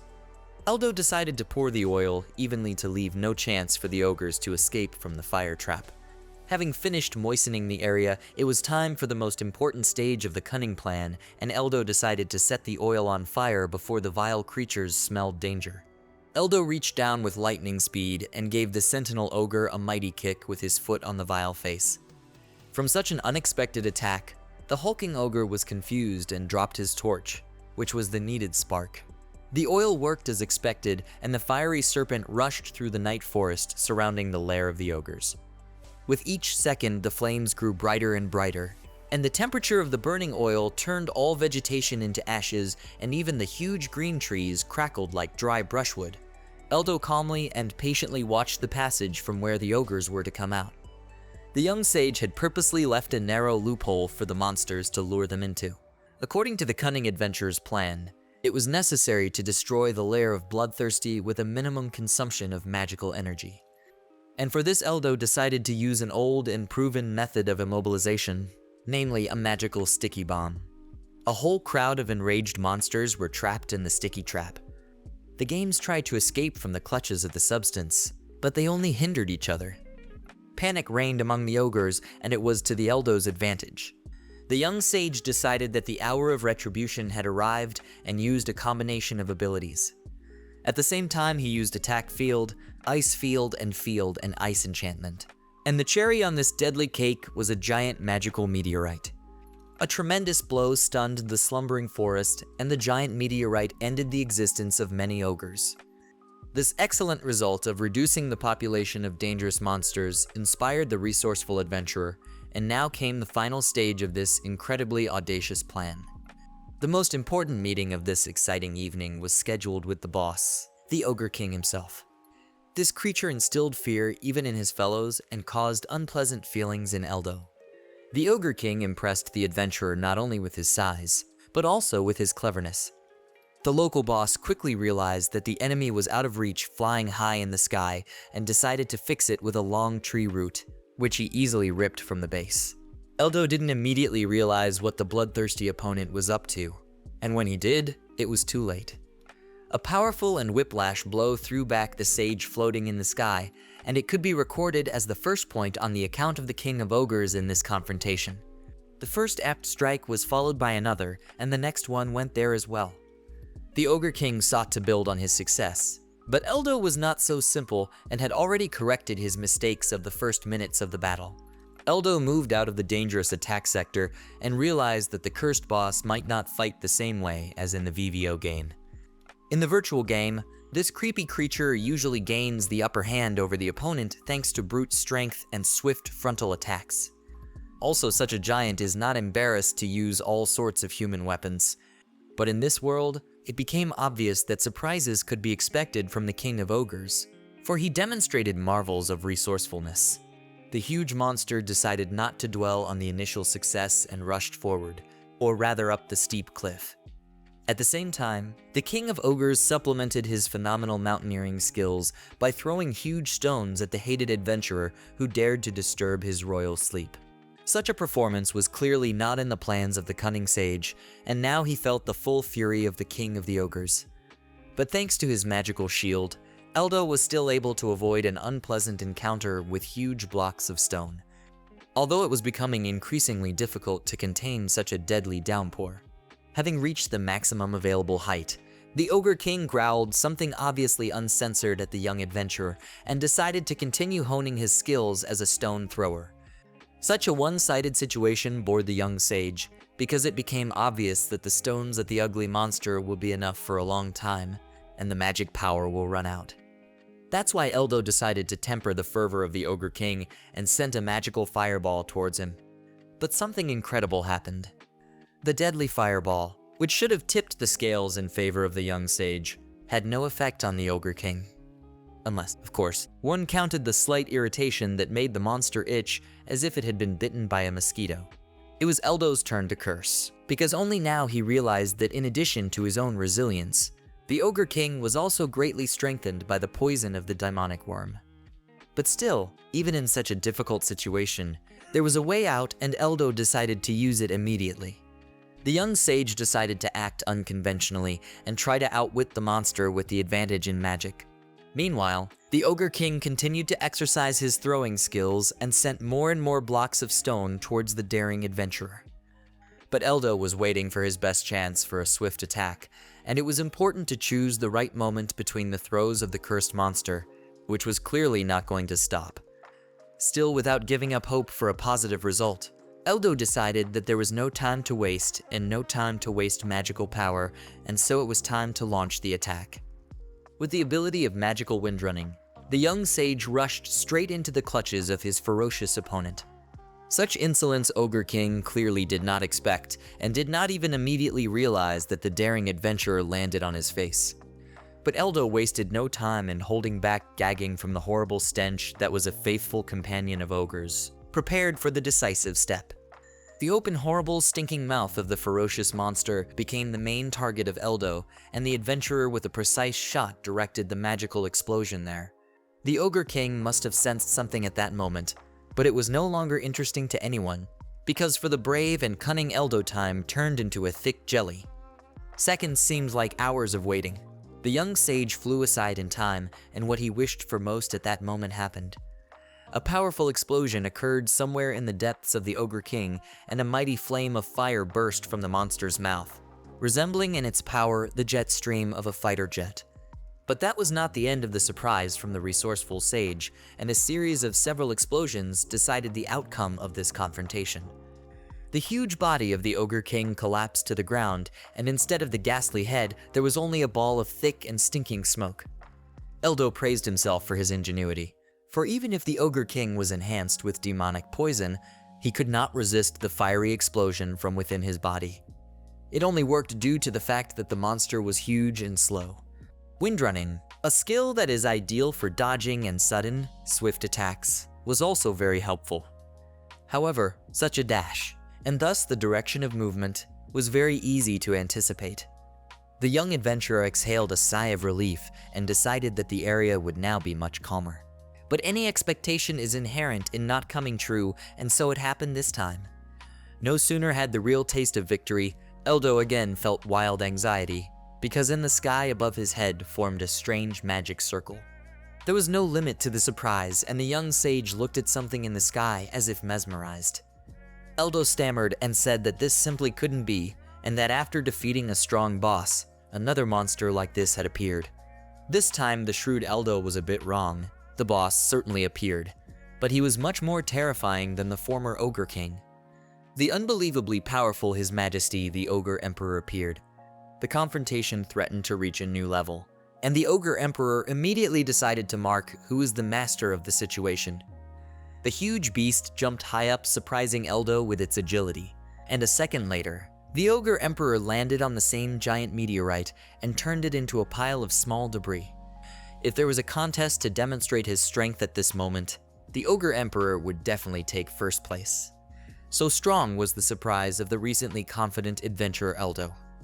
Eldo decided to pour the oil evenly to leave no chance for the ogres to escape from the fire trap. Having finished moistening the area, it was time for the most important stage of the cunning plan, and Eldo decided to set the oil on fire before the vile creatures smelled danger. Eldo reached down with lightning speed and gave the sentinel ogre a mighty kick with his foot on the vile face. From such an unexpected attack, the hulking ogre was confused and dropped his torch, which was the needed spark. The oil worked as expected, and the fiery serpent rushed through the night forest surrounding the lair of the ogres. With each second, the flames grew brighter and brighter, and the temperature of the burning oil turned all vegetation into ashes, and even the huge green trees crackled like dry brushwood. Eldo calmly and patiently watched the passage from where the ogres were to come out. The young sage had purposely left a narrow loophole for the monsters to lure them into. According to the cunning adventurer's plan, it was necessary to destroy the lair of Bloodthirsty with a minimum consumption of magical energy. And for this Eldo decided to use an old and proven method of immobilization, namely a magical sticky bomb. A whole crowd of enraged monsters were trapped in the sticky trap. The games tried to escape from the clutches of the substance, but they only hindered each other. Panic reigned among the ogres, and it was to the Eldo's advantage. The young sage decided that the hour of retribution had arrived and used a combination of abilities. At the same time, he used Attack Field, Ice Field, and Ice Enchantment. And the cherry on this deadly cake was a giant magical meteorite. A tremendous blow stunned the slumbering forest, and the giant meteorite ended the existence of many ogres. This excellent result of reducing the population of dangerous monsters inspired the resourceful adventurer, and now came the final stage of this incredibly audacious plan. The most important meeting of this exciting evening was scheduled with the boss, the Ogre King himself. This creature instilled fear even in his fellows and caused unpleasant feelings in Eldo. The Ogre King impressed the adventurer not only with his size, but also with his cleverness. The local boss quickly realized that the enemy was out of reach flying high in the sky and decided to fix it with a long tree root, which he easily ripped from the base. Eldo didn't immediately realize what the bloodthirsty opponent was up to, and when he did, it was too late. A powerful and whiplash blow threw back the sage floating in the sky, and it could be recorded as the first point on the account of the King of Ogres in this confrontation. The first apt strike was followed by another, and the next one went there as well. The Ogre King sought to build on his success, but Eldo was not so simple and had already corrected his mistakes of the first minutes of the battle. Eldo moved out of the dangerous attack sector and realized that the cursed boss might not fight the same way as in the VVO game. In the virtual game, this creepy creature usually gains the upper hand over the opponent thanks to brute strength and swift frontal attacks. Also, such a giant is not embarrassed to use all sorts of human weapons. But in this world, it became obvious that surprises could be expected from the King of Ogres, for he demonstrated marvels of resourcefulness. The huge monster decided not to dwell on the initial success and rushed forward, or rather up the steep cliff. At the same time, the King of Ogres supplemented his phenomenal mountaineering skills by throwing huge stones at the hated adventurer who dared to disturb his royal sleep. Such a performance was clearly not in the plans of the cunning sage, and now he felt the full fury of the King of the Ogres. But thanks to his magical shield, Eldo was still able to avoid an unpleasant encounter with huge blocks of stone, although it was becoming increasingly difficult to contain such a deadly downpour. Having reached the maximum available height, the Ogre King growled something obviously uncensored at the young adventurer and decided to continue honing his skills as a stone thrower. Such a one-sided situation bored the young sage, because it became obvious that the stones at the ugly monster will be enough for a long time, and the magic power will run out. That's why Eldo decided to temper the fervor of the Ogre King and sent a magical fireball towards him. But something incredible happened. The deadly fireball, which should have tipped the scales in favor of the young sage, had no effect on the Ogre King. Unless, of course, one counted the slight irritation that made the monster itch as if it had been bitten by a mosquito. It was Eldo's turn to curse, because only now he realized that in addition to his own resilience, the Ogre King was also greatly strengthened by the poison of the demonic worm. But still, even in such a difficult situation, there was a way out and Eldo decided to use it immediately. The young sage decided to act unconventionally and try to outwit the monster with the advantage in magic. Meanwhile, the Ogre King continued to exercise his throwing skills and sent more and more blocks of stone towards the daring adventurer. But Eldo was waiting for his best chance for a swift attack, and it was important to choose the right moment between the throws of the cursed monster, which was clearly not going to stop. Still, without giving up hope for a positive result, Eldo decided that there was no time to waste and no time to waste magical power, and so it was time to launch the attack. With the ability of magical windrunning, the young sage rushed straight into the clutches of his ferocious opponent. Such insolence Ogre King clearly did not expect, and did not even immediately realize that the daring adventurer landed on his face. But Eldo wasted no time in holding back gagging from the horrible stench that was a faithful companion of ogres, prepared for the decisive step. The open, horrible, stinking mouth of the ferocious monster became the main target of Eldo, and the adventurer with a precise shot directed the magical explosion there. The Ogre King must have sensed something at that moment, but it was no longer interesting to anyone, because for the brave and cunning Eldo, time turned into a thick jelly. Seconds seemed like hours of waiting. The young sage flew aside in time, and what he wished for most at that moment happened. A powerful explosion occurred somewhere in the depths of the Ogre King, and a mighty flame of fire burst from the monster's mouth, resembling in its power the jet stream of a fighter jet. But that was not the end of the surprise from the resourceful sage, and a series of several explosions decided the outcome of this confrontation. The huge body of the Ogre King collapsed to the ground, and instead of the ghastly head, there was only a ball of thick and stinking smoke. Eldo praised himself for his ingenuity, for even if the Ogre King was enhanced with demonic poison, he could not resist the fiery explosion from within his body. It only worked due to the fact that the monster was huge and slow. Windrunning, a skill that is ideal for dodging and sudden, swift attacks, was also very helpful. However, such a dash, and thus the direction of movement, was very easy to anticipate. The young adventurer exhaled a sigh of relief and decided that the area would now be much calmer. But any expectation is inherent in not coming true, and so it happened this time. No sooner had the real taste of victory, Eldo again felt wild anxiety, because in the sky above his head formed a strange magic circle. There was no limit to the surprise, and the young sage looked at something in the sky as if mesmerized. Eldo stammered and said that this simply couldn't be, and that after defeating a strong boss, another monster like this had appeared. This time, the shrewd Eldo was a bit wrong. The boss certainly appeared, but he was much more terrifying than the former Ogre King. The unbelievably powerful His Majesty, the Ogre Emperor, appeared. The confrontation threatened to reach a new level, and the Ogre Emperor immediately decided to mark who is the master of the situation. The huge beast jumped high up, surprising Eldo with its agility, and a second later, the Ogre Emperor landed on the same giant meteorite and turned it into a pile of small debris. If there was a contest to demonstrate his strength at this moment, the Ogre Emperor would definitely take first place. So strong was the surprise of the recently confident adventurer Eldo.